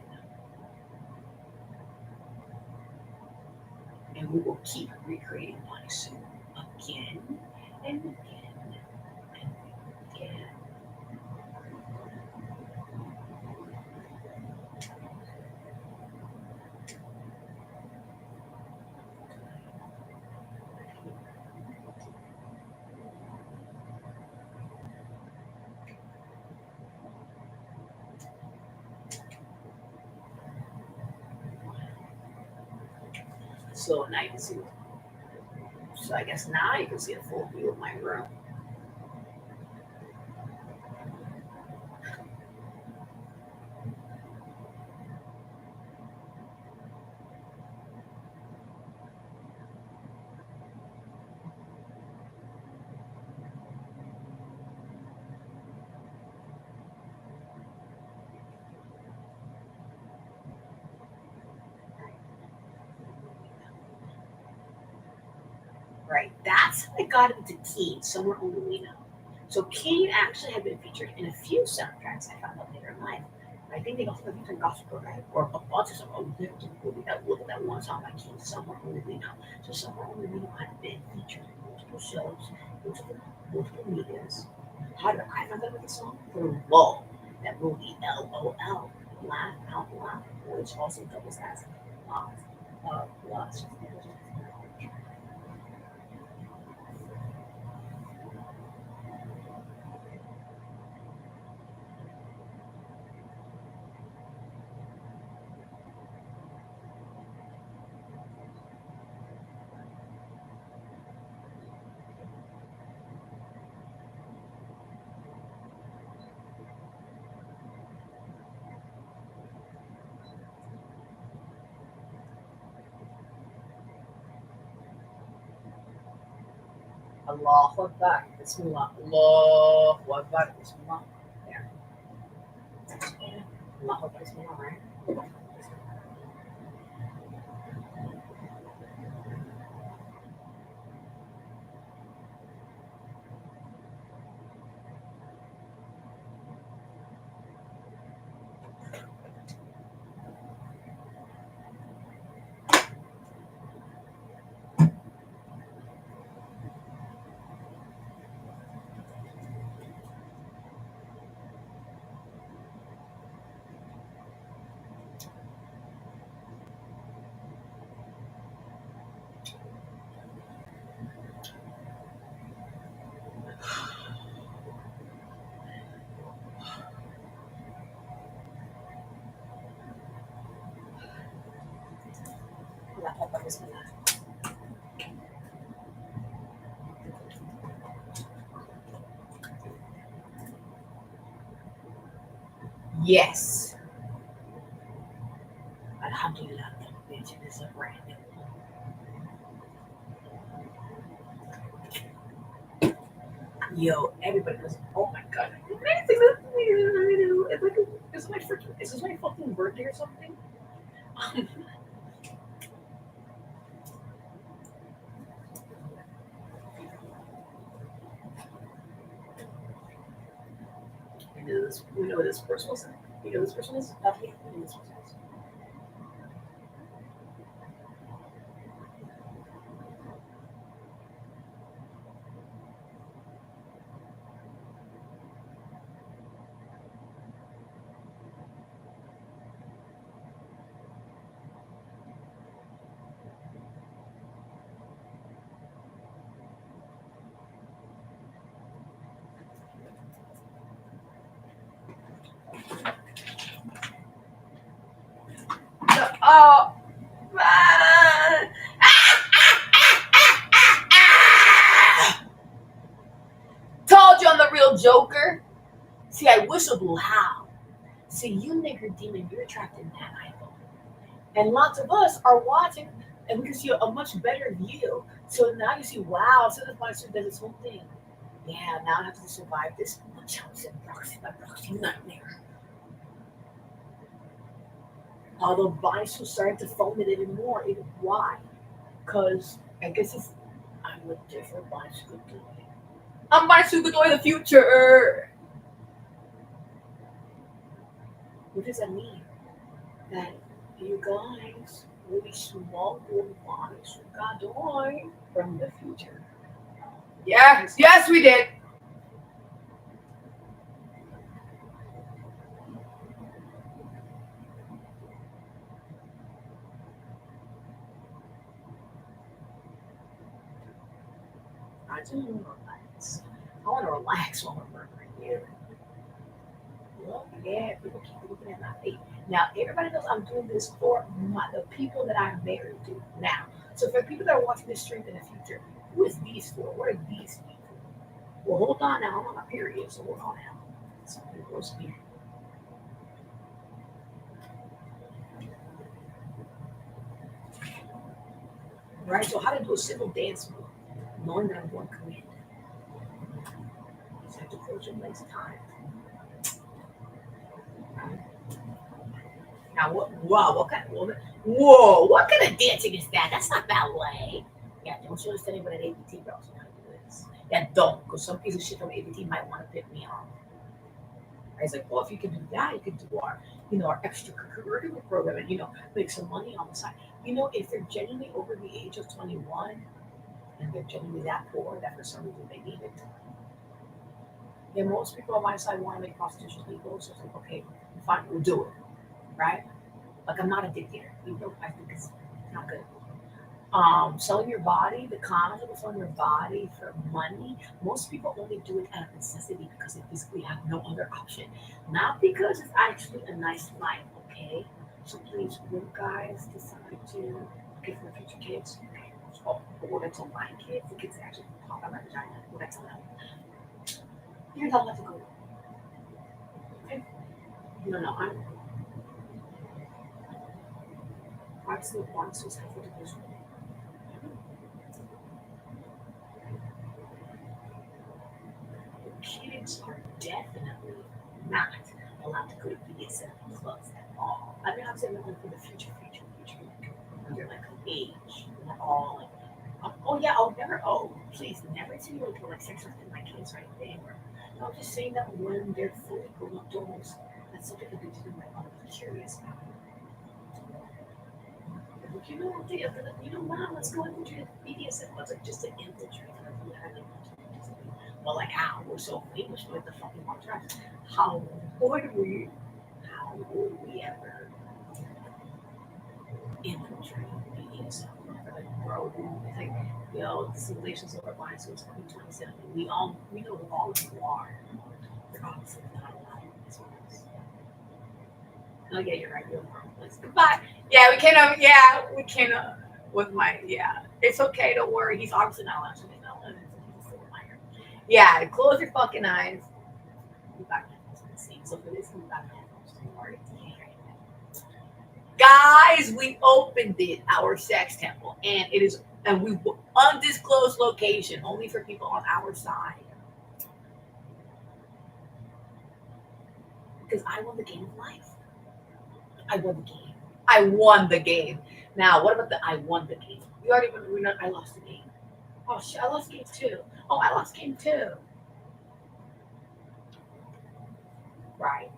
Speaker 1: And we will keep recreating Paisu again and again and again. So now you can see. So I guess now you can see a full view of my room. Right. That's how I got into Keen, somewhere only we know. So Keen actually had been featured in a few soundtracks I found out later in life. I think they also featured in Gospel, right? Or a bunch of songs. Look at that one song by Keen, Somewhere Only We Know. So Somewhere Only We Know had been featured in multiple shows, multiple medias. How did I find out about the song? Through LOL, that movie LOL, Laugh Out Loud, which also doubles as Lost. Allahu Akbar. Bismillah. Allahu Akbar. Bismillah. There. Allahu Akbar. Bismillah, right? Yes. Alhamdulillah, bitch, it is a brand new. Yo, everybody goes, oh my god. It's like, is this my fucking birthday or something? We know this person is. You know this person is? Okay, we know this person is. Oh, ah, told you I'm the real Joker. See, I whistle blew how. See, you nigger demon, you're attracting that eyeball. And lots of us are watching, and we can see a much better view. So now you see, wow, so this monster does its own thing. Yeah, now I have to survive this Munchausen proxy nightmare. Although Vice was starting to foam it even more. Even why? Because I guess it's I'm a different Vice Godoy. I'm Vice Godoy the future. What does that mean? That you guys will be small Vice Godoy from the future. Yes, yes, we did. I just want to relax. I want to relax while I'm murdering you. Look, yeah, people keep looking at my feet. Now, everybody knows I'm doing this for the people that I'm married to now. So, for people that are watching this stream in the future, who is these for? What are these people? Well, hold on now. I'm on a period, so hold on now. Something gross here. Right? So, how to do a simple dance move, knowing that I'm going to command. You have to close your legs time. Now, what? Wow, what kind of woman? Whoa, what kind of dancing is that? That's not ballet. Yeah, don't you understand what an ABT girls know how to do this? Yeah, don't, because some piece of shit from ABT might want to pick me off. I was like, well, if you can do that, you can do our, our extracurricular program and, make some money on the side. If they're genuinely over the age of 21 and they're genuinely that poor that for some reason they need it. Yeah, most people on my side want to make prostitution legal, so it's like, okay, fine, we'll do it, right? Like I'm not a dictator. I think it's not good. Selling your body, the cons of selling your body for money. Most people only do it out of necessity because they physically have no other option, not because it's actually a nice life. Okay, so please, when you guys decide to get for the future kids, or we're gonna tell my kids, the kids that actually pop out my vagina, we're gonna tell them, you're not allowed to go. Okay? No, no, I'm still born, so it's helpful to vision. Kids are definitely not allowed to go to BDSM clubs at all. I mean, I'm saying like for the future, when they're like of age, not all like, oh yeah, I'll never, oh, please never tell me like sex with my kids right there. No, I'm just saying that when they're fully grown adults, that's something that they do might want to be curious about. Like, mom, let's go infiltrate the BDSM clubs, like just to infiltrate them. Well, like how we're so famous with the fucking contracts. How would we? How would we ever infiltrate BDSM? Like, bro, it's like the simulations of our minds since 2027. We know who all of you are. You're obviously not allowed in this place. Oh yeah, you're right. You're wrong. Let's goodbye. Yeah, we cannot. Yeah, we cannot. with my It's okay, don't worry. He's obviously not allowed to be known. He's still a minor. Yeah, close your fucking eyes. We got so for this, we got guys, we opened it, our sex temple, and it is, and we undisclosed location, only for people on our side. Because I won the game of life. I won the game. I won the game. Now, what about the I won the game? You already we know I lost the game. Oh shit, I lost game two. Oh, I lost game two. Right.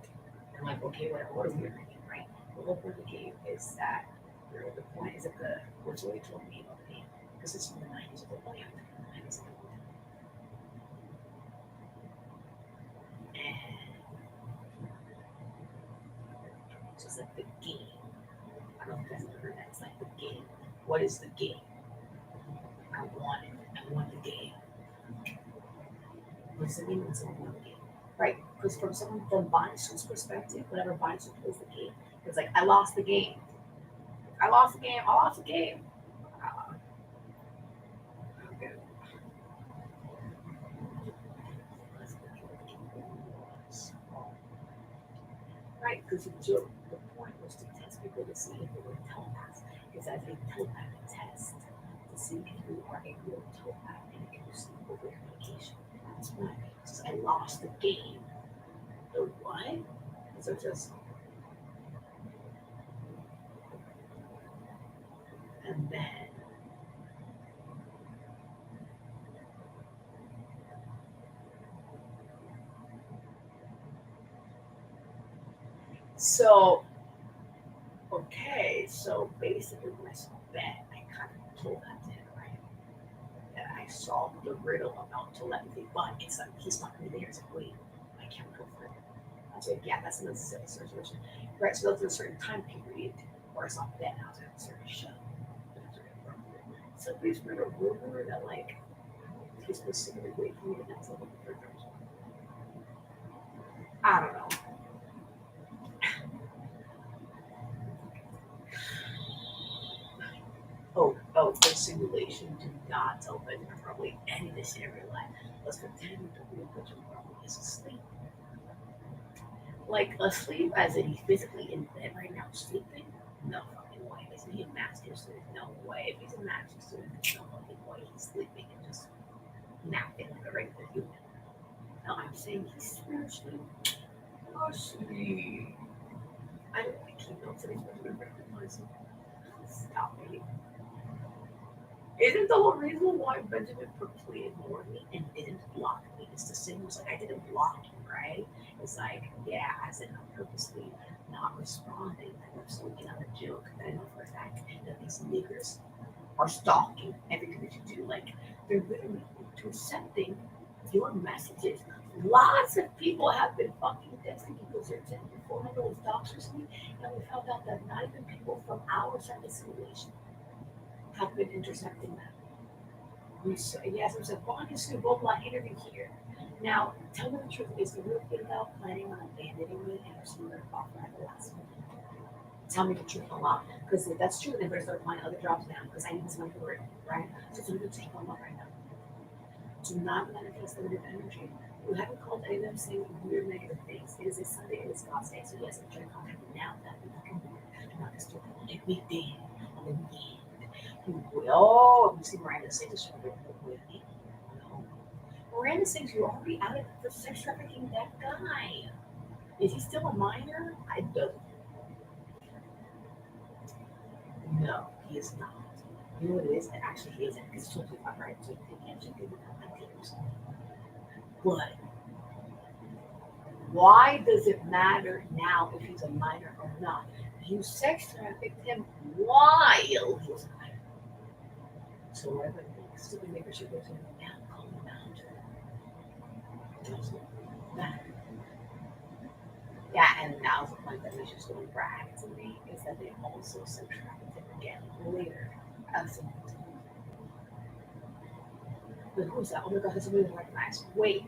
Speaker 1: I'm like, okay, whatever. What are we drinking, right? The whole point of the game is that the point is that the what's really told me about the game because it's from the 90s. The point of the 90s. And so it's like the game. I don't know if you guys have ever heard that. It's like the game. What is the game? I won it. I won the game. What does it mean when someone won the game? Right? Because from someone from Boni's perspective, whenever Boni's plays the game, it's like I lost the game. I lost the game. I lost the game. Okay. Right? Because the point was to test people to see if they were telepaths. It's as a telepathic test to see if you are a real telepath and you can receive over communication. That's why. Because I lost the game. The what? So just and then so okay, so basically when I saw that, I kind of told that to him, right? That I solved the riddle about telepathy, but it's like he's not really there. It's like, wait, I can't go further. I was like, yeah, that's another situation. Right, so that's a certain time period where I saw that I was at a certain show. So there's been a rumor that like he's specifically waiting for me to next level the third person. I don't know. Oh, it's a simulation. Do not tell them you're probably end this in real life. Let's pretend the real person probably is asleep. Like asleep as in he's physically in bed right now sleeping? No fucking way. Isn't he a master student? No way. If he's a master student, no fucking way he's sleeping and just napping like a regular human. No, I'm saying he's spiritually asleep. I don't like keep notes of these recognize him. Stop me. Isn't the whole reason why Benjamin purposely ignored me and didn't block me is the same as like I didn't block you, right? It's like, yeah, I said I'm purposely not responding. Like I'm still looking at a joke that I know for a fact that these niggers are stalking everything that you do. Like they're literally intercepting your messages. Lots of people have been fucking testing because they're sending 400 docs recently, and we found out that not even people from our side of the simulation have been intercepting them. Yes, there's a Bonus New Bobla interview here. Now, tell me the truth. Is the real thing about planning on abandoning me and receiving their offer at the last minute? Tell me the truth a lot. Because if that's true, then better start applying other jobs now. Because I need this money for it, right? So do the take on right now. Do not manifest negative energy. You haven't called any of them saying weird negative things. It is a Sunday, it is God's day. So yes, I'm trying to contact you now. That would be fucking weird. Do not disturb me. Like we did on the weekend. You will. Oh, you see Miranda say this with me. No. Miranda says you're already out of for sex trafficking that guy. Is he still a minor? I don't. No, he is not. You know what it is? Actually, he isn't because he's 25, right? So he can't actually do that. But why does it matter now if he's a minor or not? You sex trafficked him while he was a minor. So whatever stupid nigger shit goes in now, call him out. Doesn't matter. Yeah, and now's the point that we should really brag to me is that they also sex trafficked him again later. As but who's that? Oh my god, that's really recognized. Wait,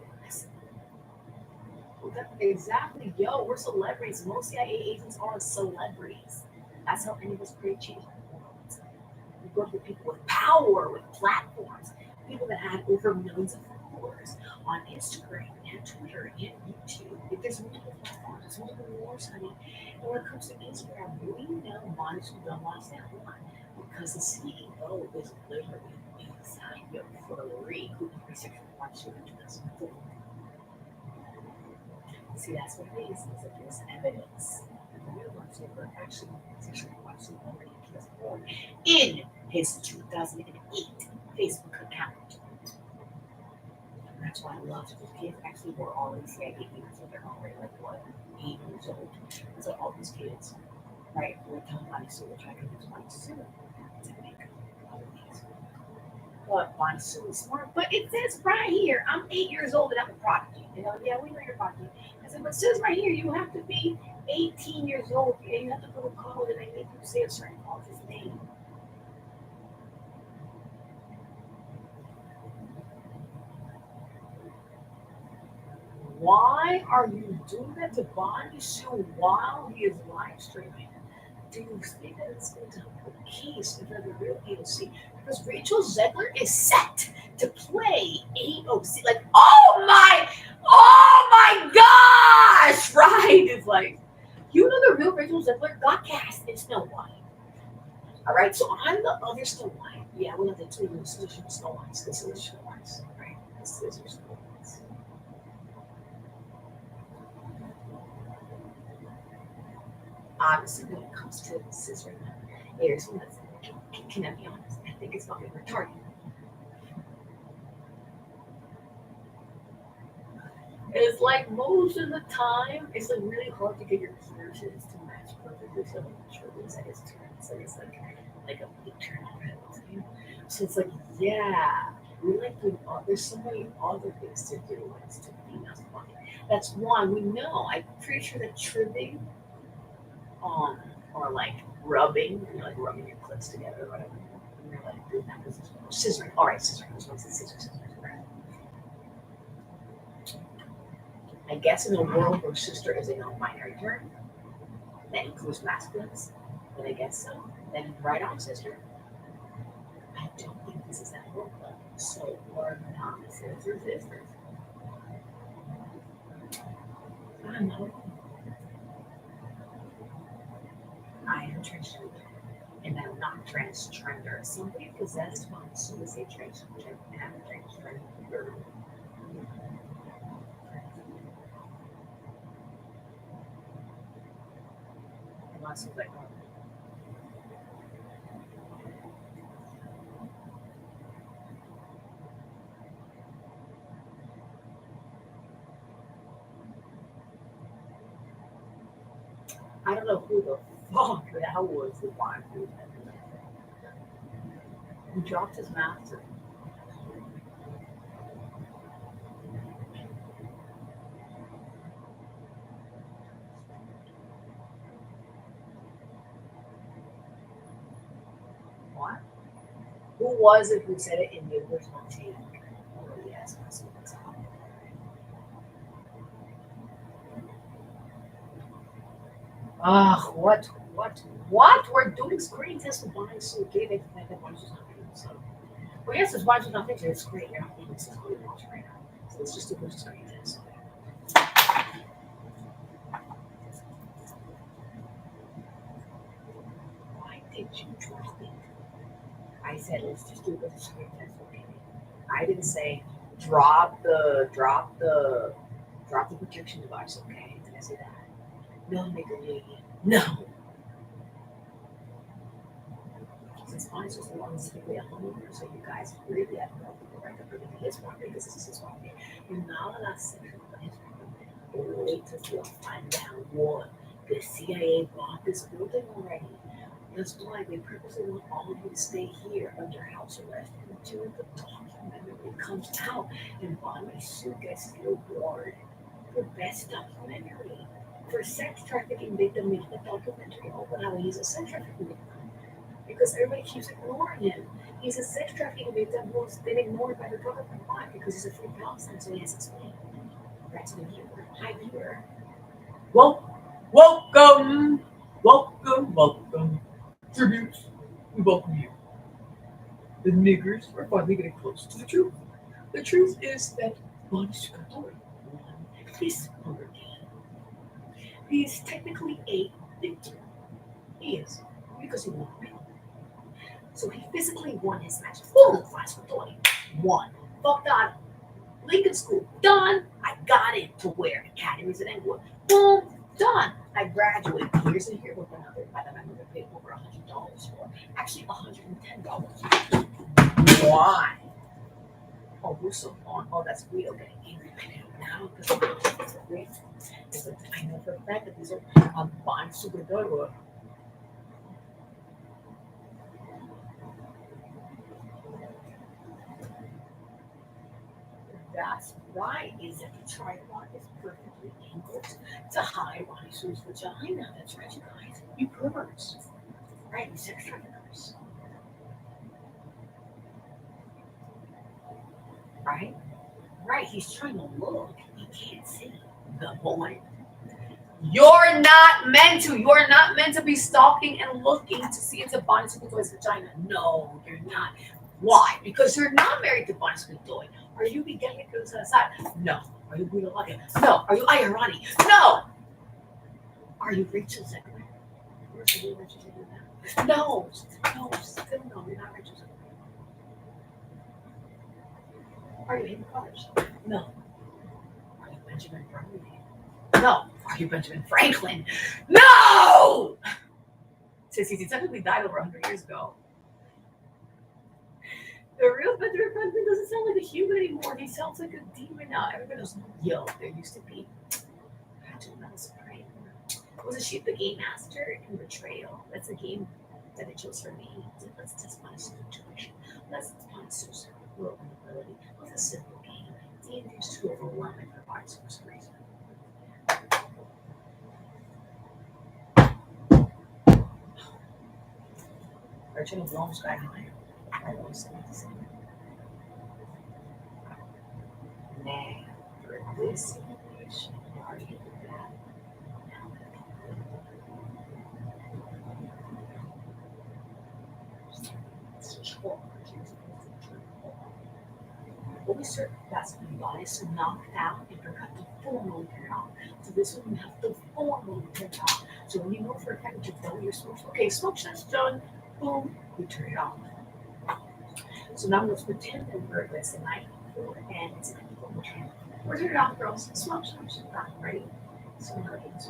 Speaker 1: exactly, yo, we're celebrities. Most CIA agents are celebrities. That's how any of us create change in the world. You go to the people with power, with platforms, people that had over millions of followers on Instagram and Twitter and YouTube. If there's multiple platforms, there's multiple wars, honey. And when it comes to Instagram, we know minors who don't want to stand one because the CEO is literally inside your free who research wants you to do this. See, that's what it is that there's evidence that the real Mark actually sexually watched already PS4 in his 2008 Facebook account. And that's why I love these kids actually were already saying 18 years old, they're already like what, 8 years old. It's like all these kids, right? We're telling money so we're trying to use money soon to make all of these. But money's so smart. But it says right here, I'm 8 years old and I'm a prodigy. You know, yeah, we know you're a prodigy. I said, but it says right here, you have to be 18 years old and you have to go to college and they make you say a certain college's name. Why are you doing that to Bonnie Sue while he is live streaming? Do you think that it's going to help the case if the real AOC? Because Rachel Zegler is set to play AOC. Like, oh my gosh, right? It's like, you know the real Rachel Zegler got cast in Snow White. All right, so I'm the other Snow White. Yeah, we have the two of Snow Whites. This is Snow Whites, right? This is your Snow Whites. Obviously, when it comes to scissoring, here's one that's, can I be honest? I think it's fucking retarded. It's like most of the time, it's like really hard to get your characters to match perfectly. So I'm sure there's like it's turn. So it's like a big turn on it. So it's like, yeah, we like doing there's so many other things to do when it's to females funny. That's one we know. I'm pretty sure that trimming or like rubbing, you know, like rubbing your clips together or whatever. And you're like doing that position. Scissoring. All right, scissoring. This one's the scissors. Right? I guess in a world where sister is a non-binary term that includes masculines, then I guess so. Then right on, sister. I don't think this is that world though. So we're not sisters. I don't know. I am transgender. And I'm not transgender. Somebody possessed one as soon as they transgender and I'm transgender. Unless it's like, I don't know who the fuck that was the one who dropped his master. What? Who was it who said it in the original take? Oh, yes, that's what it's called. Ah, what? We're doing screen tests for Bonnie so gave it that Bonnie was not doing so. Well, yes, it's Bonnie was not thinking it's great. You're not thinking this is really watching right now. So let's just do a screen test. Why did you trust me? I said let's just do a screen test, okay? I didn't say drop the protection device, okay? Did I say that? No, nigga, yeah, yeah. No. Since mine was the one specifically a homeowner, so you guys really have to know the right to prove his property because this is his property. You're not allowed to section on his property. Wait till you'll find out what the CIA bought this building already. That's why they purposely want all of you to stay here under house arrest until the documentary comes out and Bonnie Sue gets the award for best documentary. For sex trafficking victim making a documentary about how he's a sex trafficking victim because everybody keeps ignoring him. He's a sex trafficking victim who's been ignored by the government. Why? Because he's a free Palestine, so he has explained. That's the viewer. Hi, viewer. Welcome, welcome. Tributes, we welcome you. the niggers are finally getting close to the truth. The truth is that Bonnie Sugadori won his Hunger Game. He is technically a victor. He is, because he won. So he physically won his match. Boom! Sugadori won. Fuck that. Lincoln School, done. I got into where academies at Englewood. Boom, done. I graduated years and here with another. By the time I'm going to pay over $100 for. Actually, $110. Why? Oh, we're so on. Oh, that's real. Getting angry right now because it's great. I know for a fact that these are buying super good. That's right, is that the tripod is perfectly angled to hide Risu's vagina. That's right, you guys. You perverts. Right, you sex traffickers. Right? Right, he's trying to look. He can't see the boy. You're not meant to. You're not meant to be stalking and looking to see into Bonnie Squid's vagina. No, you're not. Why? Because you're not married to Bonnie Squid. Are you Miguel Salazar? No. Are you Guido Lagia? No. Are you Ayarani? No. Are you Rachel Zegler? Are you Rachel Zegler now? No. No. Still no. You're not Rachel Zegler. Are you Amy Cottage? No. Are you Benjamin Franklin? No. Are you Benjamin Franklin? No! Since he technically died over 100 years ago. The real Benjamin Franklin doesn't sound like a human anymore. He sounds like a demon now. Everybody knows, yo, there used to be. I don't know, sorry. Wasn't she the game master in Betrayal? That's a game that it chose for me. Let's test my situation. Let's sponsor some real ability. It's a simple game. D&D is too overwhelming for bodies for some reason. Our channel's almost got higher. I always say the same. Now, for this situation, are you that? What we start, that's when the body is knocked out and forgot to formally turn on. So this one you have to formally turn on. So when you know for a fact that you've done your smoke, okay, smoke shot's done, boom, you turn it on. So now let's pretend that we're this the night before and it's an we're turning off, girls. Smoke shot's done, ready? So now it's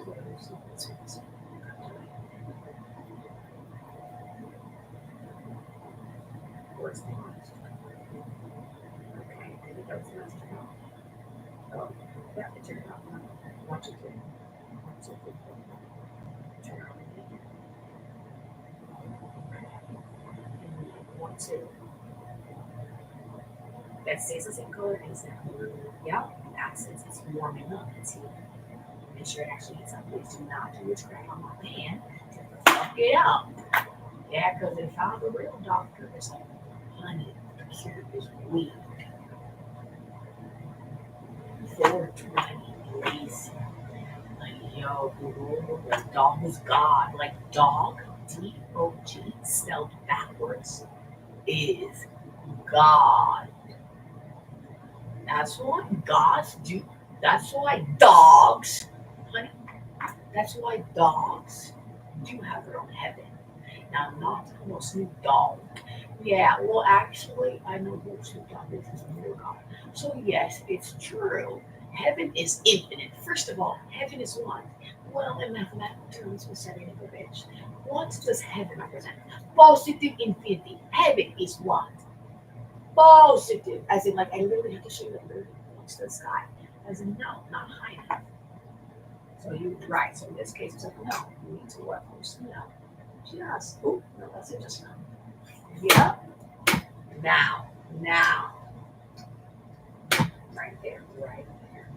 Speaker 1: where's the honest? Okay, I think that's the last turn off. Oh, yeah, it turned off. Watch it turn. Watch it turn on again. And 1, 2. That stays the same color as that blue. Yep, that's since it's warming up. It's heating. Make sure it actually heats up. Please do not do witchcraft on my hand to fuck it up. Yeah, because they found a real doctor that's like, honey, the cure is weed. 420, please. Like, yo, the dog is God. Like, dog, D-O-G, spelled backwards, is God. That's why gods do. That's why dogs, honey. That's why dogs do have their own heaven. Now, not no Snoop Dogg. Yeah, well, actually, I know who Snoop Dogg is. He's a real God. So yes, it's true. Heaven is infinite. First of all, heaven is one. Well, in mathematical terms, we said it in the bitch. What does heaven represent? Positive infinity. Heaven is what? Positive, as in like I literally have to show you that literally belongs to the sky. As in no, not high enough. So you right. So in this case, it's like no, you need to what? No, just oh no, that's it. Just no. Yep. Now, right there, right there,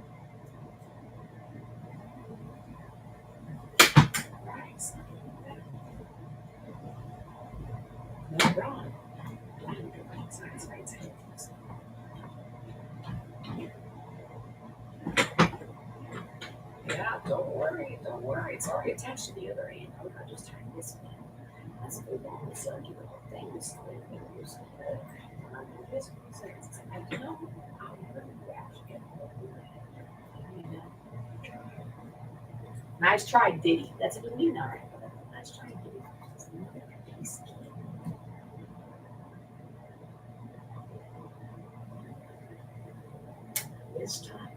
Speaker 1: right. No wrong. Right. Yeah, don't worry. It's already attached to the other end. I would just turn this one. that's the wrong. So you know things. You know, I'm you know. Nice try, Diddy. That's a good name, all right. Nice try, Diddy. This time,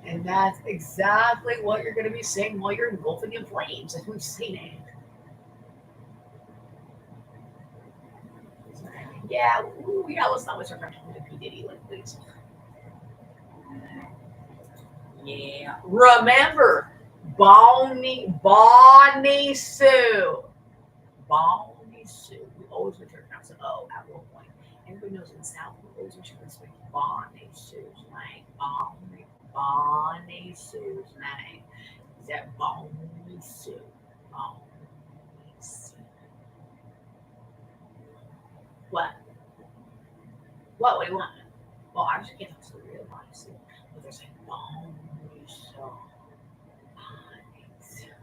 Speaker 1: and that's exactly what you're going to be saying while you're engulfing in flames. And we've seen it. Yeah, yeah, let's not miss our friend to P. Diddy, like, please. Yeah. Remember, Bonnie Sue. Bonnie Sue. We always would turn pronounce it O at one point. Everybody knows in the South, we always wish to speak Bonnie Sue's name. Bonnie Sue's name. Is that Bonnie Sue? Bonnie Sue. What? What do you want? Well, I just can't talk to the real Bonnie Sue. But they're saying Bonnie Sue. Bonnie Sue.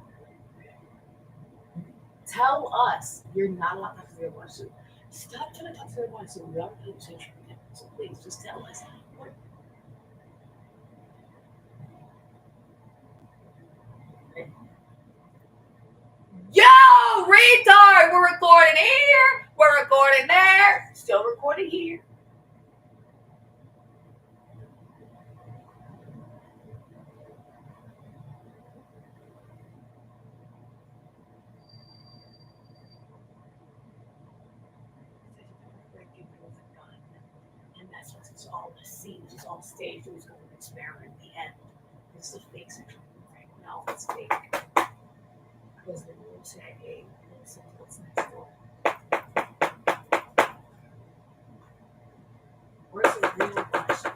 Speaker 1: Tell us you're not allowed to talk to the real Bonnie Sue. Stop trying to talk to the real Bonnie Sue. We don't need to say so please just tell us. Yo, retard! We're recording here. We're recording there. Still recording here. And that's what it's all the scenes. It's all staged. It was going to experiment in the end. It's the fake section. Right? No, it's fake. Because the rules say, hey, listen to what's next door. Where's the real question?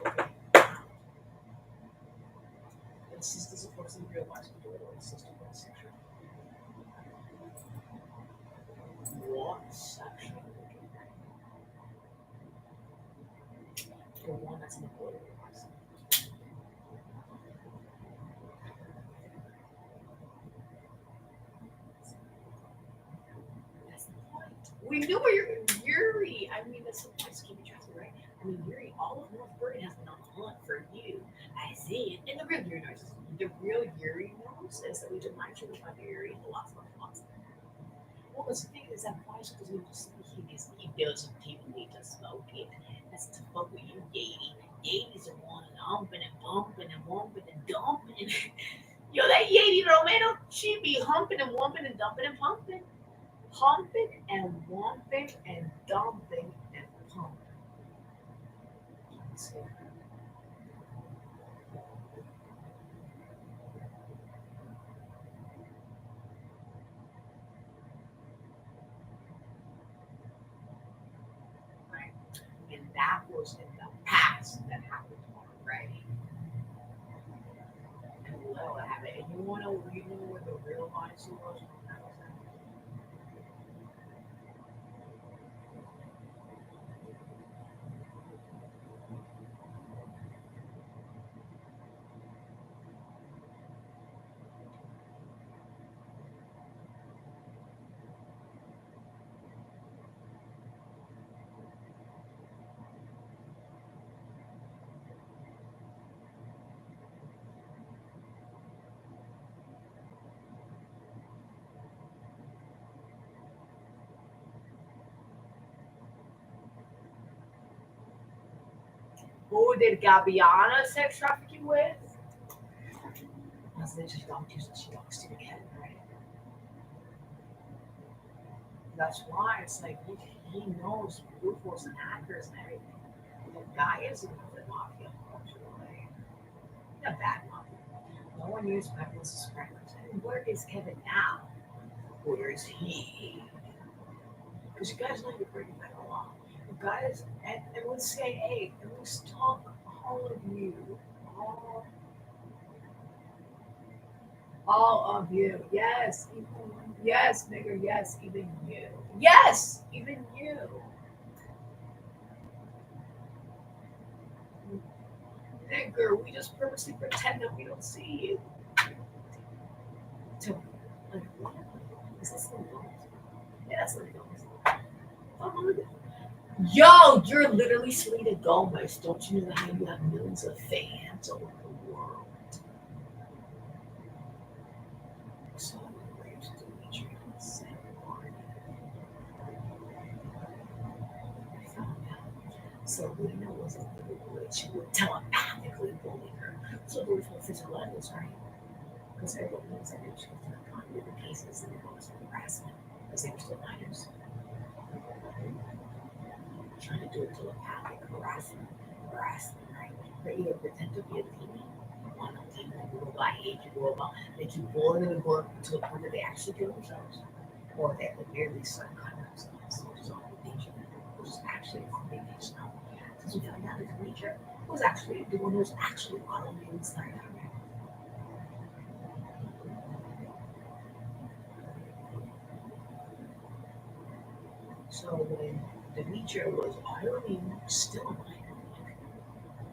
Speaker 1: This is of course the real question. It's just a one section. What section? The one that's in the border. That's the point. We knew where you're Yuri. I mean, that's the point to keep you track, right? I mean, Yuri, all of North Bergen has been on the hunt for you. I see it. And the real Yuri knows. The real Yuri knows is that we did not truly find Yuri in the last month. Well, the thing is that why because we just he doesn't even need to smoke it. That's to fuck with you, Yadi. Yadi's the one humping and bumping and wumping and dumping. Yo, that Yadi Romano, she be humping and wumping and dumping and pumping. Humping and wumping and dumping and pumping. Right? And that was in the past that happened already. And let it happen. And you know what the real honesty was? Who did Gabiana sex trafficking with? That's the she talks to the cat, right? That's why it's like he knows brute force and hackers and everything. The guy is in the mafia, unfortunately. A bad mafia. No one uses Pepper's subscribers. And where is Kevin now? Where is he? Because you guys know you're breaking that along. You guys, and with CIA, and let's talk all of you, all, all of you. Yes, even, yes, nigger, yes, even you. Yes, even you. Nigger, we just purposely pretend that we don't see you. To, like, what? Is this Selena Gomez? Yeah, that's Selena Gomez. Oh, yo, you're literally Selena Gomez. Don't you know how you have millions of fans all over the world? So great to meet you. I found out. Selena was a little witch who would telepathically bully her. So there was no physical evidence, right? Because everyone knows that she was not caught the cases and it was harassment. Because they were still minors. Trying to do it telepathic harassment, right? They either pretend to be a demon, one of them that go by hate you, go about, they keep boring and work to the point that they actually kill themselves, or they would merely start cutting themselves, which is all nature, which is actually a big nature. Since we found out that nature was actually the one who was actually following inside out. So when Demetria was Ireland still alive,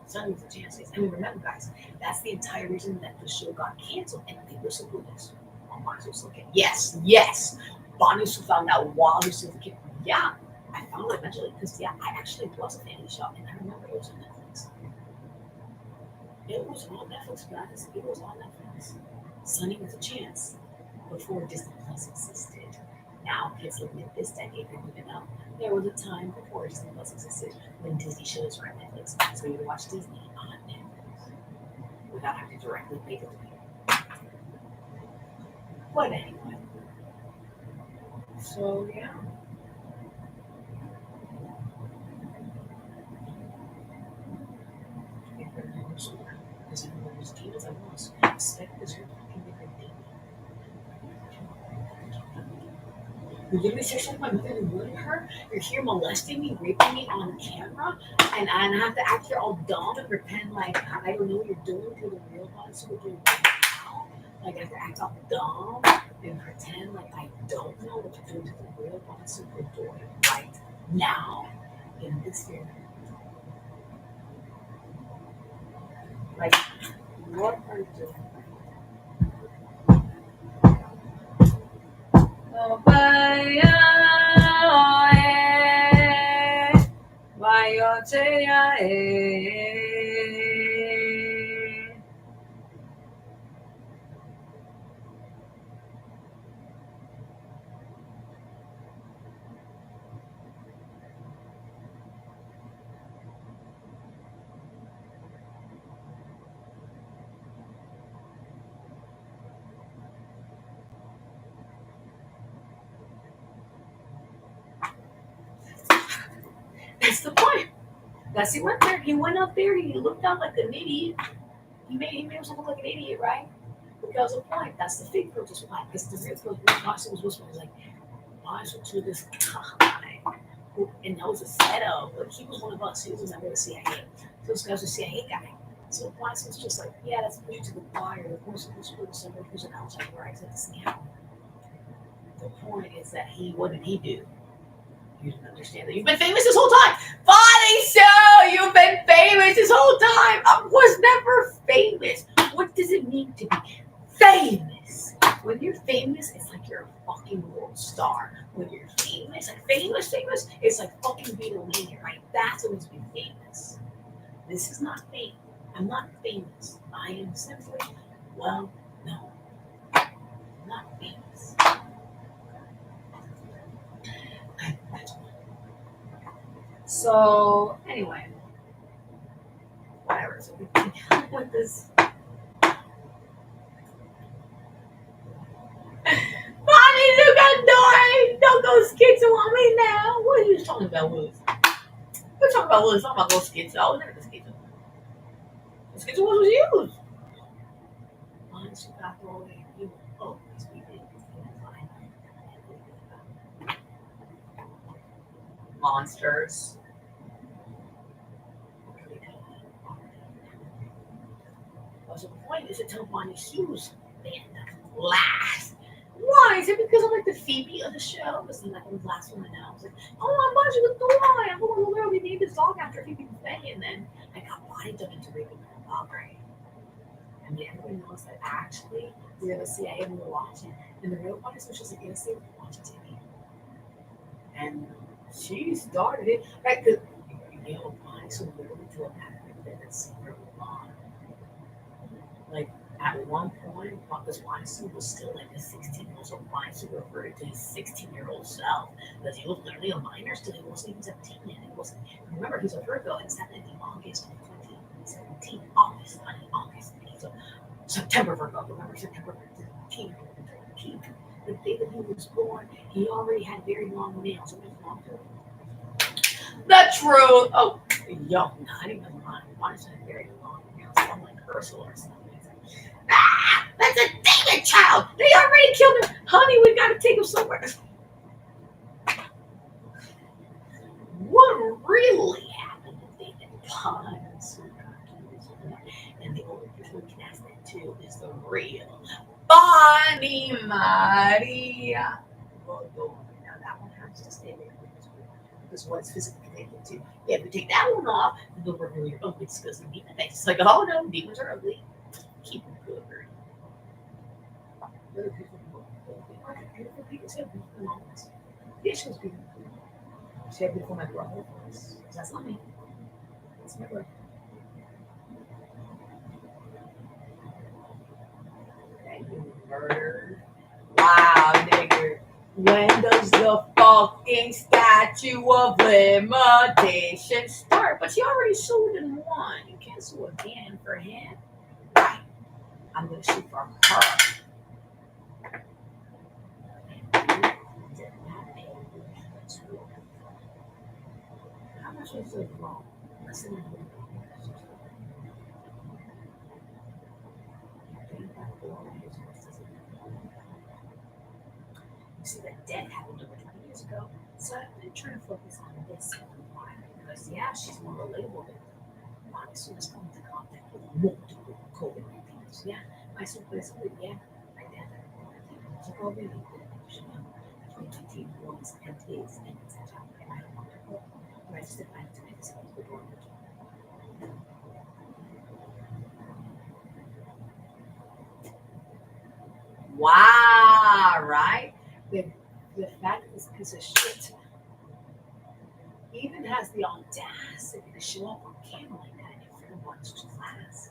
Speaker 1: Sunny with the chances. I mean, remember, guys, that's the entire reason that the show got canceled, and they were so this. On Bonnie was looking. Yes, yes. Bonnie who found out while he was still a kid. Yeah, I found it eventually because yeah, I actually was a fan of the show, and I remember it was on Netflix. It was on Netflix, guys. It was on Netflix. Sunny with a chance before Disney Plus existed. Now, kids living in this decade are moving up. There was a time before Disney Plus existed when Disney shows were on Netflix, so you would watch Disney on Netflix without having to directly pay the fee. But anyway, so yeah. Because everyone was demons, I was expect this fucking different thing. You literally say something my mother ruined her. You're here molesting me, raping me on camera, and I have to act here all dumb and pretend like I don't know what you're doing to the real body. So what you're doing now. Like I have to act all dumb and pretend like I don't know what you're doing to the real body. So you're doing right now in this year. Like what are you doing? Oh, bye, why That's the point. That's he went there. He went up there. He looked out like an idiot. He made himself look like an idiot, right? Because of point. That's the fake protest plan. Because the real protest was whispering like, why is it to this guy? And that was a setup. Like he was one of us. He was a member of the CIA. So this guy was a CIA guy. So Bryce was just like, yeah, that's push to the choir. The person who's for somebody who's an outside Bryce. That's yeah. The point is that what did he do? You didn't understand that. You've been famous this whole time. Funny show. You've been famous this whole time. I was never famous. What does it mean to be famous? When you're famous, it's like you're a fucking world star. When you're famous, like famous, it's like fucking being a millionaire, right? That's what it means to be famous. This is not fame. I'm not famous. I am simply, well, no, I'm not famous. That's so anyway, whatever. So we can with this. those kids want me now. What are you talking about, Willis? We're talking about Willis. Talking about those kids. I was never the kids. The kids was used. Once you got the way you always be monsters. So the point is to tell Bonnie shoes band last. Why? Is it because I'm like the Phoebe of the show? This is like the last one now. I was like, oh, I'm Bonnie with the why. I'm the one who literally named this dog after Phoebe Buffay, and then I got Bonnie done into Raven dog, right? I mean, everybody knows that actually we were the CIA and we were watching, and the real Bonnie was just like innocent watching TV, and she started it right because Bonnie so literally to a pattern that secret long. Like at one point, this Weinstein was still like a 16-year-old, so Weinstein referred to his 16-year-old self because he was literally a minor still. He wasn't even 17 yet. He wasn't. Remember, he's a Virgo, and it's happening in August of 2017. August, honey, August. So September Virgo. Remember, September 13th. The day that he was born, he already had very long nails. It was long hair. The truth. Oh, yo, not even mine. Weinstein had very long nails. I'm like Ursula or something. Ah, that's a demon child. They already killed him. Honey, we gotta take him somewhere. What really happened to David Pons? And the only person we can ask that to is the real Bonnie Maria. Now that one has to stay there because what's physically connected to. Yeah, if we take that one off, then they'll work really ugly because of demon face. It's like, oh no, demons are ugly. Keep them good. Beautiful people. She had beautiful moments. Yeah, she was beautiful. She had beautiful my brother. That's not me. That's my brother. Okay, you murdered. Wow, nigga. When does the fucking statute of limitation start? But she already sued and won. You can't sue again for him. Right. I'm gonna sue for her. How much is it wrong? Listen to me. You see, that death happened over 20 years ago. So I've been trying to focus on this one because, yeah, she's more relatable than my son is coming into contact with multiple COVID 19s. Yeah, my son plays with, yeah, my dad had COVID. So, oh, really? She know. 2019 was and is and it's a child. And I don't want to go. But I just didn't find time to say the door. Wow, right? The fact that this piece of shit even has the audacity to show up on camera like that in front of one's class.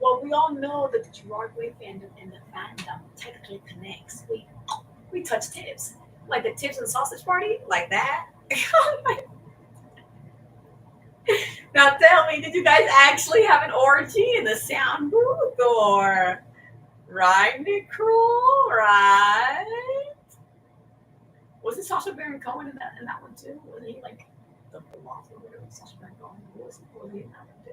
Speaker 1: Well, we all know that the Gerard Way fandom and the fandom technically connects. We touch tips. Like the tips and sausage party, like that. Now tell me, did you guys actually have an orgy in the sound booth or right, Nicole? Right? Was it Sacha Baron Cohen in that one too? Was he like the philosopher or Sacha Baron Cohen? Was he in that one too?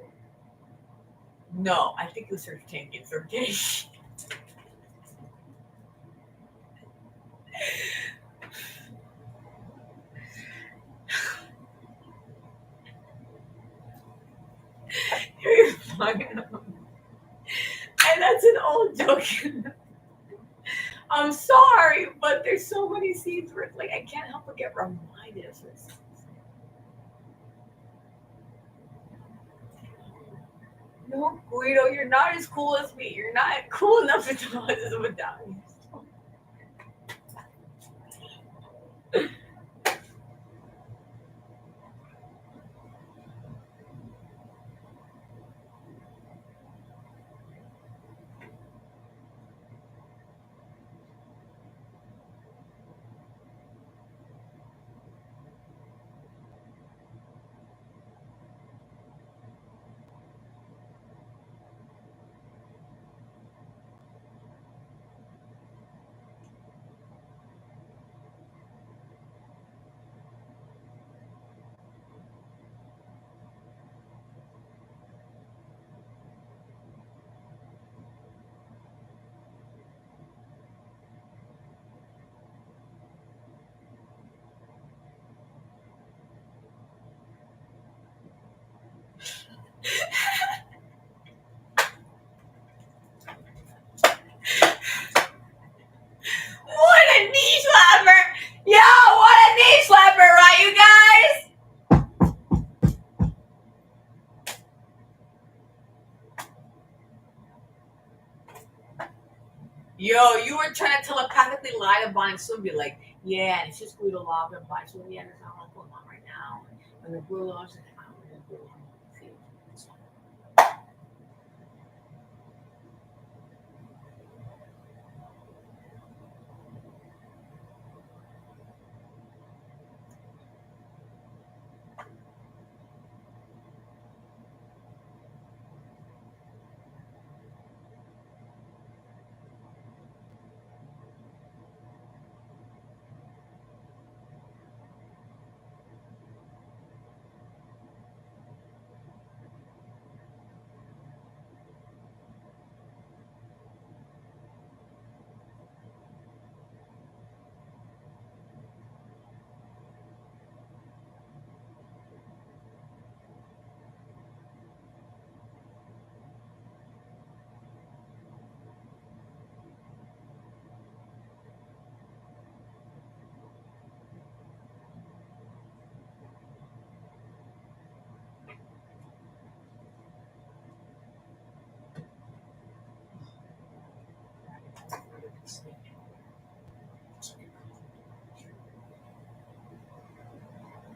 Speaker 1: No, I think it was her tank. It's okay. You're fucking
Speaker 2: I'm sorry, but there's so many scenes where like I can't help but get reminded of this. No, Guido, you're not as cool as me. You're not cool enough to tell us this medallion. What a knee slapper! Yo, what a knee slapper, right, you guys? Yo, you were trying to telepathically lie to Bonnie Sue, be like, yeah, and it's just Guido Lava and Bonnie Sue, yeah, there's not a lot going on right now. And the Guido Lava's like, I don't know, Guido Lava.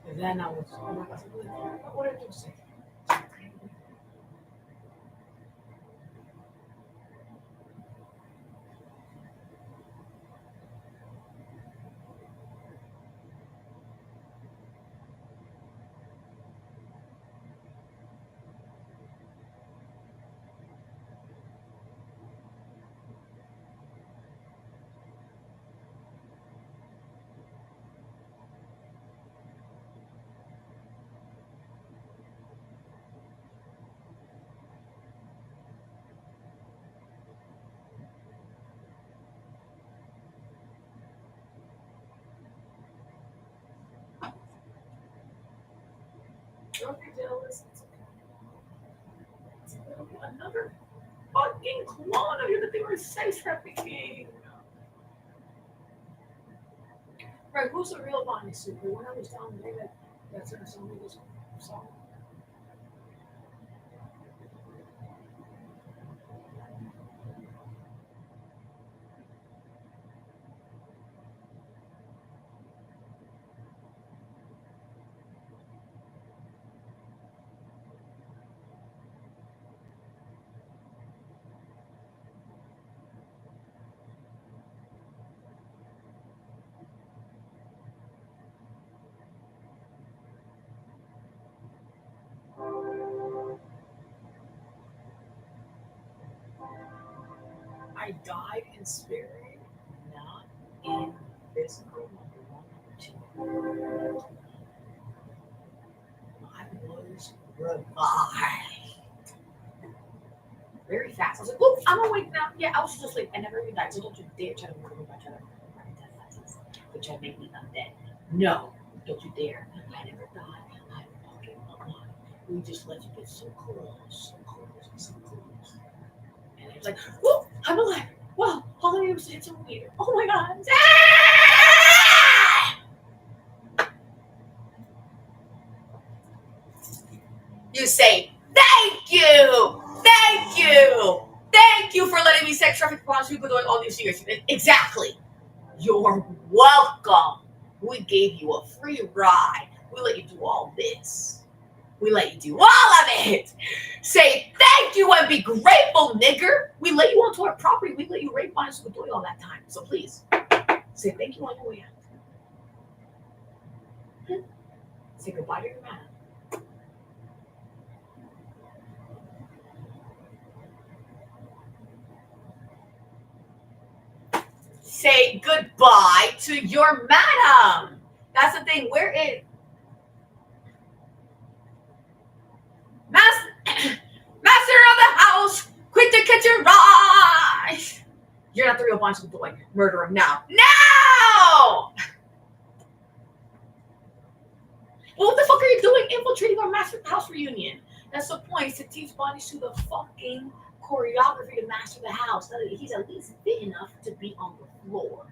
Speaker 2: And then I was, what did you say? Don't be jealous. Another fucking clone of you that they were sex trafficking. Right, who's the real Bonnie Sue? The one I was down there that's in some of this song. I died in spirit, not in physical. Number one, number two. I was revived very fast. I was like, "Oops, I'm awake now." Yeah, I was just like, I never even died. So don't you dare try to murder me by trying to but try to make me undead. No, don't you dare. I never died. I'm fucking alive. We just let you get so close, so close, so close. And it's like, whoop, I'm alive. Well, holiday was it's a weird. Oh my god.
Speaker 1: You say, thank you! Thank you! Thank you for letting me sex traffic across people doing all these years. Exactly. You're welcome. We gave you a free ride. We let you do all this. We let you do all of it. Say thank you and be grateful, nigger. We let you onto our property. We let you rape on us with all that time. So please, say thank you on your way out. Say goodbye to your man. Say goodbye to your madam. That's the thing. Where is master, master of the house? Quick to catch your rise. You're not the real Bonnie boy. Murder him now. No! Well, what the fuck are you doing infiltrating our master house reunion? That's the point, is to teach Bonnie Sue the fucking choreography to master the house. So that he's at least fit enough to be on the floor.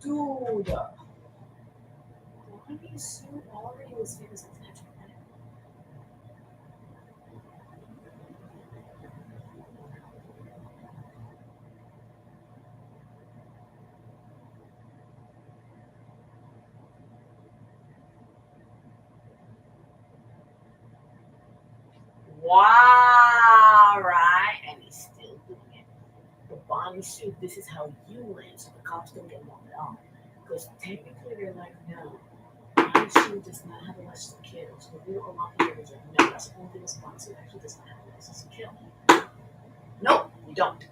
Speaker 1: Dude. Bonnie Sue already was famous as an extra. Wow, right? And he's still doing it. But Bonnie Sue, this is how you win, so the cops don't get involved at all. Because technically they're like, no, Bonnie Sue does not have a license to kill. So the real unlocking is like, no, that's the only thing is Bonnie Sue actually does not have a license to kill. Nope, you don't.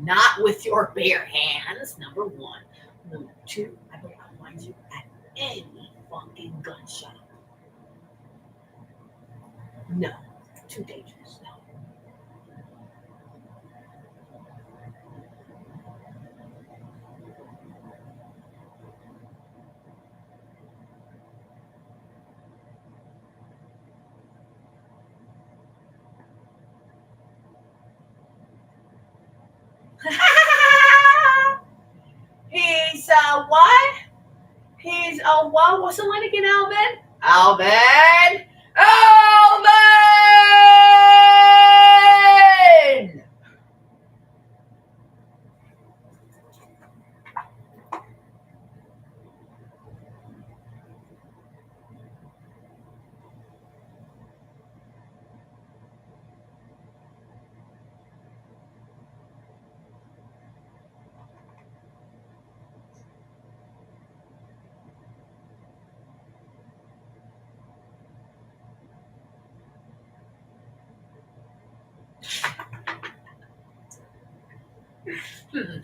Speaker 1: Not with your bare hands, number one. Number two, I will outline you at any fucking gun shop. No, too dangerous. No. He's what? He's what? What's the line again, Alvin? Alvin! Alvin!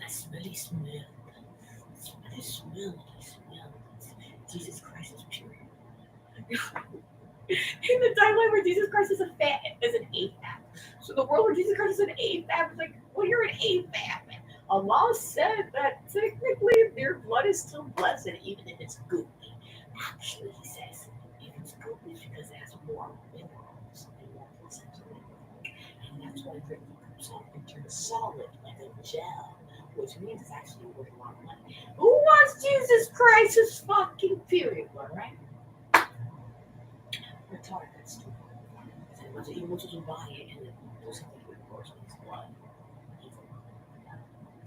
Speaker 1: Smelly smell. Smelly smell. Jesus Christ is pure. In the timeline where Jesus Christ is an AFAB. So the world where Jesus Christ is an AFAB is like, well, you're an AFAB. Allah said that technically their blood is still blessed, even if it's goopy. Actually, he says, if it's goopy, it's because it has more minerals and more placental. And that's why the coops off and turns solid like a gel, which means it's actually worth a lot of money. Who wants Jesus Christ's fucking period blood, right? Retarded, that's stupid. A bunch of evil children buy it and then do something with course with his blood. Evil.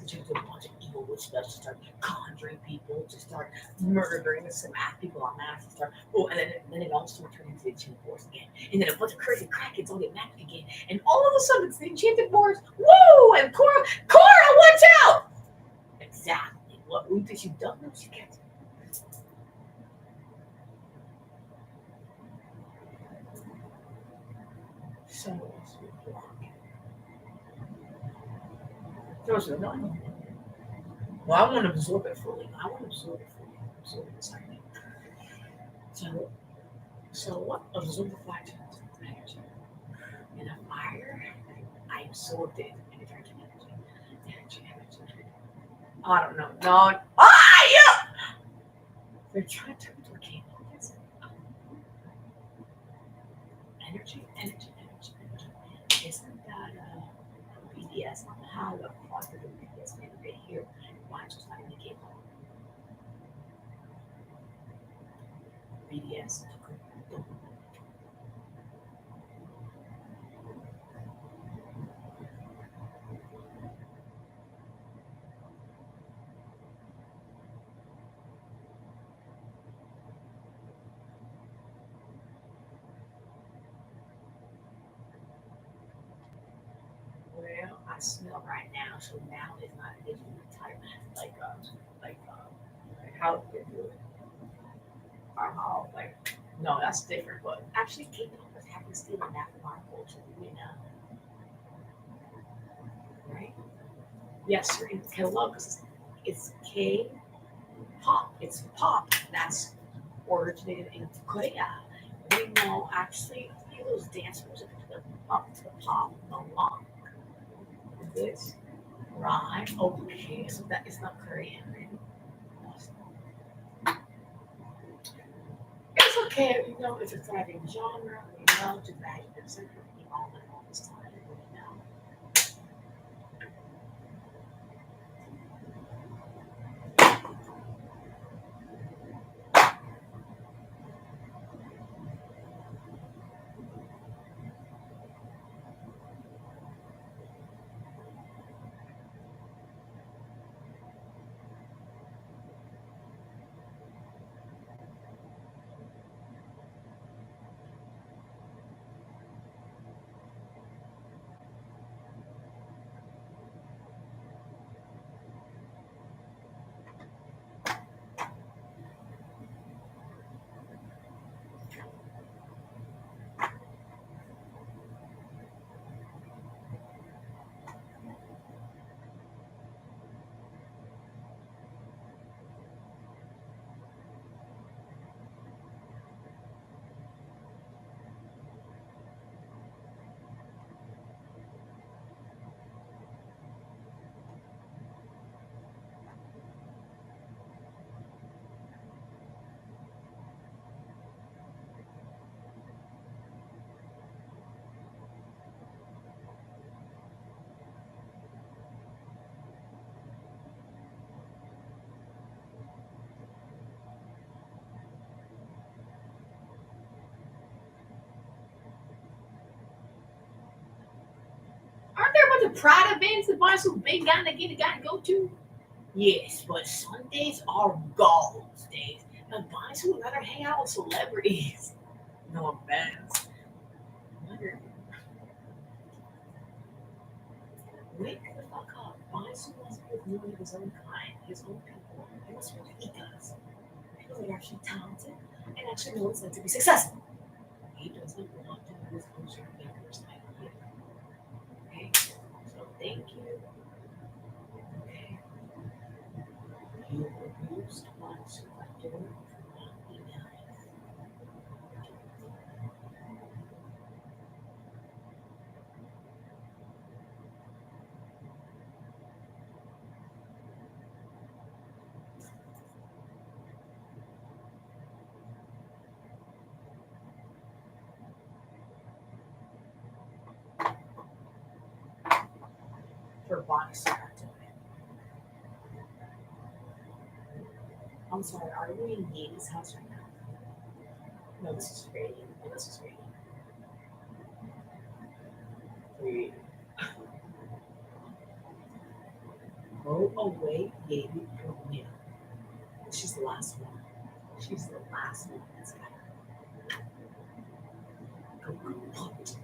Speaker 1: To turn into a bunch of evil witch spells to start conjuring people, to start murdering some people on mass, to start and then it all starts turning into the enchanted forest again. And then a bunch of crazy crackheads all get magic again. And all of a sudden it's the enchanted forest. Woo! And Cora, watch out! Exactly. What we did you don't know you can't. Someone else will block. Those are not. Well, I want to absorb it fully. Absorb it inside me. So, what? Absorb the fire energy. In a fire, I absorbed it and it turned to energy. Energy. I don't know. No. Ah, yeah!
Speaker 2: They're trying to turn into a K-pop. That's energy, energy, energy, energy. Isn't that BDS? How the fuck did the BDS man right here? Why just not in the K-pop? BDS. Well, I smell right now, so now it's not a digital type like like how they do it or how like no, that's different. But actually, K-popers have been stealing that from our culture, right? Yes, you're in hello because it's K pop. It's pop that's originated in Korea. We know actually those dance music to the pop along with this. Right. Okay. So that is not Korean. It's okay, it's a thriving genre. We know to that it's all this time. We know. Aren't there a bunch of Pride events that boys who big gotta go to? Yes, but Sundays are God's days. The guys who rather hang out with celebrities. No offense. Wonder, wake the fuck up. Guys who wants to be with of his own kind, his own people, and that's what he does. People that are actually talented and actually know what it's like to be successful. He doesn't want to do his own sort of members like you. Okay? So thank you. Okay. You abused once, but don't be nice. For Bonnie's not doing it. I'm sorry, are we in Yates' house right now? No, this is great. No, this is great. Three. Go away, Yates, from here. She's the last one. She's the last one that's got go pumped.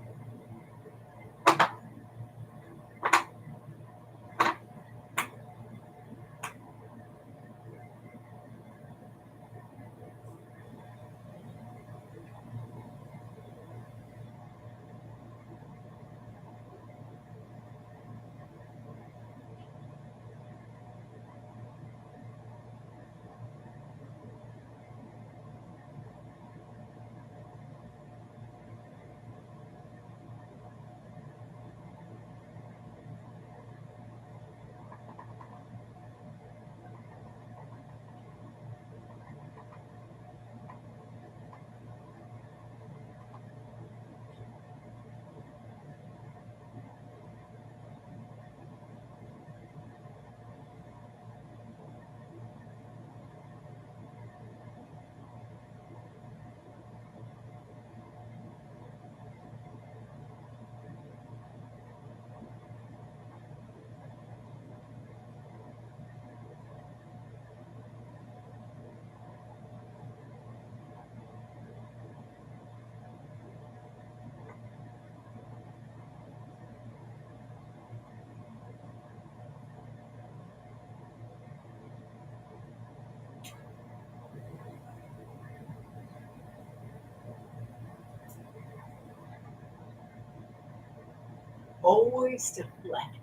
Speaker 2: always deflecting.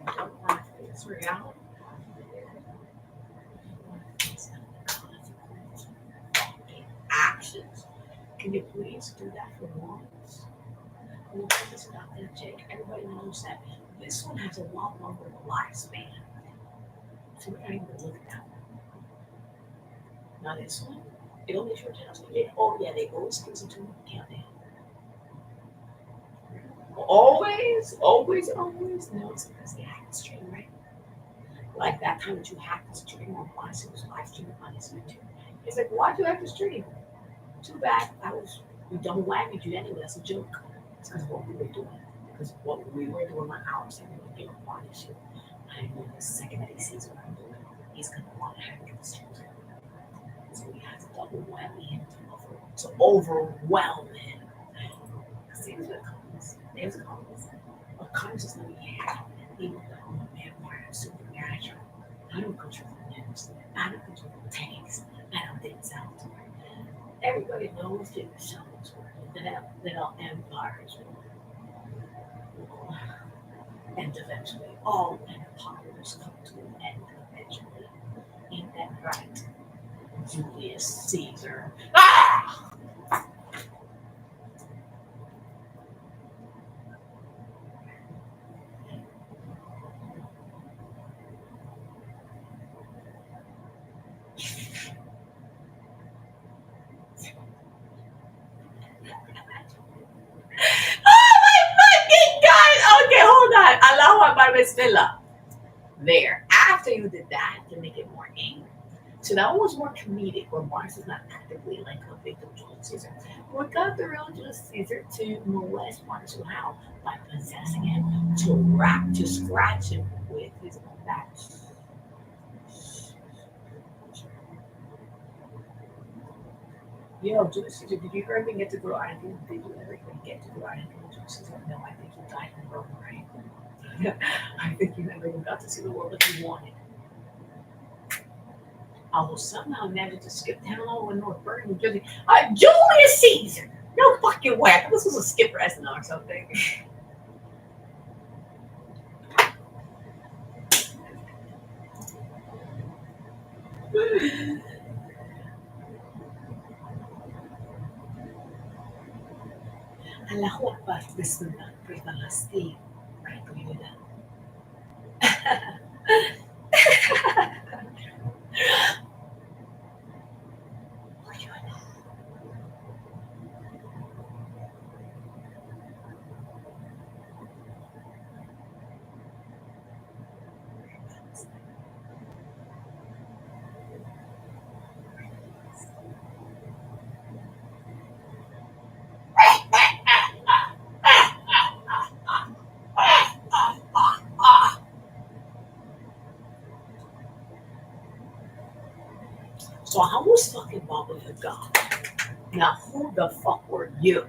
Speaker 2: Don't want to face reality. Actions. Can you please do that for once? When you put this one out there, Jake, everybody knows that this one has a lot longer lifespan. So we're not even gonna look at that one. Now this one, it only short tells me. Oh yeah, they always gives it to me countdown. Always, always, always. No, it's because they hack the stream, right? Like that time that you hacked the stream on Bicycle's live stream on his YouTube. It's like, why'd you hack the stream? Too bad. We don't wag at you anyway. That's a joke. It's because of what we were doing. Because what we were doing on ours, and we would give up on this shit. I know the second that he sees what I'm doing, he's going to want to hack the stream. So we have to double whammy him to overwhelm him. See what comes. There's a comes. What comes is going to be happy. Even though I'm a vampire, I'm supernatural. I don't control the news. I don't control the tanks. I don't think it's out. Everybody knows that the shows that our empires will end eventually. All empires come to an end eventually. Ain't that right? Julius Caesar. Ah! Oh my fucking god! Okay, hold on. Allahu Akbar Bismillah. There. After you did that to make it more angry. So that was more comedic, where Mars is not actively like a victim of Julius Caesar. We got the real Julius Caesar to molest Mars. So how? By possessing him, to scratch him with his own back. Yo, Julius Caesar, did you ever get to grow out of you? Did you ever get to grow out of you, Julius Caesar? No, I think you died in Rome, right? I think you never even got to see the world that you wanted. I will somehow manage to skip town over North Bergen, New Jersey. Julius Caesar! No fucking way. I thought this was a skipper SNL or something. Allahu Akbar, Bismillah, praise Allah, Steve. Right, can you do that? So I was fucking Baba Yaga. Now who the fuck were you?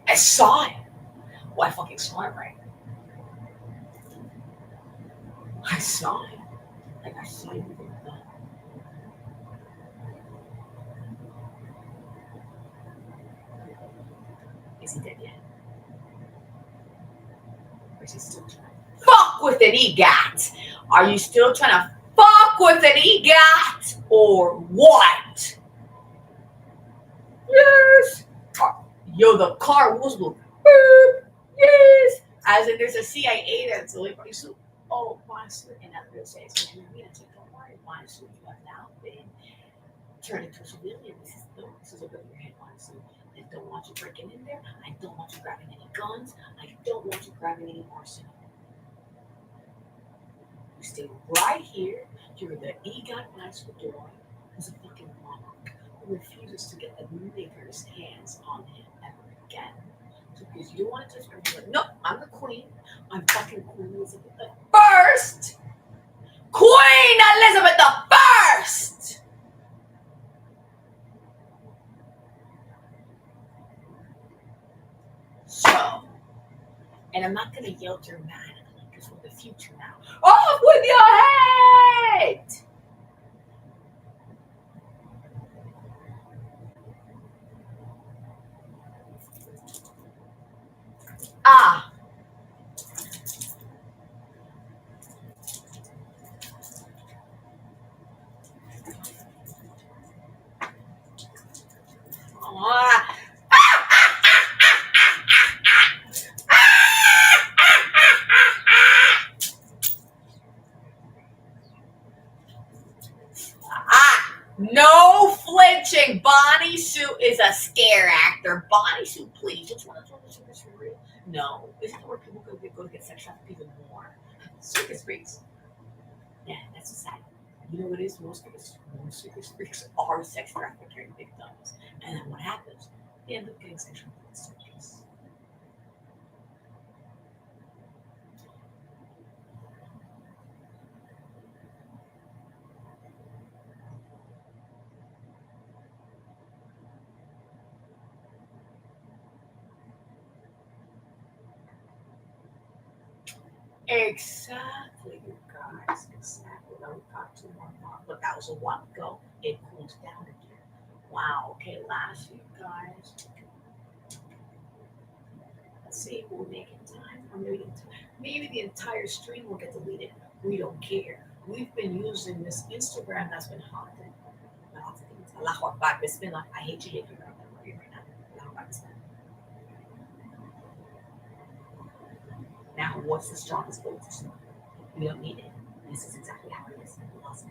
Speaker 2: I saw it. Well, I fucking saw it, right? I saw it. Like I saw you with the gun. Is he dead yet? Or is he still trying to fuck with an EGAT? Are you still trying to fuck with an EGAT? Or what? Yes. Yo, the car was going. Yes. As in, there's a CIA that's like, oh, honestly, and that will say, so don't worry, honestly, you have now been turned into a civilian. This is over your head, honestly. I don't want you breaking in there. I don't want you grabbing any guns. I don't want you grabbing any arsenal. You stay right here. You're the EGOT Master Door, who's a fucking monarch who refuses to get the nigger's hands on him ever again. So because you want to just be like, no, I'm the queen. I'm fucking Queen Elizabeth the First. Queen Elizabeth the First. So, and I'm not gonna yell dramatically because we're the future now. Off with your head! No flinching. Bonnie Sue is a scare actor. Bonnie Sue, please. Don't you want to throw the circus for real? No. Isn't that where people go to get sex trafficked even more? Circus freaks. Yeah, that's sad. You know what it is? Most circus freaks are sex trafficking victims. And then what happens? They end up getting sexual circus. Exactly, you guys. Exactly. Now we got two more months, but that was a while ago. It cools down again. Wow. Okay, last you guys. Let's see if we're making time. Or maybe the entire stream will get deleted. We don't care. We've been using this Instagram that's been haunted. Allahu Akbar, Bismillah. I hate you, hate you right now. Allahu Akbar, Bismillah. Now, what's the strongest vote for smoke? We don't need it. This is exactly how it is. Awesome.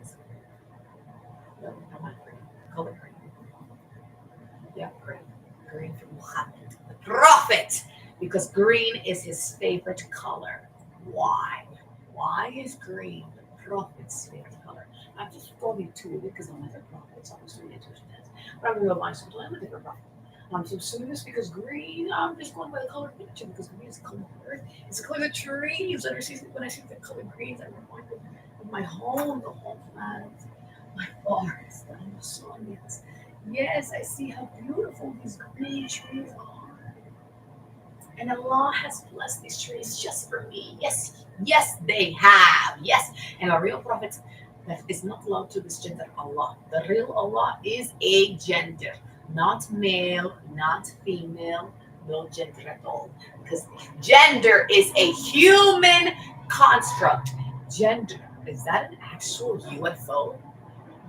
Speaker 2: No, I want green. Color green. Yeah, green. Green for Muhammad, the Prophet, because green is his favorite color. Why? Why is green the Prophet's favorite color? I'm just going to it because I'm a prophet, so I'm assuming it's what it is. But I'm real mindful, so I'm a different prophet. So assuming this because green, I'm just going by the color of nature because green is the color of the earth. It's the color of the trees. When I see the color greens, I'm reminded of my home, the homeland, my forest, and the sun. Yes. Yes, I see how beautiful these green trees are. And Allah has blessed these trees just for me. Yes, yes, they have. Yes. And a real prophet that is not allowed to misgender Allah. The real Allah is a gender, not male, not female, no gender at all. Because gender is a human construct. Gender, is that an actual UFO?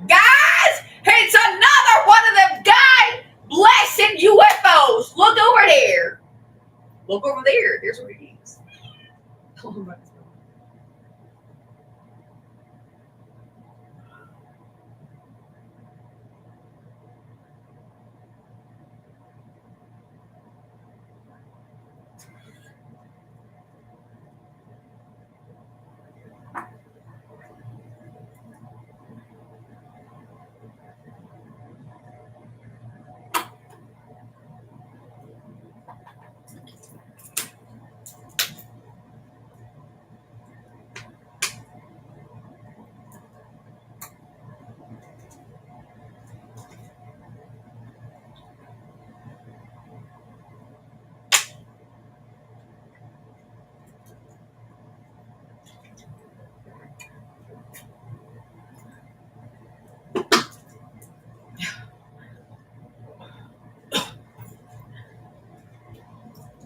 Speaker 2: Guys, it's another one of them guy blessing UFOs. Look over there. Look over there. There's what it is.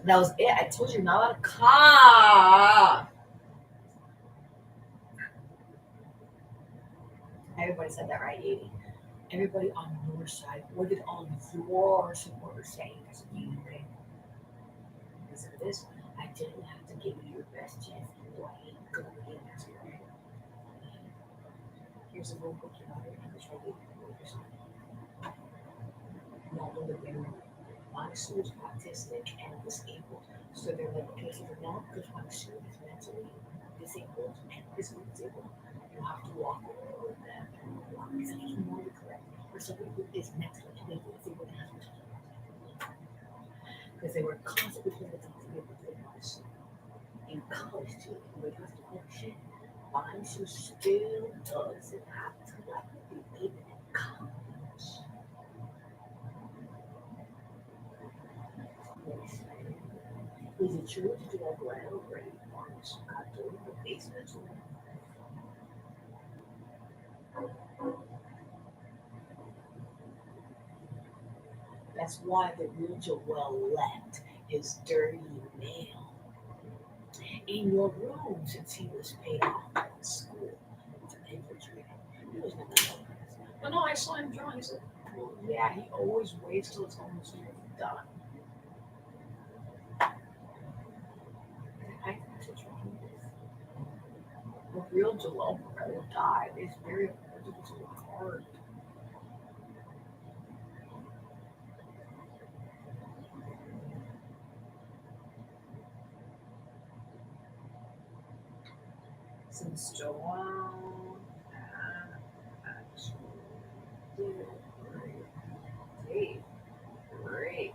Speaker 2: That was it. I told you not a car. Everybody said that right, 80. Everybody on your side. What did all your supporters say? Because you can. Because of this, I didn't have to give you your best chance. So I ain't gonna get that. Here's a little book about it. I'm just ready to not know that they're Sue is autistic and disabled. So they're like, okay, so for now, because Sue is mentally disabled and physically disabled, you have to walk with them and walk because I think more correct. For somebody who is mentally and physically disabled and has mental because they were constantly trying to talk to people to Sue. In college too, we have to oh shit. Sue still doesn't have to like be even in college. Is it true to do a groundbreaking launch got to the basement? That's why the real Joel left his dirty mail in your room since he was paid off by the school to infiltrate. He was never know. But no, I saw him drawing. He said, well, yeah, he always waits till it's almost done. I think that's what's wrong with this. The real Joel Morello died. It's very hard. Since Joanne actually did great. Great.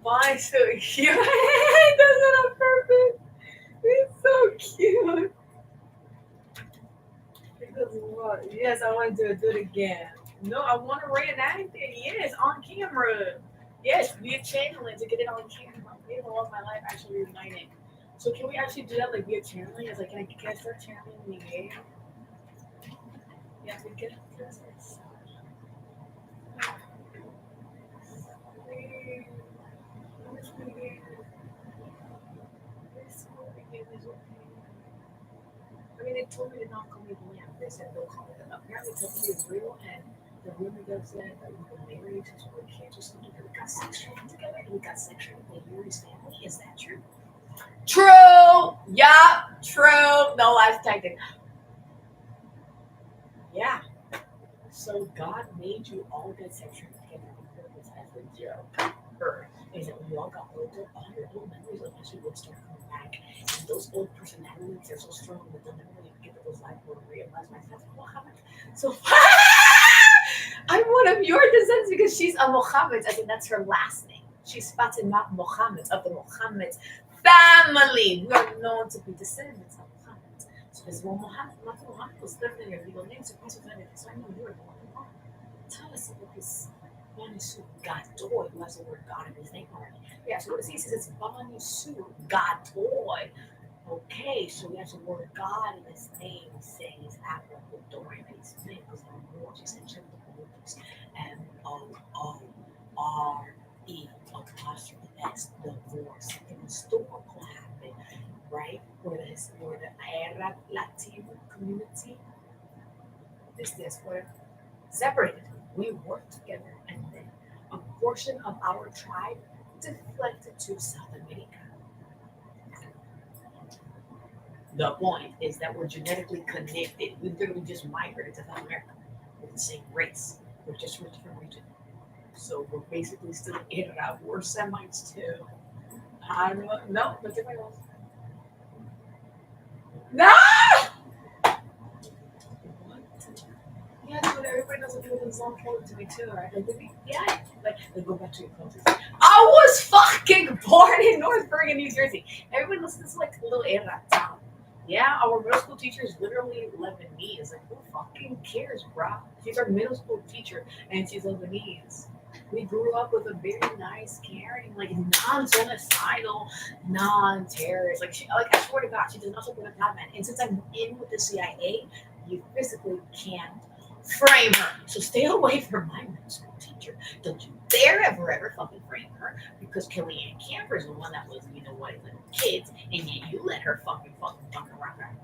Speaker 2: Why so cute? That's not perfect. It's so cute. Because what? Yes, I want to do it again. No, I want to reenact it. Yes, on camera. Yes, via channeling to get it on camera. It all my life actually reuniting. So can we actually do that like via channeling? It's like, can I start channeling in the air? Yeah, we get this. I mean, they told me to not call me the lamp. They said they'll call me the lamp. Apparently, told me it's real, and the rumor goes that we've been married since we were kids or something. And we got sex training together, and we got sex training with Yuri's family. Is that true? True. Yeah. True. No lies detected. Yeah. So God made you all get sex training together on purpose as a joke. Her is that when you all got older, all your old memories eventually would start coming back. And those old personalities are so strong that they'll never really get to those life or realize myself. Muhammad. So I'm one of your descendants because she's a Mohammed. I think that's her last name. She's Fatima Mohammed of the Mohammed family. We are known to be descendants of Mohammed. So there's one Muhammad, Muhammad was living in your legal name, so I know you are the one who are. Tell us about this Banisu Gadoy, who has the word God in his name already. Yeah, so what it says is it's Banisu Gadoy. Okay, so he has the word God in his name, saying he's Abraham in his name, because the Lord just said the Olympics. Moore apostrophe S, the divorce. An historical happened, right? Where the Arab Latino community this were separated. We worked together, and then a portion of our tribe deflected to South America. The point is that we're genetically connected. We literally just migrated to South America with the same race. We're just from a different region. So we're basically still in and out. We're Semites too. I don't know. No, but different ones. No! What? Yeah, dude, everybody knows what people in Islam told to me too, right? Yeah, like they go back to your culture. I was fucking born in North Bergen, New Jersey. Everyone listens to like little Arab town. Yeah, our middle school teacher is literally Lebanese. Like, who fucking cares, bro? She's our middle school teacher, and she's Lebanese. We grew up with a very nice, caring, like non-genocidal, non-terrorist. Like I swear to God, she does not support a top man. And since I'm in with the CIA, you physically can't frame her. So stay away from my middle school teacher. Don't you dare ever fucking frame her because Kellyanne Camper is the one that was, little kids, and yet you let her fucking around there.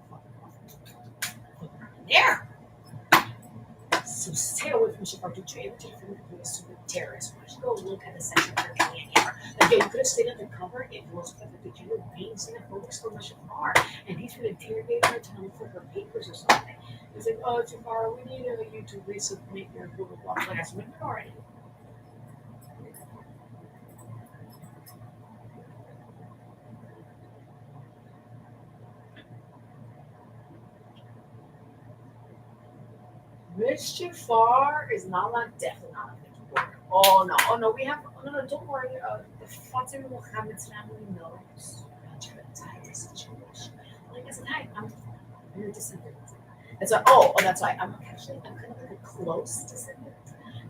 Speaker 2: So stay away from Shafar Dutre. Every time you're a super terrorist, why don't you go look at the section for Kellyanne Camper? Like, yeah, you could have stayed undercover if it wasn't for the fact that you were being xenophobic so much Shafar, and he's been interrogating her to look for her papers or something. He's like, oh, Shafar, we need you to resubmit your blah blah blah. Like, I submitted already. Mischief Far is not like definitely not on the border. Oh no, we have no, don't worry. The Fatima Mohammed's family knows about your entire situation. Like I said, hi, I'm your descendant. That's why. That's why I'm kind of like a close descendant.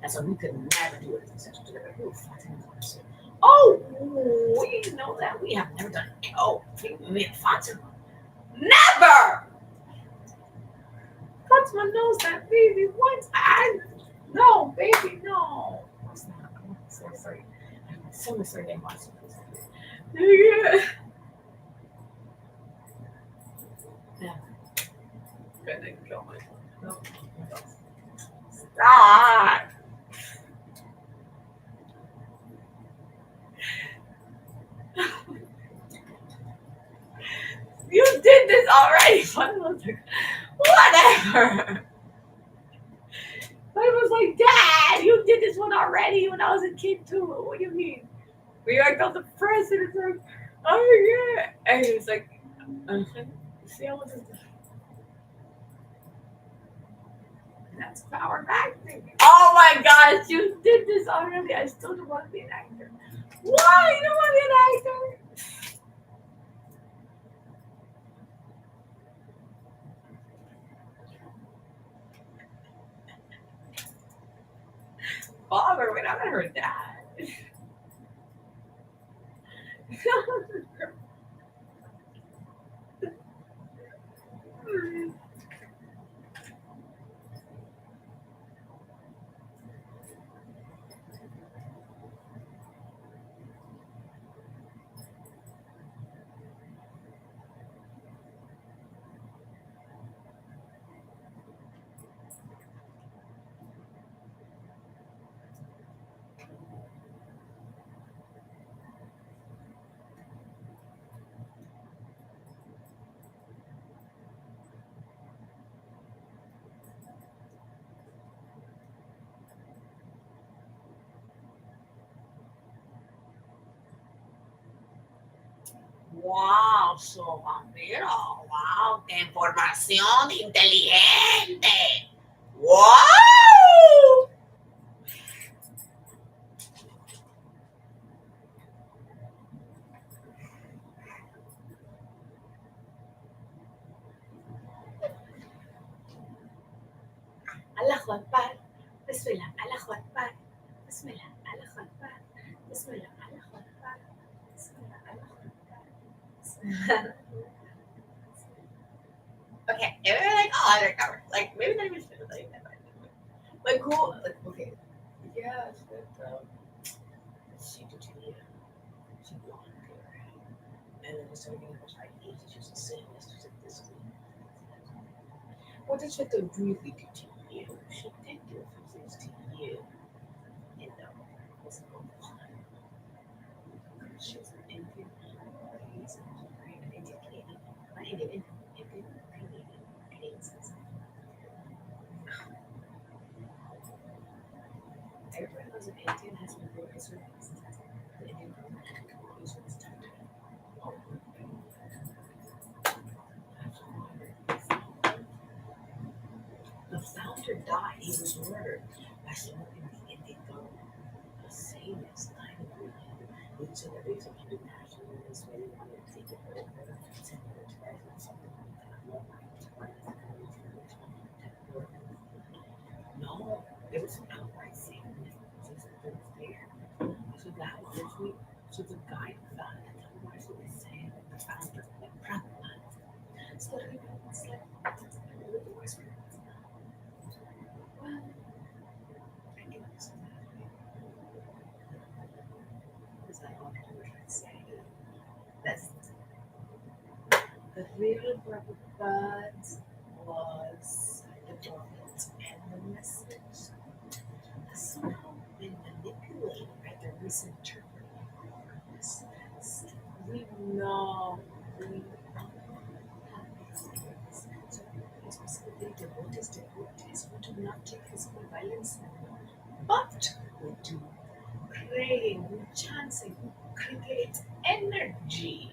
Speaker 2: That's why we could never do anything sexual together. We were Fatima Mohammed. Oh, we know that we have never done. Oh, me and Fatima, never. Fatima knows that, baby. What? No, baby, no. Of course not. I'm so sorry. I'm so sorry. I'm watching this. Yeah. Yeah. Gonna kill myself. No. Stop. You did this already. Whatever. I was like, Dad, you did this one already when I was a kid too. What do you mean? We like got the president. It's like, oh yeah. And he was like, see, I wasn't. That's power acting. Oh my gosh, you did this already. I still don't want to be an actor. Why? You don't want to be an actor? Father, we're not her dad. Wow, so vampiro. Wow, qué información inteligente. Wow. Allahu Akbar. Bismillah. Allahu Akbar. Bismillah. Allahu Akbar. Bismillah. Allahu Akbar. Bismillah. Allahu Akbar. Okay, if we're like all undercover, like maybe not even like that. Like who? Like okay, yeah, she did you, she blonde hair, and then just everything was like easy, just the same as just like this. What did she have to really do to you? She did do a few things to you, you know. Was it going on? She was an Indian, he's an Indian Canadian, not Indian, Indian Canadian, Canadian citizen. Everybody knows an Indian has been very surprised. The Indian government is what's done to him. Oh, the founder died. He was murdered by someone in the Indian government. The same as 9/11. It was a reason he did nationalists really wanted to take it over, send it to or something like that. No, it was an outright saying it was there. So that was me. So the guy who found it, that was what they saying, the founder, like, probably. So it's like, a little whisper. Well, I can understand that. Is that all you were trying to say? That's the real Prabhupada was the prophet and the message. Somehow been manipulated by the misinterpreting this. We know we so specifically devotees who do not take physical violence, but who do praying, who chanting, who create energy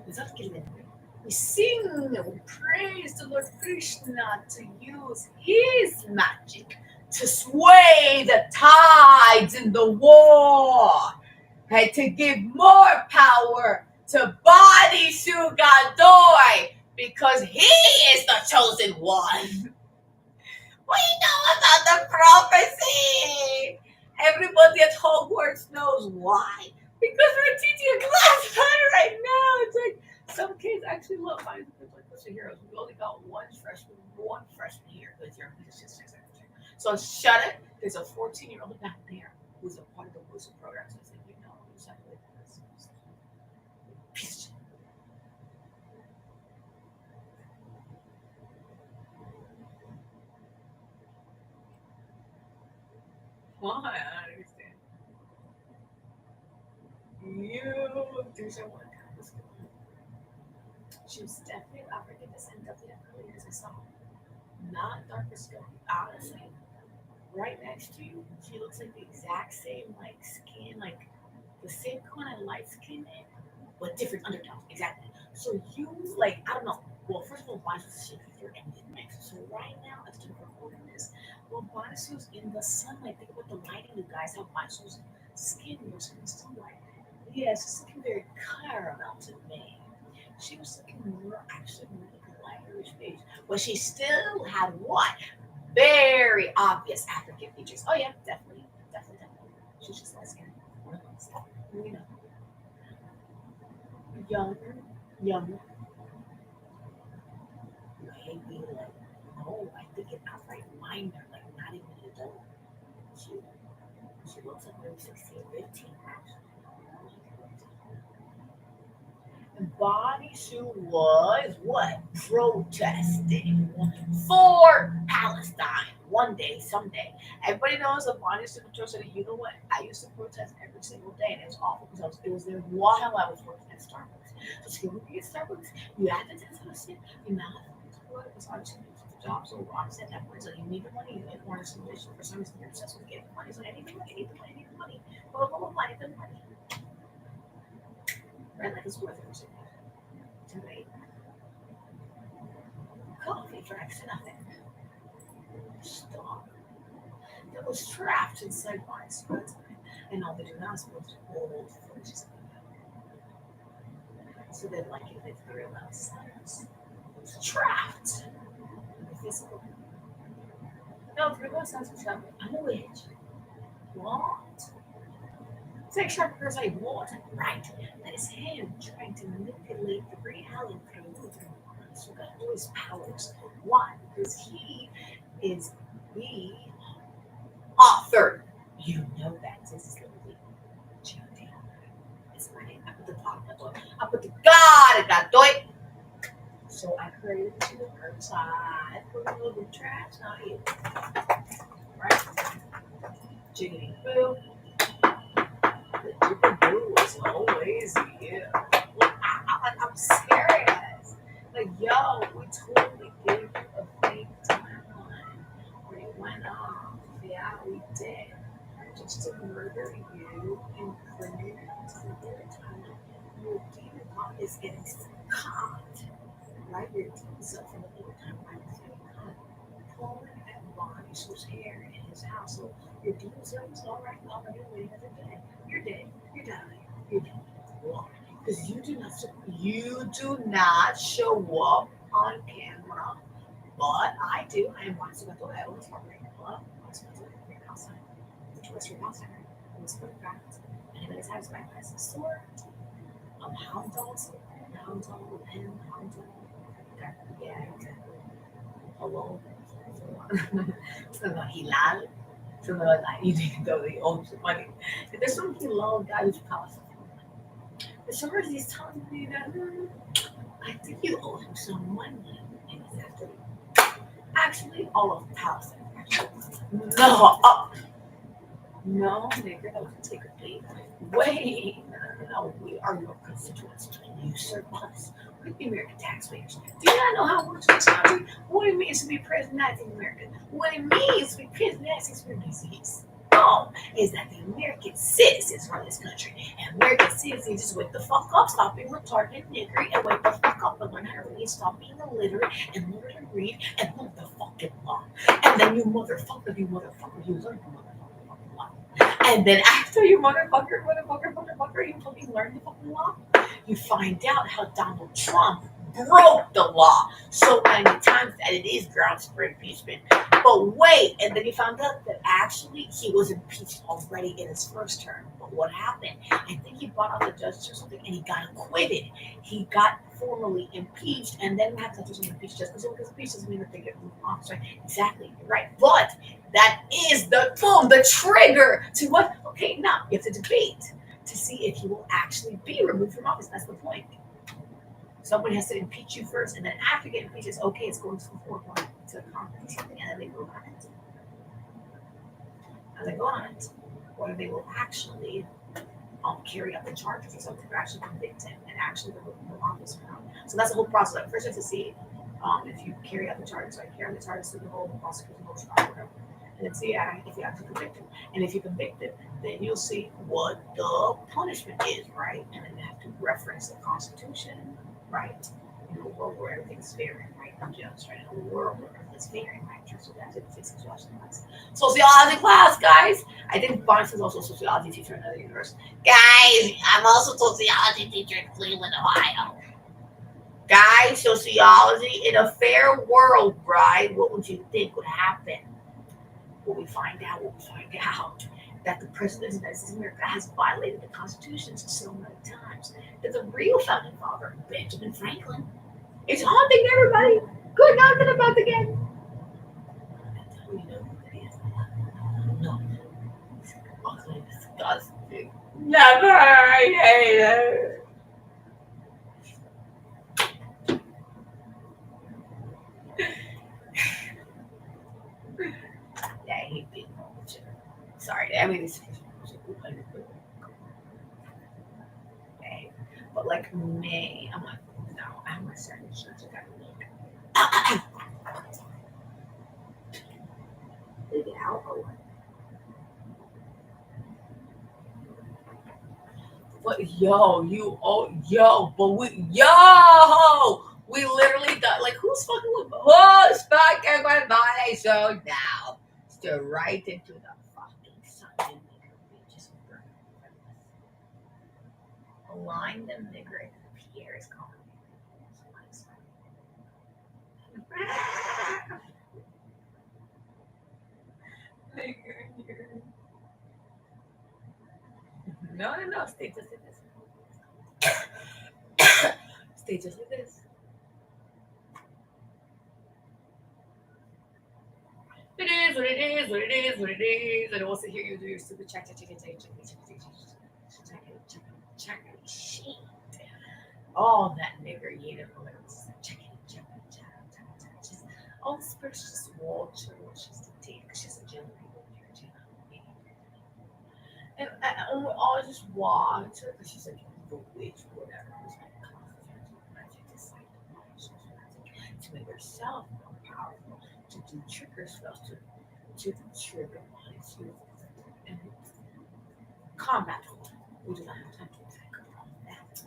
Speaker 2: without killing anybody. We sing and we praise the Lord Krishna to use his magic to sway the tides in the war and to give more power to Body Sugadoi because he is the chosen one. We know about the prophecy. Everybody at Hogwarts knows why. Because we're teaching a class on it right now. It's like some kids actually love mine. It's like, listen, heroes. We only got one freshman here. Because you're just so shut it. There's a 14-year-old back there who's a part of the Wizard program. So it's like, you know, exactly this. Why? I understand. You do someone else. She was definitely African descent, definitely have curly hair as I saw. Not darker skin. Honestly, right next to you, she looks like the exact same like skin, like the same kind of light skin, but different undertones. Exactly. So you like I don't know. Well, first of all, Bonsu's shape your engine mix. So right now, at the time of recording this, well, Bonsu's in the sunlight. Think about the lighting, you guys. How Bonsu's skin was in the sunlight. Yes, it's looking very caramel to me. She was looking more, actually more like a lighterish beige. But she still had what? Very obvious African features. Oh yeah, definitely, definitely, definitely. She's just light skinned. You know, younger, younger. You hate me like, no, I think an outright minor, like not even an adult. She, she looks like maybe 16, 15 actually. And bodysuit was what? Protesting for Palestine. One day, someday. Everybody knows the bodysuit protest. You know what? I used to protest every single day, and it was awful because it was there while I was working at Starbucks. So when you get Starbucks, you have to test us. You now have to work because obviously the job so honestly at that point. So you need the money, you need more solution. For some reason, you're obsessed with getting the money. So I need the money, I need the money, I need the money. Blah, blah, blah, blah, I need the money. Right? Like it's worth it. To make coffee for next to nothing. Stop. That was trapped inside my sweat. And all they do now is supposed to hold footage. So they like it if they're outside. It's trapped. In the physical. No, for the sense of trapped. I'm a witch. What? Sex traffickers like what? Right. That is him trying to manipulate the reality through so got all his powers. Why? Because he is the author. You know that. This is literally Judy. It's my name. I put the top. I put the God and I do it. So I created it to the outside. Put a little bit of trash, not you. Right? Jiggity boo. The jiggity boo is always you. Look, I'm serious. Like, yo, we totally gave you a fake timeline where it went off. Yeah, we did. Just to murder you and bring you to the other time. Your demon mom is getting caught. Right? Your demon self from the other time right is getting caught. Pulling at Bonnie's hair in his house. So your demon self is all right, all right, waiting another day. You're dead. You're dying. You're dead. Why? Because you do not show up on camera. But I do. I am watching the I always talk right now. Watching the outside. Which was your outside. It was for practice. And it is has my license store. Hound dogs. Hound dog and hound dog. Yeah, exactly. Hello. So Hilal. So like you didn't know the old money. There's some Hilal guy who's powerful. But some reason he's telling me that I think you owe him some money. And he's after you. Actually, all of Palestine. Actually. No, no, nigga, that was a take a peek. Wait, no, we are your constituents. You serve us. We're the American taxpayers. Do you not know how it works in this country? What it means to be president United American? What it means to be president United States for disease? know is that the American citizens run this country. And American citizens just wake the fuck up, stop being retarded and niggery, and wake the fuck up and learn how to read, stop being illiterate, and learn to read, and learn the fucking law. And then you motherfucker, you learn the motherfucking law. And then after you motherfucker, you fucking learn the fucking law, you find out how Donald Trump broke the law so many times that it is grounds for impeachment. But wait, and then he found out that actually he was impeached already in his first term. But what happened? I think he bought out the judges or something, and he got acquitted. He got formally impeached, and then have to impeach just because impeached doesn't mean that they get moved on. Right? Exactly, you're right. But that is the boom, the trigger to what? Okay, now you have to debate to see if you will actually be removed from office. That's the point. Somebody has to impeach you first, and then after you get impeached, it's okay, it's going to the floor, going to the Congress, and then they vote on it. And they vote on it, whether they will actually carry out the charges or something, or actually convict him and actually remove him from office or not. So that's the whole process. Like, first, you have to see if you carry out the charges, like carry out the charges through the whole prosecution, whole trial, whatever. And then see if you actually convict him. And if you convict him, then you'll see what the punishment is, right? And then you have to reference the Constitution, right? In a world where everything's fair and right, and just, right? In a world where everything's fair and right, so that's it. Physics class, sociology class, guys. I think Barnes is also a sociology teacher in another universe. Guys, I'm also a sociology teacher in Cleveland, Ohio. Guys, sociology in a fair world, right? What would you think would happen? What we find out that the President of the United States of America has violated the Constitution so many times that the real founding father, Benjamin Franklin, is haunting everybody. Good nothing about the game. You know who that is? No. It's ugly, disgusting. Never. I hate it. Yeah, I hate being wrong with you. Sorry, I mean, it's okay. But like May, I'm like, no, I'm not certain insurance. I gotta look it out or what? But we literally got like who's fucking with my so now to right into the fucking sun. Just align them nigger and Pierre is calling. No, stay just like this. Stay just like this. It is what it is, what it is, what it is. I don't want to hear you do your stupid check. Shit. All that nigger, you know, check. All the spirits just watch her, she's the dick, she's a gentle people here, and we all just watch her because she's like the witch, whatever. It's like magic, it's like to make herself more powerful, to do trigger spells, to trigger bodies, and combat. We do not have time to attack her. That's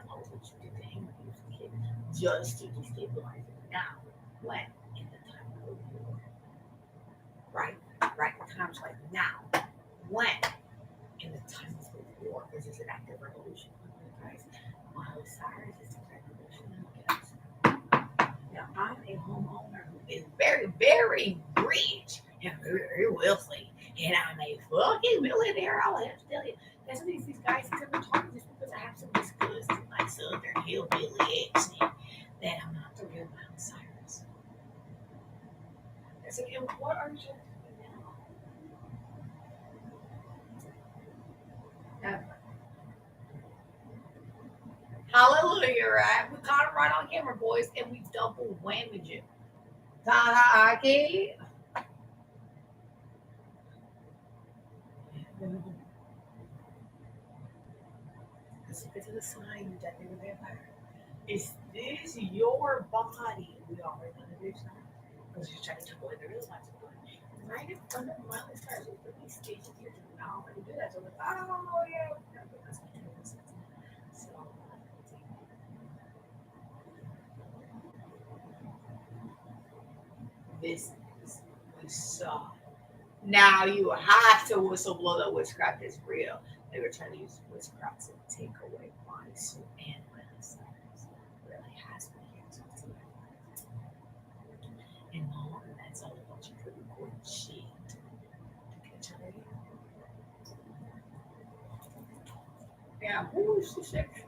Speaker 2: all what you did to him when he was a kid, just to destabilize him. Now, when in the time of war, right, times like now, when in the time of the war, this is an active revolution. Guys, Miley Cyrus is a revolution. Now, I'm a homeowner who is very, very rich and very wealthy, and I'm a fucking millionaire. I'll have to tell you. That's what these guys are talking just because I have some disgusting, like Southern hillbilly accent, that I'm not the real Miley Cyrus. I said, and what are you doing now? Hallelujah, right? We caught him right on camera, boys, and we double whammed you. Tahaki. Let's look to the sign, you definitely vampire. Is this your body? We already know the real sign. Because you're trying to take away the real sign. right in front of Miley Cyrus. We put these stages here to now and do that. So I'm like, oh yeah, that's my choice. So this is we saw. Now you have to whistleblow that witchcraft is real. They were trying to use witchcraft to take away my Sue and Miley Cyrus. Really has been here to and all and that's all a bunch of pretty shit to catch her. Yeah, who is the section?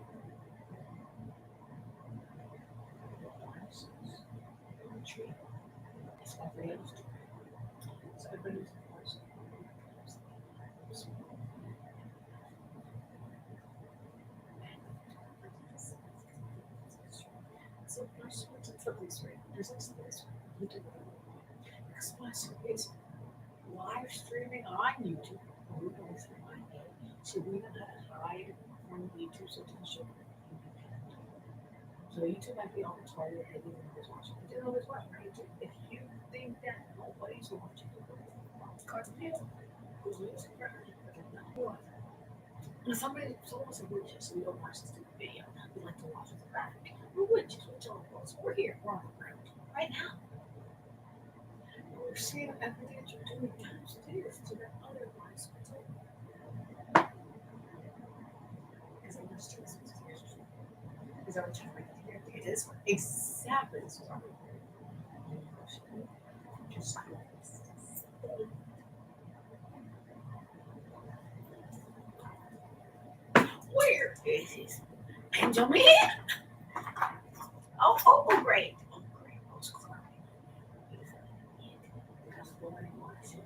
Speaker 2: Tree. It's everybody else. So everybody's so first what's up for this right? There's this YouTube. Express is live streaming on YouTube. We're going to stream on YouTube. So we know how to hide from YouTube so to show. So YouTube might be on the target and you know who's watching. You know who's watching on YouTube. If you think that nobody's watching, cause you who's losing and someone said witches, so we don't watch this stupid video. We like to watch the graphic. We're witches, we're telling folks. We're here, we're on the ground. Right now. We're seeing everything that you're doing downstairs to that other wise because I'm just doing some serious. Because I was trying to make it is exactly this was our just where is his Benjamin? Oh, great. Oh, great. I was crying. Because Lord wants him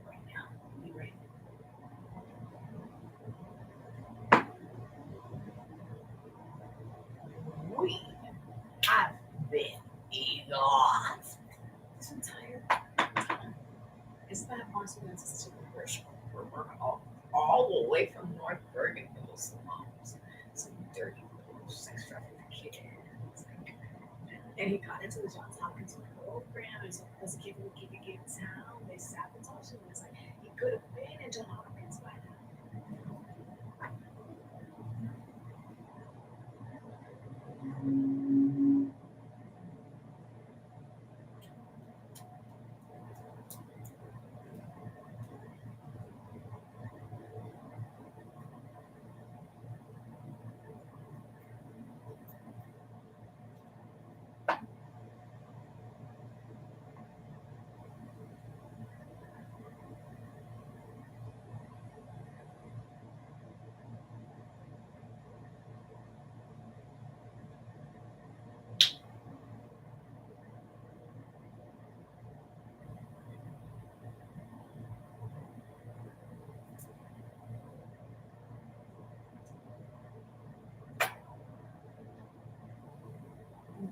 Speaker 2: right now. Be ready. We have been exhausted this entire time. Isn't that awesome? That's super fresh. We're all the way from North Bergen, those slums. Some dirty little sex trafficking kids. And he got into the Johns Hopkins program. And so as a kid, we keep it in town. They sabotaged him. It's like he could have been in Johns Hopkins by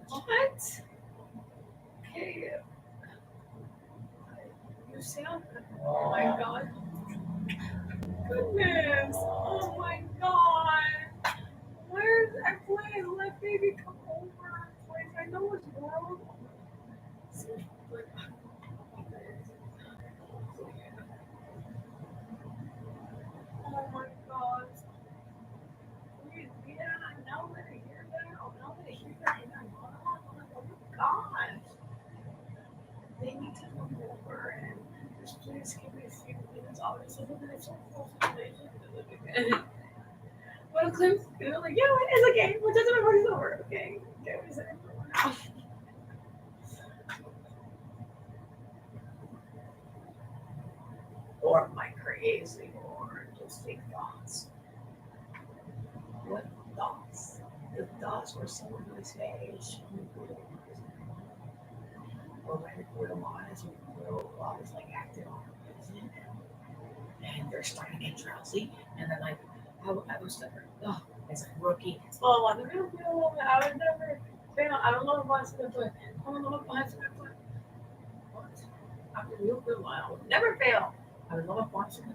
Speaker 2: what? Okay. You sound good. Oh my god. Goodness. Oh my god. Where's that place? Let baby come over. Like, I know it's world. Oh my god. Yeah, now that I hear that, now that I hear that in my monologue, I'm like, oh my god. They need to come over and just please give me a few minutes. Obviously, look at it so close to the what a clip. And I'm like, yeah, it is okay. Well, just everybody's over. Okay. Okay, what is it? Or my crazy or just think thoughts. What thoughts? The thoughts were someone who was age or when realized I was like acting on reason and they're starting to get drowsy and then like I was never as a rookie. Oh, I'm the real woman. I would never fail. I don't know if I'm gonna play. I don't know if I'm gonna play. What? I'm the real good one. I would never fail. I would love if I'm gonna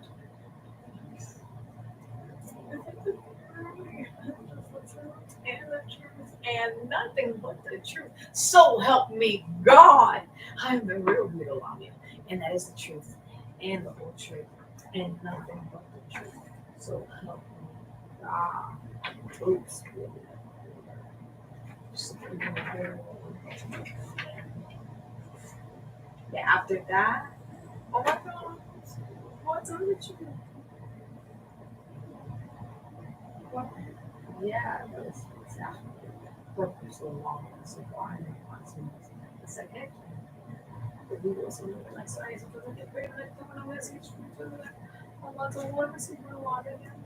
Speaker 2: and the truth and nothing but the truth. So help me God. I'm the real middle onion. And that is the truth and the whole truth and nothing but the truth. So help me God. Oops. Yeah, after that, oh my God, what's on the truth? What? Yeah, it's actually purpose so long. So far, and wants me the second. The video is really like sorry, so doesn't get very like the one I'm message from I'm not the one message from a lot of them.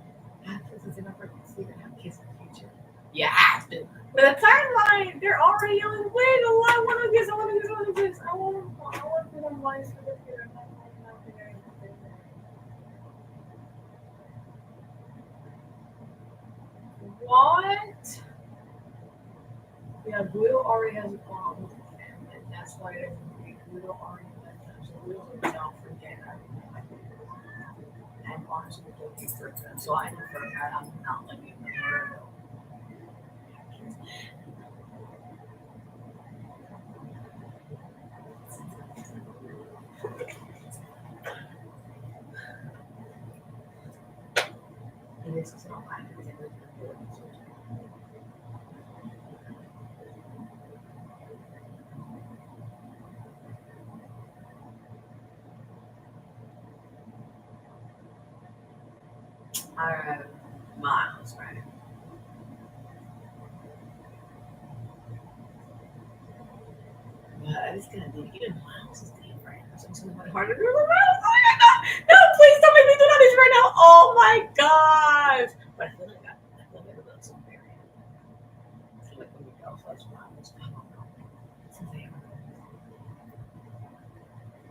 Speaker 2: This is enough for kids to even have kids in the future. You have to. But the timeline, they're already yelling, wait, oh, I want to this, I want to this, I want to this. I want to them lines for the kid. I'm not there. What? Yeah, Guido already has a problem with him, and that's why Guido already let them. So Guido don't forget everything. And honestly, don't be for them. So I know for that I'm not letting her. And this is not my Alright, Miles, right? But it's gonna be even Miles is different. So it's gonna be harder to remember. Oh my God! No, please don't make me do this right now. Oh my gosh! But I feel like I feel like everyone's so very. I feel like when we go, so it's Miles. I don't know. It's very.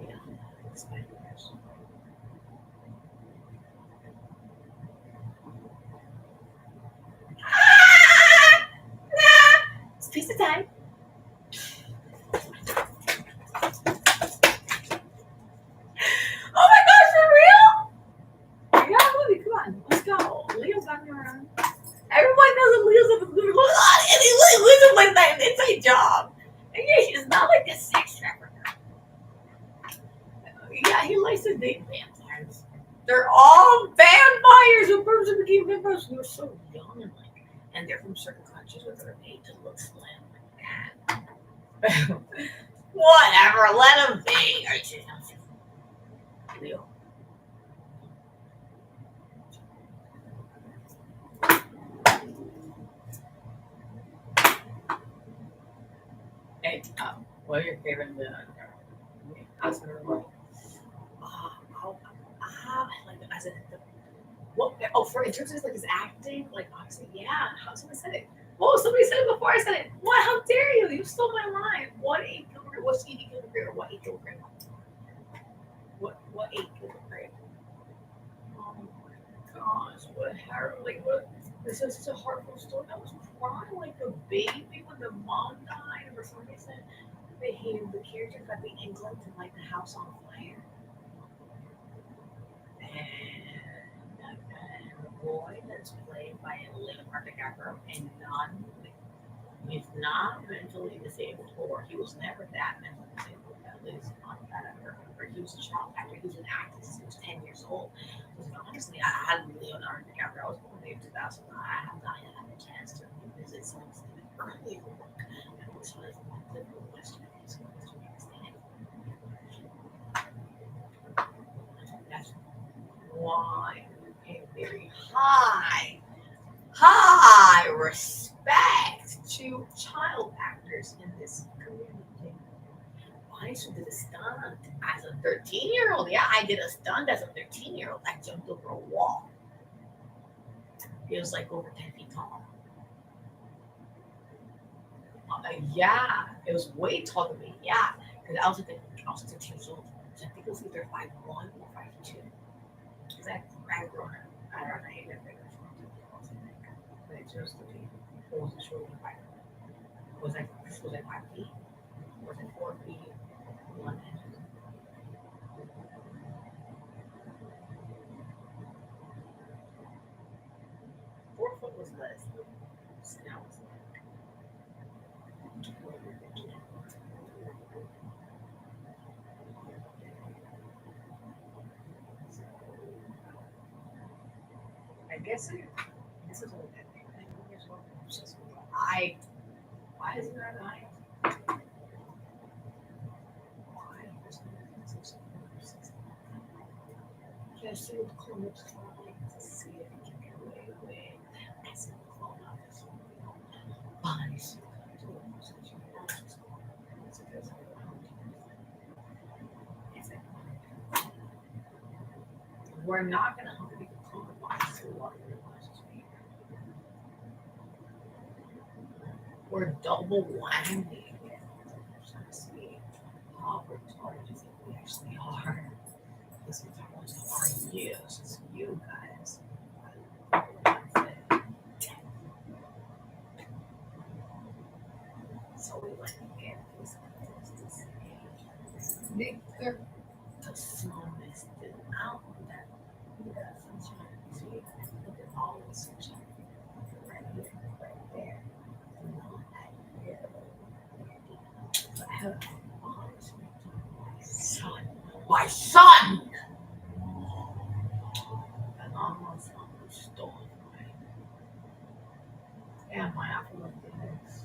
Speaker 2: Yeah, it's very. Ah! Nah! It's piece of time. Oh my gosh, for real? Yeah, Louie, come on, let's go. Leo's not around. Everyone knows that Leo's up and Leo's like that. It's a job. And yeah, he's not like a sex trafficker. Yeah, he likes to date vampires. They're all vampires. A person became vampires. They're so young and like, and they're from certain countries where they're made to look slim. Like whatever, let him be. Are you serious? Leo. Hey, what are your favorite? I was gonna like, oh, like as a what? Oh, for in terms of like his acting, like honestly, yeah. How somebody said it? Whoa, somebody said it before I said it. What? How dare you? You stole my line. What 8 kilogram? What's 80 kilogram? What 8 kilogram? What 8 kilogram? Oh my gosh, what horror! Like what? This is such a heartful story. I was crying like a baby when the mom died, and for some reason, the character got the inkling to light the house on fire. And the boy that's played by Leonardo DiCaprio and non he's not mentally disabled or he was never that mentally disabled, at least not that I remember. He was a child actor, he was an actor since he was 10 years old. So honestly, I had Leonardo DiCaprio. I was born in 2000. I have not yet had a chance to revisit some of his earlier work. And this was the Western That's why a very high respect to child actors in this community. I actually did a stunt as a 13-year-old. Yeah, I did a stunt as a 13-year-old. I jumped over a wall. It was like over 10 feet tall. Yeah, it was way taller than me. Yeah, because I was 13 years old. So I think it was either 5'1" or 5'2". Because I had grown up. I don't know, I hate that bigger. But it just the feet. It wasn't sure what 5. Was I 5 feet? Was it 4 feet? 1 inch? 4 foot was less. So now it's like night. Why isn't there a night? Why? Just see what the clone looks like to see if you can get away with. I see the clone out this bodies. We're not gonna help you clone the bodies to water your bodies. We're double whammy. Trying to see how retarded you think we actually are. This is how are you? It's you guys. So we went to get this Victor. The sun is still out there. We got sunshine. See, look at all the sunshine. Right here, right there. Not at here. But I have my son. My son! And almost stolen my and my apple things.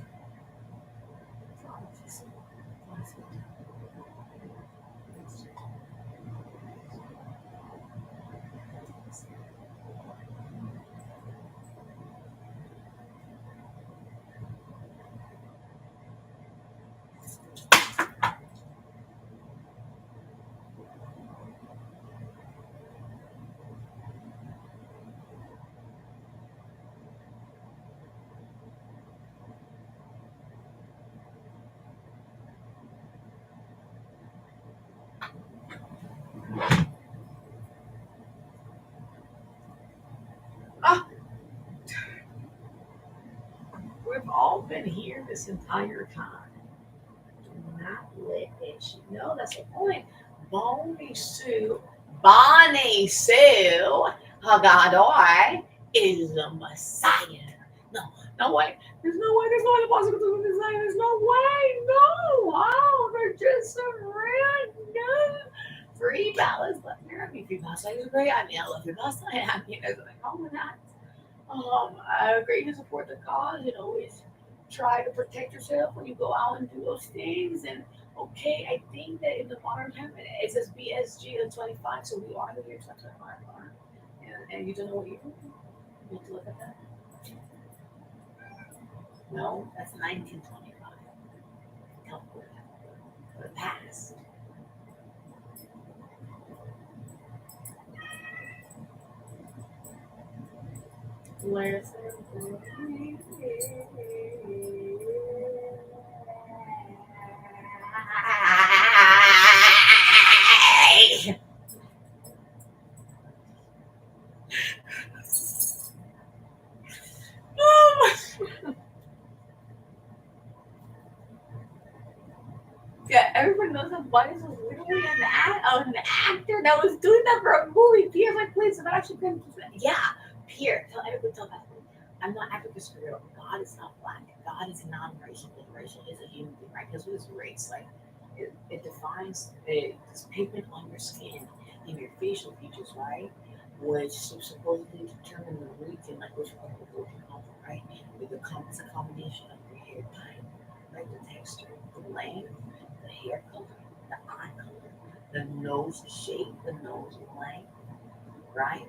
Speaker 2: Ah, we've all been here this entire time. Do not let it. You know that's the point. Bonnie Sue, Hagadoi is the Messiah. No, no way. There's no way. There's no way the possible to be the Messiah. There's no way. No. Wow, they're just some random free ballots. Let me read free ballots. I agree. I mean, I love free ballots. I mean, there's nothing wrong with that. I agree to support the cause and always try to protect yourself when you go out and do those things. And okay, I think that in the modern time it says BSG of 25, so we are the year 2025. And you don't know what year? You have to look at that. No, that's 1925. Calculate that for the past. Where's yeah, everyone knows that Bunnies was literally an actor that was doing that for a movie. Pierre's like, please, if I actually couldn't. Yeah, Pierre, tell everybody, tell that. I'm not African girl. God is not black. God is non-racial. Racial is a human being, right? Because what is race? Like, it defines this pigment on your skin and your facial features, right? Which supposedly determine the region, like which part of the world you come from, right? It's a combination of your hair type, right? The texture, the length, the hair color, the eye color, the nose shape, the nose length, right?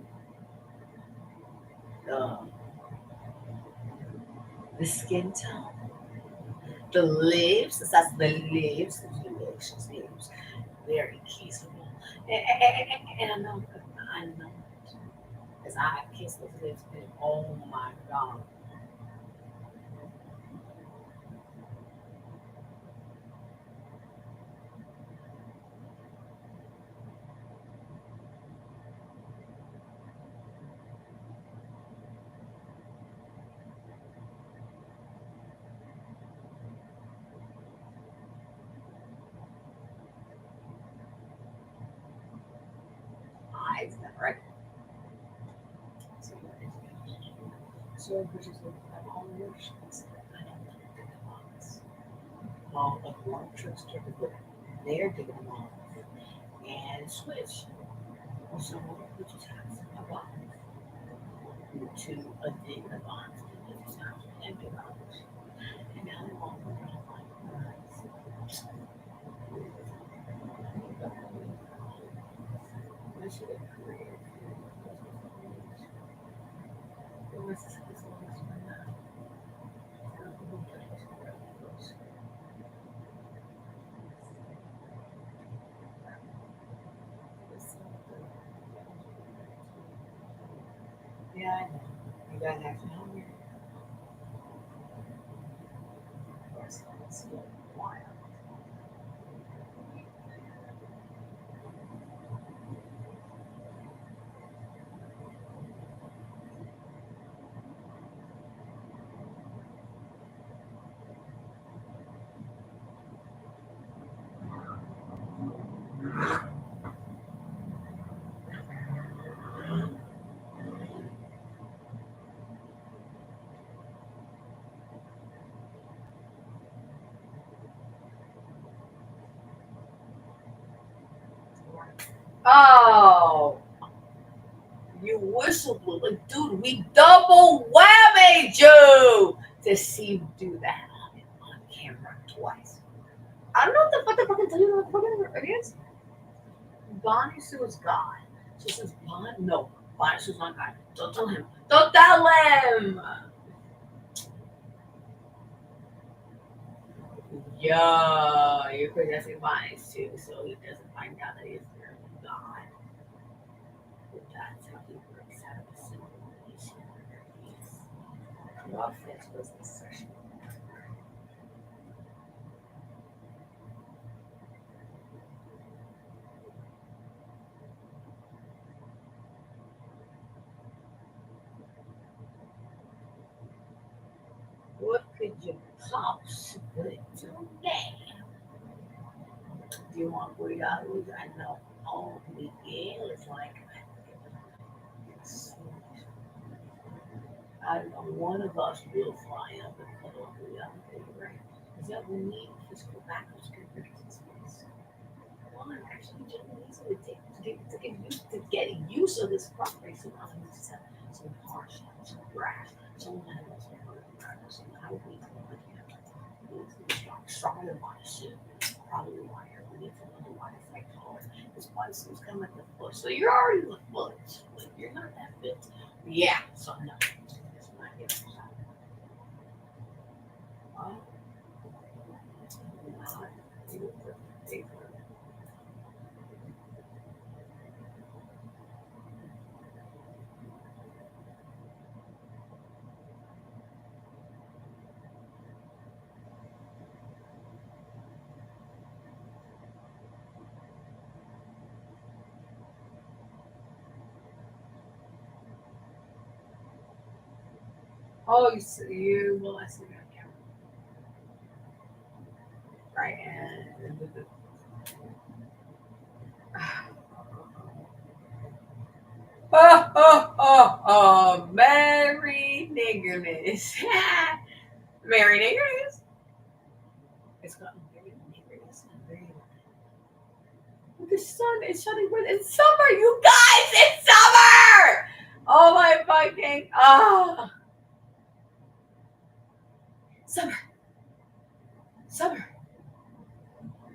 Speaker 2: The, the skin tone, the lips, that's the lips, very kissable. And I know, because I have kissed those lips, and oh my God. Eyes never. So, so which is what I'm all emotions. I don't know the box. All of one trickster to put their digging box and switch. Or someone who just has a box to a digger box and just has an empty box. Yeah, I know. You guys have to know me. Of course, it's wild. Oh, you whistle blew. Like, dude, we double whammied you to see you do that on camera twice. I don't know what the fuck I fucking tell you what the fuck it is. Bonnie Sue is God. She says, Bonnie, no, Bonnie Sue's not God. Don't tell him. Don't tell him. Yeah, you're possessing Bonnie Sue, so he doesn't find out that he's really God. But that's how he works out of the simulation. Rough this was the session. What could you possibly do now? Do you want $40? I know. Oh, Miguel is like, I don't know, one of us will fly up and cuddle up with the other thing, right? Is that we need physical backups compared to space? One actually generally needs to get use of this property so nothing just have some harsh, some grass, some animals, some how we stronger than body suit, probably wire. We need some underwater fight collar. This body suit's kind of like the foot. So you're already the foot. Like, you're not that fit. Yeah, so no. It's not getting shot. Oh, not you for paper. Oh, you well, I see you on camera, right? And Merry niggerness. Merry niggerness. It's gotten very niggerness and very. The sun is shining bright. It's summer, you guys. It's summer. Oh my fucking summer, summer,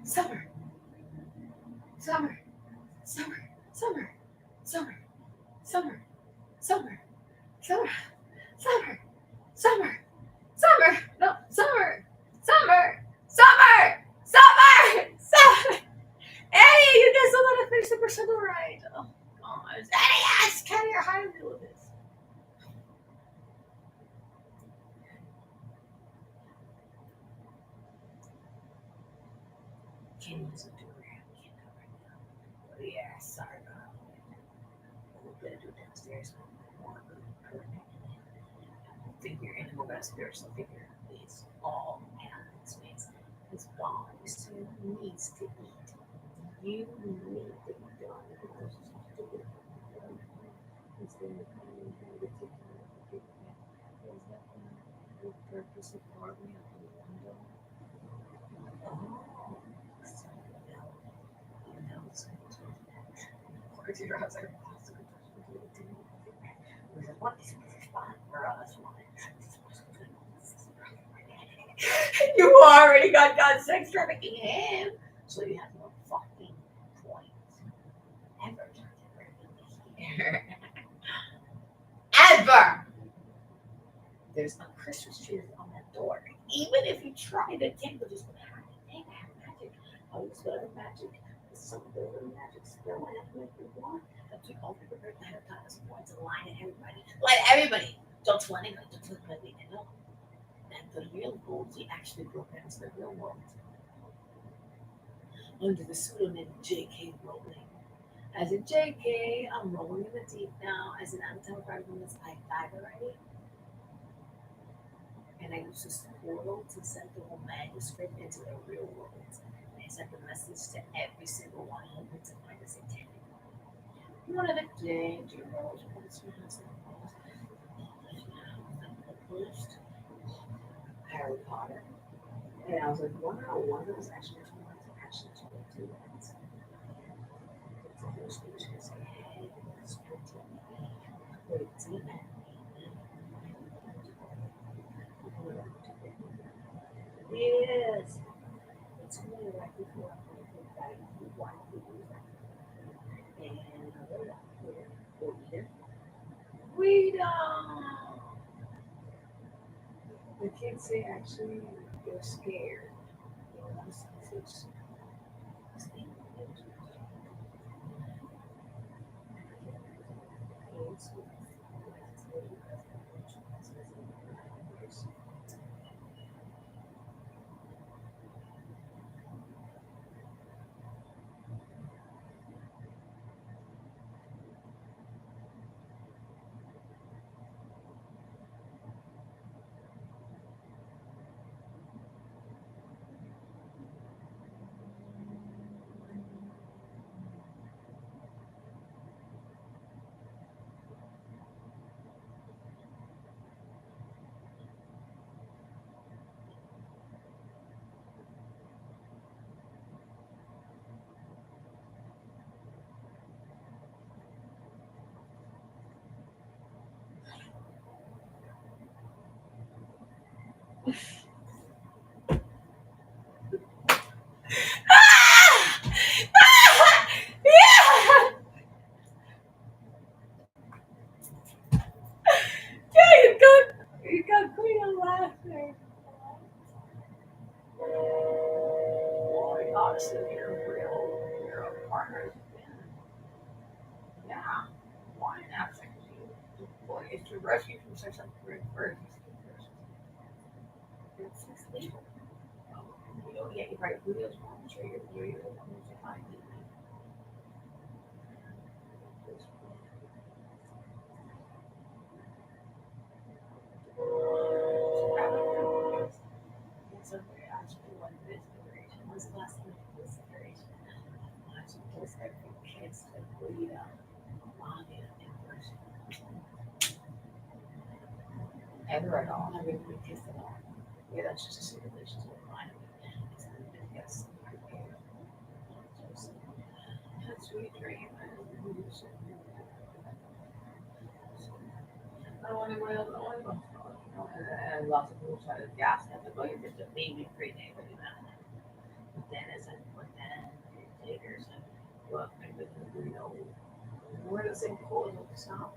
Speaker 2: summer, summer, summer, summer, summer, summer, summer, summer, summer, summer, summer, no, summer, summer, summer, summer, summer. Eddie, you guys don't know how to fix the percent right. Oh, gosh. Eddie, yes, can you hide me with this? Can you listen to her? I can't go right now. But yeah, sorry about it. We're gonna do it downstairs. More figure animal best spiritual figure is all animal space. His bond is to needs to eat. You need to be done because you he's going to come in here to take care of the people. There's nothing with purpose of carving out the window. Oh, so now you know it's going to according to your house, I possibly what is fun for us? You already got done sex trafficking him, so you have no fucking point ever to here. Ever. There's a Christmas tree on that door. Even if you try to take the just I have magic. I use whatever magic. Some of the magic spell I have to make you want. That's what all people heard ahead of time. It's going to line at everybody. Line at everybody. Don't tell anybody. Don't tell anybody. They know. And the real gold, he actually broke into the real world under the pseudonym J.K. Rowling. As a JK, I'm rolling in the deep now. As an anti-violence, I died already. And I used this portal to send the whole manuscript into the real world. And I sent the message to every single one hoping to find a satanic. One of the danger roles was published Harry Potter. And I was like, wow, one of those actually told two words. It's a whole speech to say, hey, it's your team. Wait, demon. Yes. It's really right before I think that you want to use that. And I wrote out here, or either. Freedom! The kids say actually they're scared. They want to see Yeah! Yeah, you got Queen laughing. Boy, honestly, you're a partner. Yeah. Why not? Boy, if you rescue from such a great birth, it's legal. You know, yeah, you're right. Videos won't show you're the one who's behind it. It's a very actually one this generation. When's the last time this generation? I suppose every kid's to bleed out on it in person. Ever at all. I mean, we kissed at all. Yeah, that's just a secret relationship with mine. It's a yes. That's sweet dream. I don't want to go. I don't want to go. And lots of people try to gas them, but you're just a baby great neighbor, you know. But then it's like, but then later it's like, well, maybe we know we're the same clothes with the sound.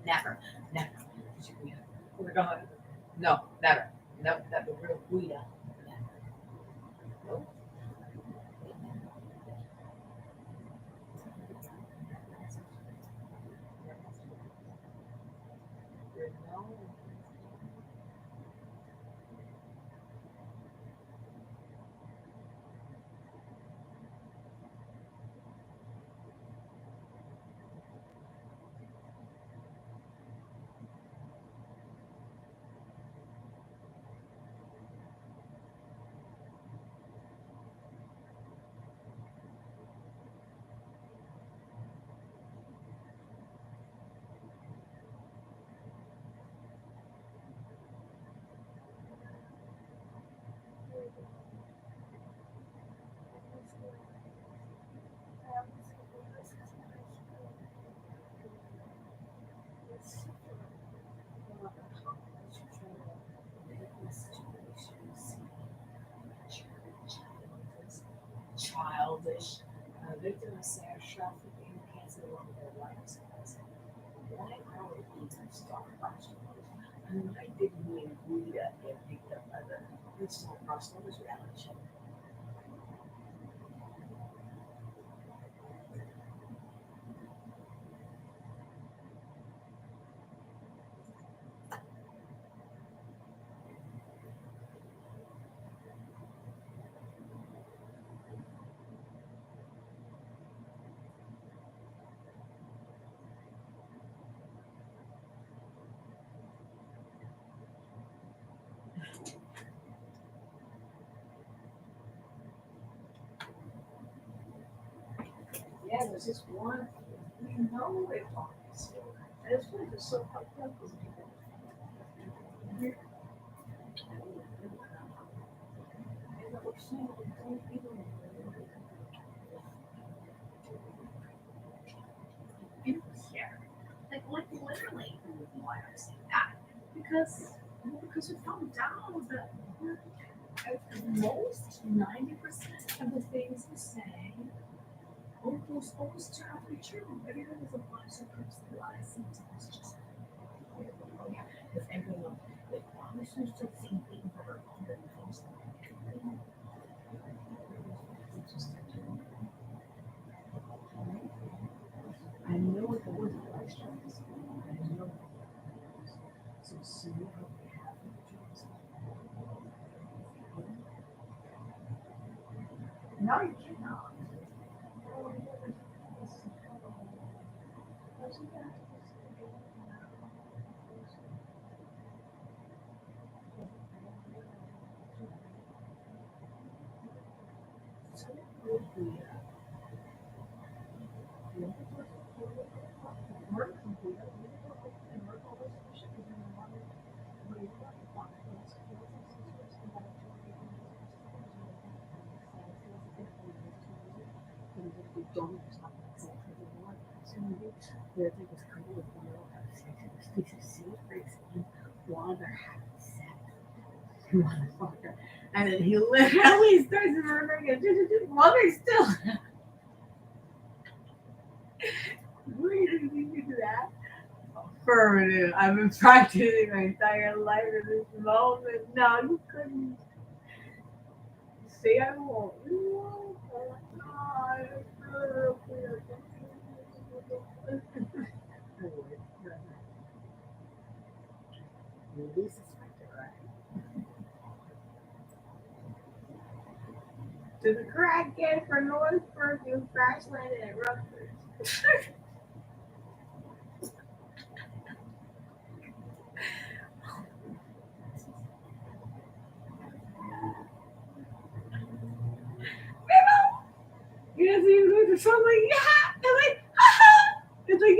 Speaker 2: Never, never. We're going. No, never. No, that the real Guida. Nope. No. childish. Victor and Sarah trafficking cancer along their lives. Why are we even start vegetables? And why didn't we agree that get picked up by the original Barcelona's reality show? Yeah, there's this one. We know it talks. And it's really just so fucked up because people. People care. Like literally, why I'm saying that? Because because we found out that most 90% of the things we say almost turn out to be true. Everything is a bunch of personalized sometimes just if everyone like promises to think things that are on the nose I know what the word life is. I know so see how we have it. No, you cannot. Don't stop myself for the one. So the other was kind of like, this is secrets while they're having sex. Motherfucker. And then he literally starts murdering it while they're still. Where did you do that? Affirmative. I've been practicing my entire life in this moment. No, you couldn't say I won't. Oh my God. Release is right. To the crackhead for Northburg who crash landed at Rutgers. You know, so you go to something like, yeah, and like, it's like,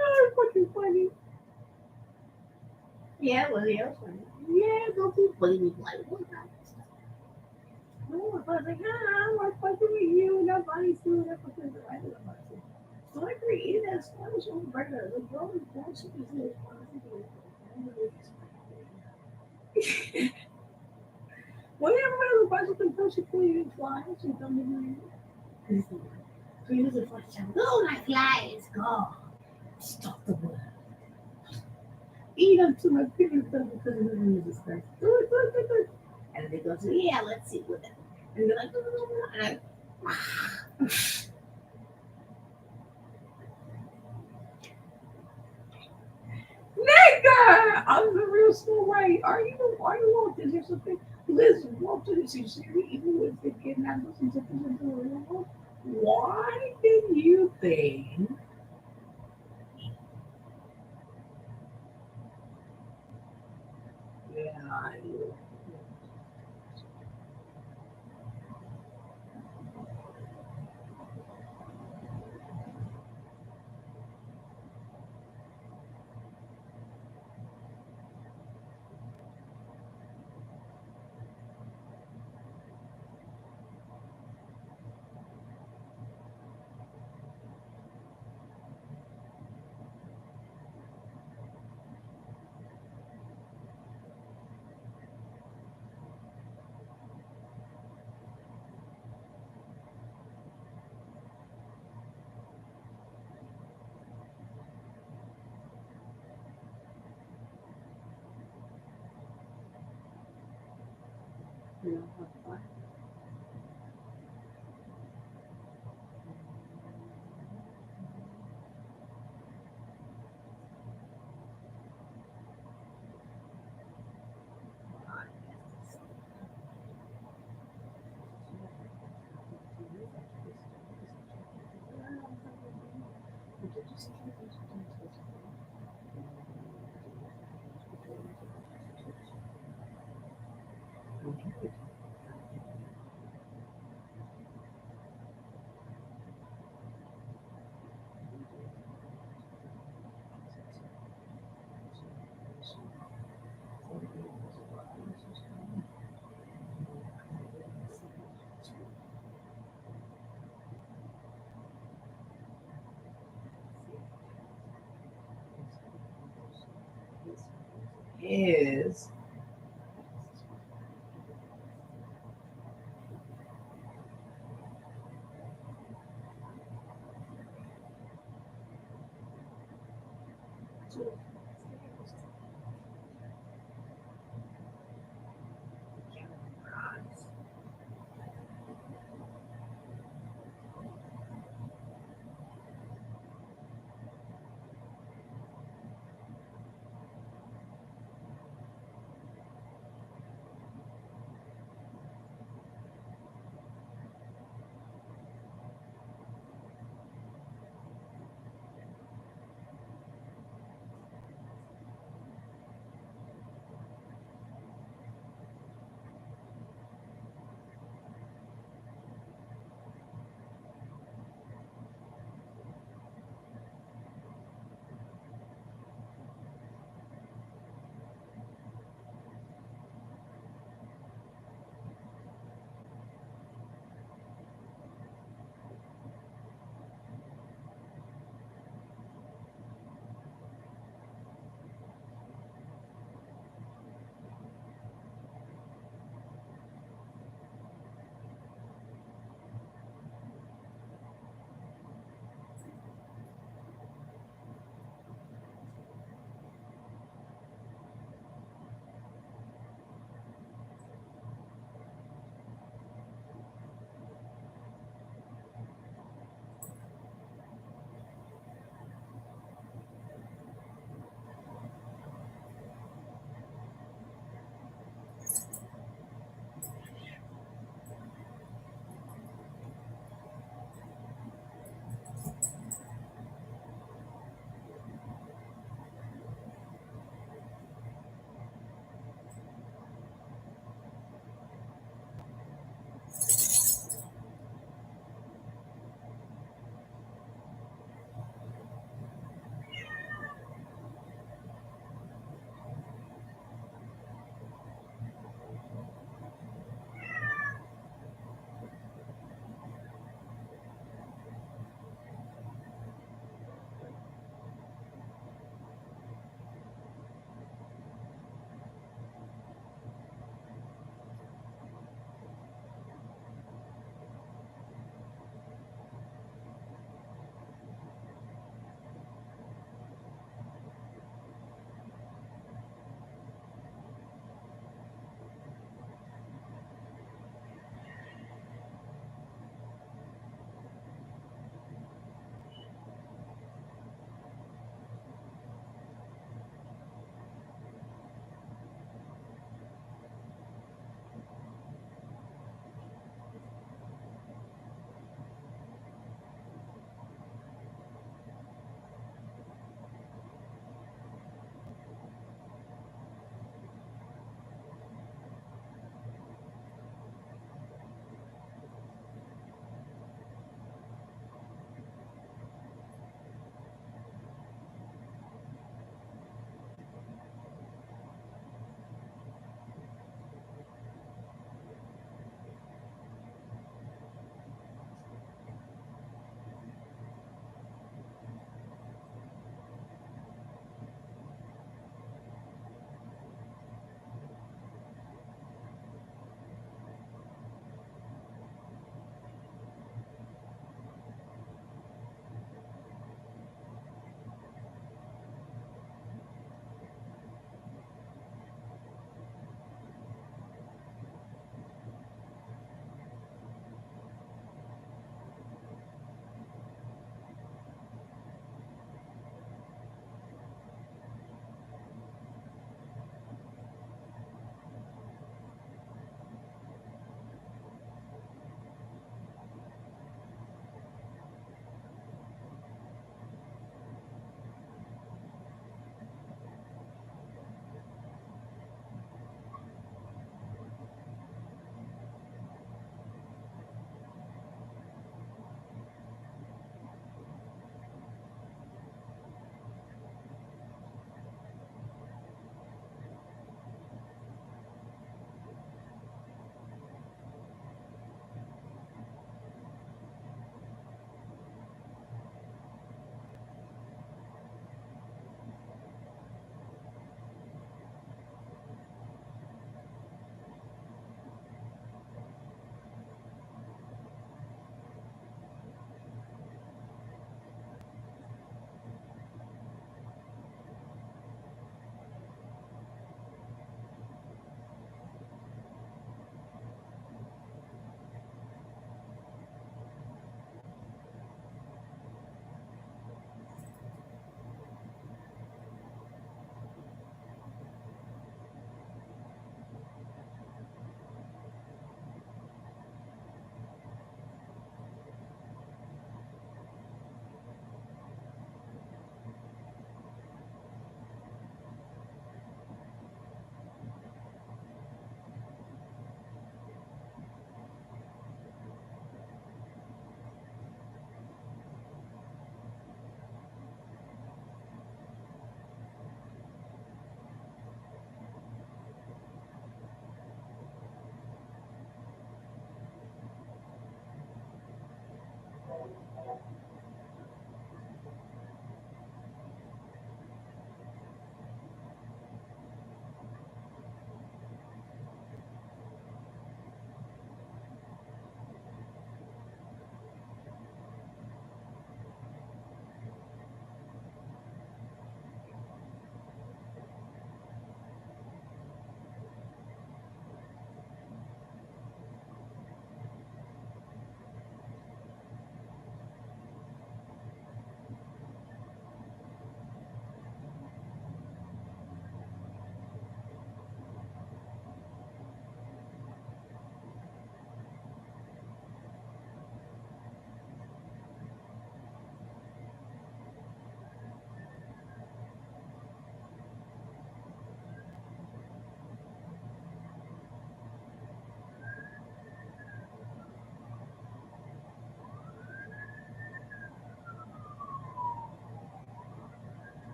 Speaker 2: oh, it's fucking funny. Yeah, well, yeah, it's funny. Yeah, don't be funny, like, what that stuff. No, I was like, I'm not fucking with you, that body's doing that fucking right with the so I created that Spanish over burger. The girl is bullshit. Whenever I was watching the bullshit for you, flies, you don't even know. So you just like, oh, my flies, go. Stop the world. Eat up to my piggy stuff because of the Jesus Christ. And then they go, so, yeah, let's see what that. And they're like, and I, nigga, I'm the real small way. Are you Walters or something? Listen, Walters is serious, even with the kidnappers and something to do. Why did you think? Yeah, I do. is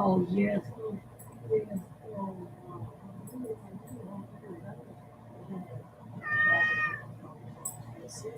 Speaker 1: Oh, yes. Yes. Oh, let's see.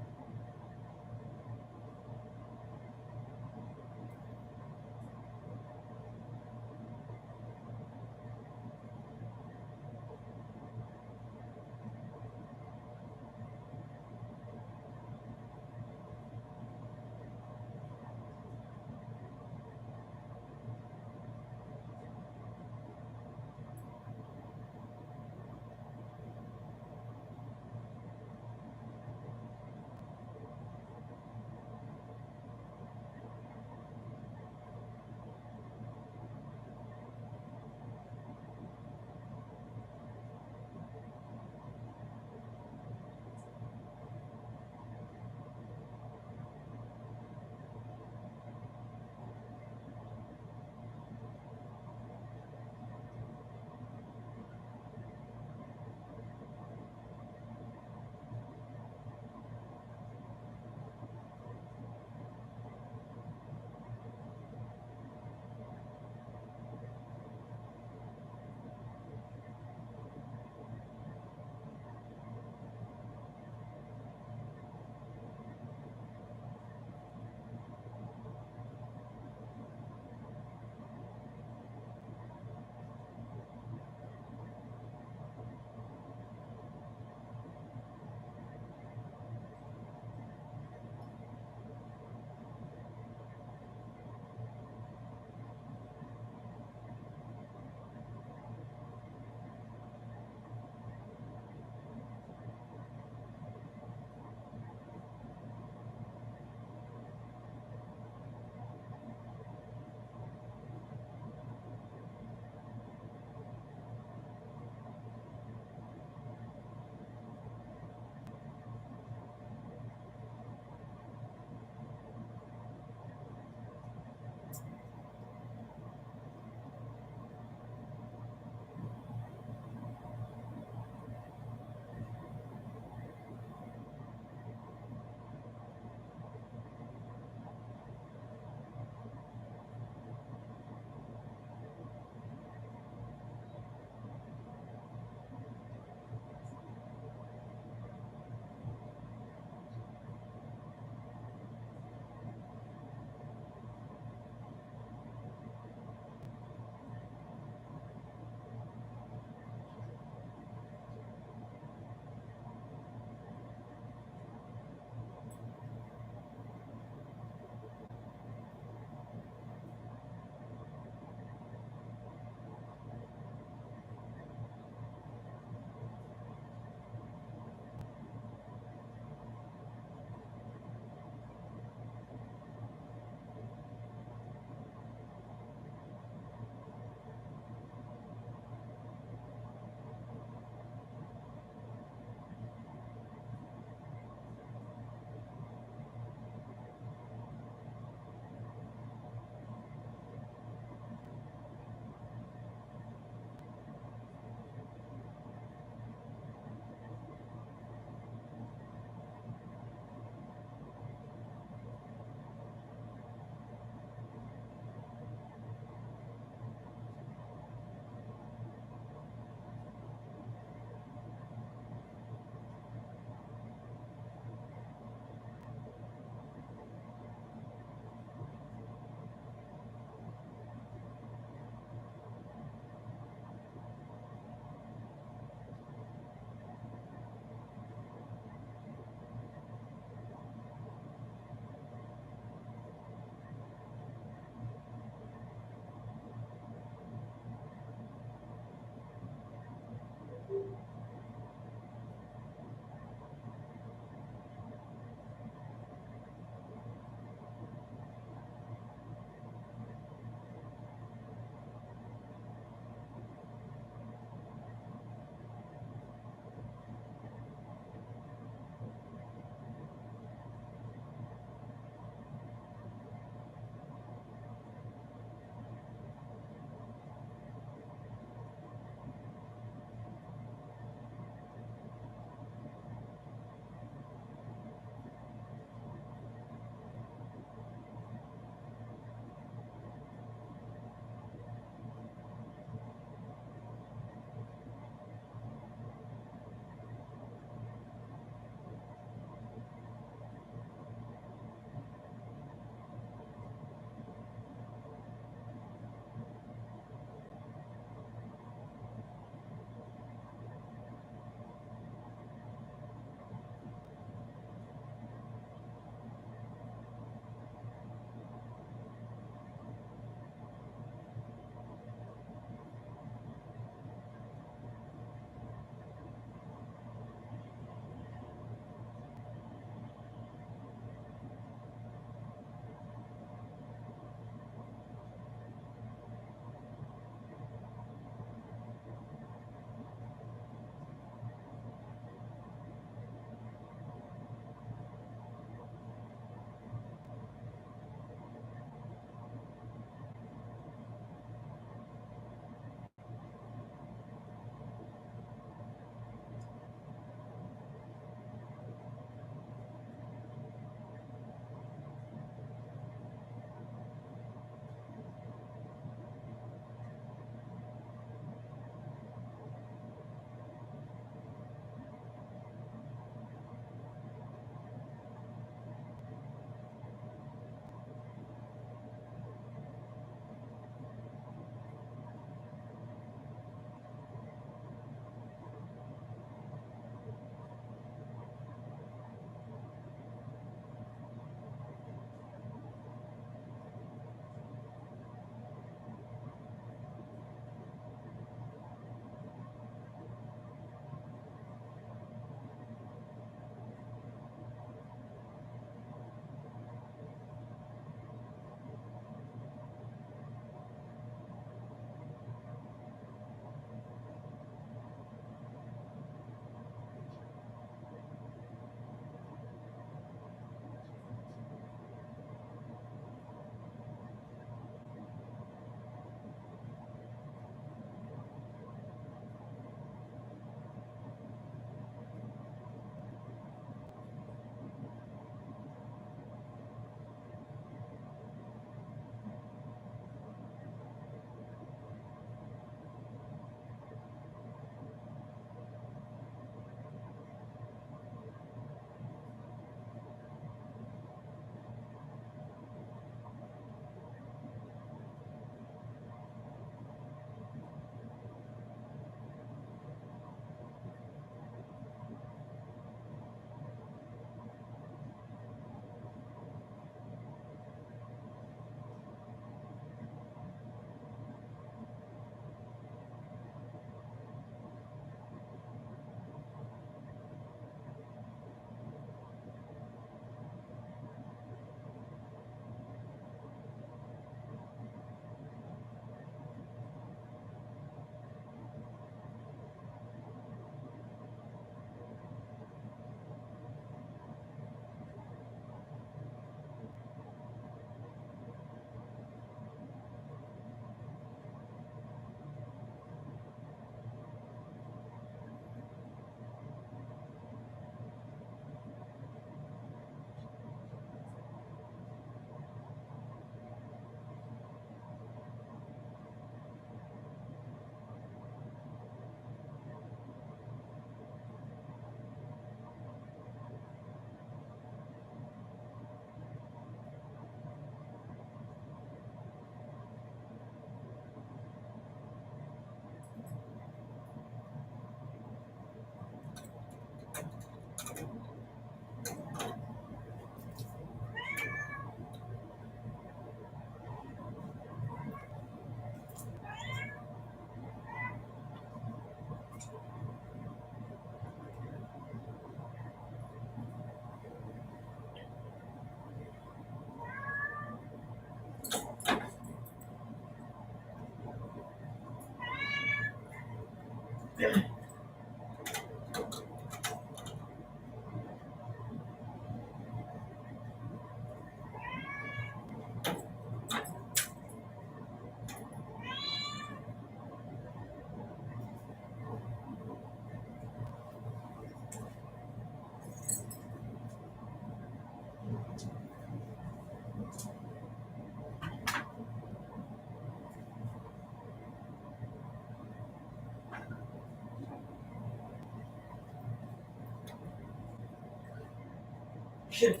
Speaker 2: Shit.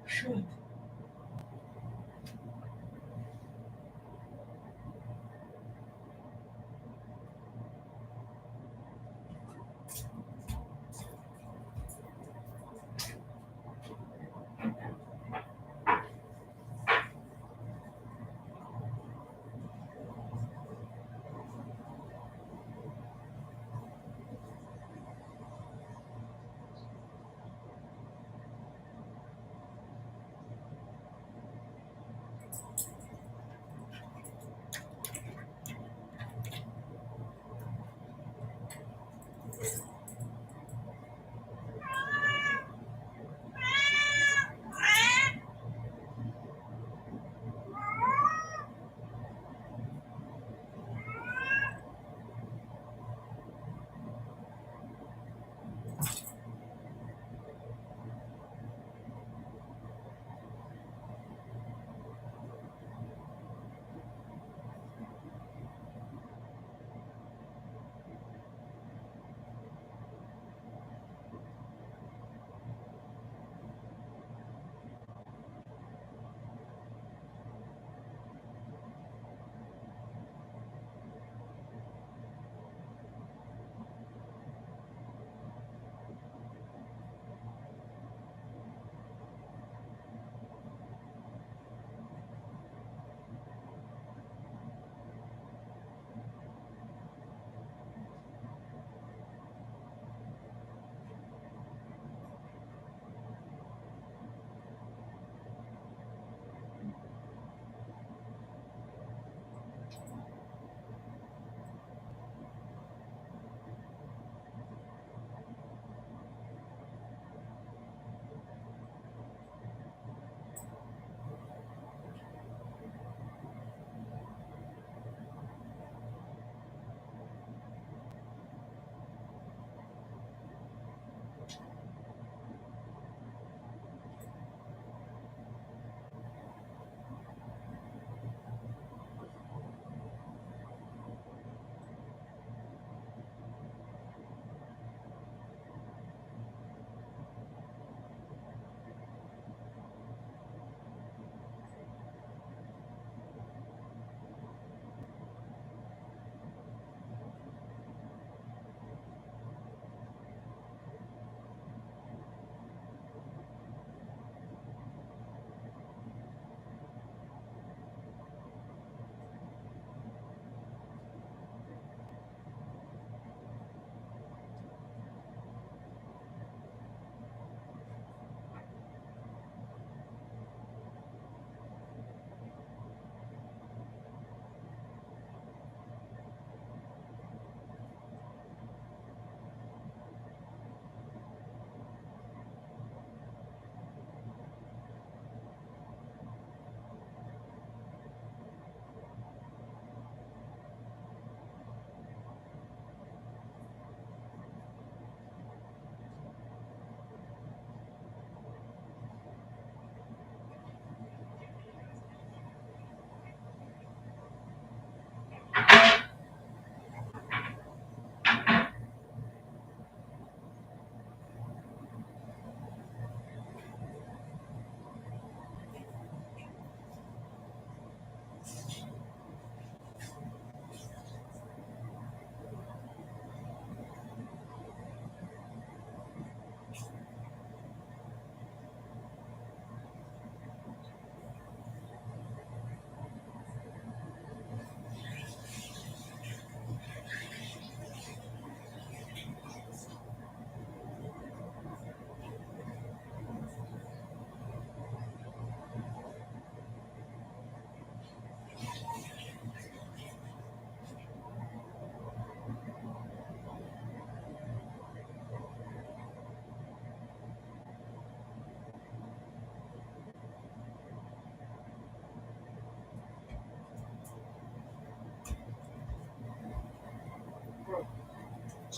Speaker 2: Shit.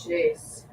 Speaker 2: Jeez.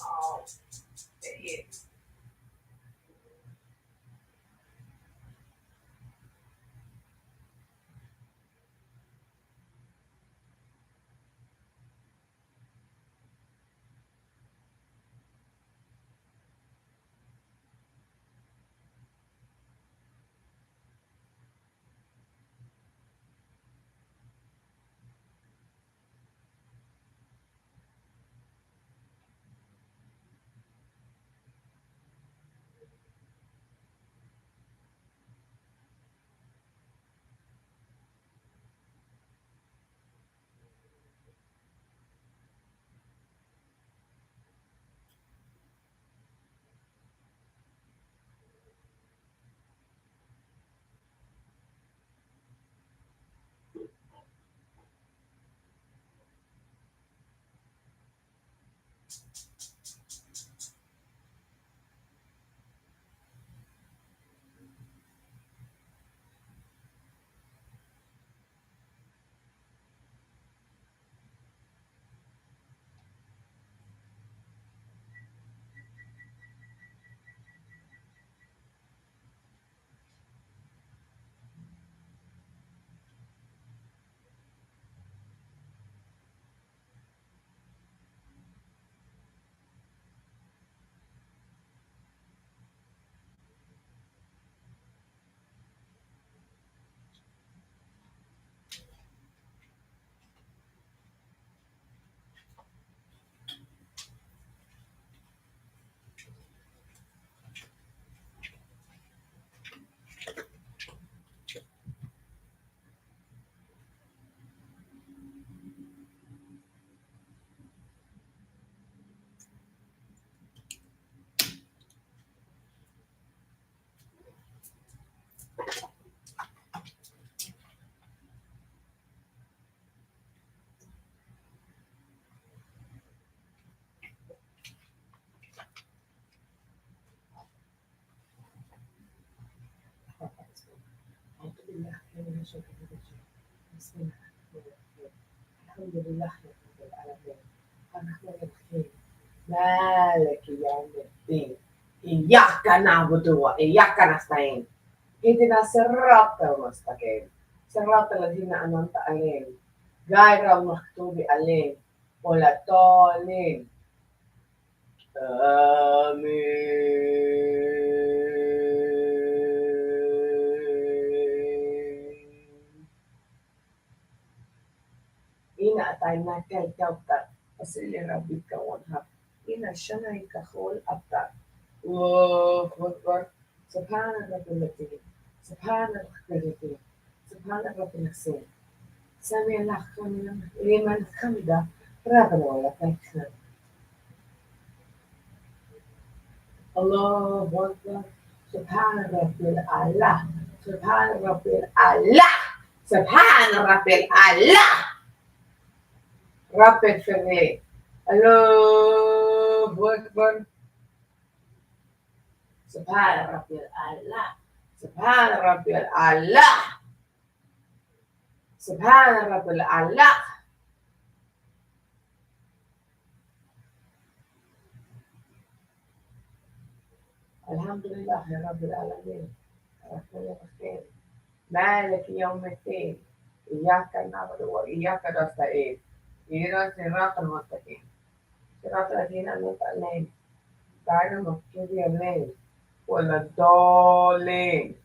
Speaker 2: Oh, yeah. Alhamdulillah, Bismillah. Alhamdulillah, Rabbil Alamin. Ar-Rahman Ar-Rahim. مالك يوم الدين إياك نعبد وإياك نستعين اهدنا الصراط المستقيم صراط الذين أنعمت عليهم غير المغضوب عليهم ولا الضالين آمين إن أتيناك الكوثر فصل لربك وانحر إن شانئك هو الأبتر الله أكبر سبحان رب العظيم سبحان رب العظيم سبحان رب العظيم سمع الله لمن حمده ربنا ولك الحمد الله أكبر سبحان رب الأعلى سبحان رب الأعلى سبحان رب الأعلى رب اغفر لي الله أكبر سبحان ربي الأعلى سبحان ربي الأعلى سبحان ربي الأعلى الحمد لله رب العالمين الرحمن الرحيم مالك يوم الدين إياك نعبد وإياك نستعين اهدنا الصراط المستقيم صراط الذين أنعمت عليهم غير المغضوب عليهم ولا الضالين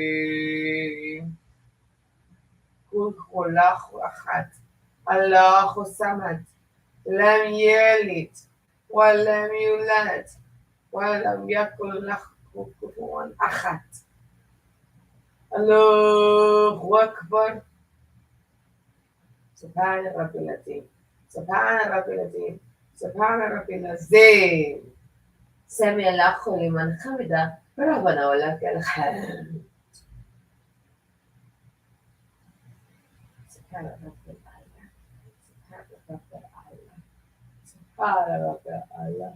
Speaker 2: آمين قل هو الله أحد الله الصمد لم يلد ولم يولد ولم يكن له
Speaker 3: kufuan achat. Allahu Akbar. Subhan Rabbil Azim. Subhan Rabbil Azim. Subhan Rabbil Azim. سمع الله لمن حمده ربنا ولك الحمد. سبحان رب الأعلى. سبحان رب الأعلى. سبحان رب الأعلى.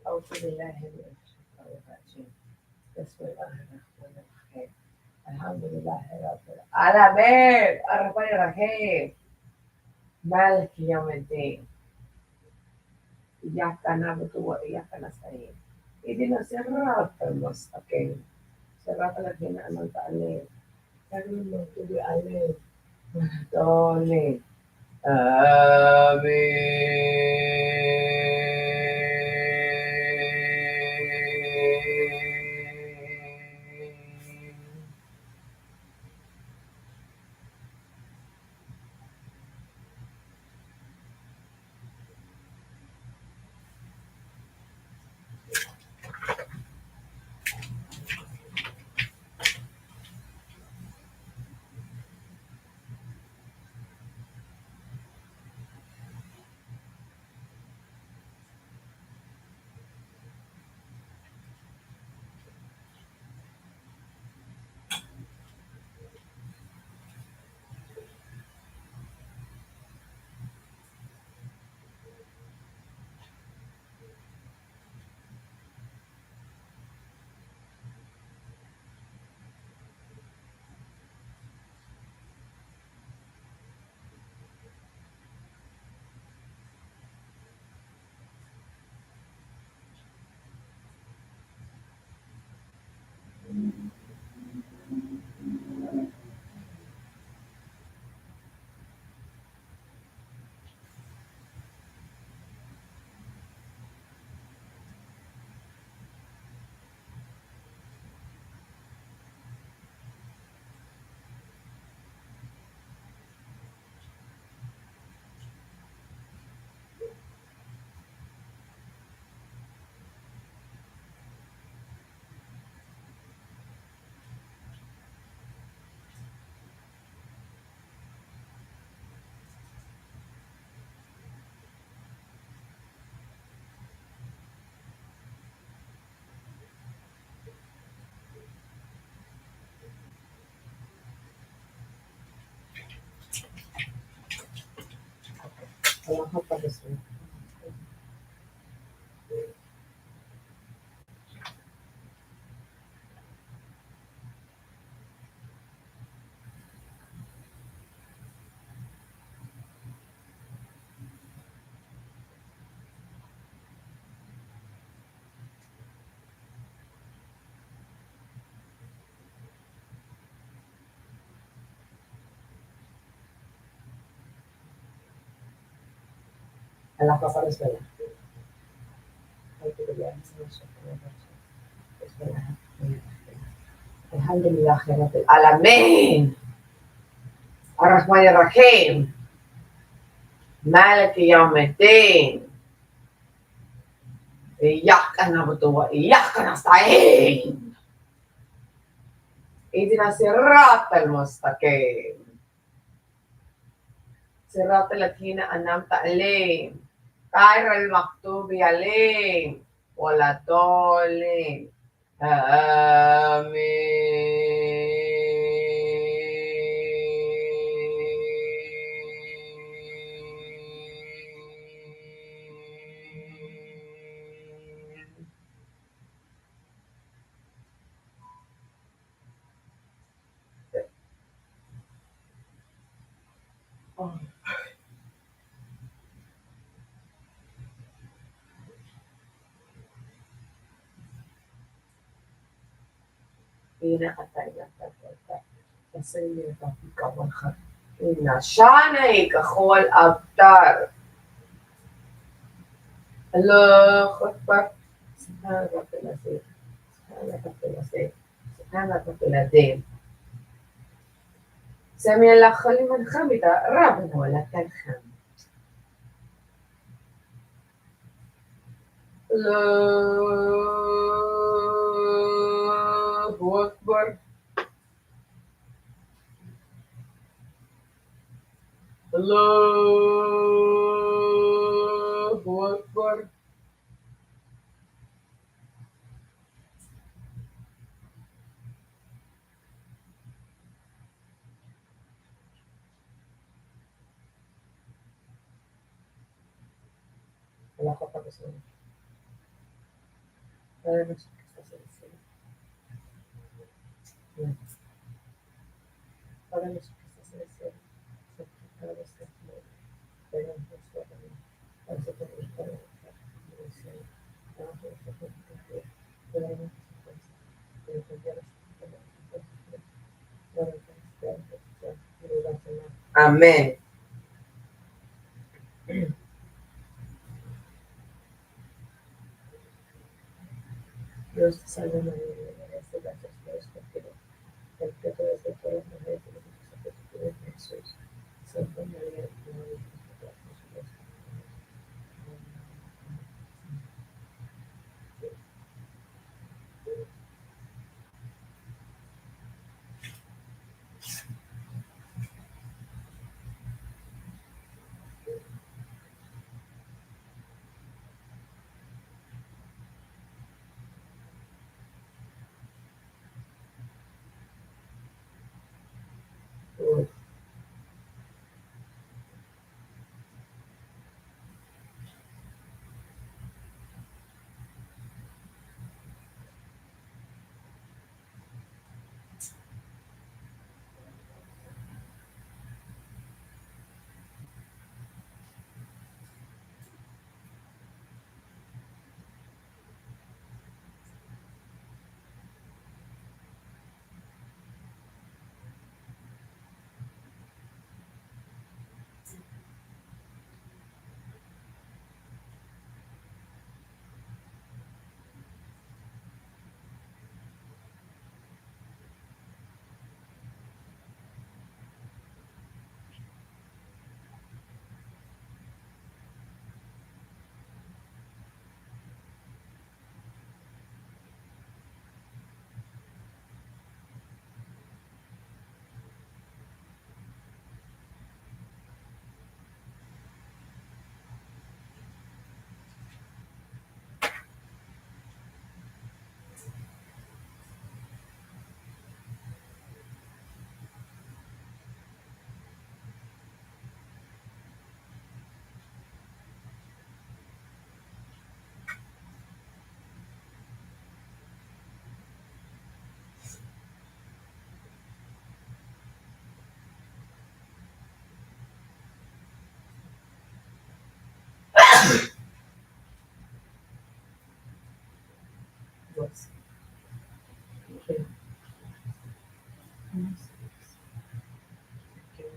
Speaker 3: أعوذ بالله من الشيطان الرجيم. بسم الله الرحمن الرحيم. الحمد لله رب العالمين الرحمن الرحيم مالك يوم الدين إياك نعبد وإياك نستعين اهدنا الصراط المستقيم صراط الذين أنعمت عليهم غير المغضوب عليهم ولا الضالين آمين. Allah Akbar Bismillah. Allah Akbar Bismillah. الحمد لله رب العالمين الرحمن الرحيم مالك يوم الدين إياك نعبد وإياك نستعين اهدنا الصراط المستقيم صراط الذين أنعمت عليهم غير المغضوب عليهم ولا الضالين آمين. Ina katay na tatata. Kasi yung ikaw ka. Ina shanay kahol abtar. Allah Akbar. Subhanallah al-Azim. Subhanallah al-Azim. Subhanallah al-Azim. سمع الله لمن حمده ربنا ولك الحمد الله أكبر الله أكبر الله أكبر بسم الله Amen. Dios te salve María, llena eres de gracia, el Señor es contigo. Bendita tú eres de todas las mujeres y bendito es el fruto de tu vientre, Jesús. Santa María, Madre de Dios, ruega por nosotros. Lord, Dios, que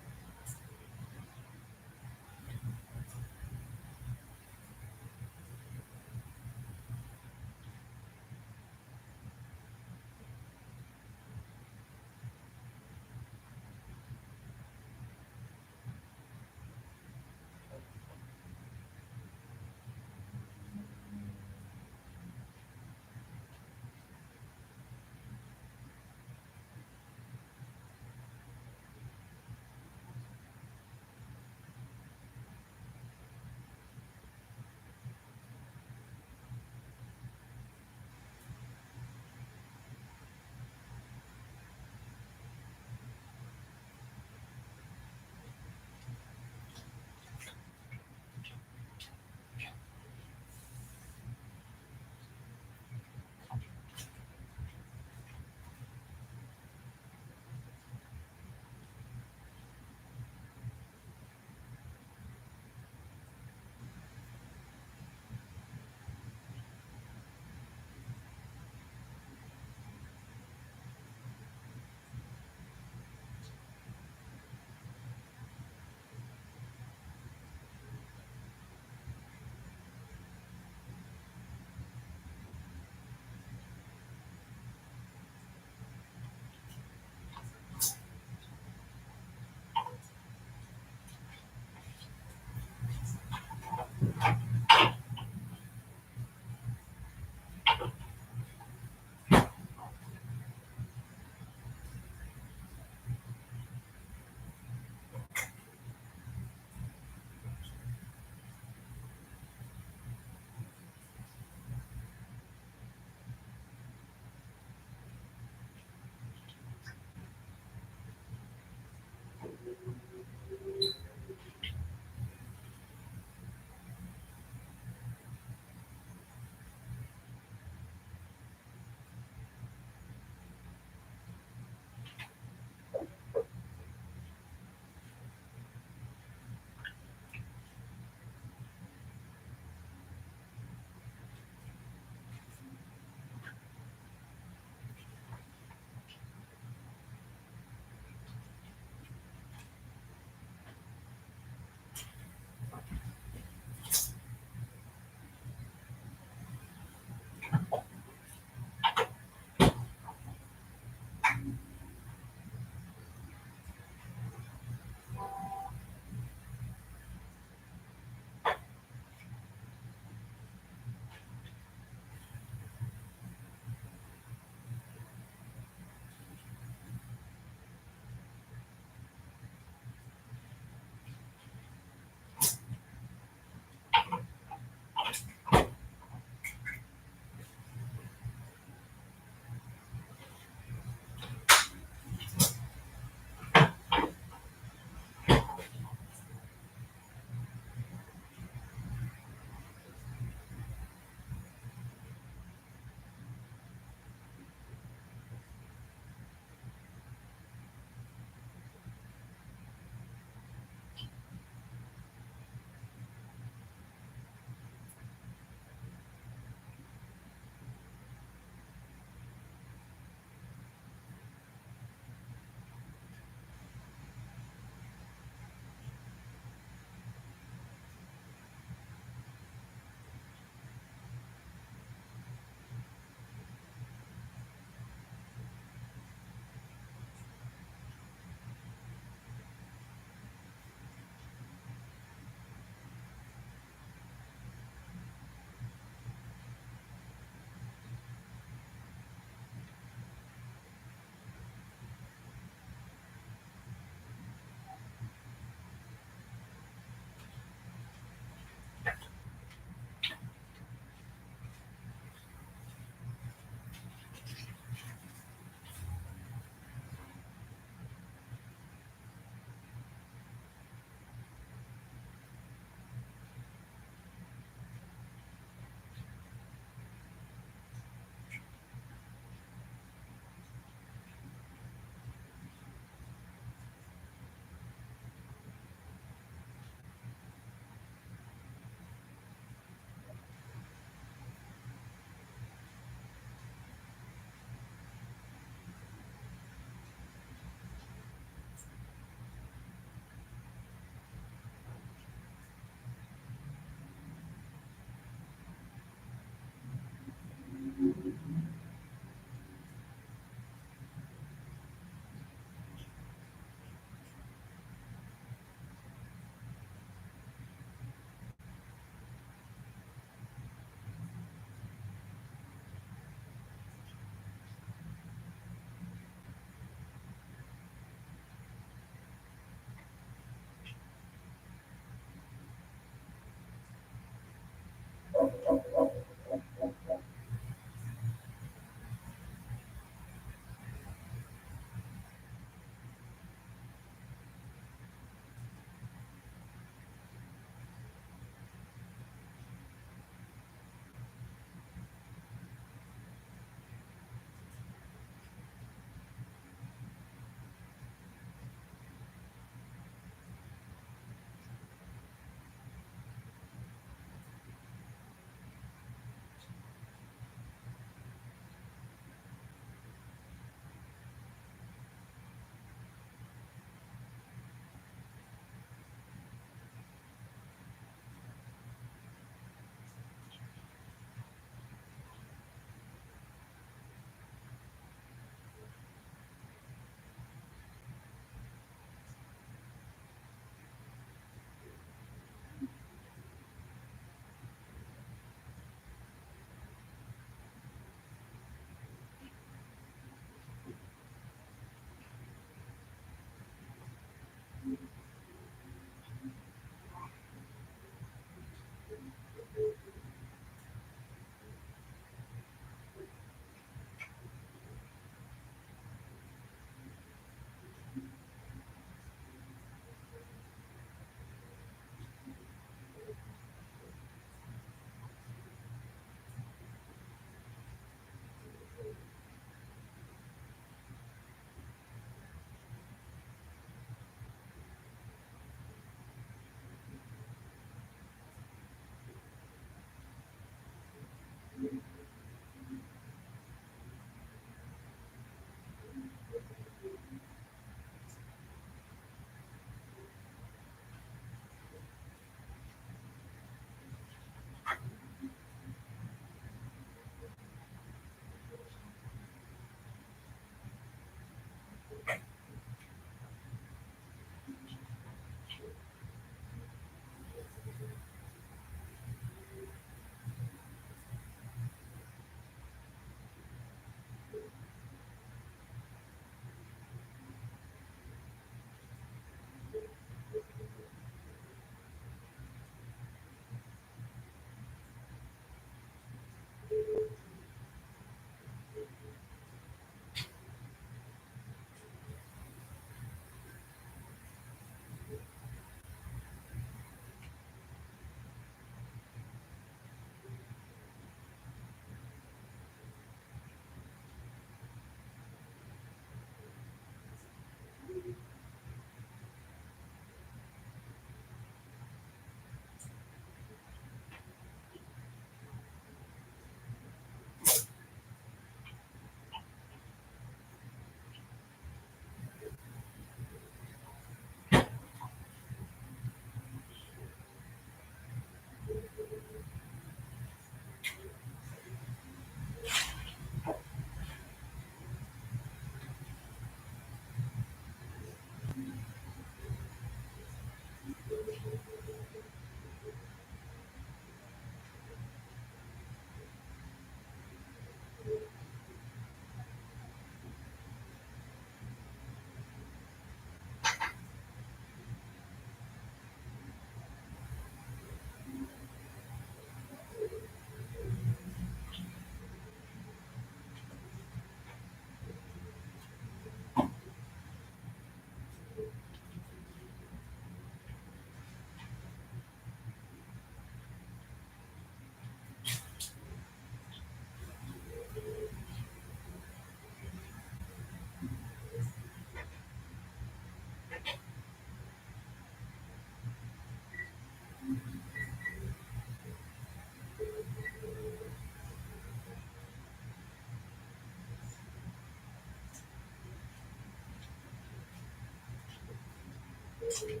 Speaker 3: Right,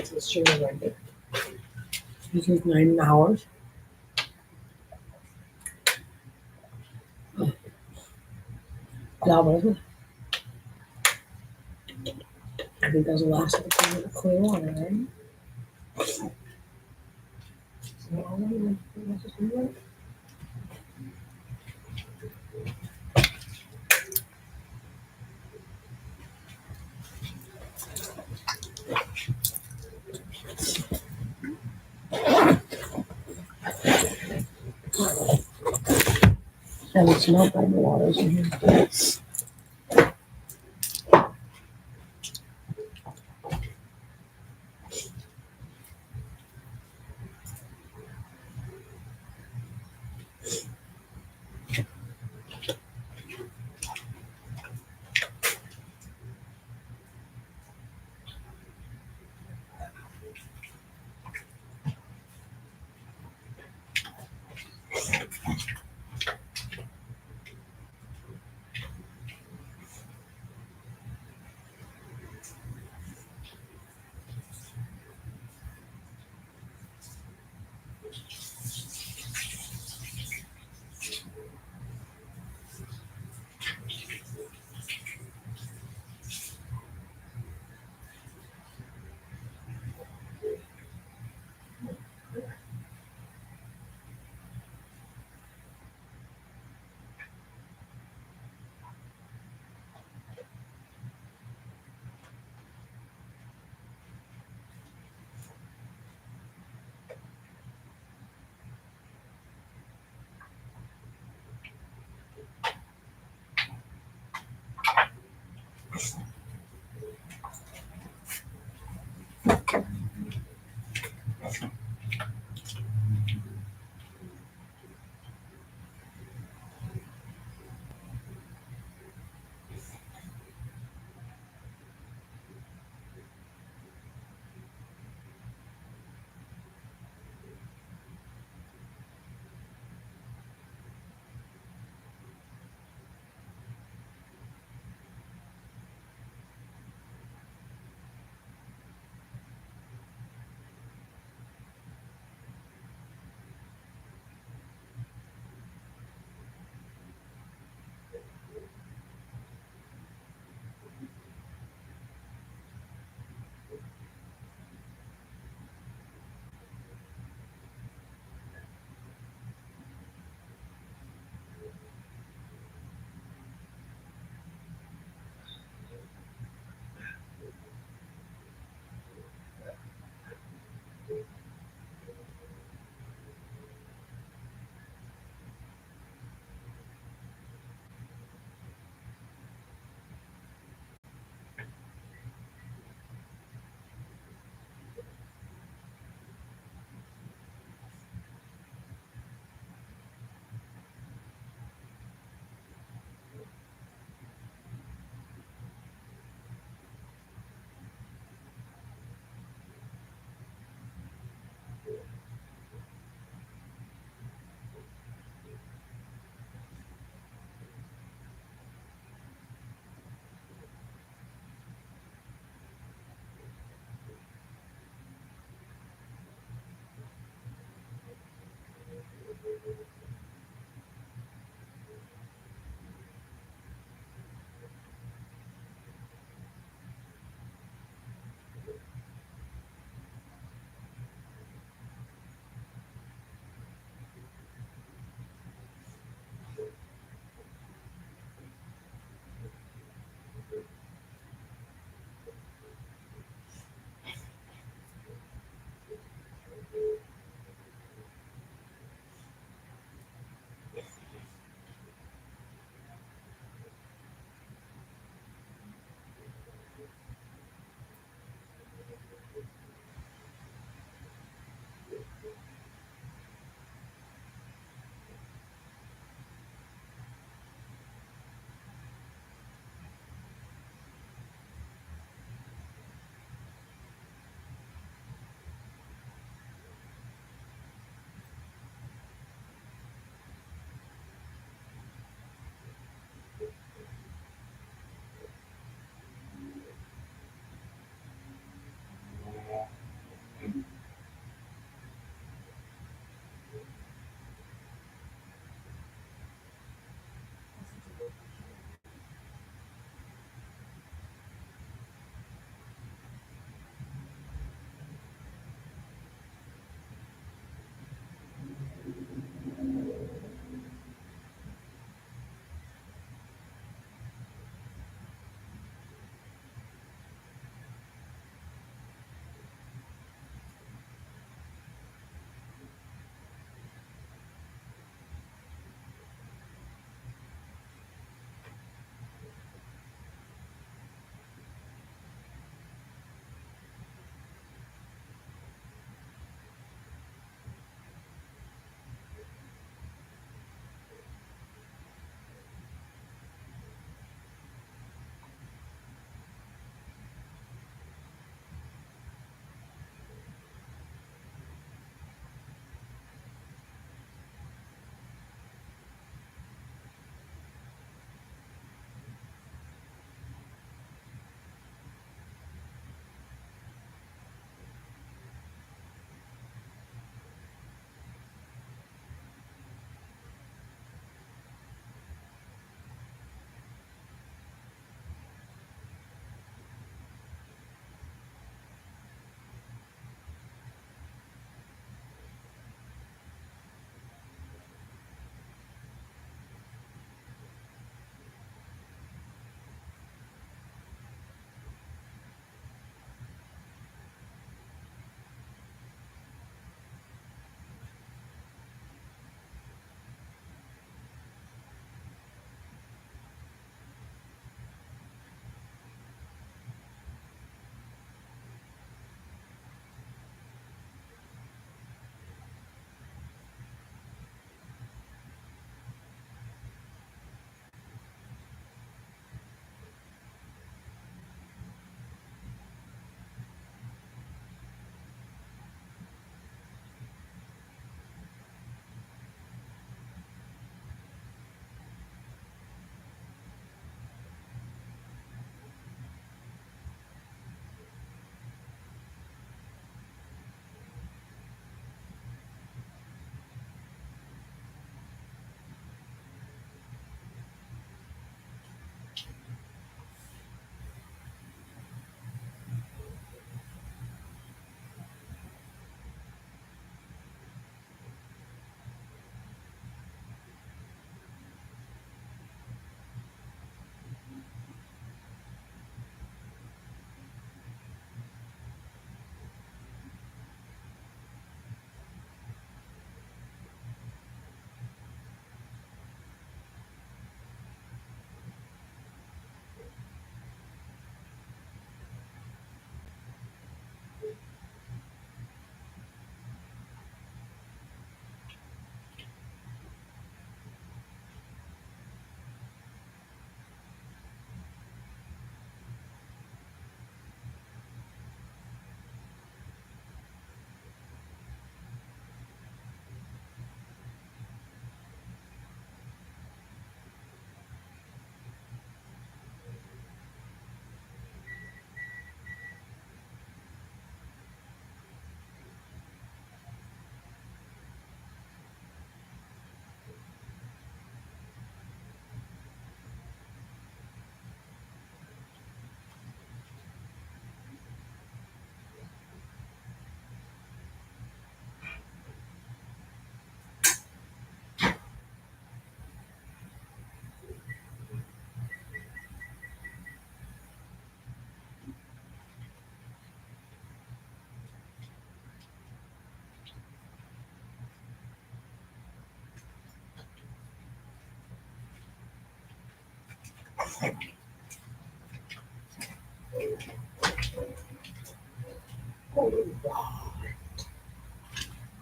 Speaker 3: so it's streaming right there.
Speaker 1: This is 9 hours. That was it. I think that was the last of the clear water, right?
Speaker 3: So all of them, that's just one.
Speaker 1: And it's not by the waters in here.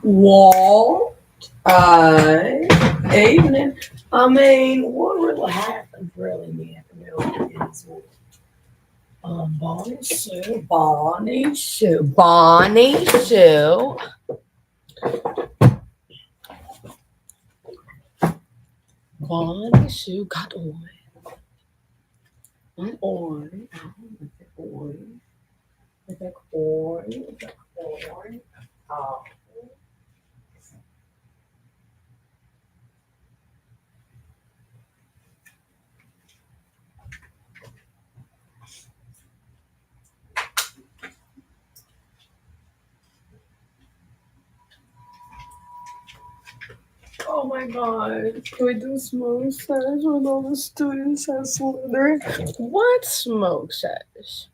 Speaker 1: What? Evening. I mean, what really happened really me is Bonnie Sue, Bonnie Sue, Bonnie Sue. Bonnie Sue got on. Not on. On. It's like on. It's like on. Oh. Oh my god. Can we do smoke sesh when all the students have Slytherin? What smoke sesh?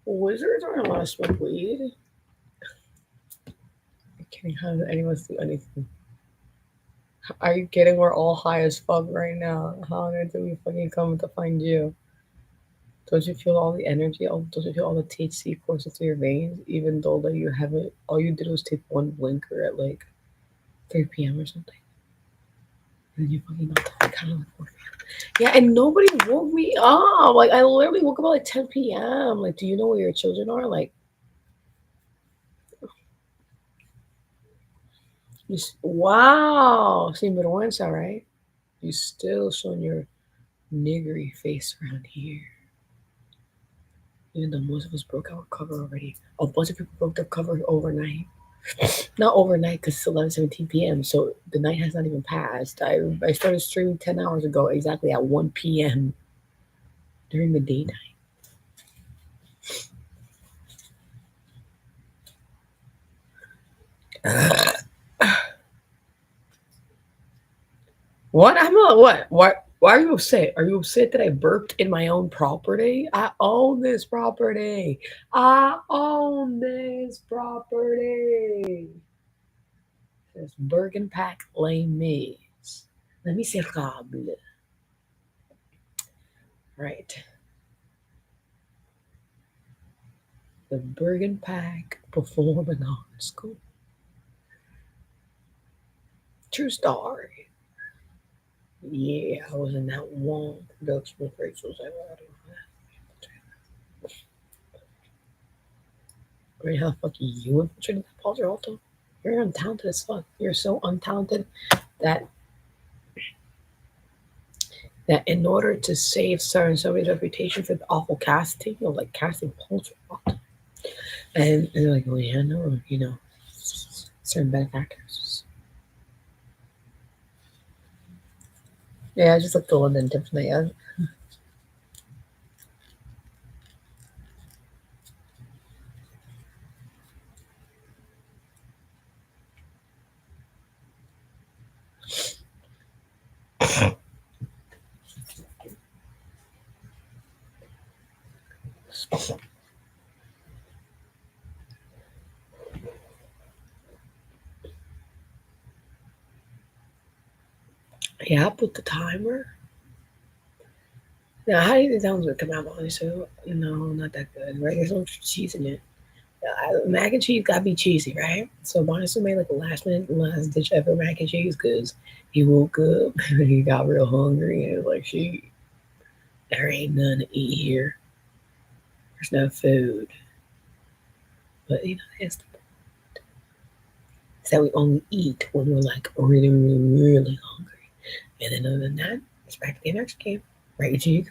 Speaker 1: Wizards aren't allowed to smoke weed. I can't have anyone do anything. Are you kidding? We're all high as fuck right now. How on earth did we fucking come to find you? Don't you feel all the energy? Don't you feel all the THC coursing through your veins? Even though that you haven't, all you did was take one blinker at like 3 p.m. or something. And then you fucking knocked out kind of like 4 p.m. Yeah, and nobody woke me up. Like I literally woke up at like 10 p.m. Like, do you know where your children are? Like, wow, sinvergüenza, right? You still showing your niggery face around here. Even though most of us broke our cover already. A bunch of people broke their cover overnight. Not overnight because it's 11:17 p.m. So the night has not even passed. I started streaming 10 hours ago, exactly at 1 p.m. during the daytime. What? I'm not. What? What? Why are you upset? Are you upset that I burped in my own property? I own this property. I own this property. Says Bergen Pack Lane Maze. Let me say Rable. Right. The Bergen Pack Performing Arts School. True story. Yeah, I was in that one production with Rachel Zayla. I mean, how the fuck you infiltrated that Paul Alto? You're untalented as fuck. You're so untalented that in order to save somebody's reputation for the awful casting of like casting Paul Alto, and they're like, oh yeah, no, certain benefactors. Yeah, I just like the London tips they have. Yeah, I put the timer. Now, how do you think that one's gonna come out, Molly? So, no, not that good, right? There's no cheese in it. Mac and cheese gotta be cheesy, right? So Bonnie made like a last minute, last ditch effort mac and cheese because he woke up and he got real hungry and it was like, she, there ain't none to eat here. There's no food. But that's the point. Is that we only eat when we're like really, really, really hungry. And then other than that, it's back to the next game. Right to you,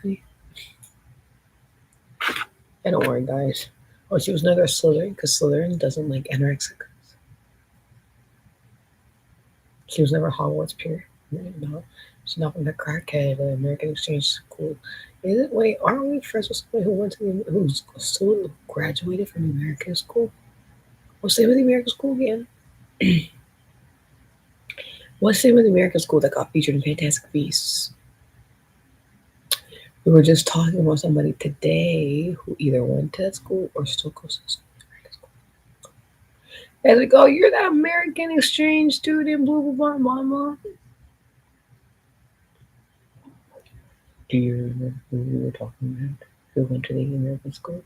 Speaker 1: and don't worry, guys. Oh, she was never a Slytherin because Slytherin doesn't like anorexic. She was never Hogwarts, period. No, she's not from the crackhead American Exchange School. Is it? Wait, aren't we friends with somebody who went to who's still graduated from the American school? What's the name of the American school again? What's the name of the American school that got featured in Fantastic Beasts? We were just talking about somebody today who either went to that school or still goes to school. As we go, you're that American exchange student, blah blah blah, mama. Do you remember who we were talking about? Who went to the American school?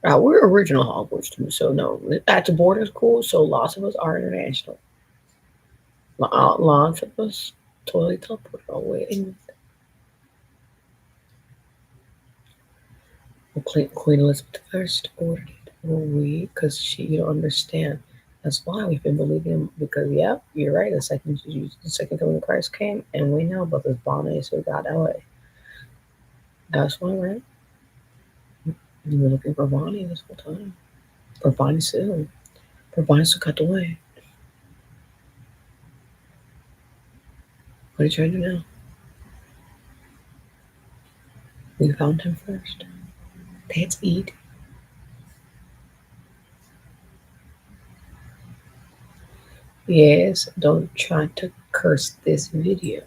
Speaker 1: We're original Hogwarts too, so no, that's a boarding school, so lots of us are international. Lots of us totally teleport away. And Queen Elizabeth I ordered it. Because you don't understand. That's why we've been believing him. Because yeah, you're right. The second coming of Christ came, and we know about this Bonnie, so we got LA. That's why, right? You were looking for Bonnie this whole time. For Bonnie Sue. For Bonnie Sue got away. What are you trying to do now? We found him first. Let's eat. Yes, don't try to curse this video.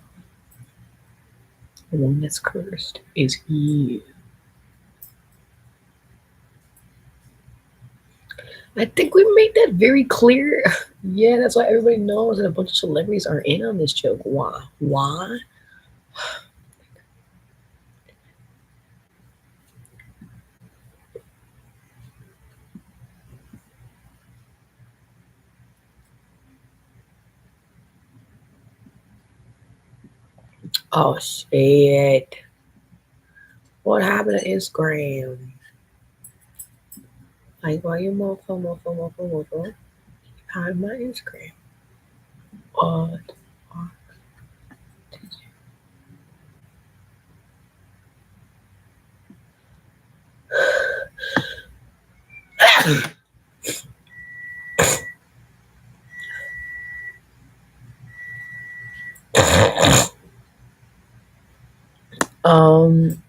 Speaker 1: The one that's cursed is you. I think we made that very clear. Yeah, that's why everybody knows that a bunch of celebrities are in on this joke. Why? Why? Oh shit. What happened to Instagram? Like, why you mofo? Hide my Instagram. What? um.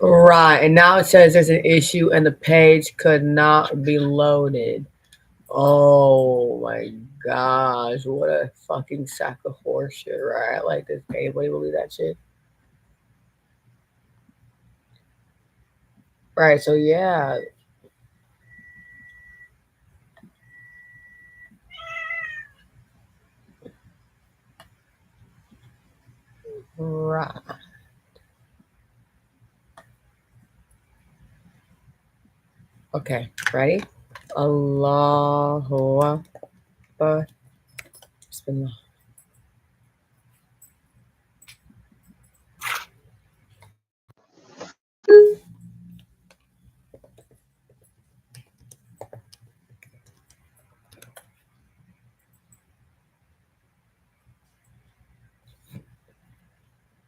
Speaker 1: Right, and now it says there's an issue and the page could not be loaded. Oh my gosh, what a fucking sack of horse shit, right? Like, does anybody believe that shit? Right, so yeah, right. Okay, ready? Allahu Akbar. Bismillah.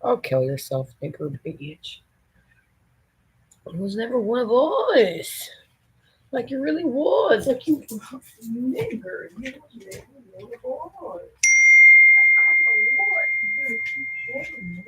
Speaker 1: Oh, kill yourself, nigger bitch. It was never one of us. Like it really was. Like you, nigger. You was never one of us. I don't know what. Dude, you kidding me?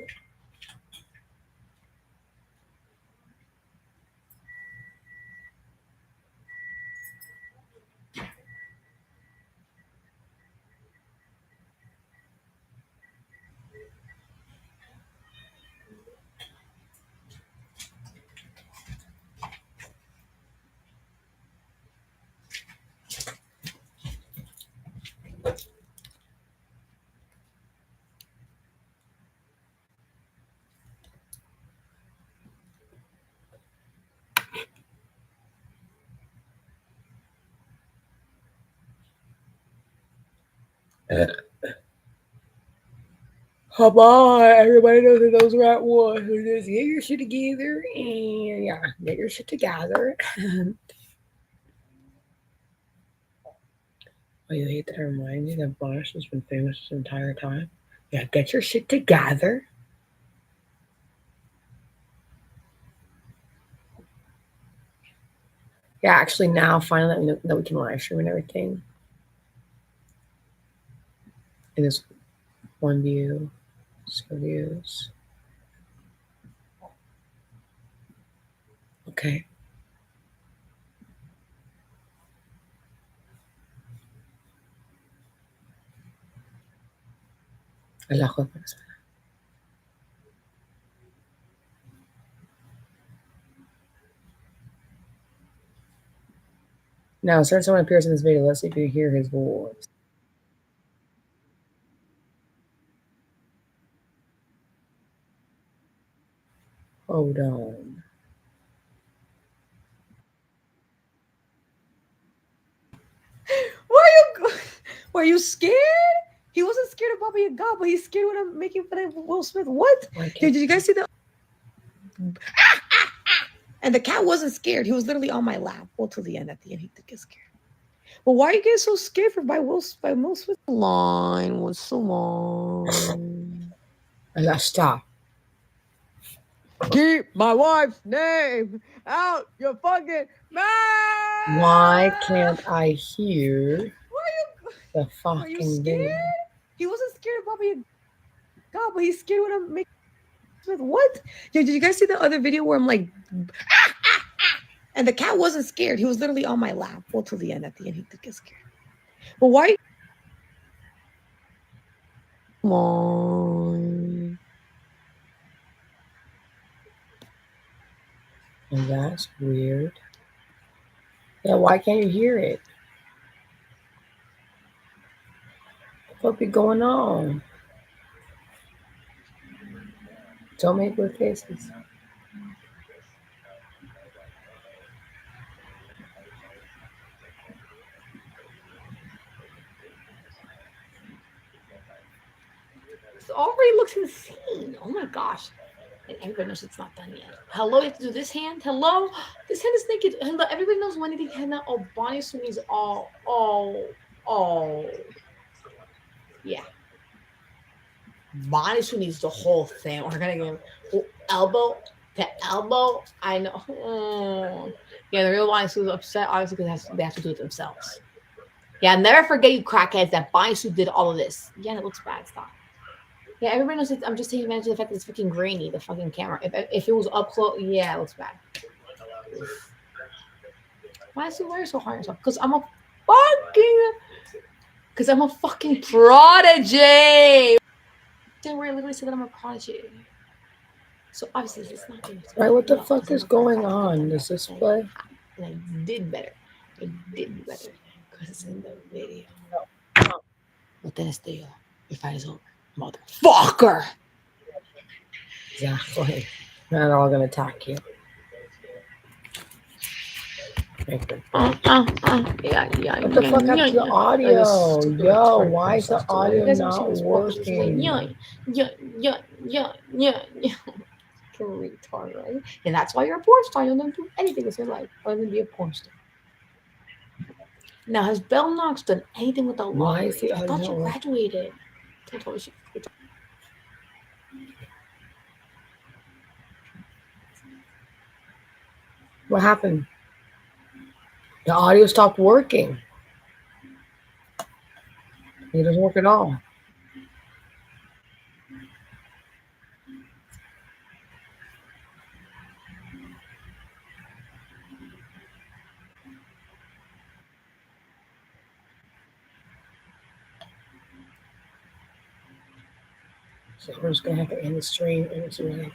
Speaker 1: Come on, everybody knows that those right ones. So just get your shit together and yeah, get your shit together. Oh, you hate that I remind you that Bosch has been famous this entire time? Yeah, get your shit together. Yeah, actually, now finally that we can live stream and everything. And this One view. Two views. Okay. La juega. Now, certain someone appears in this video. Let's see if you hear his voice. Hold on.
Speaker 3: Were you scared? He wasn't scared of Baba Yaga, but he's scared when I'm making fun of Will Smith. What? Dude, did you guys see the? And the cat wasn't scared. He was literally on my lap. Well, till the end. At the end, he did get scared. But why are you getting so scared for by Will Smith? Line was so long.
Speaker 1: Stop.
Speaker 3: Keep my wife's name out your fucking mouth.
Speaker 1: Why can't I hear the
Speaker 3: Are you
Speaker 1: fucking
Speaker 3: scared?
Speaker 1: video?
Speaker 3: He wasn't scared of Baba Yaga, but he's scared when I'm making Smith. What? Did you guys see the other video where I'm like, and the cat wasn't scared. He was literally on my lap. Well, till the end. At the end, he did get scared. But why? Come on.
Speaker 1: And that's weird. Yeah, why can't you hear it? What be going on? Don't make weird faces.
Speaker 3: This already looks insane. Oh my gosh. And everybody knows it's not done yet. Hello, you have to do this hand. Hello? This hand is naked. Hello, everybody knows when anything henna. Oh, Bonnie Sweeney's yeah. Bonnie Sweeney's the whole thing. We're gonna give elbow to elbow. I know. Yeah, the real Bonnie Sweeney's upset, obviously, because they have to do it themselves. Yeah, never forget, you crackheads, that Bonnie Sweeney did all of this. Yeah, it looks bad. Stop. Yeah, everybody knows I'm just taking advantage of the fact that it's fucking grainy, the fucking camera. If it was up close, yeah, it looks bad. Why is he wearing so hard yourself? Because I'm a fucking prodigy. Where I literally said that I'm a prodigy. So obviously it's not good.
Speaker 1: Right, what the fuck is going on? Does this play?
Speaker 3: And I did better. Because it's in the video. But then it's the your fight is over. Motherfucker!
Speaker 1: Exactly. Now they're all gonna attack you.
Speaker 3: Yeah.
Speaker 1: What the fuck happened to the audio? Yo, why is the audio not working?
Speaker 3: Yeah. Retard, right? And that's why you're a porn star. You'll never do anything with your life other than be a porn star. Now, has Bell Knox done anything with the law?
Speaker 1: Why is the
Speaker 3: I
Speaker 1: audio
Speaker 3: thought
Speaker 1: not
Speaker 3: you
Speaker 1: working?
Speaker 3: graduated.
Speaker 1: What happened? The audio stopped working. It doesn't work at all. So we're just gonna have to end the stream and it's really